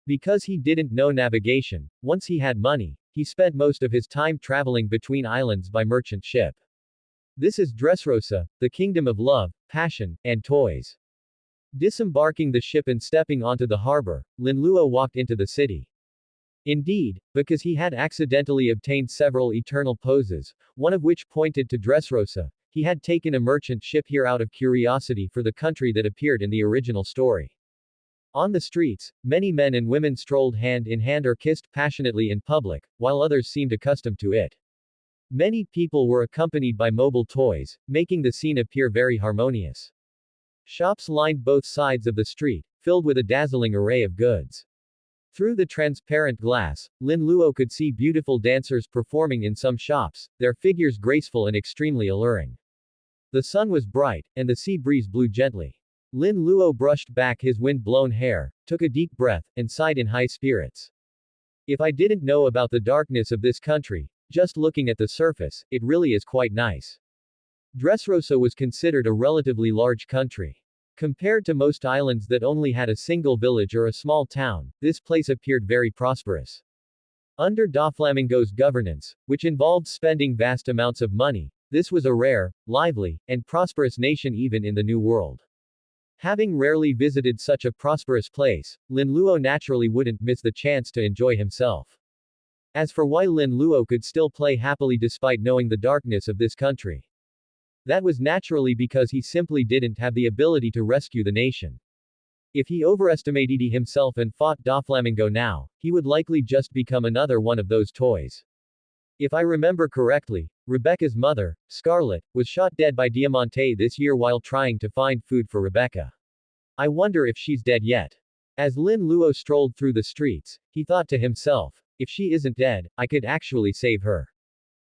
Because he didn't know navigation, once he had money, he spent most of his time traveling between islands by merchant ship. This is Dressrosa, the kingdom of love, passion, and toys. Disembarking the ship and stepping onto the harbor, Lin Luo walked into the city. Indeed, because he had accidentally obtained several eternal poses, one of which pointed to Dressrosa, he had taken a merchant ship here out of curiosity for the country that appeared in the original story. On the streets, many men and women strolled hand in hand or kissed passionately in public, while others seemed accustomed to it. Many people were accompanied by mobile toys, making the scene appear very harmonious. Shops lined both sides of the street, filled with a dazzling array of goods. Through the transparent glass, Lin Luo could see beautiful dancers performing in some shops, their figures graceful and extremely alluring. The sun was bright, and the sea breeze blew gently. Lin Luo brushed back his wind-blown hair, took a deep breath, and sighed in high spirits. If I didn't know about the darkness of this country, just looking at the surface, it really is quite nice. Dressrosa was considered a relatively large country. Compared to most islands that only had a single village or a small town, this place appeared very prosperous. Under Doflamingo's governance, which involved spending vast amounts of money, this was a rare, lively, and prosperous nation even in the New World. Having rarely visited such a prosperous place, Lin Luo naturally wouldn't miss the chance to enjoy himself. As for why Lin Luo could still play happily despite knowing the darkness of this country, that was naturally because he simply didn't have the ability to rescue the nation. If he overestimated himself and fought Doflamingo now, he would likely just become another one of those toys. If I remember correctly, Rebecca's mother, Scarlett, was shot dead by Diamante this year while trying to find food for Rebecca. I wonder if she's dead yet. As Lin Luo strolled through the streets, he thought to himself, if she isn't dead, I could actually save her.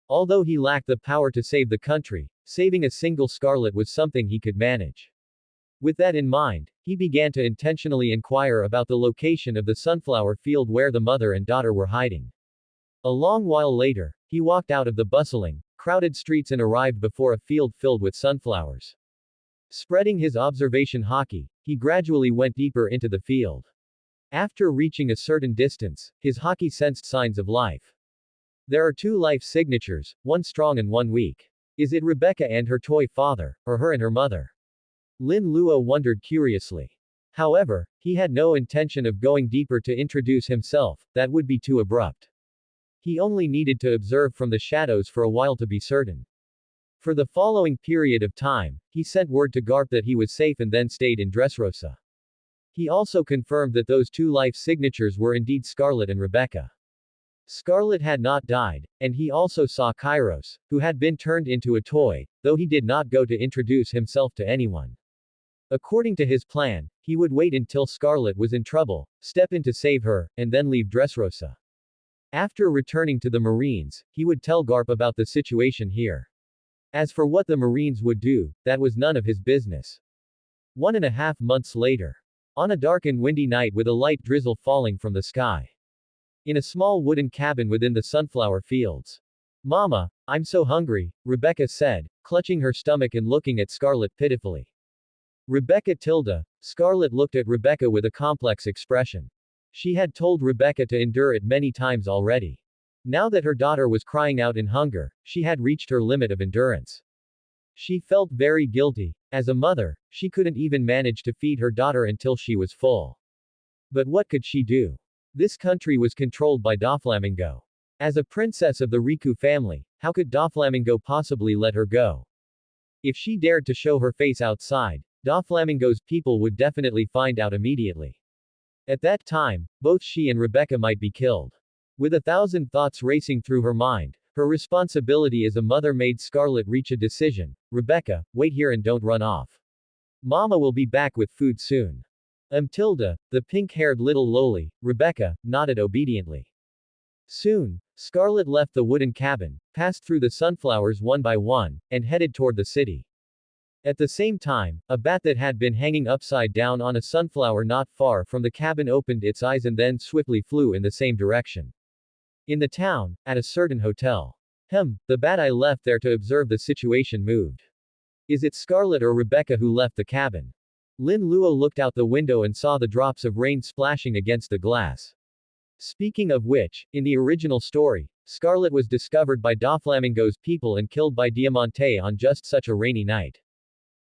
Although he lacked the power to save the country, saving a single Scarlet was something he could manage. With that in mind, he began to intentionally inquire about the location of the sunflower field where the mother and daughter were hiding. A long while later, he walked out of the bustling, crowded streets and arrived before a field filled with sunflowers. Spreading his observation haki, he gradually went deeper into the field. After reaching a certain distance, his haki sensed signs of life. There are two life signatures, one strong and one weak. Is it Rebecca and her toy father, or her and her mother? Lin Luo wondered curiously. However, he had no intention of going deeper to introduce himself, that would be too abrupt. He only needed to observe from the shadows for a while to be certain. For the following period of time, he sent word to Garp that he was safe and then stayed in Dressrosa. He also confirmed that those two life signatures were indeed Scarlet and Rebecca. Scarlet had not died, and he also saw Kairos, who had been turned into a toy, though he did not go to introduce himself to anyone. According to his plan, he would wait until Scarlet was in trouble, step in to save her, and then leave Dressrosa. After returning to the Marines, he would tell Garp about the situation here. As for what the Marines would do, that was none of his business. 1.5 months later. On a dark and windy night with a light drizzle falling from the sky. In a small wooden cabin within the sunflower fields. Mama, I'm so hungry, Rebecca said, clutching her stomach and looking at Scarlet pitifully. Rebecca tilde. Scarlet looked at Rebecca with a complex expression. She had told Rebecca to endure it many times already. Now that her daughter was crying out in hunger, she had reached her limit of endurance. She felt very guilty. As a mother, she couldn't even manage to feed her daughter until she was full. But what could she do? This country was controlled by Doflamingo. As a princess of the Riku family, how could Doflamingo possibly let her go? If she dared to show her face outside, Doflamingo's people would definitely find out immediately. At that time, both she and Rebecca might be killed. With 1,000 thoughts racing through her mind, her responsibility as a mother made Scarlet reach a decision. Rebecca, wait here and don't run off. Mama will be back with food soon. Tilde, the pink-haired little loli, Rebecca, nodded obediently. Soon, Scarlet left the wooden cabin, passed through the sunflowers one by one, and headed toward the city. At the same time, a bat that had been hanging upside down on a sunflower not far from the cabin opened its eyes and then swiftly flew in the same direction. In the town, at a certain hotel. The bat I left there to observe the situation moved. Is it Scarlet or Rebecca who left the cabin? Lin Luo looked out the window and saw the drops of rain splashing against the glass. Speaking of which, in the original story, Scarlet was discovered by Doflamingo's people and killed by Diamante on just such a rainy night.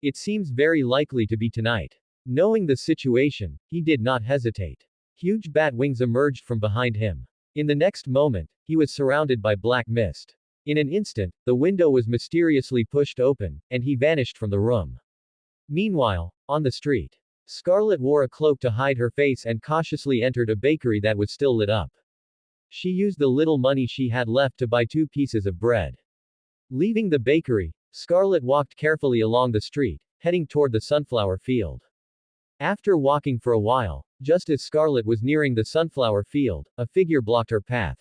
It seems very likely to be tonight. Knowing the situation, he did not hesitate. Huge bat wings emerged from behind him. In the next moment, he was surrounded by black mist. In an instant, the window was mysteriously pushed open, and he vanished from the room. Meanwhile, on the street, Scarlett wore a cloak to hide her face and cautiously entered a bakery that was still lit up. She used the little money she had left to buy 2 pieces of bread. Leaving the bakery, Scarlett walked carefully along the street, heading toward the sunflower field. After walking for a while, just as Scarlett was nearing the sunflower field, a figure blocked her path.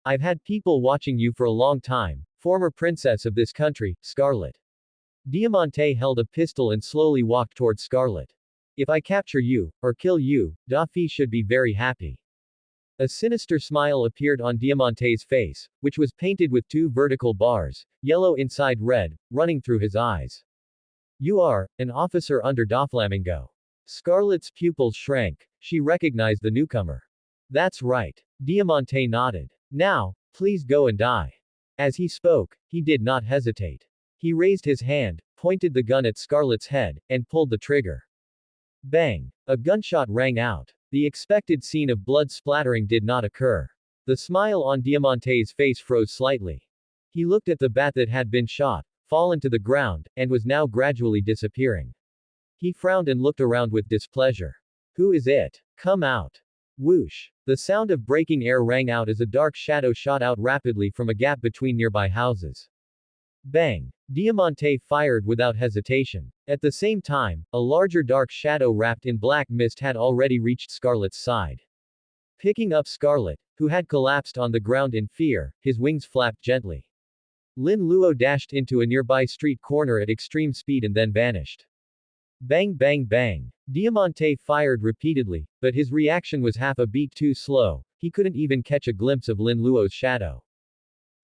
I've had people watching you for a long time, former princess of this country, Scarlett. Diamante held a pistol and slowly walked toward Scarlett. If I capture you, or kill you, Daffy should be very happy. A sinister smile appeared on Diamante's face, which was painted with 2 vertical bars, yellow inside red, running through his eyes. You are an officer under Doflamingo. Scarlett's pupils shrank. She recognized the newcomer. That's right. Diamante nodded. Now, please go and die. As he spoke, he did not hesitate. He raised his hand, pointed the gun at Scarlett's head, and pulled the trigger. Bang! A gunshot rang out. The expected scene of blood splattering did not occur. The smile on Diamante's face froze slightly. He looked at the bat that had been shot, fallen to the ground, and was now gradually disappearing. He frowned and looked around with displeasure. Who is it? Come out. Whoosh! The sound of breaking air rang out as a dark shadow shot out rapidly from a gap between nearby houses. Bang! Diamante fired without hesitation. At the same time, a larger dark shadow wrapped in black mist had already reached Scarlett's side. Picking up Scarlett, who had collapsed on the ground in fear, his wings flapped gently. Lin Luo dashed into a nearby street corner at extreme speed and then vanished. Bang bang bang. Diamante fired repeatedly, but his reaction was half a beat too slow. He couldn't even catch a glimpse of Lin Luo's shadow.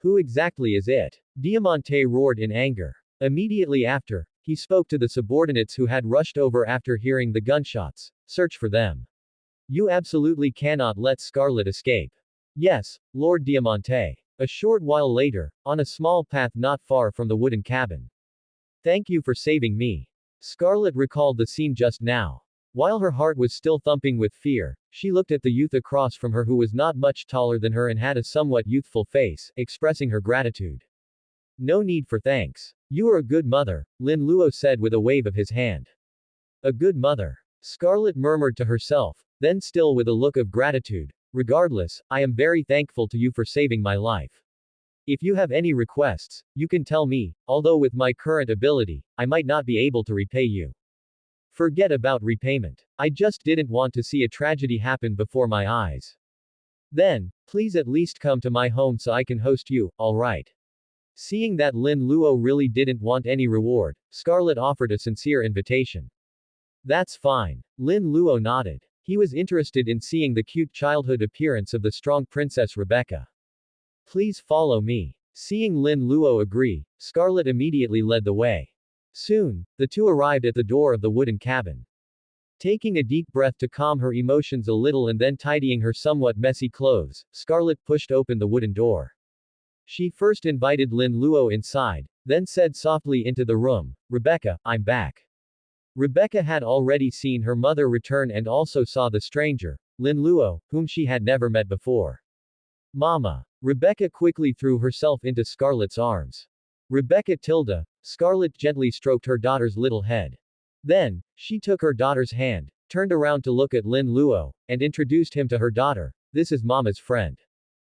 Who exactly is it? Diamante roared in anger. Immediately after, he spoke to the subordinates who had rushed over after hearing the gunshots. Search for them. You absolutely cannot let Scarlett escape. Yes, Lord Diamante. A short while later, on a small path not far from the wooden cabin. Thank you for saving me. Scarlett recalled the scene just now. While her heart was still thumping with fear, she looked at the youth across from her who was not much taller than her and had a somewhat youthful face, expressing her gratitude. No need for thanks. You are a good mother, Lin Luo said with a wave of his hand. A good mother. Scarlett murmured to herself, then still with a look of gratitude. Regardless, I am very thankful to you for saving my life. If you have any requests, you can tell me, although with my current ability, I might not be able to repay you. Forget about repayment. I just didn't want to see a tragedy happen before my eyes. Then, please at least come to my home so I can host you, alright? Seeing that Lin Luo really didn't want any reward, Scarlett offered a sincere invitation. That's fine. Lin Luo nodded. He was interested in seeing the cute childhood appearance of the strong Princess Rebecca. Please follow me. Seeing Lin Luo agree, Scarlett immediately led the way. Soon, the two arrived at the door of the wooden cabin. Taking a deep breath to calm her emotions a little and then tidying her somewhat messy clothes, Scarlett pushed open the wooden door. She first invited Lin Luo inside, then said softly into the room, Rebecca, I'm back. Rebecca had already seen her mother return and also saw the stranger, Lin Luo, whom she had never met before. Mama. Rebecca quickly threw herself into Scarlett's arms. Rebecca Tilda, Scarlett gently stroked her daughter's little head. Then, she took her daughter's hand, turned around to look at Lin Luo, and introduced him to her daughter. This is Mama's friend.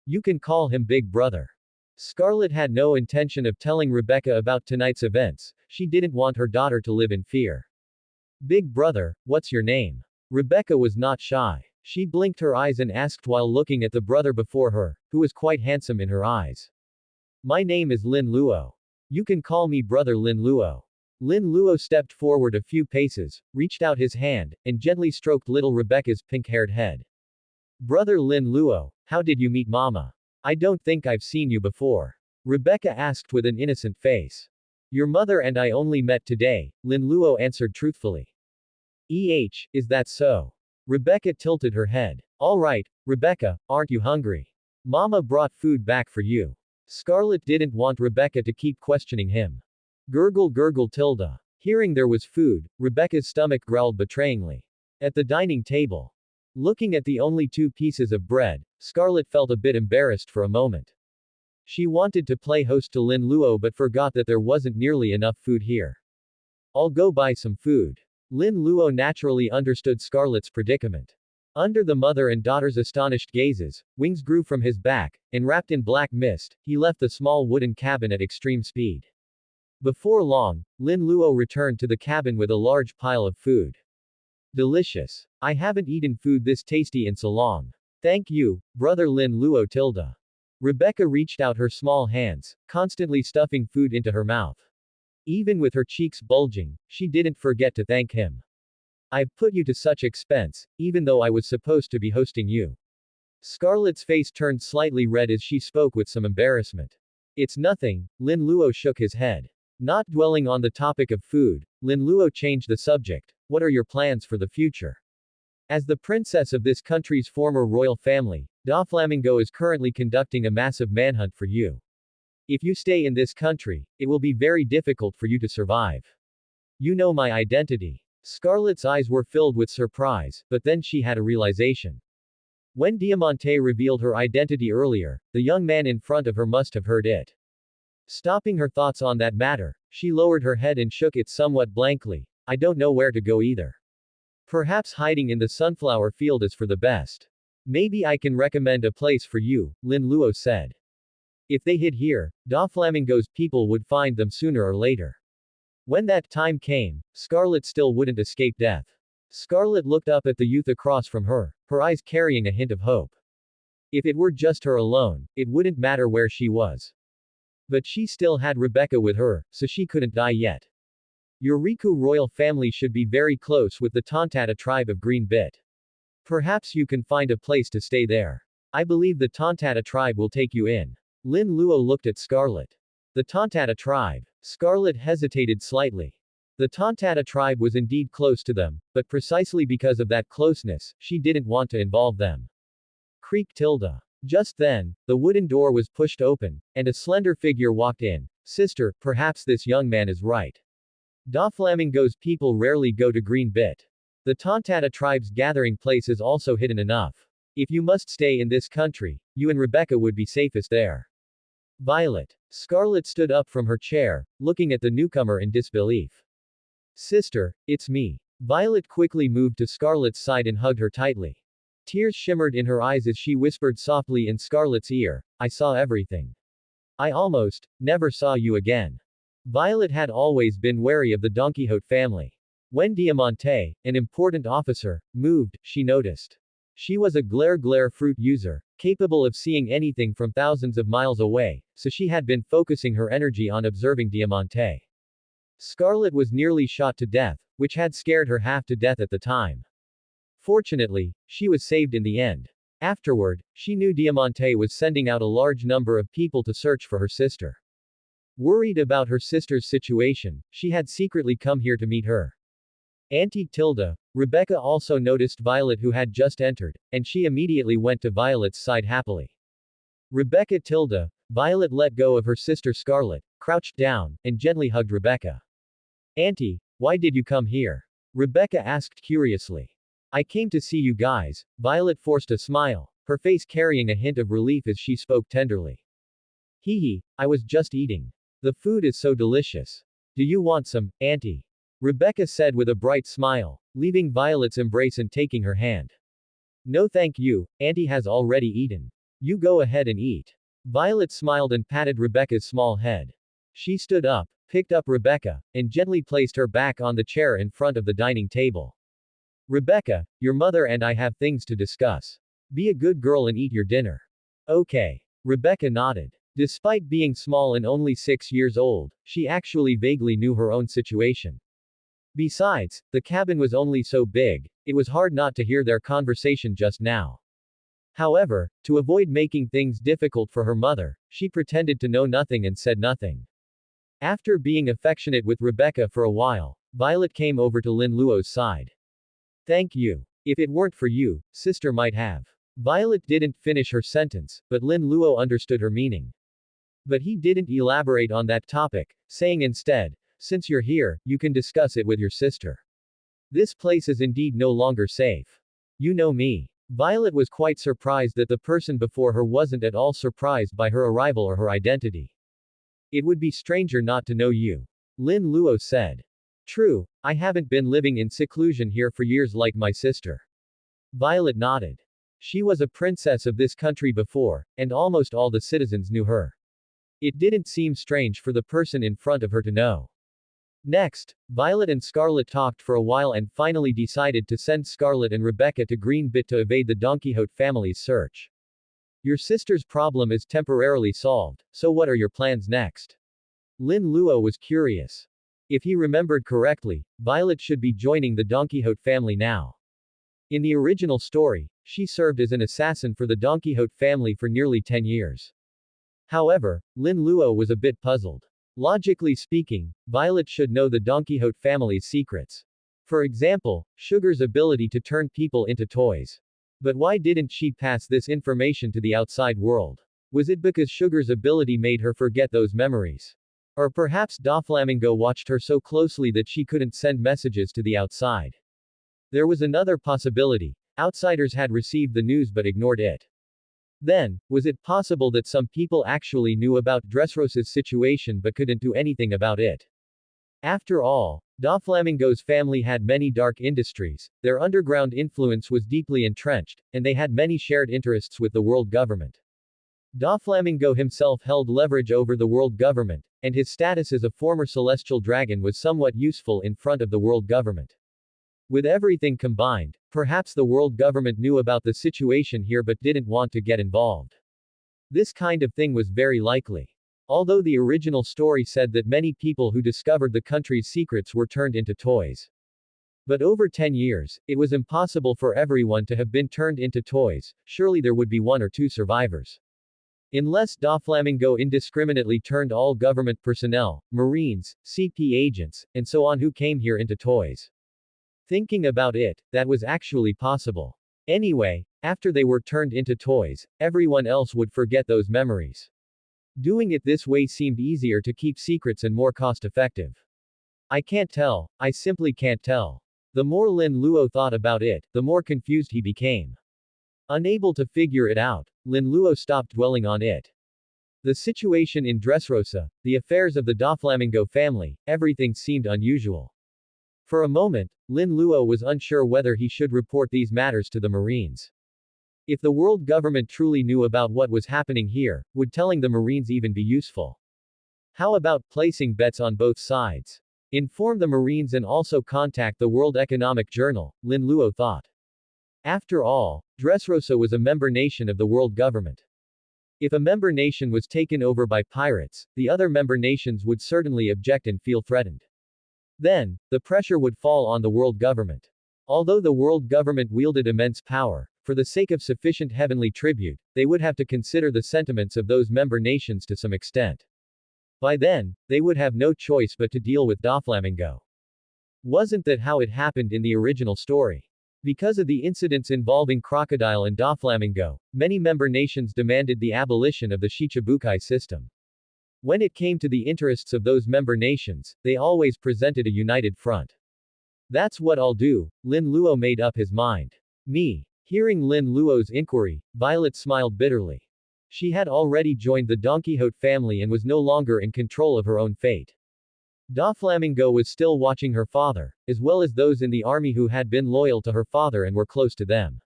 You can call him Big Brother. Scarlett had no intention of telling Rebecca about tonight's events. She didn't want her daughter to live in fear. Big Brother, what's your name? Rebecca was not shy. She blinked her eyes and asked while looking at the brother before her, who was quite handsome in her eyes. My name is Lin Luo. You can call me Brother Lin Luo. Lin Luo stepped forward a few paces, reached out his hand, and gently stroked little Rebecca's pink-haired head. Brother Lin Luo, how did you meet Mama? I don't think I've seen you before. Rebecca asked with an innocent face. Your mother and I only met today, Lin Luo answered truthfully. Is that so? Rebecca tilted her head. Alright, Rebecca, aren't you hungry? Mama brought food back for you. Scarlett didn't want Rebecca to keep questioning him. Gurgle gurgle tilde. Hearing there was food, Rebecca's stomach growled betrayingly. At the dining table. Looking at the only 2 pieces of bread, Scarlett felt a bit embarrassed for a moment. She wanted to play host to Lin Luo but forgot that there wasn't nearly enough food here. I'll go buy some food. Lin Luo naturally understood Scarlett's predicament. Under the mother and daughter's astonished gazes, wings grew from his back, and wrapped in black mist, he left the small wooden cabin at extreme speed. Before long, Lin Luo returned to the cabin with a large pile of food. Delicious. I haven't eaten food this tasty in so long. Thank you, brother Lin Luo tilde. Rebecca reached out her small hands, constantly stuffing food into her mouth. Even with her cheeks bulging, she didn't forget to thank him. I've put you to such expense, even though I was supposed to be hosting you. Scarlett's face turned slightly red as she spoke with some embarrassment. It's nothing, Lin Luo shook his head. Not dwelling on the topic of food, Lin Luo changed the subject. What are your plans for the future? As the princess of this country's former royal family, Doflamingo is currently conducting a massive manhunt for you. If you stay in this country, it will be very difficult for you to survive. You know my identity. Scarlett's eyes were filled with surprise, but then she had a realization. When Diamante revealed her identity earlier, the young man in front of her must have heard it. Stopping her thoughts on that matter, she lowered her head and shook it somewhat blankly. I don't know where to go either. Perhaps hiding in the sunflower field is for the best. Maybe I can recommend a place for you, Lin Luo said. If they hid here, Doflamingo's people would find them sooner or later. When that time came, Scarlett still wouldn't escape death. Scarlett looked up at the youth across from her, her eyes carrying a hint of hope. If it were just her alone, it wouldn't matter where she was. But she still had Rebecca with her, so she couldn't die yet. Your Riku royal family should be very close with the Tontata tribe of Green Bit. Perhaps you can find a place to stay there. I believe the Tontata tribe will take you in. Lin Luo looked at Scarlett. The Tontata tribe. Scarlett hesitated slightly. The Tontata tribe was indeed close to them, but precisely because of that closeness, she didn't want to involve them. Creak tilde. Just then, the wooden door was pushed open, and a slender figure walked in. Sister, perhaps this young man is right. Doflamingo's people rarely go to Green Bit. The Tontata tribe's gathering place is also hidden enough. If you must stay in this country, you and Rebecca would be safest there. Violet. Scarlett stood up from her chair, looking at the newcomer in disbelief. Sister, it's me. Violet quickly moved to Scarlett's side and hugged her tightly. Tears shimmered in her eyes as she whispered softly in Scarlett's ear, I saw everything. I almost never saw you again. Violet had always been wary of the Don Quixote family. When Diamante, an important officer, moved, she noticed. She was a glare fruit user, capable of seeing anything from thousands of miles away, so she had been focusing her energy on observing Diamante. Scarlett was nearly shot to death, which had scared her half to death at the time. Fortunately, she was saved in the end. Afterward, she knew Diamante was sending out a large number of people to search for her sister. Worried about her sister's situation, she had secretly come here to meet her. Auntie tilde. Rebecca also noticed Violet who had just entered, and she immediately went to Violet's side happily. Rebecca tilde. Violet let go of her sister Scarlett, crouched down, and gently hugged Rebecca. Auntie, why did you come here? Rebecca asked curiously. I came to see you guys. Violet forced a smile, her face carrying a hint of relief as she spoke tenderly. Hee hee, I was just eating. The food is so delicious. Do you want some, Auntie? Rebecca said with a bright smile, leaving Violet's embrace and taking her hand. No thank you, Auntie has already eaten. You go ahead and eat. Violet smiled and patted Rebecca's small head. She stood up, picked up Rebecca, and gently placed her back on the chair in front of the dining table. Rebecca, your mother and I have things to discuss. Be a good girl and eat your dinner. Okay. Rebecca nodded. Despite being small and only 6 years old, she actually vaguely knew her own situation. Besides, the cabin was only so big, it was hard not to hear their conversation just now. However, to avoid making things difficult for her mother, she pretended to know nothing and said nothing. After being affectionate with Rebecca for a while, Violet came over to Lin Luo's side. Thank you. If it weren't for you, sister might have. Violet didn't finish her sentence, but Lin Luo understood her meaning. But he didn't elaborate on that topic, saying instead, since you're here, you can discuss it with your sister. This place is indeed no longer safe. You know me. Violet was quite surprised that the person before her wasn't at all surprised by her arrival or her identity. It would be stranger not to know you. Lin Luo said. True, I haven't been living in seclusion here for years like my sister. Violet nodded. She was a princess of this country before, and almost all the citizens knew her. It didn't seem strange for the person in front of her to know. Next, Violet and Scarlet talked for a while and finally decided to send Scarlet and Rebecca to Green Bit to evade the Don Quixote family's search. Your sister's problem is temporarily solved, so what are your plans next? Lin Luo was curious. If he remembered correctly, Violet should be joining the Don Quixote family now. In the original story, she served as an assassin for the Don Quixote family for nearly 10 years. However, Lin Luo was a bit puzzled. Logically speaking, Violet should know the Don Quixote family's secrets. For example, Sugar's ability to turn people into toys. But why didn't she pass this information to the outside world? Was it because Sugar's ability made her forget those memories? Or perhaps Doflamingo watched her so closely that she couldn't send messages to the outside. There was another possibility. Outsiders had received the news but ignored it. Then, was it possible that some people actually knew about Dressrosa's situation but couldn't do anything about it? After all, Doflamingo's family had many dark industries, their underground influence was deeply entrenched, and they had many shared interests with the world government. Doflamingo himself held leverage over the world government, and his status as a former celestial dragon was somewhat useful in front of the world government. With everything combined, perhaps the world government knew about the situation here but didn't want to get involved. This kind of thing was very likely. Although the original story said that many people who discovered the country's secrets were turned into toys. But over 10 years, it was impossible for everyone to have been turned into toys, surely there would be one or two survivors. Unless Doflamingo indiscriminately turned all government personnel, Marines, CP agents, and so on who came here into toys. Thinking about it, that was actually possible. Anyway, after they were turned into toys, everyone else would forget those memories. Doing it this way seemed easier to keep secrets and more cost-effective. I can't tell, I simply can't tell. The more Lin Luo thought about it, the more confused he became. Unable to figure it out, Lin Luo stopped dwelling on it. The situation in Dressrosa, the affairs of the Doflamingo family, everything seemed unusual. For a moment, Lin Luo was unsure whether he should report these matters to the Marines. If the world government truly knew about what was happening here, would telling the Marines even be useful? How about placing bets on both sides? Inform the Marines and also contact the World Economic Journal, Lin Luo thought. After all, Dressrosa was a member nation of the world government. If a member nation was taken over by pirates, the other member nations would certainly object and feel threatened. Then, the pressure would fall on the world government. Although the world government wielded immense power, for the sake of sufficient heavenly tribute, they would have to consider the sentiments of those member nations to some extent. By then, they would have no choice but to deal with Doflamingo. Wasn't that how it happened in the original story? Because of the incidents involving Crocodile and Doflamingo, many member nations demanded the abolition of the Shichibukai system. When it came to the interests of those member nations, they always presented a united front. That's what I'll do, Lin Luo made up his mind. Me. Hearing Lin Luo's inquiry, Violet smiled bitterly. She had already joined the Don Quixote family and was no longer in control of her own fate. Doflamingo was still watching her father, as well as those in the army who had been loyal to her father and were close to them.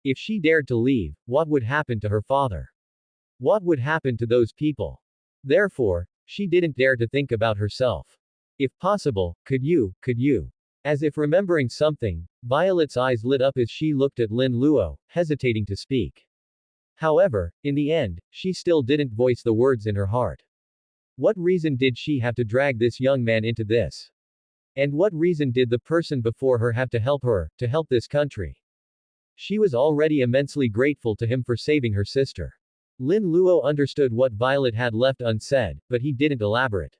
If she dared to leave, what would happen to her father? What would happen to those people? Therefore, she didn't dare to think about herself. If possible, could you? As if remembering something, Violet's eyes lit up as she looked at Lin Luo, hesitating to speak. However, in the end, she still didn't voice the words in her heart. What reason did she have to drag this young man into this? And what reason did the person before her have to help this country? She was already immensely grateful to him for saving her sister. Lin Luo understood what Violet had left unsaid, but he didn't elaborate.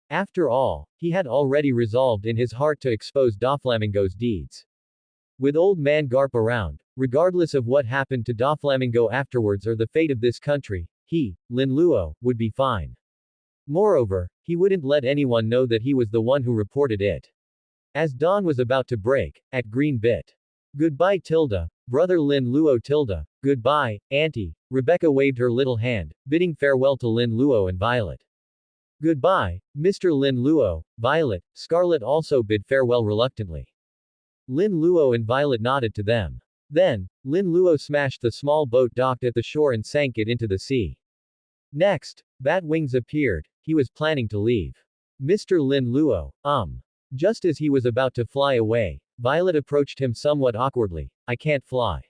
After all, he had already resolved in his heart to expose Doflamingo's deeds. With old man Garp around, regardless of what happened to Doflamingo afterwards or the fate of this country, he, Lin Luo, would be fine. Moreover, he wouldn't let anyone know that he was the one who reported it. As dawn was about to break, at Green Bit. Goodbye Tilda, Brother Lin Luo tilde, goodbye, Auntie. Rebecca waved her little hand, bidding farewell to Lin Luo and Violet. Goodbye, Mr. Lin Luo, Violet. Scarlet also bid farewell reluctantly. Lin Luo and Violet nodded to them. Then, Lin Luo smashed the small boat docked at the shore and sank it into the sea. Next, Bat Wings appeared. He was planning to leave. Mr. Lin Luo, Just as he was about to fly away, Violet approached him somewhat awkwardly. I can't fly.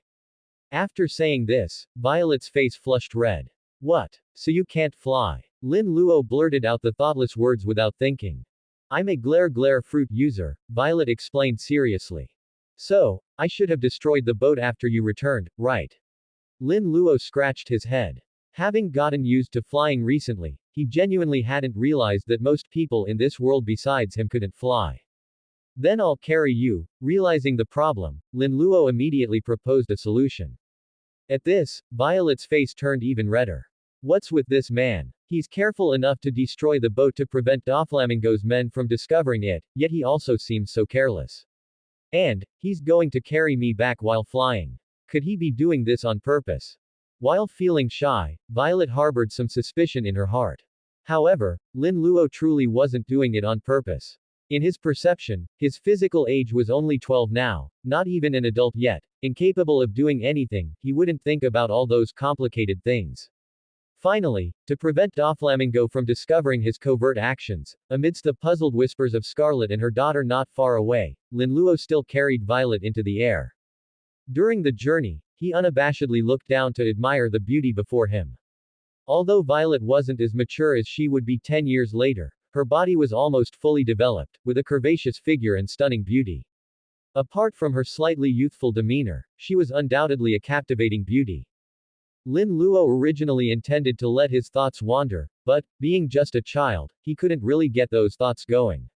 After saying this, Violet's face flushed red. What? So you can't fly? Lin Luo blurted out the thoughtless words without thinking. I'm a glare fruit user, Violet explained seriously. So, I should have destroyed the boat after you returned, right? Lin Luo scratched his head. Having gotten used to flying recently, he genuinely hadn't realized that most people in this world besides him couldn't fly. Then I'll carry you. Realizing the problem, Lin Luo immediately proposed a solution. At this, Violet's face turned even redder. What's with this man? He's careful enough to destroy the boat to prevent Doflamingo's men from discovering it, yet he also seems so careless. And, he's going to carry me back while flying. Could he be doing this on purpose? While feeling shy, Violet harbored some suspicion in her heart. However, Lin Luo truly wasn't doing it on purpose. In his perception, his physical age was only 12 now, not even an adult yet, incapable of doing anything, he wouldn't think about all those complicated things. Finally, to prevent Doflamingo from discovering his covert actions, amidst the puzzled whispers of Scarlet and her daughter not far away, Lin Luo still carried Violet into the air. During the journey, he unabashedly looked down to admire the beauty before him. Although Violet wasn't as mature as she would be 10 years later, her body was almost fully developed, with a curvaceous figure and stunning beauty. Apart from her slightly youthful demeanor, she was undoubtedly a captivating beauty. Lin Luo originally intended to let his thoughts wander, but, being just a child, he couldn't really get those thoughts going.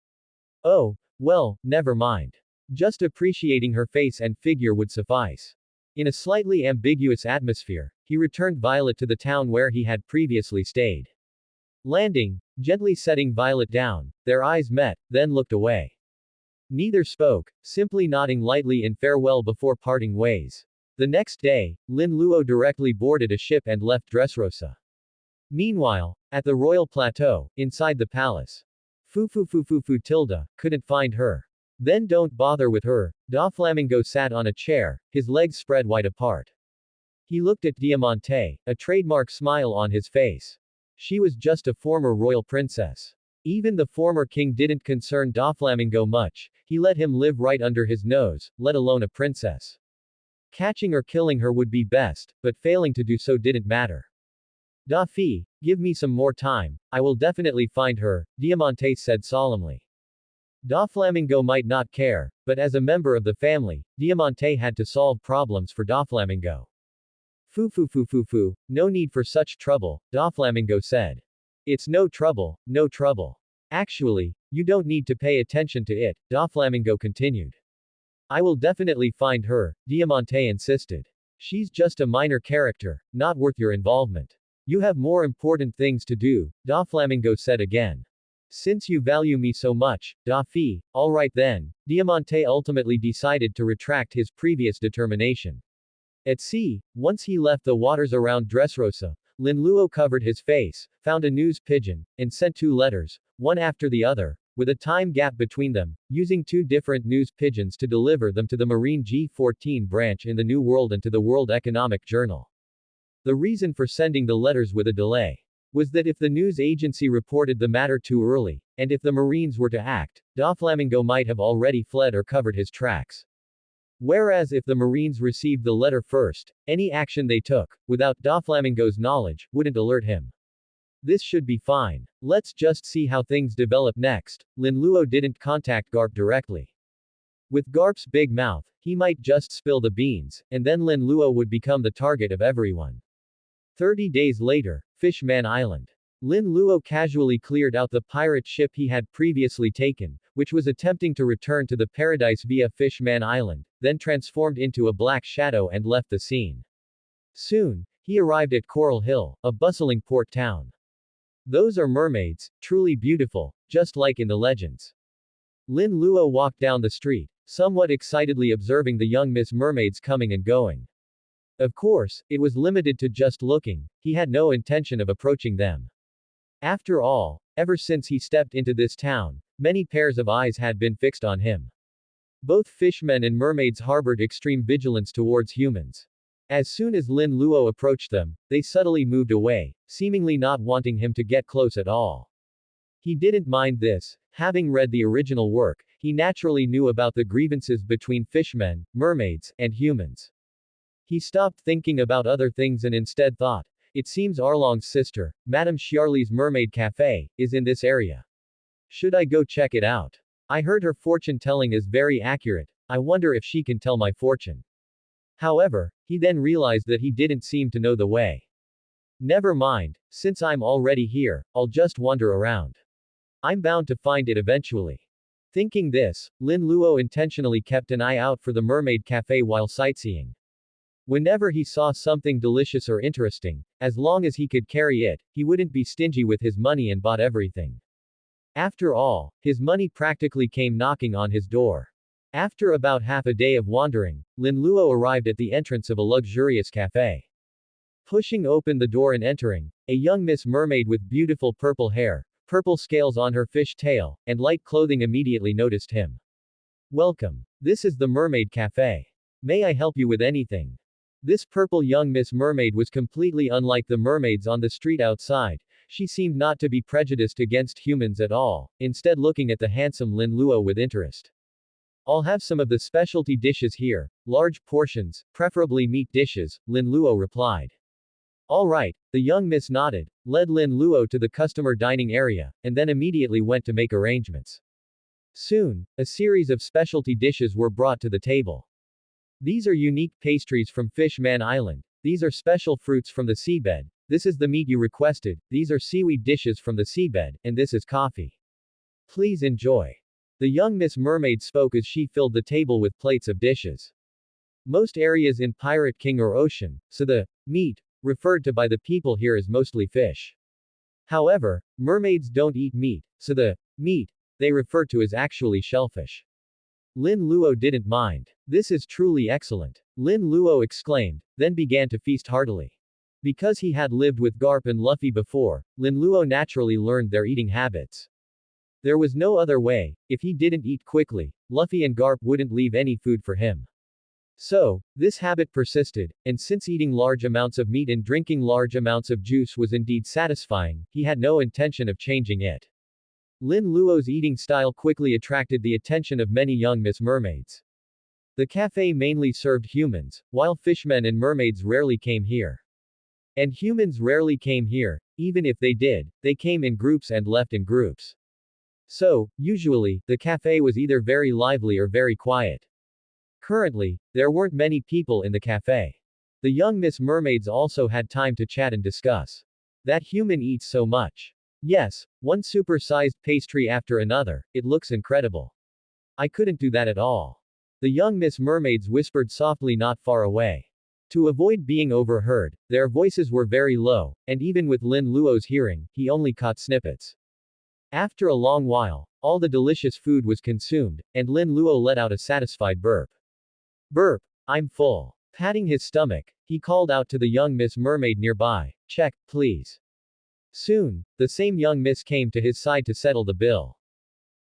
Oh, well, never mind. Just appreciating her face and figure would suffice. In a slightly ambiguous atmosphere, he returned Violet to the town where he had previously stayed. Landing, gently setting Violet down, their eyes met, then looked away. Neither spoke, simply nodding lightly in farewell before parting ways. The next day, Lin Luo directly boarded a ship and left Dressrosa. Meanwhile, at the royal plateau, inside the palace, Fu tilde, couldn't find her. Then don't bother with her. Doflamingo sat on a chair, his legs spread wide apart. He looked at Diamante, a trademark smile on his face. She was just a former royal princess. Even the former king didn't concern Doflamingo much, he let him live right under his nose, let alone a princess. Catching or killing her would be best, but failing to do so didn't matter. Dafi, give me some more time, I will definitely find her, Diamante said solemnly. Doflamingo might not care, but as a member of the family, Diamante had to solve problems for Doflamingo. No need for such trouble, Doflamingo said. It's no trouble, no trouble. Actually, you don't need to pay attention to it, Doflamingo continued. I will definitely find her, Diamante insisted. She's just a minor character, not worth your involvement. You have more important things to do, Doflamingo said again. Since you value me so much, Dafi, alright then, Diamante ultimately decided to retract his previous determination. At sea, once he left the waters around Dressrosa, Lin Luo covered his face, found a news pigeon, and sent 2 letters, one after the other, with a time gap between them, using 2 different news pigeons to deliver them to the Marine G14 branch in the New World and to the World Economic Journal. The reason for sending the letters with a delay was that if the news agency reported the matter too early, and if the Marines were to act, Doflamingo might have already fled or covered his tracks. Whereas if the Marines received the letter first, any action they took, without Doflamingo's knowledge, wouldn't alert him. This should be fine. Let's just see how things develop next. Lin Luo didn't contact Garp directly. With Garp's big mouth, he might just spill the beans, and then Lin Luo would become the target of everyone. 30 days later, Fishman Island. Lin Luo casually cleared out the pirate ship he had previously taken, which was attempting to return to the paradise via Fishman Island, then transformed into a black shadow and left the scene. Soon, he arrived at Coral Hill, a bustling port town. Those are mermaids, truly beautiful, just like in the legends. Lin Luo walked down the street, somewhat excitedly observing the young Miss Mermaids coming and going. Of course, it was limited to just looking, he had no intention of approaching them. After all, ever since he stepped into this town, many pairs of eyes had been fixed on him. Both fishmen and mermaids harbored extreme vigilance towards humans. As soon as Lin Luo approached them, they subtly moved away, seemingly not wanting him to get close at all. He didn't mind this, having read the original work, he naturally knew about the grievances between fishmen, mermaids, and humans. He stopped thinking about other things and instead thought, it seems Arlong's sister, Madame Xiarli's Mermaid Cafe, is in this area. Should I go check it out? I heard her fortune telling is very accurate, I wonder if she can tell my fortune. However, he then realized that he didn't seem to know the way. Never mind, since I'm already here, I'll just wander around. I'm bound to find it eventually. Thinking this, Lin Luo intentionally kept an eye out for the Mermaid Cafe while sightseeing. Whenever he saw something delicious or interesting, as long as he could carry it, he wouldn't be stingy with his money and bought everything. After all, his money practically came knocking on his door. After about half a day of wandering, Lin Luo arrived at the entrance of a luxurious cafe. Pushing open the door and entering, a young Miss Mermaid with beautiful purple hair, purple scales on her fish tail, and light clothing immediately noticed him. Welcome. This is the Mermaid Cafe. May I help you with anything? This purple young Miss Mermaid was completely unlike the mermaids on the street outside. She seemed not to be prejudiced against humans at all, instead looking at the handsome Lin Luo with interest. I'll have some of the specialty dishes here, large portions, preferably meat dishes, Lin Luo replied. All right, the young miss nodded, led Lin Luo to the customer dining area, and then immediately went to make arrangements. Soon, a series of specialty dishes were brought to the table. These are unique pastries from Fish Man Island, these are special fruits from the seabed, this is the meat you requested, these are seaweed dishes from the seabed, and this is coffee. Please enjoy. The young Miss Mermaid spoke as she filled the table with plates of dishes. Most areas in Pirate King are ocean, so the meat referred to by the people here is mostly fish. However, mermaids don't eat meat, so the meat they refer to is actually shellfish. Lin Luo didn't mind. This is truly excellent. Lin Luo exclaimed, then began to feast heartily. Because he had lived with Garp and Luffy before, Lin Luo naturally learned their eating habits. There was no other way, if he didn't eat quickly, Luffy and Garp wouldn't leave any food for him. So, this habit persisted, and since eating large amounts of meat and drinking large amounts of juice was indeed satisfying, he had no intention of changing it. Lin Luo's eating style quickly attracted the attention of many young Miss Mermaids. The cafe mainly served humans, while fishmen and mermaids rarely came here. And humans rarely came here, even if they did, they came in groups and left in groups. So, usually, the cafe was either very lively or very quiet. Currently, there weren't many people in the cafe. The young Miss Mermaids also had time to chat and discuss. That human eats so much. Yes, one super-sized pastry after another, it looks incredible. I couldn't do that at all. The young Miss Mermaids whispered softly not far away. To avoid being overheard, their voices were very low, and even with Lin Luo's hearing, he only caught snippets. After a long while, all the delicious food was consumed, and Lin Luo let out a satisfied burp. Burp, I'm full. Patting his stomach, he called out to the young Miss Mermaid nearby, check, please. Soon, the same young miss came to his side to settle the bill.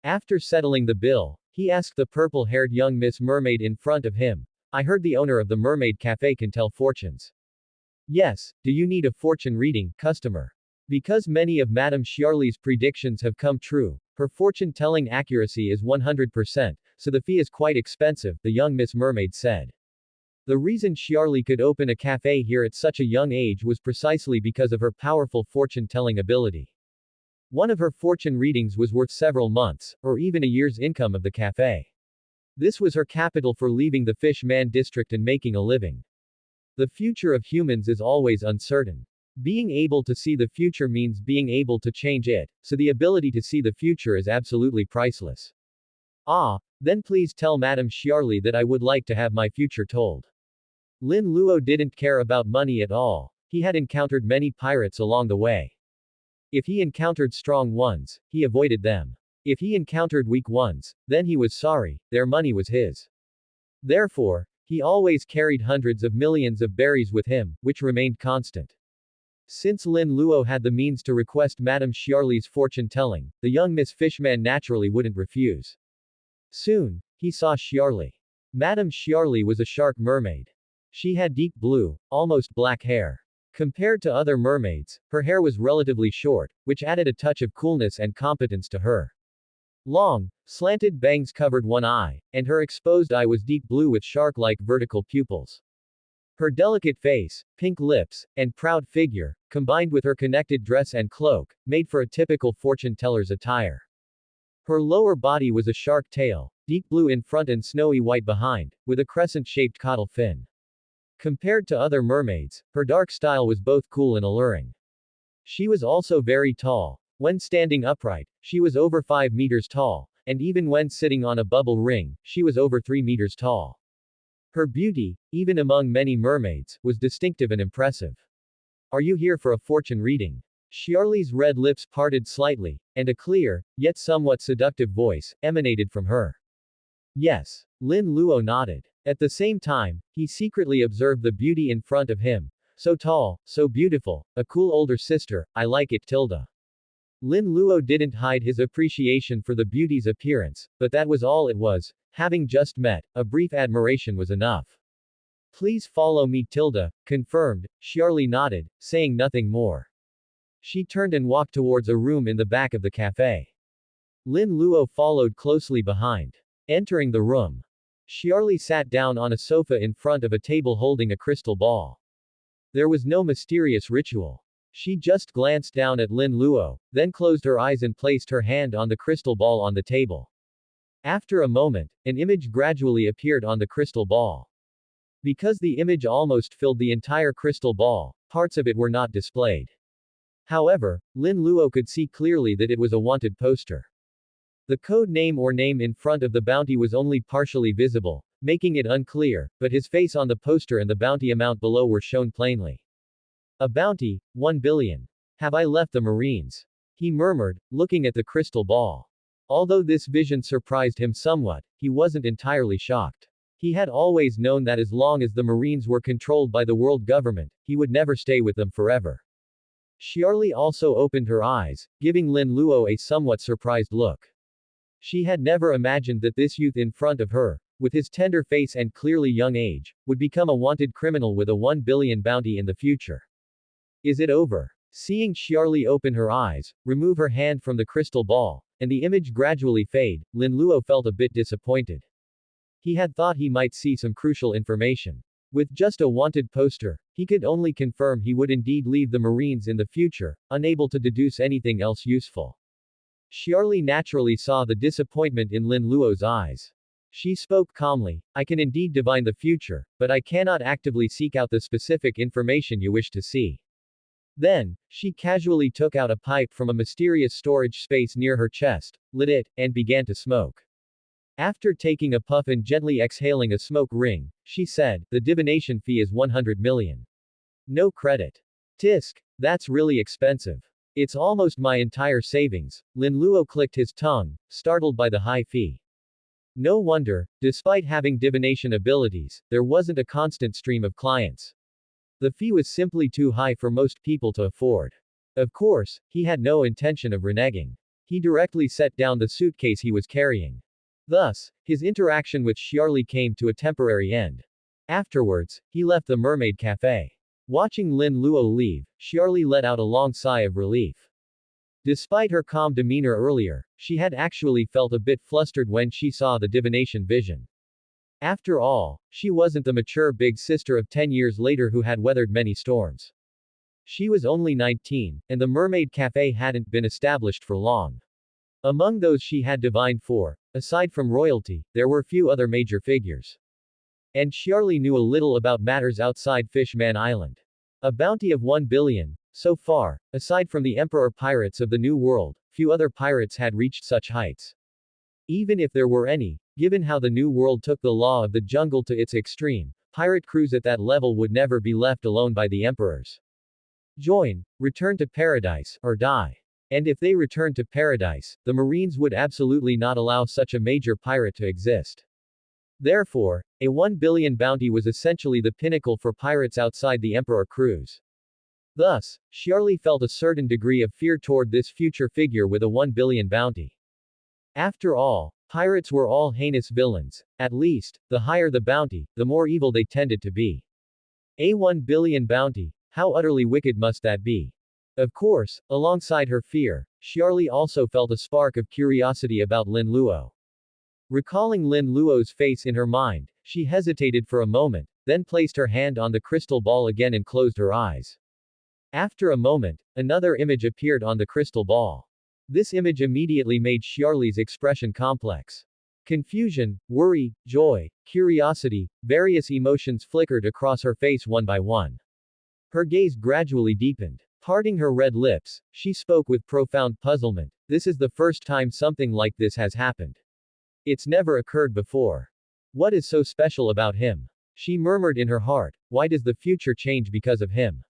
After settling the bill, he asked the purple-haired young Miss Mermaid in front of him, I heard the owner of the Mermaid Cafe can tell fortunes. Yes, do you need a fortune reading, customer? Because many of Madame Xiarli's predictions have come true, her fortune-telling accuracy is 100%, so the fee is quite expensive, the young Miss Mermaid said. The reason Xiarli could open a cafe here at such a young age was precisely because of her powerful fortune-telling ability. One of her fortune readings was worth several months, or even a year's income of the cafe. This was her capital for leaving the Fish Man district and making a living. The future of humans is always uncertain. Being able to see the future means being able to change it, so the ability to see the future is absolutely priceless. Ah, then please tell Madame Xiarli that I would like to have my future told. Lin Luo didn't care about money at all, he had encountered many pirates along the way. If he encountered strong ones, he avoided them. If he encountered weak ones, then he was sorry, their money was his. Therefore, he always carried hundreds of millions of berries with him, which remained constant. Since Lin Luo had the means to request Madame Xiarli's fortune-telling, the young Miss Fishman naturally wouldn't refuse. Soon, he saw Xiarli. Madame Xiarli was a shark mermaid. She had deep blue, almost black hair. Compared to other mermaids, her hair was relatively short, which added a touch of coolness and competence to her. Long, slanted bangs covered one eye, and her exposed eye was deep blue with shark-like vertical pupils. Her delicate face, pink lips, and proud figure, combined with her connected dress and cloak, made for a typical fortune-teller's attire. Her lower body was a shark tail, deep blue in front and snowy white behind, with a crescent-shaped caudal fin. Compared to other mermaids, her dark style was both cool and alluring. She was also very tall. When standing upright, she was over 5 meters tall, and even when sitting on a bubble ring, she was over 3 meters tall. Her beauty, even among many mermaids, was distinctive and impressive. Are you here for a fortune reading? Xiarli's red lips parted slightly, and a clear, yet somewhat seductive voice, emanated from her. Yes. Lin Luo nodded. At the same time, he secretly observed the beauty in front of him. So tall, so beautiful, a cool older sister, I like it. Lin Luo didn't hide his appreciation for the beauty's appearance, but that was all it was. Having just met, a brief admiration was enough. Please follow me. Confirmed. Xiarli nodded, saying nothing more. She turned and walked towards a room in the back of the cafe. Lin Luo followed closely behind. Entering the room, Xiarli sat down on a sofa in front of a table holding a crystal ball. There was no mysterious ritual. She just glanced down at Lin Luo, then closed her eyes and placed her hand on the crystal ball on the table. After a moment, an image gradually appeared on the crystal ball. Because the image almost filled the entire crystal ball, parts of it were not displayed. However, Lin Luo could see clearly that it was a wanted poster. The code name or name in front of the bounty was only partially visible, making it unclear, but his face on the poster and the bounty amount below were shown plainly. A bounty, 1 billion. Have I left the Marines? He murmured, looking at the crystal ball. Although this vision surprised him somewhat, he wasn't entirely shocked. He had always known that as long as the Marines were controlled by the world government, he would never stay with them forever. Xiarli also opened her eyes, giving Lin Luo a somewhat surprised look. She had never imagined that this youth in front of her, with his tender face and clearly young age, would become a wanted criminal with a 1 billion bounty in the future. Is it over? Seeing Xiarli open her eyes, remove her hand from the crystal ball, and the image gradually fade, Lin Luo felt a bit disappointed. He had thought he might see some crucial information. With just a wanted poster, he could only confirm he would indeed leave the Marines in the future, unable to deduce anything else useful. Xiarli naturally saw the disappointment in Lin Luo's eyes. She spoke calmly, I can indeed divine the future, but I cannot actively seek out the specific information you wish to see. Then, she casually took out a pipe from a mysterious storage space near her chest, lit it, and began to smoke. After taking a puff and gently exhaling a smoke ring, she said, the divination fee is 100 million. No credit. Tisk, that's really expensive. It's almost my entire savings. Lin Luo clicked his tongue, startled by the high fee. No wonder, despite having divination abilities, there wasn't a constant stream of clients. The fee was simply too high for most people to afford. Of course, he had no intention of reneging. He directly set down the suitcase he was carrying. Thus, his interaction with Xiarli came to a temporary end. Afterwards, he left the Mermaid Cafe. Watching Lin Luo leave, Xiarli let out a long sigh of relief. Despite her calm demeanor earlier, she had actually felt a bit flustered when she saw the divination vision. After all, she wasn't the mature big sister of 10 years later who had weathered many storms. She was only 19, and the Mermaid Cafe hadn't been established for long. Among those she had divined for, aside from royalty, there were few other major figures. And Xiarli knew a little about matters outside Fishman Island. A bounty of 1 billion. So far, aside from the Emperor pirates of the New World, few other pirates had reached such heights. Even if there were any, given how the New World took the law of the jungle to its extreme, pirate crews at that level would never be left alone by the emperors. Join, return to paradise, or die. And if they returned to paradise, the Marines would absolutely not allow such a major pirate to exist. Therefore, a 1 billion bounty was essentially the pinnacle for pirates outside the Emperor crews. Thus, Charlie felt a certain degree of fear toward this future figure with a 1 billion bounty. After all, pirates were all heinous villains. At least, the higher the bounty, the more evil they tended to be. A 1 billion bounty, how utterly wicked must that be? Of course, alongside her fear, Charlie also felt a spark of curiosity about Lin Luo. Recalling Lin Luo's face in her mind, she hesitated for a moment, then placed her hand on the crystal ball again and closed her eyes. After a moment, another image appeared on the crystal ball. This image immediately made Charlie's expression complex. Confusion, worry, joy, curiosity, various emotions flickered across her face one by one. Her gaze gradually deepened. Parting her red lips, she spoke with profound puzzlement. This is the first time something like this has happened. It's never occurred before. What is so special about him? She murmured in her heart. Why does the future change because of him?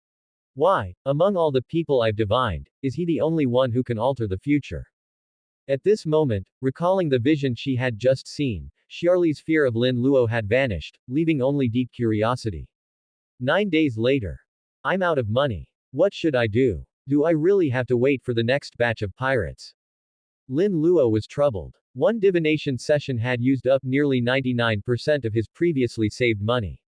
Why, among all the people I've divined, is he the only one who can alter the future? At this moment, recalling the vision she had just seen, Charlie's fear of Lin Luo had vanished, leaving only deep curiosity. 9 days later. I'm out of money. What should I do? Do I really have to wait for the next batch of pirates? Lin Luo was troubled. One divination session had used up nearly 99% of his previously saved money.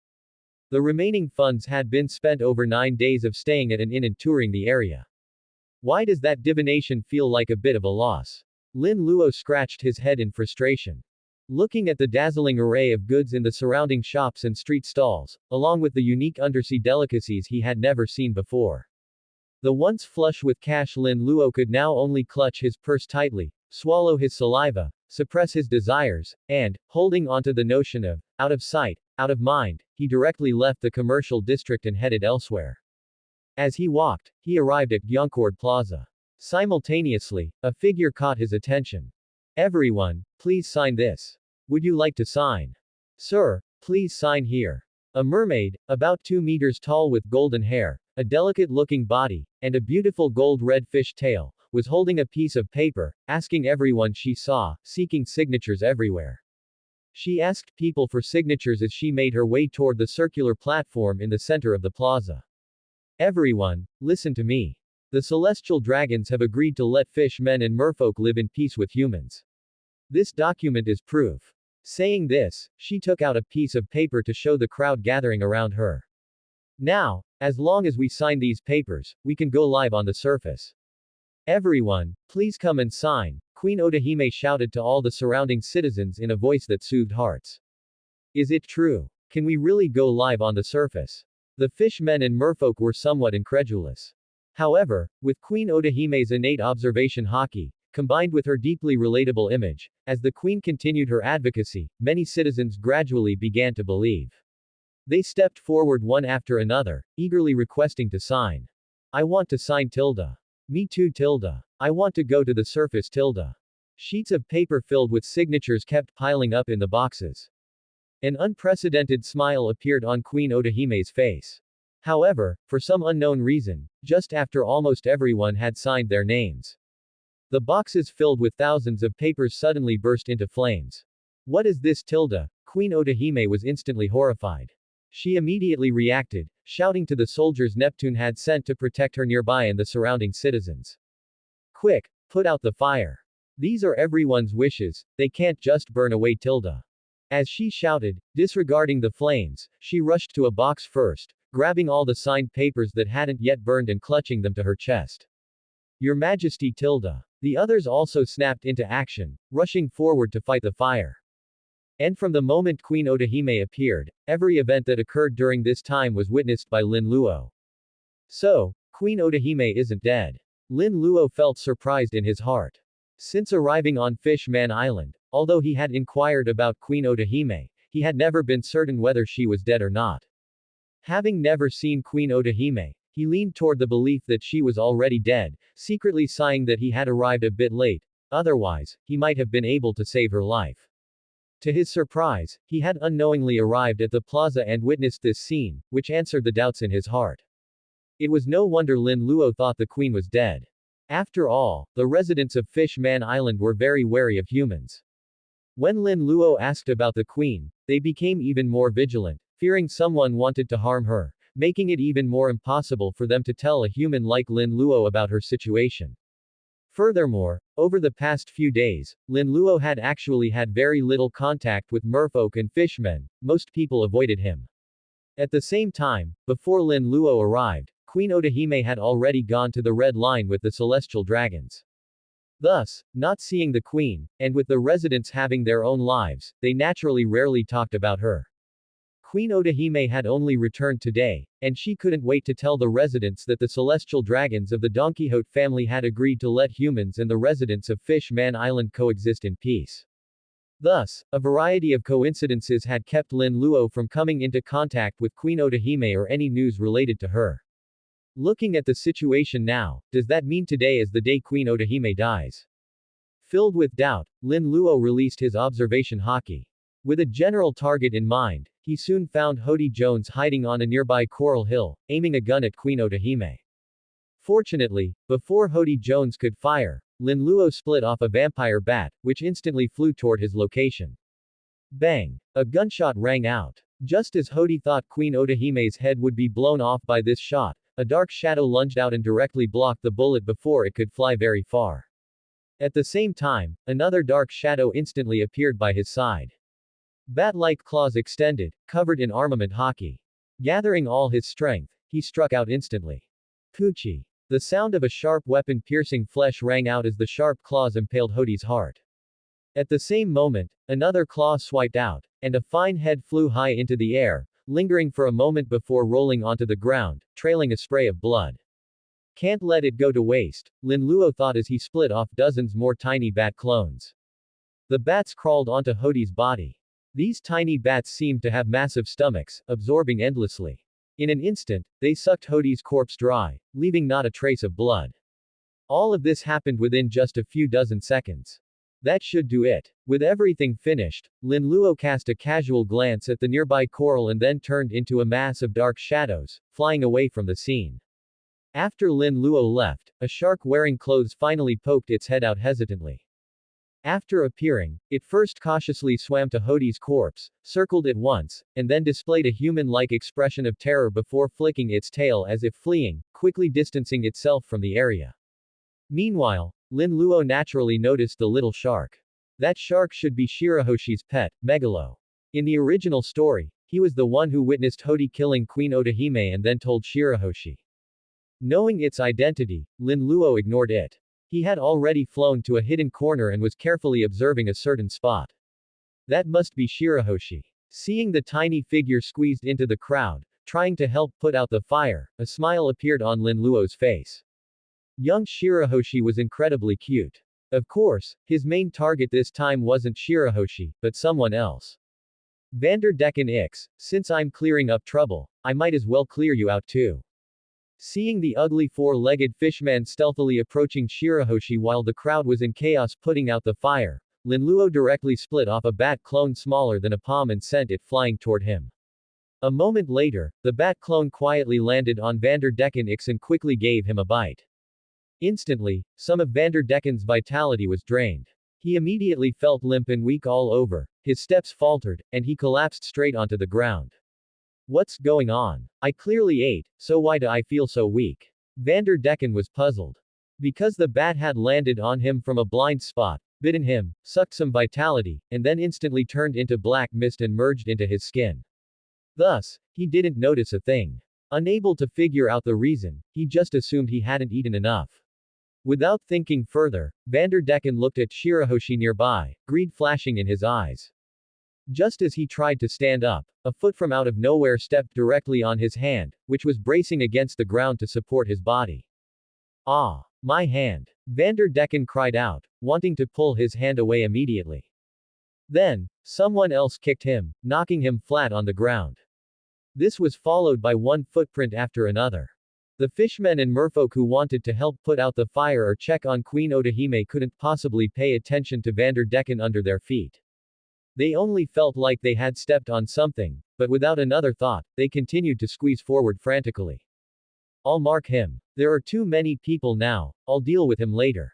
The remaining funds had been spent over 9 days of staying at an inn and touring the area. Why does that divination feel like a bit of a loss? Lin Luo scratched his head in frustration. Looking at the dazzling array of goods in the surrounding shops and street stalls, along with the unique undersea delicacies he had never seen before. The once flush with cash Lin Luo could now only clutch his purse tightly, swallow his saliva, suppress his desires, and, holding onto the notion of, out of sight, out of mind, he directly left the commercial district and headed elsewhere. As he walked, he arrived at Gyeongcord Plaza. Simultaneously, a figure caught his attention. Everyone, please sign this. Would you like to sign? Sir, please sign here. A mermaid, about 2 meters tall with golden hair, a delicate-looking body, and a beautiful gold-red fish tail, was holding a piece of paper, asking everyone she saw, seeking signatures everywhere. She asked people for signatures as she made her way toward the circular platform in the center of the plaza. Everyone, listen to me. The celestial dragons have agreed to let fishmen and merfolk live in peace with humans. This document is proof. Saying this, she took out a piece of paper to show the crowd gathering around her. Now, as long as we sign these papers, we can go live on the surface. Everyone, please come and sign, Queen Odahime shouted to all the surrounding citizens in a voice that soothed hearts. Is it true? Can we really go live on the surface? The fishmen and merfolk were somewhat incredulous. However, with Queen Odahime's innate observation haki, combined with her deeply relatable image, as the queen continued her advocacy, many citizens gradually began to believe. They stepped forward one after another, eagerly requesting to sign. I want to sign tilde. Me too tilde. I want to go to the surface tilde. Sheets of paper filled with signatures kept piling up in the boxes. An unprecedented smile appeared on Queen Odahime's face. However, for some unknown reason, just after almost everyone had signed their names, the boxes filled with thousands of papers suddenly burst into flames. What is this tilde? Queen Odahime was instantly horrified. She immediately reacted, shouting to the soldiers Neptune had sent to protect her nearby and the surrounding citizens. Quick, put out the fire. These are everyone's wishes, they can't just burn away tilde. As she shouted, disregarding the flames, she rushed to a box first, grabbing all the signed papers that hadn't yet burned and clutching them to her chest. Your Majesty tilde. The others also snapped into action, rushing forward to fight the fire. And from the moment Queen Odahime appeared, every event that occurred during this time was witnessed by Lin Luo. So, Queen Odahime isn't dead. Lin Luo felt surprised in his heart. Since arriving on Fish Man Island, although he had inquired about Queen Odahime, he had never been certain whether she was dead or not. Having never seen Queen Odahime, he leaned toward the belief that she was already dead, secretly sighing that he had arrived a bit late, otherwise, he might have been able to save her life. To his surprise, he had unknowingly arrived at the plaza and witnessed this scene, which answered the doubts in his heart. It was no wonder Lin Luo thought the queen was dead. After all, the residents of Fish-Man Island were very wary of humans. When Lin Luo asked about the queen, they became even more vigilant, fearing someone wanted to harm her, making it even more impossible for them to tell a human like Lin Luo about her situation. Furthermore, over the past few days, Lin Luo had actually had very little contact with merfolk and fishmen. Most people avoided him. At the same time, before Lin Luo arrived, Queen Otahime had already gone to the Red Line with the celestial dragons. Thus, not seeing the queen, and with the residents having their own lives, they naturally rarely talked about her. Queen Otahime had only returned today, and she couldn't wait to tell the residents that the celestial dragons of the Don Quixote family had agreed to let humans and the residents of Fish-Man Island coexist in peace. Thus, a variety of coincidences had kept Lin Luo from coming into contact with Queen Otahime or any news related to her. Looking at the situation now, does that mean today is the day Queen Otahime dies? Filled with doubt, Lin Luo released his observation haki. With a general target in mind, he soon found Hody Jones hiding on a nearby coral hill, aiming a gun at Queen Otahime. Fortunately, before Hody Jones could fire, Lin Luo split off a vampire bat, which instantly flew toward his location. Bang! A gunshot rang out. Just as Hody thought Queen Otahime's head would be blown off by this shot, a dark shadow lunged out and directly blocked the bullet before it could fly very far. At the same time, another dark shadow instantly appeared by his side. Bat-like claws extended, covered in armament haki. Gathering all his strength, he struck out instantly. Poochie. The sound of a sharp weapon piercing flesh rang out as the sharp claws impaled Hody's heart. At the same moment, another claw swiped out, and a fine head flew high into the air, lingering for a moment before rolling onto the ground, trailing a spray of blood. Can't let it go to waste, Lin Luo thought as he split off dozens more tiny bat clones. The bats crawled onto Hody's body. These tiny bats seemed to have massive stomachs, absorbing endlessly. In an instant, they sucked Hody's corpse dry, leaving not a trace of blood. All of this happened within just a few dozen seconds. That should do it. With everything finished, Lin Luo cast a casual glance at the nearby coral and then turned into a mass of dark shadows, flying away from the scene. After Lin Luo left, a shark wearing clothes finally poked its head out hesitantly. After appearing, it first cautiously swam to Hody's corpse, circled it once, and then displayed a human-like expression of terror before flicking its tail as if fleeing, quickly distancing itself from the area. Meanwhile, Lin Luo naturally noticed the little shark. That shark should be Shirahoshi's pet, Megalo. In the original story, he was the one who witnessed Hody killing Queen Otahime and then told Shirahoshi. Knowing its identity, Lin Luo ignored it. He had already flown to a hidden corner and was carefully observing a certain spot. That must be Shirahoshi. Seeing the tiny figure squeezed into the crowd, trying to help put out the fire, a smile appeared on Lin Luo's face. Young Shirahoshi was incredibly cute. Of course, his main target this time wasn't Shirahoshi, but someone else. Vanderdecken Ix, since I'm clearing up trouble, I might as well clear you out too. Seeing the ugly four-legged fishman stealthily approaching Shirahoshi while the crowd was in chaos putting out the fire, Lin Luo directly split off a bat clone smaller than a palm and sent it flying toward him. A moment later, the bat clone quietly landed on Vanderdecken Ix and quickly gave him a bite. Instantly, some of Vanderdecken's vitality was drained. He immediately felt limp and weak all over, his steps faltered, and he collapsed straight onto the ground. What's going on? I clearly ate, so why do I feel so weak? Vanderdecken was puzzled. Because the bat had landed on him from a blind spot, bitten him, sucked some vitality, and then instantly turned into black mist and merged into his skin. Thus, he didn't notice a thing. Unable to figure out the reason, he just assumed he hadn't eaten enough. Without thinking further, Vanderdecken looked at Shirahoshi nearby, greed flashing in his eyes. Just as he tried to stand up, a foot from out of nowhere stepped directly on his hand, which was bracing against the ground to support his body. Ah! My hand! Vanderdecken cried out, wanting to pull his hand away immediately. Then, someone else kicked him, knocking him flat on the ground. This was followed by one footprint after another. The fishmen and merfolk who wanted to help put out the fire or check on Queen Otahime couldn't possibly pay attention to Vanderdecken under their feet. They only felt like they had stepped on something, but without another thought, they continued to squeeze forward frantically. I'll mark him. There are too many people now, I'll deal with him later.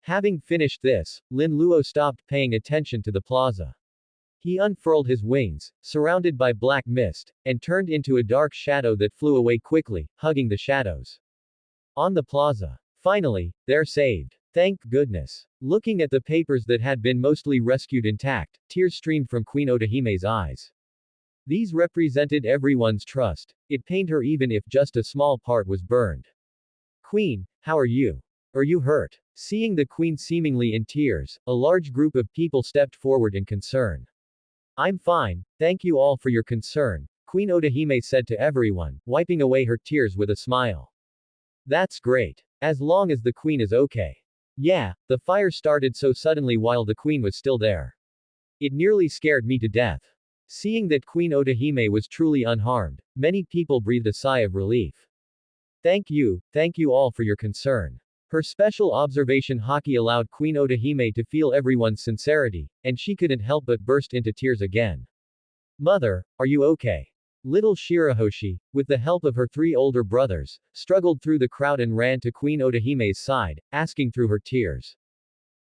Having finished this, Lin Luo stopped paying attention to the plaza. He unfurled his wings, surrounded by black mist, and turned into a dark shadow that flew away quickly, hugging the shadows. On the plaza. Finally, they're saved. Thank goodness. Looking at the papers that had been mostly rescued intact, tears streamed from Queen Odahime's eyes. These represented everyone's trust. It pained her even if just a small part was burned. Queen, how are you? Are you hurt? Seeing the queen seemingly in tears, a large group of people stepped forward in concern. I'm fine, thank you all for your concern, Queen Odahime said to everyone, wiping away her tears with a smile. That's great. As long as the queen is okay. Yeah, the fire started so suddenly while the queen was still there. It nearly scared me to death. Seeing that Queen Odahime was truly unharmed, many people breathed a sigh of relief. Thank you all for your concern. Her special observation haki allowed Queen Odahime to feel everyone's sincerity, and she couldn't help but burst into tears again. Mother, are you okay? Little Shirahoshi, with the help of her 3 older brothers, struggled through the crowd and ran to Queen Odahime's side, asking through her tears.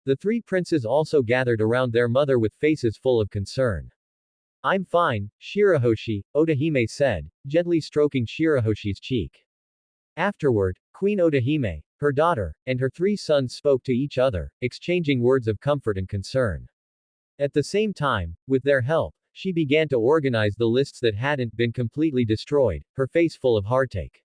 The 3 princes also gathered around their mother with faces full of concern. I'm fine, Shirahoshi, Odahime said, gently stroking Shirahoshi's cheek. Afterward, Queen Odahime, her daughter, and her 3 sons spoke to each other, exchanging words of comfort and concern. At the same time, with their help, she began to organize the lists that hadn't been completely destroyed, her face full of heartache.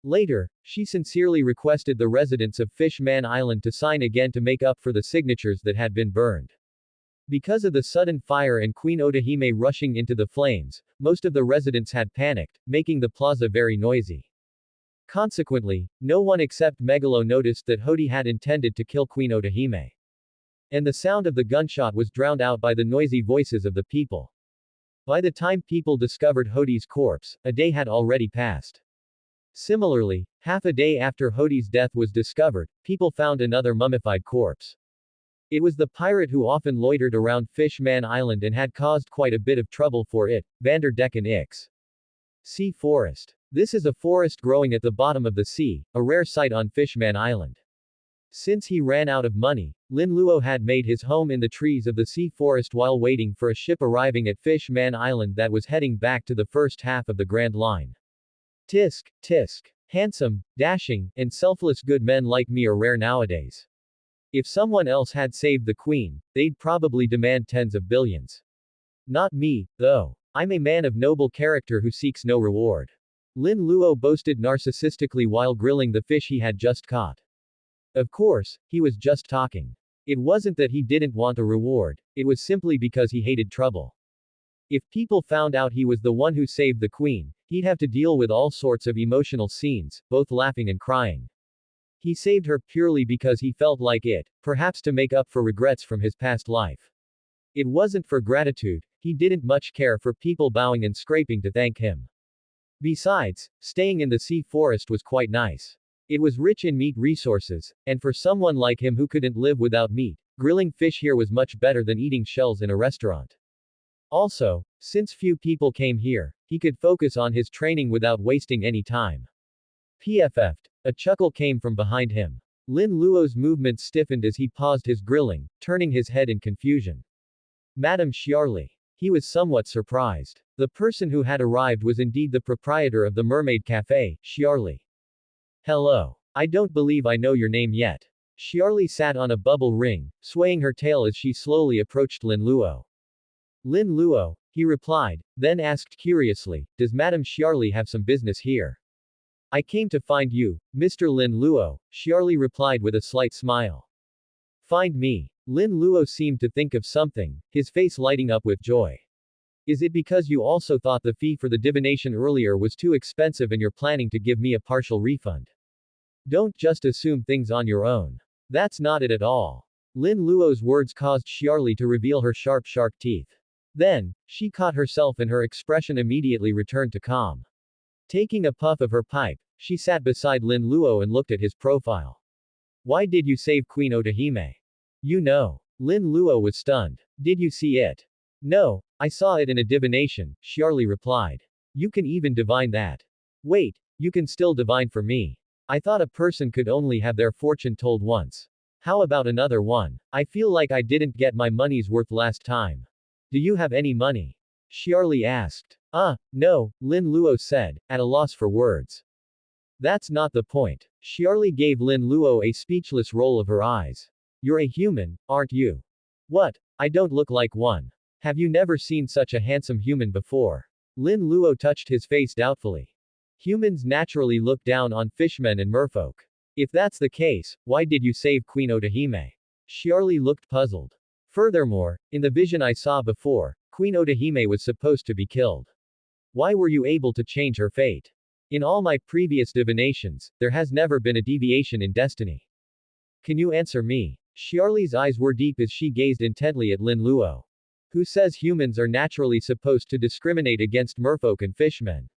Later, she sincerely requested the residents of Fish Man Island to sign again to make up for the signatures that had been burned. Because of the sudden fire and Queen Odahime rushing into the flames, most of the residents had panicked, making the plaza very noisy. Consequently, no one except Megalo noticed that Hody had intended to kill Queen Odahime. And the sound of the gunshot was drowned out by the noisy voices of the people. By the time people discovered Hody's corpse, a day had already passed. Similarly, half a day after Hody's death was discovered, people found another mummified corpse. It was the pirate who often loitered around Fish Man Island and had caused quite a bit of trouble for it, Vanderdecken Ix. Sea forest. This is a forest growing at the bottom of the sea, a rare sight on Fishman Island. Since he ran out of money, Lin Luo had made his home in the trees of the sea forest while waiting for a ship arriving at Fish Man Island that was heading back to the first half of the Grand Line. Tisk, tisk. Handsome, dashing, and selfless good men like me are rare nowadays. If someone else had saved the queen, they'd probably demand tens of billions. Not me, though. I'm a man of noble character who seeks no reward. Lin Luo boasted narcissistically while grilling the fish he had just caught. Of course, he was just talking. It wasn't that he didn't want a reward, it was simply because he hated trouble. If people found out he was the one who saved the queen, he'd have to deal with all sorts of emotional scenes, both laughing and crying. He saved her purely because he felt like it, perhaps to make up for regrets from his past life. It wasn't for gratitude, he didn't much care for people bowing and scraping to thank him. Besides, staying in the sea forest was quite nice. It was rich in meat resources, and for someone like him who couldn't live without meat, grilling fish here was much better than eating shells in a restaurant. Also, since few people came here, he could focus on his training without wasting any time. PFF'd. A chuckle came from behind him. Lin Luo's movements stiffened as he paused his grilling, turning his head in confusion. Madame Xiarli. He was somewhat surprised. The person who had arrived was indeed the proprietor of the Mermaid Cafe, Xiarli. Hello. I don't believe I know your name yet. Xiarli sat on a bubble ring, swaying her tail as she slowly approached Lin Luo. Lin Luo, he replied, then asked curiously, does Madame Xiarli have some business here? I came to find you, Mr. Lin Luo, Xiarli replied with a slight smile. Find me. Lin Luo seemed to think of something, his face lighting up with joy. Is it because you also thought the fee for the divination earlier was too expensive and you're planning to give me a partial refund? Don't just assume things on your own. That's not it at all. Lin Luo's words caused Xiarli to reveal her sharp teeth. Then, she caught herself and her expression immediately returned to calm. Taking a puff of her pipe, she sat beside Lin Luo and looked at his profile. Why did you save Queen Odahime? You know. Lin Luo was stunned. Did you see it? No, I saw it in a divination, Xiarli replied. You can even divine that. Wait, You can still divine for me. I thought a person could only have their fortune told once. How about another one? I feel like I didn't get my money's worth last time. Do you have any money? Xiarli asked. No, Lin Luo said, at a loss for words. That's not the point. Xiarli gave Lin Luo a speechless roll of her eyes. You're a human, aren't you? What? I don't look like one. Have you never seen such a handsome human before? Lin Luo touched his face doubtfully. Humans naturally look down on fishmen and merfolk. If that's the case, why did you save Queen Otahime? Xiarli looked puzzled. Furthermore, in the vision I saw before, Queen Otahime was supposed to be killed. Why were you able to change her fate? In all my previous divinations, there has never been a deviation in destiny. Can you answer me? Xiarli's eyes were deep as she gazed intently at Lin Luo. Who says humans are naturally supposed to discriminate against merfolk and fishmen?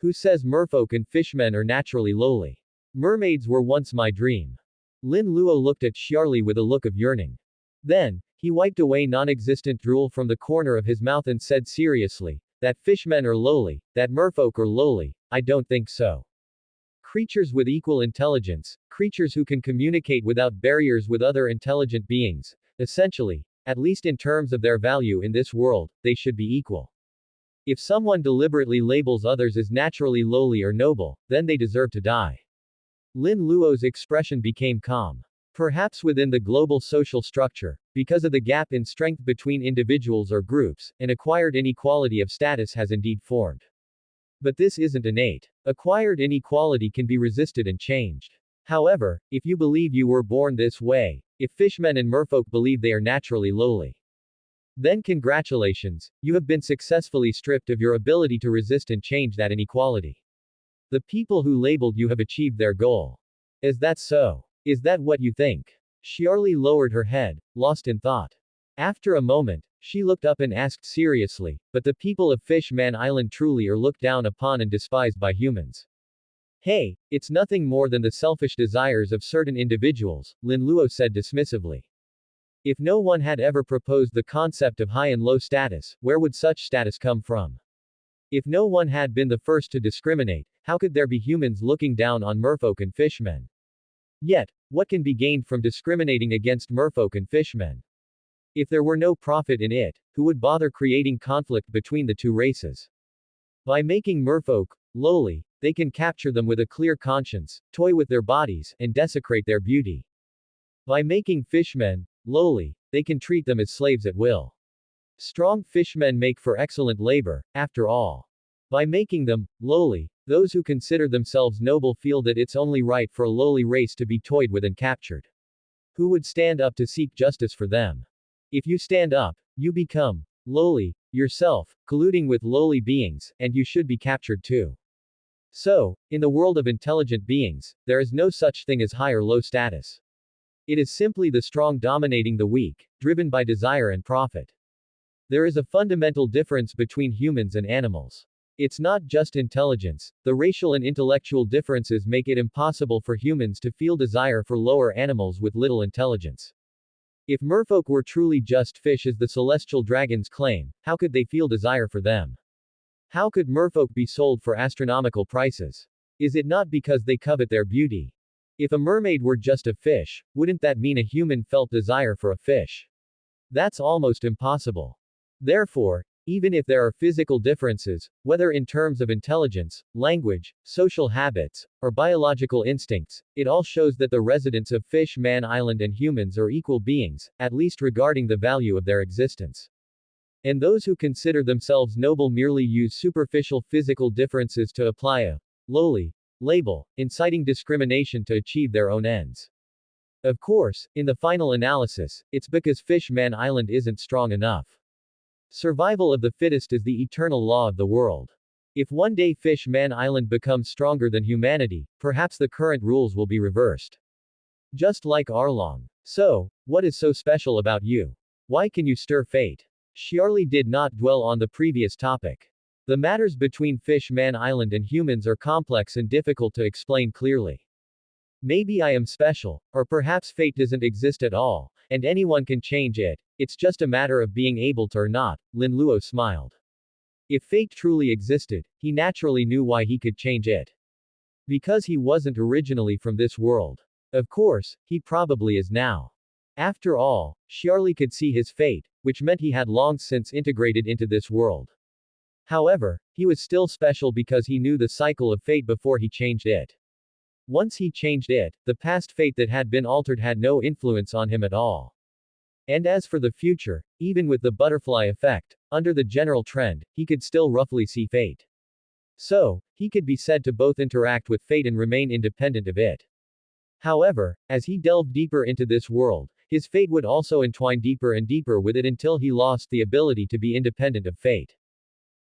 Who says merfolk and fishmen are naturally lowly? Mermaids were once my dream. Lin Luo looked at Xiarli with a look of yearning. Then, he wiped away non-existent drool from the corner of his mouth and said seriously, that fishmen are lowly, that merfolk are lowly, I don't think so. Creatures with equal intelligence, creatures who can communicate without barriers with other intelligent beings, essentially, at least in terms of their value in this world, they should be equal. If someone deliberately labels others as naturally lowly or noble, then they deserve to die. Lin Luo's expression became calm. Perhaps within the global social structure, because of the gap in strength between individuals or groups, an acquired inequality of status has indeed formed. But this isn't innate. Acquired inequality can be resisted and changed. However, if you believe you were born this way, if fishmen and merfolk believe they are naturally lowly, then congratulations, you have been successfully stripped of your ability to resist and change that inequality. The people who labeled you have achieved their goal. Is that so? Is that what you think? Xiarli lowered her head, lost in thought. After a moment, she looked up and asked seriously, but the people of Fish Man Island truly are looked down upon and despised by humans. Hey, it's nothing more than the selfish desires of certain individuals, Lin Luo said dismissively. If no one had ever proposed the concept of high and low status, where would such status come from? If no one had been the first to discriminate, how could there be humans looking down on merfolk and fishmen? Yet, what can be gained from discriminating against merfolk and fishmen? If there were no profit in it, who would bother creating conflict between the two races? By making merfolk lowly, they can capture them with a clear conscience, toy with their bodies, and desecrate their beauty. By making fishmen lowly, they can treat them as slaves at will. Strong fishmen make for excellent labor, after all. By making them lowly, those who consider themselves noble feel that it's only right for a lowly race to be toyed with and captured. Who would stand up to seek justice for them? If you stand up, you become lowly yourself, colluding with lowly beings, and you should be captured too. So, in the world of intelligent beings, there is no such thing as high or low status. It is simply the strong dominating the weak, driven by desire and profit. There is a fundamental difference between humans and animals. It's not just intelligence, the racial and intellectual differences make it impossible for humans to feel desire for lower animals with little intelligence. If merfolk were truly just fish as the celestial dragons claim, how could they feel desire for them? How could merfolk be sold for astronomical prices? Is it not because they covet their beauty? If a mermaid were just a fish, wouldn't that mean a human felt desire for a fish? That's almost impossible. Therefore, even if there are physical differences, whether in terms of intelligence, language, social habits, or biological instincts, it all shows that the residents of Fish Man Island and humans are equal beings, at least regarding the value of their existence. And those who consider themselves noble merely use superficial physical differences to apply a lowly label, inciting discrimination to achieve their own ends. Of course, in the final analysis, it's because Fish Man Island isn't strong enough. Survival of the fittest is the eternal law of the world. If one day Fish Man Island becomes stronger than humanity, perhaps the current rules will be reversed. Just like Arlong. So, what is so special about you? Why can you stir fate? Xiarli did not dwell on the previous topic. The matters between Fish Man Island and humans are complex and difficult to explain clearly. Maybe I am special, or perhaps fate doesn't exist at all, and anyone can change it, it's just a matter of being able to or not, Lin Luo smiled. If fate truly existed, he naturally knew why he could change it. Because he wasn't originally from this world. Of course, he probably is now. After all, Charlie could see his fate, which meant he had long since integrated into this world. However, he was still special because he knew the cycle of fate before he changed it. Once he changed it, the past fate that had been altered had no influence on him at all. And as for the future, even with the butterfly effect, under the general trend, he could still roughly see fate. So, he could be said to both interact with fate and remain independent of it. However, as he delved deeper into this world, his fate would also entwine deeper and deeper with it until he lost the ability to be independent of fate.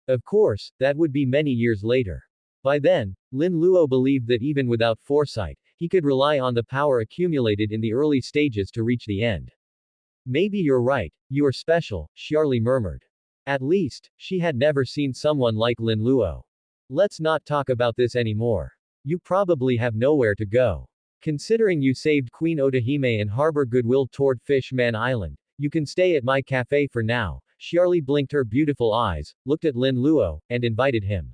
Of course, that would be many years later. By then, Lin Luo believed that even without foresight, he could rely on the power accumulated in the early stages to reach the end. Maybe you're right, you are special, Charlie murmured. At least, she had never seen someone like Lin Luo. Let's not talk about this anymore. You probably have nowhere to go. Considering you saved Queen Otahime and harbor goodwill toward Fish Man Island, you can stay at my cafe for now. Charlie blinked her beautiful eyes, looked at Lin Luo, and invited him.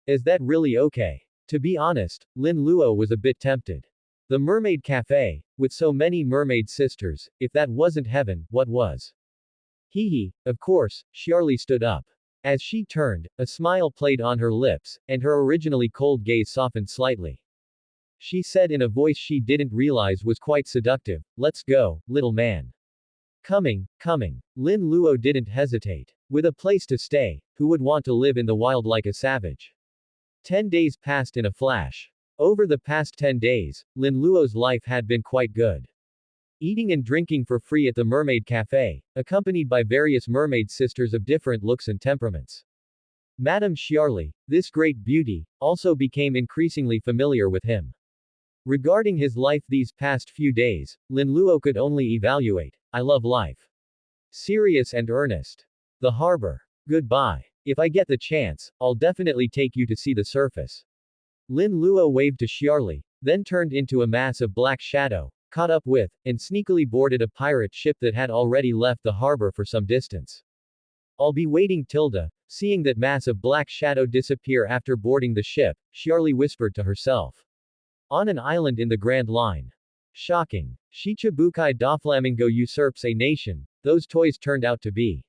Is that really okay? To be honest, Lin Luo was a bit tempted. The Mermaid Cafe, with so many mermaid sisters, if that wasn't heaven, what was? Hee hee, of course, Charlie stood up. As she turned, a smile played on her lips, and her originally cold gaze softened slightly. She said in a voice she didn't realize was quite seductive, "Let's go, little man." Coming. Lin Luo didn't hesitate. With a place to stay, who would want to live in the wild like a savage? 10 days passed in a flash. Over the past 10 days, Lin Luo's life had been quite good. Eating and drinking for free at the Mermaid Cafe, accompanied by various mermaid sisters of different looks and temperaments. Madame Charlie, this great beauty, also became increasingly familiar with him. Regarding his life these past few days, Lin Luo could only evaluate. I love life. Serious and earnest. The harbor. Goodbye. If I get the chance, I'll definitely take you to see the surface. Lin Luo waved to Charlie, then turned into a mass of black shadow, caught up with, and sneakily boarded a pirate ship that had already left the harbor for some distance. I'll be waiting Tilda. Seeing that mass of black shadow disappear after boarding the ship, Charlie whispered to herself. On an island in the Grand Line. Shocking. Shichibukai Doflamingo usurps a nation, those toys turned out to be.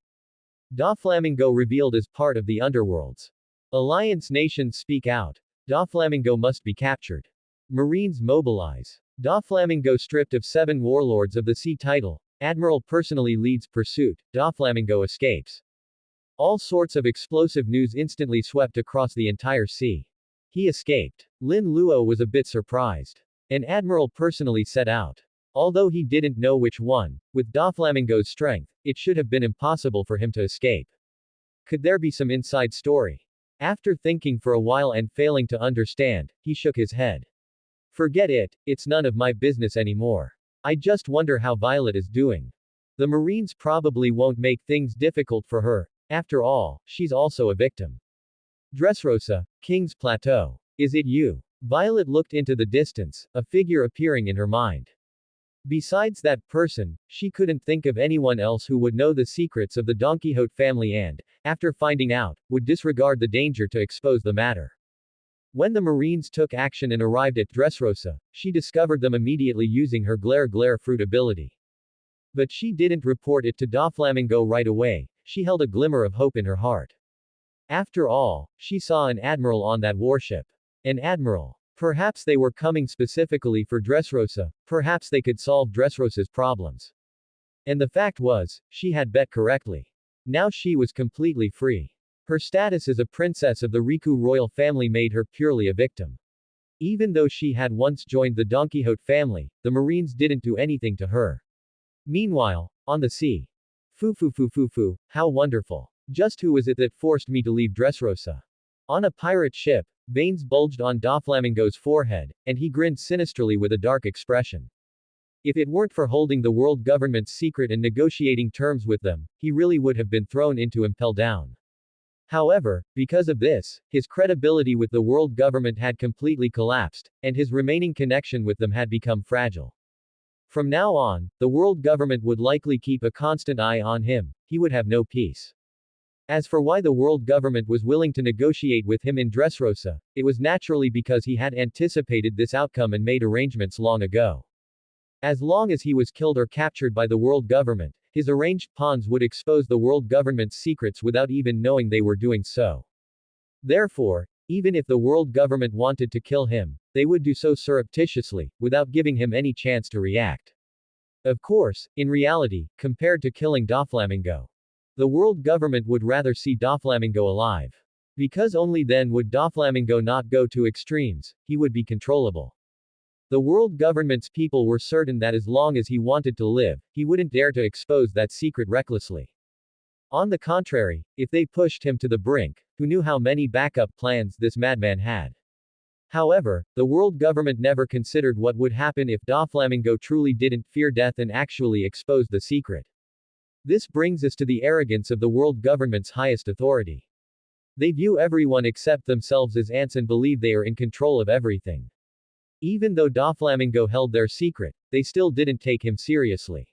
Doflamingo revealed as part of the underworlds. Alliance nations speak out. Doflamingo must be captured. Marines mobilize. Doflamingo stripped of 7 warlords of the sea title. Admiral personally leads pursuit. Doflamingo escapes. All sorts of explosive news instantly swept across the entire sea. He escaped. Lin Luo was a bit surprised. An admiral personally set out. Although he didn't know which one, with Doflamingo's strength, it should have been impossible for him to escape. Could there be some inside story? After thinking for a while and failing to understand, he shook his head. Forget it, it's none of my business anymore. I just wonder how Violet is doing. The Marines probably won't make things difficult for her. After all, she's also a victim. Dressrosa, King's Plateau. Is it you? Violet looked into the distance, a figure appearing in her mind. Besides that person, she couldn't think of anyone else who would know the secrets of the Don Quixote family and, after finding out, would disregard the danger to expose the matter. When the Marines took action and arrived at Dressrosa, she discovered them immediately using her glare fruit ability. But she didn't report it to Doflamingo right away. She held a glimmer of hope in her heart. After all, she saw an admiral on that warship. An admiral. Perhaps they were coming specifically for Dressrosa, perhaps they could solve Dressrosa's problems. And the fact was, she had bet correctly. Now she was completely free. Her status as a princess of the Riku royal family made her purely a victim. Even though she had once joined the Don Quixote family, the Marines didn't do anything to her. Meanwhile, on the sea. Foo, how wonderful. Just who was it that forced me to leave Dressrosa? On a pirate ship, veins bulged on Doflamingo's forehead, and he grinned sinisterly with a dark expression. If it weren't for holding the world government's secret and negotiating terms with them, he really would have been thrown into impel down. However, because of this, his credibility with the world government had completely collapsed, and his remaining connection with them had become fragile. From now on, the world government would likely keep a constant eye on him, he would have no peace. As for why the world government was willing to negotiate with him in Dressrosa, it was naturally because he had anticipated this outcome and made arrangements long ago. As long as he was killed or captured by the world government, his arranged pawns would expose the world government's secrets without even knowing they were doing so. Therefore, even if the world government wanted to kill him, they would do so surreptitiously, without giving him any chance to react. Of course, in reality, compared to killing Doflamingo, the world government would rather see Doflamingo alive. Because only then would Doflamingo not go to extremes, he would be controllable. The world government's people were certain that as long as he wanted to live, he wouldn't dare to expose that secret recklessly. On the contrary, if they pushed him to the brink, who knew how many backup plans this madman had? However, the world government never considered what would happen if Doflamingo truly didn't fear death and actually exposed the secret. This brings us to the arrogance of the world government's highest authority. They view everyone except themselves as ants and believe they are in control of everything. Even though Doflamingo held their secret, they still didn't take him seriously.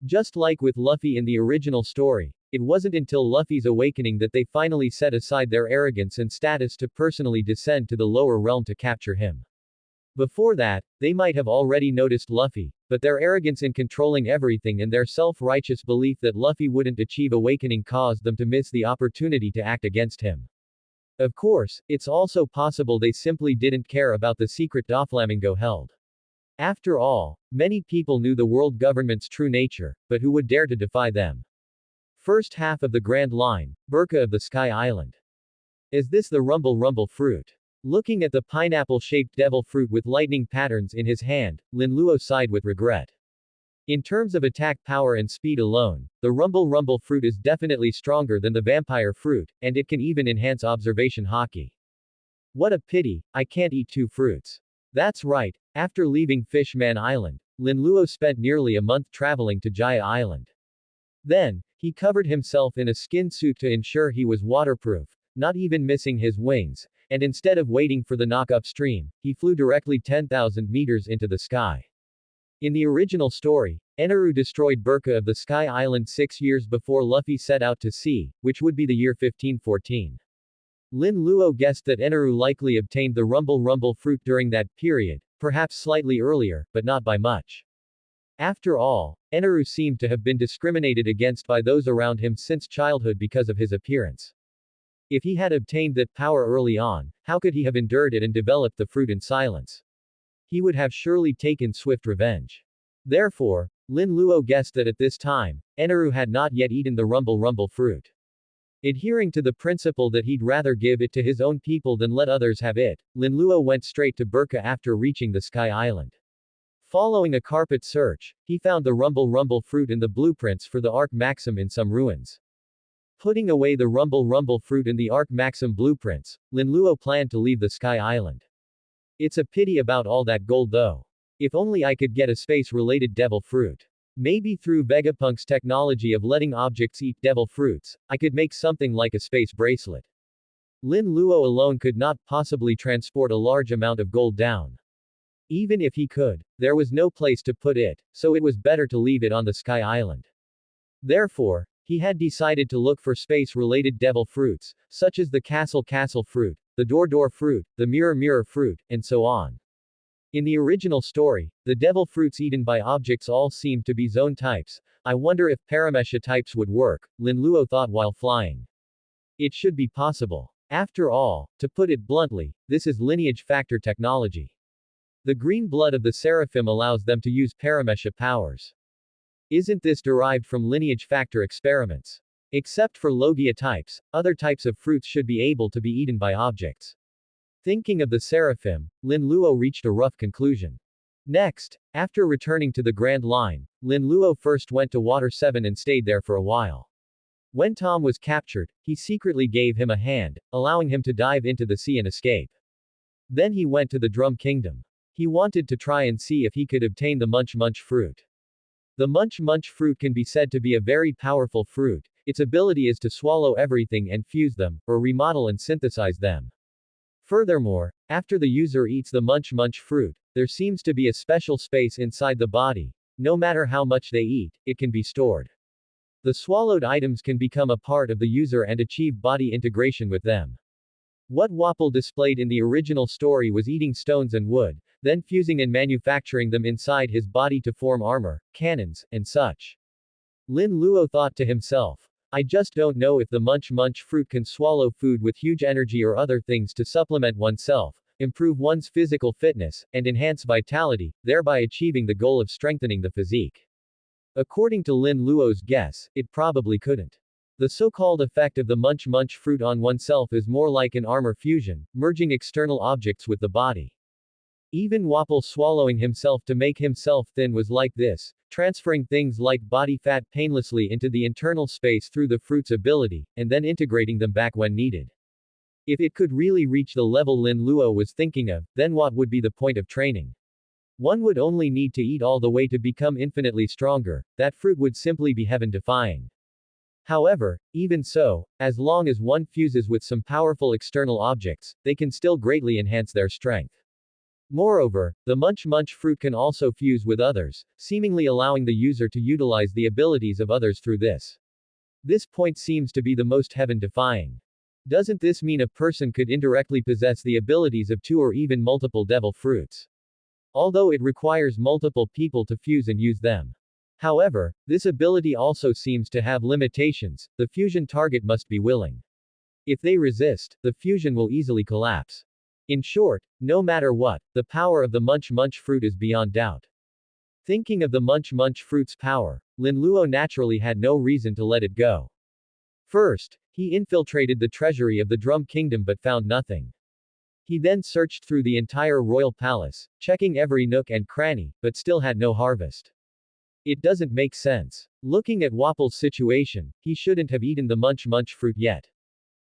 Just like with Luffy in the original story, it wasn't until Luffy's awakening that they finally set aside their arrogance and status to personally descend to the lower realm to capture him. Before that, they might have already noticed Luffy, but their arrogance in controlling everything and their self-righteous belief that Luffy wouldn't achieve awakening caused them to miss the opportunity to act against him. Of course, it's also possible they simply didn't care about the secret Doflamingo held. After all, many people knew the world government's true nature, but who would dare to defy them? First half of the Grand Line, Burka of the Sky Island. Is this the Rumble Rumble fruit? Looking at the pineapple-shaped devil fruit with lightning patterns in his hand, Linluo sighed with regret. In terms of attack power and speed alone, the Rumble Rumble fruit is definitely stronger than the vampire fruit, and it can even enhance observation haki. What a pity, I can't eat two fruits. That's right, after leaving Fishman Island, Linluo spent nearly a month traveling to Jaya Island. Then, he covered himself in a skin suit to ensure he was waterproof, not even missing his wings, and instead of waiting for the knock upstream, he flew directly 10,000 meters into the sky. In the original story, Eneru destroyed Burka of the Sky Island 6 years before Luffy set out to sea, which would be the year 1514. Lin Luo guessed that Eneru likely obtained the Rumble Rumble fruit during that period, perhaps slightly earlier, but not by much. After all, Eneru seemed to have been discriminated against by those around him since childhood because of his appearance. If he had obtained that power early on, how could he have endured it and developed the fruit in silence? He would have surely taken swift revenge. Therefore, Lin Luo guessed that at this time, Eneru had not yet eaten the Rumble Rumble fruit. Adhering to the principle that he'd rather give it to his own people than let others have it, Lin Luo went straight to Burka after reaching the Sky Island. Following a carpet search, he found the Rumble Rumble fruit and the blueprints for the Arc Maxim in some ruins. Putting away the Rumble Rumble fruit and the Arc Maxim blueprints, Lin Luo planned to leave the Sky Island. It's a pity about all that gold though. If only I could get a space-related devil fruit. Maybe through Vegapunk's technology of letting objects eat devil fruits, I could make something like a space bracelet. Lin Luo alone could not possibly transport a large amount of gold down. Even if he could, there was no place to put it, so it was better to leave it on the Sky Island. Therefore, he had decided to look for space-related devil fruits, such as the Castle Castle fruit, the Door Door fruit, the Mirror Mirror fruit, and so on. In the original story, the devil fruits eaten by objects all seemed to be zone types. I wonder if paramesha types would work, Lin Luo thought while flying. It should be possible. After all, to put it bluntly, this is lineage factor technology. The green blood of the seraphim allows them to use paramesha powers. Isn't this derived from lineage factor experiments? Except for Logia types, other types of fruits should be able to be eaten by objects. Thinking of the seraphim, Lin Luo reached a rough conclusion. Next, after returning to the Grand Line, Lin Luo first went to Water 7 and stayed there for a while. When Tom was captured, he secretly gave him a hand, allowing him to dive into the sea and escape. Then he went to the Drum Kingdom. He wanted to try and see if he could obtain the Munch Munch fruit. The Munch Munch fruit can be said to be a very powerful fruit. Its ability is to swallow everything and fuse them, or remodel and synthesize them. Furthermore, after the user eats the Munch Munch fruit, there seems to be a special space inside the body. No matter how much they eat, it can be stored. The swallowed items can become a part of the user and achieve body integration with them. What Wapol displayed in the original story was eating stones and wood, then fusing and manufacturing them inside his body to form armor, cannons, and such. Lin Luo thought to himself, I just don't know if the munch fruit can swallow food with huge energy or other things to supplement oneself, improve one's physical fitness, and enhance vitality, thereby achieving the goal of strengthening the physique. According to Lin Luo's guess, it probably couldn't. The so-called effect of the munch fruit on oneself is more like an armor fusion, merging external objects with the body. Even Wapol swallowing himself to make himself thin was like this, transferring things like body fat painlessly into the internal space through the fruit's ability, and then integrating them back when needed. If it could really reach the level Lin Luo was thinking of, then what would be the point of training? One would only need to eat all the way to become infinitely stronger, that fruit would simply be heaven-defying. However, even so, as long as one fuses with some powerful external objects, they can still greatly enhance their strength. Moreover, the munch fruit can also fuse with others, seemingly allowing the user to utilize the abilities of others through this. This point seems to be the most heaven-defying. Doesn't this mean a person could indirectly possess the abilities of two or even multiple devil fruits? Although it requires multiple people to fuse and use them. However, this ability also seems to have limitations, the fusion target must be willing. If they resist, the fusion will easily collapse. In short, no matter what, the power of the munch fruit is beyond doubt. Thinking of the munch fruit's power, Lin Luo naturally had no reason to let it go. First, he infiltrated the treasury of the Drum Kingdom but found nothing. He then searched through the entire royal palace, checking every nook and cranny, but still had no harvest. It doesn't make sense. Looking at Wapol's situation, he shouldn't have eaten the munch fruit yet.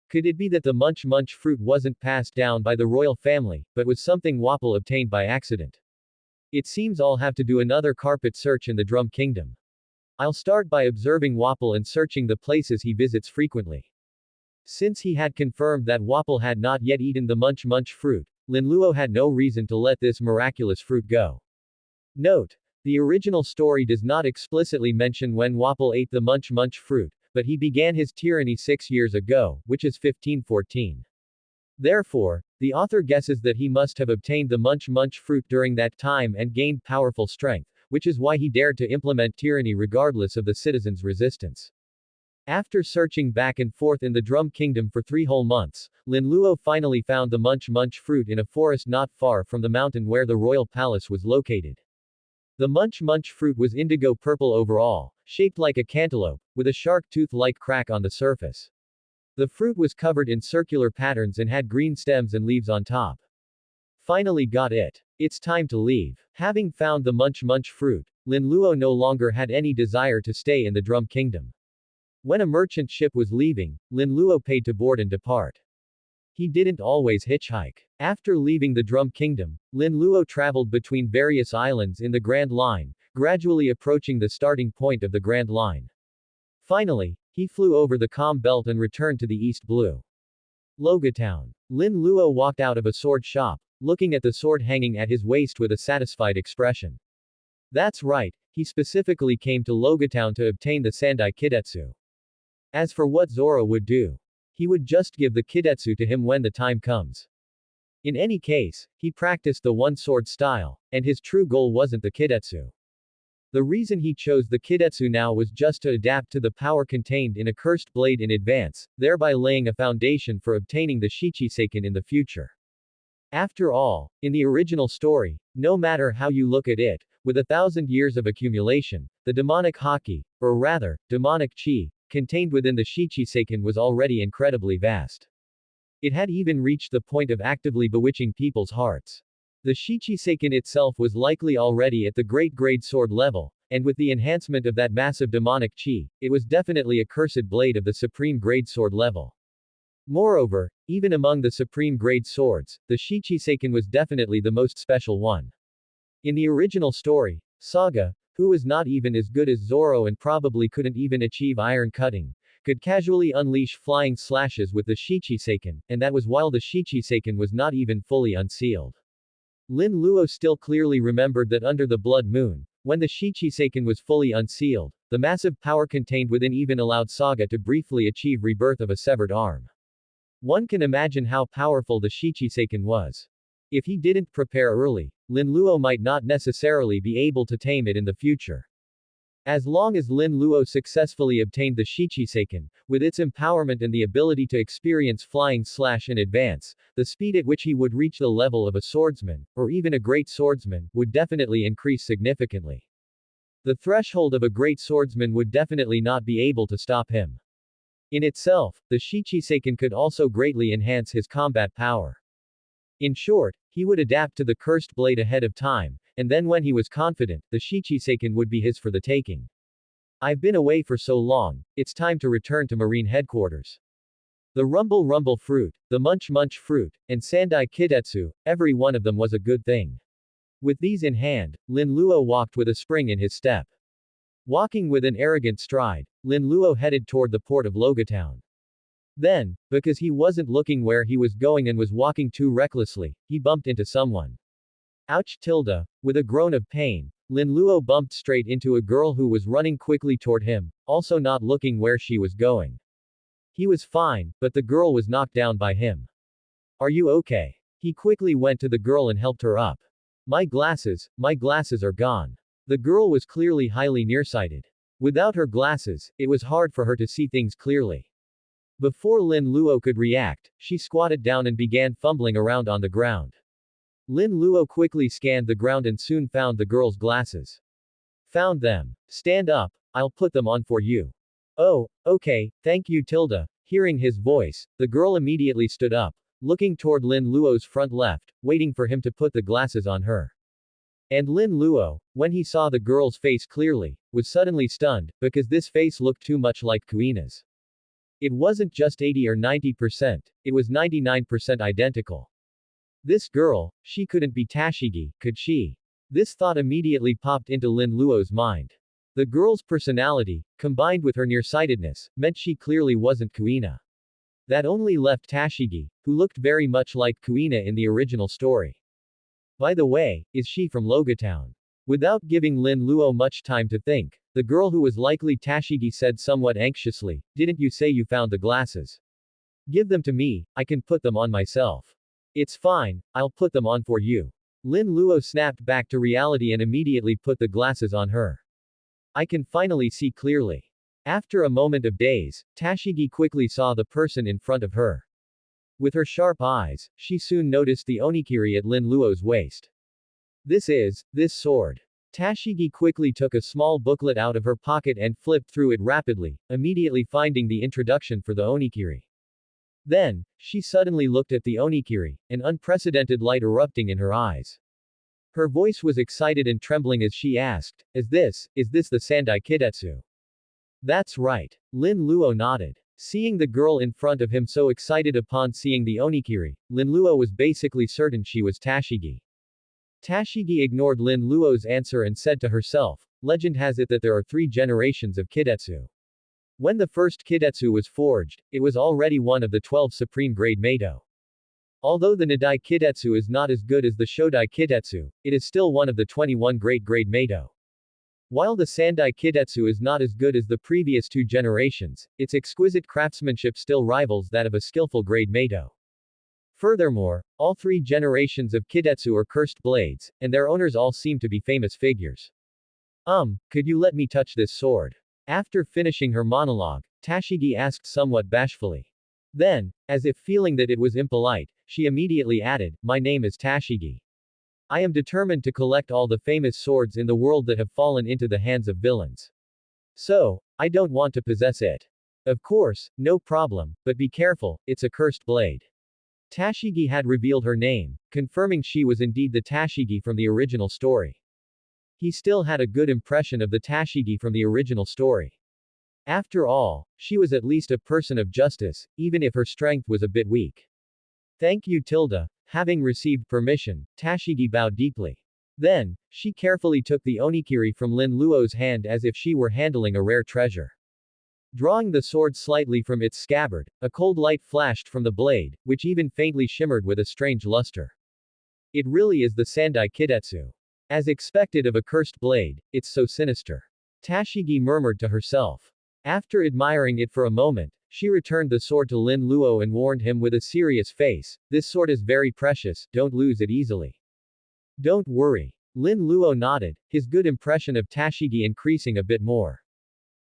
Could it be that the munch fruit wasn't passed down by the royal family, but was something Wapol obtained by accident? It seems I'll have to do another carpet search in the Drum Kingdom. I'll start by observing Wapol and searching the places he visits frequently. Since he had confirmed that Wapol had not yet eaten the munch fruit, Lin Luo had no reason to let this miraculous fruit go. Note: the original story does not explicitly mention when Wapol ate the munch fruit, but he began his tyranny 6 years ago, which is 1514. Therefore, the author guesses that he must have obtained the munch fruit during that time and gained powerful strength, which is why he dared to implement tyranny regardless of the citizens' resistance. After searching back and forth in the Drum Kingdom for 3 whole months, Lin Luo finally found the munch fruit in a forest not far from the mountain where the royal palace was located. The munch fruit was indigo purple overall, shaped like a cantaloupe, with a shark tooth-like crack on the surface. The fruit was covered in circular patterns and had green stems and leaves on top. Finally got it. It's time to leave. Having found the munch fruit, Lin Luo no longer had any desire to stay in the Drum Kingdom. When a merchant ship was leaving, Lin Luo paid to board and depart. He didn't always hitchhike. After leaving the Drum Kingdom, Lin Luo traveled between various islands in the Grand Line, gradually approaching the starting point of the Grand Line. Finally, he flew over the calm belt and returned to the East Blue Logatown. Lin Luo walked out of a sword shop, looking at the sword hanging at his waist with a satisfied expression. That's right, he specifically came to Logatown to obtain the Sandai Kidetsu. As for what Zoro would do, he would just give the Kidetsu to him when the time comes. In any case, he practiced the one-sword style, and his true goal wasn't the Kidetsu. The reason he chose the Kidetsu now was just to adapt to the power contained in a cursed blade in advance, thereby laying a foundation for obtaining the Shichiseiken in the future. After all, in the original story, no matter how you look at it, with 1,000 years of accumulation, the demonic haki, or rather, demonic chi, contained within the Shichiseiken was already incredibly vast. It had even reached the point of actively bewitching people's hearts. The Shichiseiken itself was likely already at the great grade sword level, and with the enhancement of that massive demonic chi, it was definitely a cursed blade of the supreme grade sword level. Moreover, even among the supreme grade swords, the Shichiseiken was definitely the most special one. In the original story, Saga, who was not even as good as Zoro and probably couldn't even achieve iron cutting, could casually unleash flying slashes with the Shichiseiken, and that was while the Shichiseiken was not even fully unsealed. Lin Luo still clearly remembered that under the blood moon, when the Shichiseiken was fully unsealed, The massive power contained within even allowed Saga to briefly achieve rebirth of a severed arm. One can imagine how powerful the Shichiseiken was. If he didn't prepare early, Lin Luo might not necessarily be able to tame it in the future. As long as Lin Luo successfully obtained the Shichiseiken, with its empowerment and the ability to experience flying slash in advance, the speed at which he would reach the level of a swordsman, or even a great swordsman, would definitely increase significantly. The threshold of a great swordsman would definitely not be able to stop him. In itself, the Shichiseiken could also greatly enhance his combat power. In short, he would adapt to the cursed blade ahead of time, and then when he was confident, the Shichiseiken would be his for the taking. I've been away for so long, it's time to return to Marine headquarters. The Rumble Rumble fruit, the Munch Munch fruit, and Sandai Kidetsu, every one of them was a good thing. With these in hand, Lin Luo walked with a spring in his step. Walking with an arrogant stride, Lin Luo headed toward the port of Logatown. Then, because he wasn't looking where he was going and was walking too recklessly, he bumped into someone. Ouch! With a groan of pain, Lin Luo bumped straight into a girl who was running quickly toward him, also not looking where she was going. He was fine, but the girl was knocked down by him. Are you okay? He quickly went to the girl and helped her up. My glasses are gone. The girl was clearly highly nearsighted. Without her glasses, it was hard for her to see things clearly. Before Lin Luo could react, she squatted down and began fumbling around on the ground. Lin Luo quickly scanned the ground and soon found the girl's glasses. Found them. Stand up, I'll put them on for you. Oh, okay, thank you. Hearing his voice, the girl immediately stood up, looking toward Lin Luo's front left, waiting for him to put the glasses on her. And Lin Luo, when he saw the girl's face clearly, was suddenly stunned, because this face looked too much like Kuina's. It wasn't just 80 or 90%, it was 99% identical. This girl, she couldn't be Tashigi, could she? This thought immediately popped into Lin Luo's mind. The girl's personality, combined with her nearsightedness, meant she clearly wasn't Kuina. That only left Tashigi, who looked very much like Kuina in the original story. By the way, is she from Logatown? Without giving Lin Luo much time to think, the girl who was likely Tashigi said somewhat anxiously, didn't you say you found the glasses? Give them to me, I can put them on myself. It's fine, I'll put them on for you. Lin Luo snapped back to reality and immediately put the glasses on her. I can finally see clearly. After a moment of daze, Tashigi quickly saw the person in front of her. With her sharp eyes, she soon noticed the onikiri at Lin Luo's waist. This sword. Tashigi quickly took a small booklet out of her pocket and flipped through it rapidly, immediately finding the introduction for the onikiri. Then, she suddenly looked at the onikiri, an unprecedented light erupting in her eyes. Her voice was excited and trembling as she asked, is this the Sandai Kidetsu? That's right. Lin Luo nodded. Seeing the girl in front of him so excited upon seeing the onikiri, Lin Luo was basically certain she was Tashigi. Tashigi ignored Lin Luo's answer and said to herself, legend has it that there are 3 generations of Kidetsu. When the first Kidetsu was forged, it was already one of the 12 supreme grade Meito. Although the Nadai Kidetsu is not as good as the Shodai Kidetsu, it is still one of the 21 great grade Meito. While the Sandai Kidetsu is not as good as the previous 2 generations, its exquisite craftsmanship still rivals that of a skillful grade Meito. Furthermore, all 3 generations of Kidetsu are cursed blades, and their owners all seem to be famous figures. Could you let me touch this sword? After finishing her monologue, Tashigi asked somewhat bashfully. Then, as if feeling that it was impolite, she immediately added, my name is Tashigi. I am determined to collect all the famous swords in the world that have fallen into the hands of villains. So, I don't want to possess it. Of course, no problem, but be careful, it's a cursed blade. Tashigi had revealed her name, confirming she was indeed the Tashigi from the original story. He still had a good impression of the Tashigi from the original story. After all, she was at least a person of justice, even if her strength was a bit weak. Thank you. Having received permission, Tashigi bowed deeply. Then, she carefully took the onikiri from Lin Luo's hand as if she were handling a rare treasure. Drawing the sword slightly from its scabbard, a cold light flashed from the blade, which even faintly shimmered with a strange luster. It really is the Sandai Kidetsu. As expected of a cursed blade, it's so sinister. Tashigi murmured to herself. After admiring it for a moment, she returned the sword to Lin Luo and warned him with a serious face, "This sword is very precious, don't lose it easily." "Don't worry." Lin Luo nodded, his good impression of Tashigi increasing a bit more.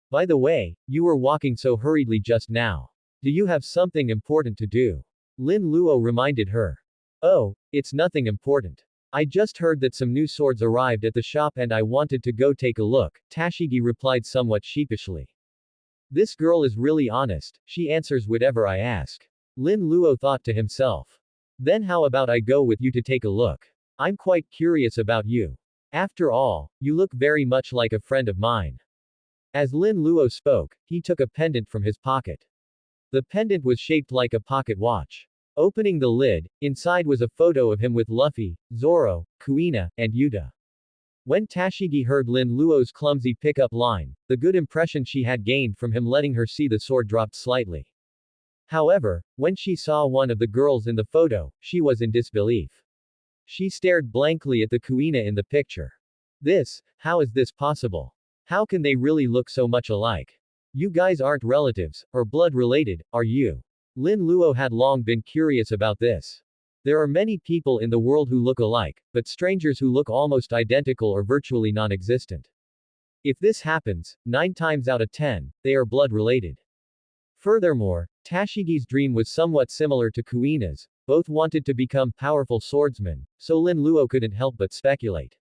"By the way, you were walking so hurriedly just now. Do you have something important to do?" Lin Luo reminded her. "Oh, it's nothing important. I just heard that some new swords arrived at the shop and I wanted to go take a look," Tashigi replied somewhat sheepishly. "This girl is really honest, she answers whatever I ask." Lin Luo thought to himself. "Then how about I go with you to take a look? I'm quite curious about you. After all, you look very much like a friend of mine." As Lin Luo spoke, he took a pendant from his pocket. The pendant was shaped like a pocket watch. Opening the lid, inside was a photo of him with Luffy, Zoro, Kuina, and Yuta. When Tashigi heard Lin Luo's clumsy pickup line, the good impression she had gained from him letting her see the sword dropped slightly. However, when she saw one of the girls in the photo, she was in disbelief. She stared blankly at the Kuina in the picture. How is this possible? How can they really look so much alike? You guys aren't relatives, or blood related, are you? Lin Luo had long been curious about this. There are many people in the world who look alike, but strangers who look almost identical or virtually non-existent. If this happens, 9 times out of 10, they are blood related. Furthermore, Tashigi's dream was somewhat similar to Kuina's, both wanted to become powerful swordsmen, so Lin Luo couldn't help but speculate.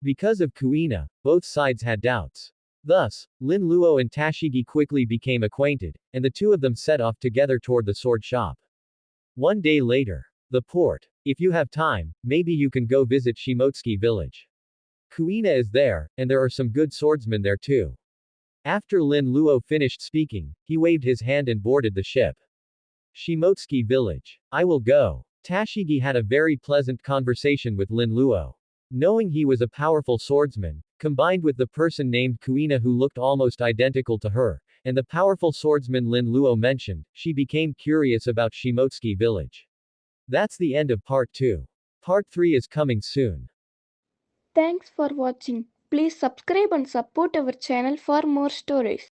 Because of Kuina, both sides had doubts. Thus, Lin Luo and Tashigi quickly became acquainted, and the two of them set off together toward the sword shop. One day later. The port. If you have time, maybe you can go visit Shimotsuki village. Kuina is there, and there are some good swordsmen there too. After Lin Luo finished speaking, he waved his hand and boarded the ship. Shimotsuki village. I will go. Tashigi had a very pleasant conversation with Lin Luo. Knowing he was a powerful swordsman, combined with the person named Kuina who looked almost identical to her, and the powerful swordsman Lin Luo mentioned, she became curious about Shimotsuki village. That's the end of part 2. Part 3 is coming soon. Thanks for watching. Please subscribe and support our channel for more stories.